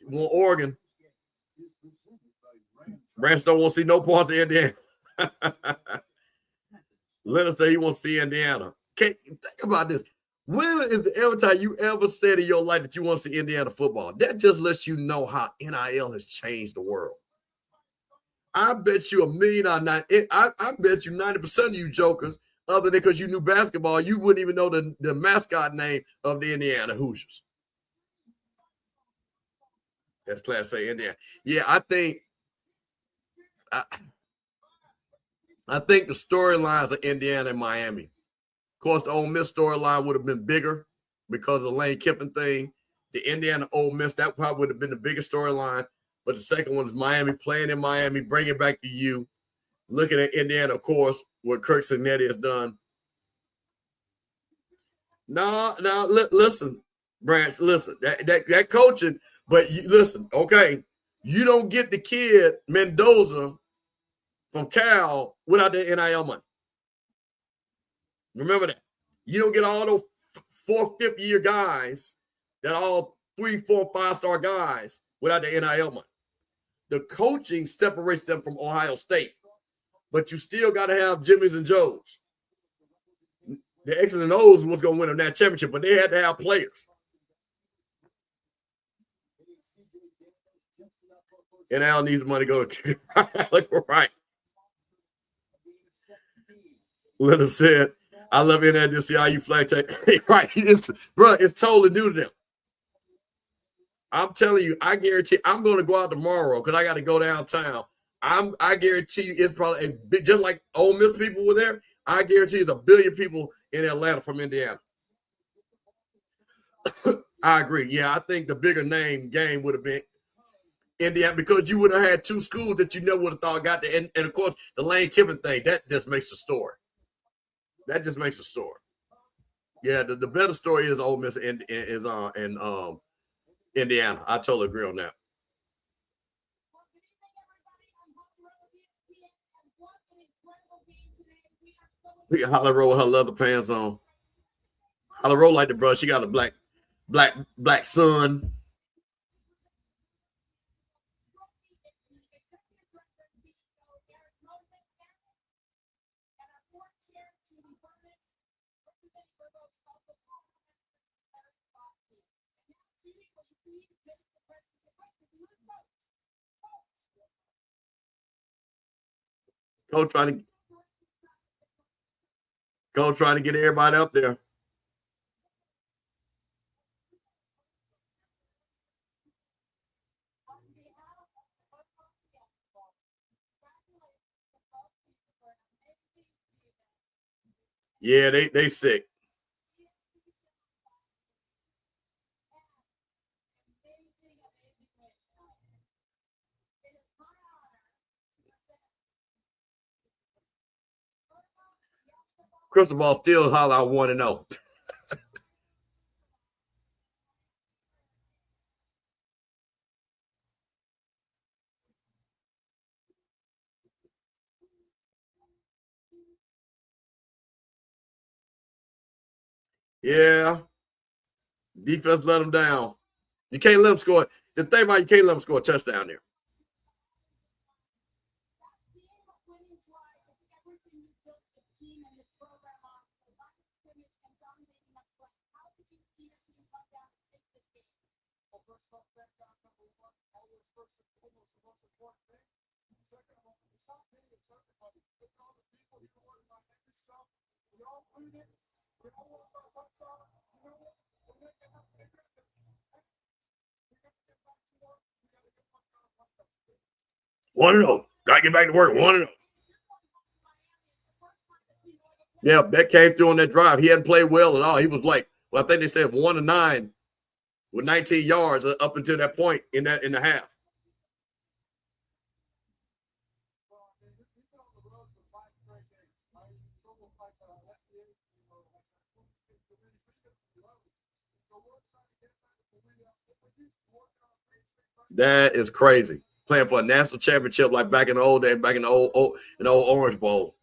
want Oregon. Branch don't want to see no parts of Indiana. Leonard say he wants to see Indiana. Think about this. When is the ever time you ever said in your life that you want to see Indiana football? That just lets you know how NIL has changed the world. I bet you I bet you 90% of you jokers, other than because you knew basketball, you wouldn't even know the mascot name of the Indiana Hoosiers. That's Class A Indiana. Yeah, I think the storylines of Indiana and Miami. Of course, the Ole Miss storyline would have been bigger because of the Lane Kiffin thing. The Indiana Ole Miss, that probably would have been the biggest storyline. But the second one is Miami, playing in Miami, bringing it back to you. Looking at Indiana, of course, what Kirk Signetti has done. No, listen, Branch, listen. That coaching, but listen, okay, you don't get the kid Mendoza from Cal without the NIL money. Remember that. You don't get all those 4th, 5th year guys, that all 3, 4, 5-star guys without the NIL money. The coaching separates them from Ohio State, but you still got to have Jimmys and Joes. The X's and O's was going to win them that championship, but they had to have players. NIL needs the money to go to like we're right. Leonard said, I love NIL flag tag. Right. It's totally new to them. I'm telling you, I guarantee I'm going to go out tomorrow because I got to go downtown. I guarantee you it's probably just like Ole Miss people were there. I guarantee there's 1 billion people in Atlanta from Indiana. I agree. Yeah, I think the bigger name game would have been Indiana because you would have had 2 schools that you never would have thought got there. And of course, the Lane Kiffin thing, that just makes the story. That just makes the story. Yeah, the better story is Ole Miss in Indiana. I totally agree on that. Look at Holly Rowe with her leather pants on. Holly Rowe like the brush. She got a black son. Coach trying to get everybody up there. Yeah, they sick. Crystal Ball still holler out 1-0. Yeah. Defense let them down. You can't let them score. The thing about you can't let them score a touchdown there. One and oh. Gotta get back to work. 1-0. Yeah, that came through on that drive. He hadn't played well at all. He was like, well, I think they said 1-9 with 19 yards up until that point in the half. That is crazy. Playing for a national championship like back in the old days, back in the old Orange Bowl.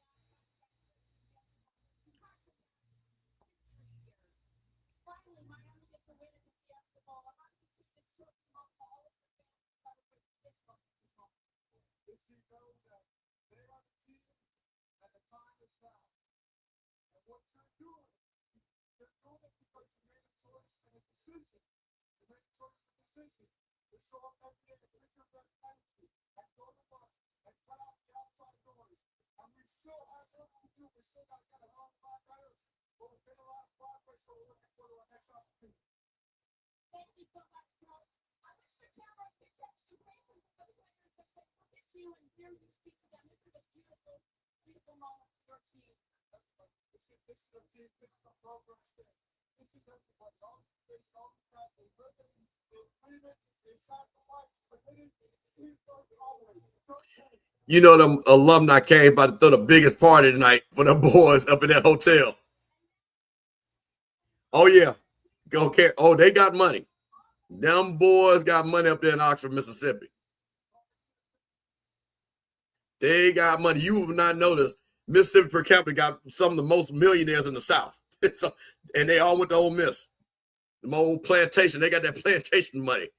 You know, them alumni came by to throw the biggest party tonight for them boys up in that hotel. Oh, yeah. Okay. Oh, they got money. Them boys got money up there in Oxford, Mississippi. They got money. You will not notice Mississippi per capita got some of the most millionaires in the South. And they all went to Ole Miss. The old plantation. They got that plantation money.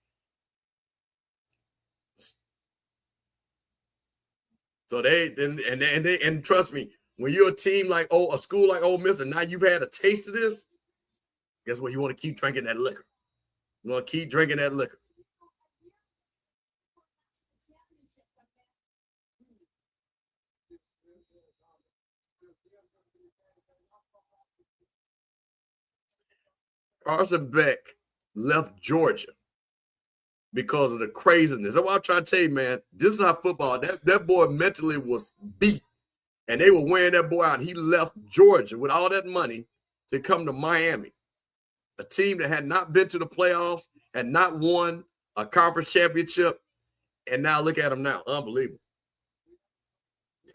So and trust me, when you're a team like a school like Ole Miss, and now you've had a taste of this, guess what? You want to keep drinking that liquor. You want to keep drinking that liquor. Carson Beck left Georgia because of the craziness. That's what I'm trying to tell you, man. This is how football. That boy mentally was beat. And they were wearing that boy out. He left Georgia with all that money to come to Miami, a team that had not been to the playoffs, had not won a conference championship. And now look at him now. Unbelievable.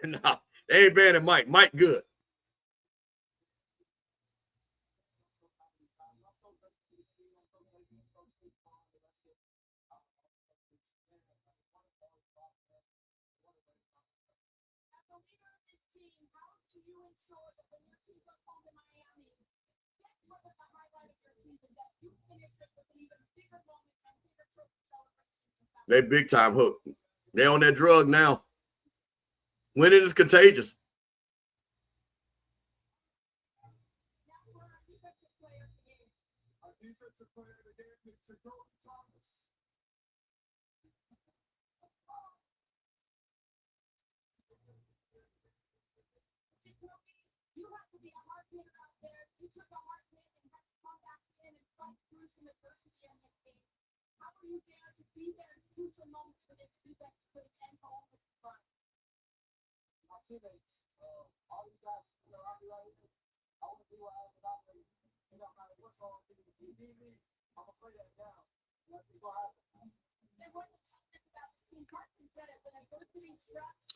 Nah, they ain't banning Mike. Mike good. They big time hooked. They on that drug now. Winning is contagious.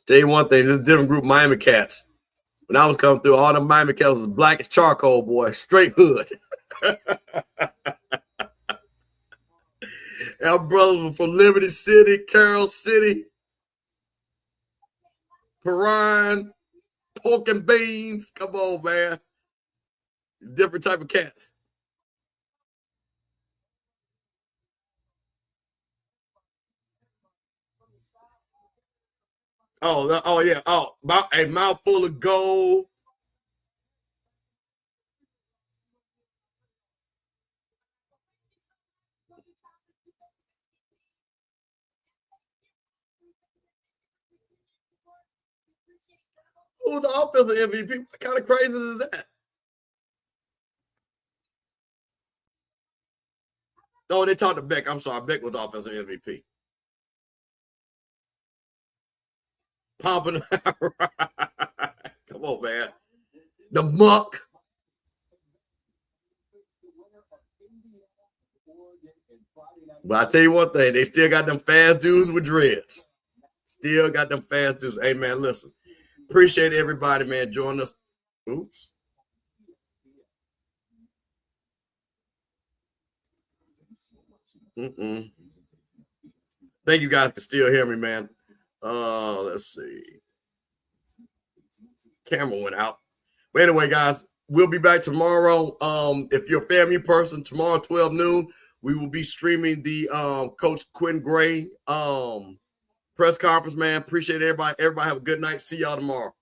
Tell you one thing, this is a different group, Miami Cats. When I was coming through, all the Miami Cats was black as charcoal, boy, straight hood. Our brothers were from Liberty City, Carroll City, Perrine, pork and beans. Come on, man. Different type of cats. Oh yeah. Oh, a mouthful of gold. Who's the offensive MVP? What kind of crazy is that? Oh, they talked to Beck. I'm sorry. Beck was the offensive MVP. Pumping. Come on, man. The muck. But I tell you one thing, they still got them fast dudes with dreads. Still got them fast dudes. Hey, man, listen. Appreciate everybody, man, joining us. Oops. Thank you guys can still hear me, man. Let's see. Camera went out. But anyway, guys, we'll be back tomorrow. If you're a family person, tomorrow 12 noon, we will be streaming the Coach Quinn Gray press conference, man. Appreciate everybody. Everybody have a good night. See y'all tomorrow.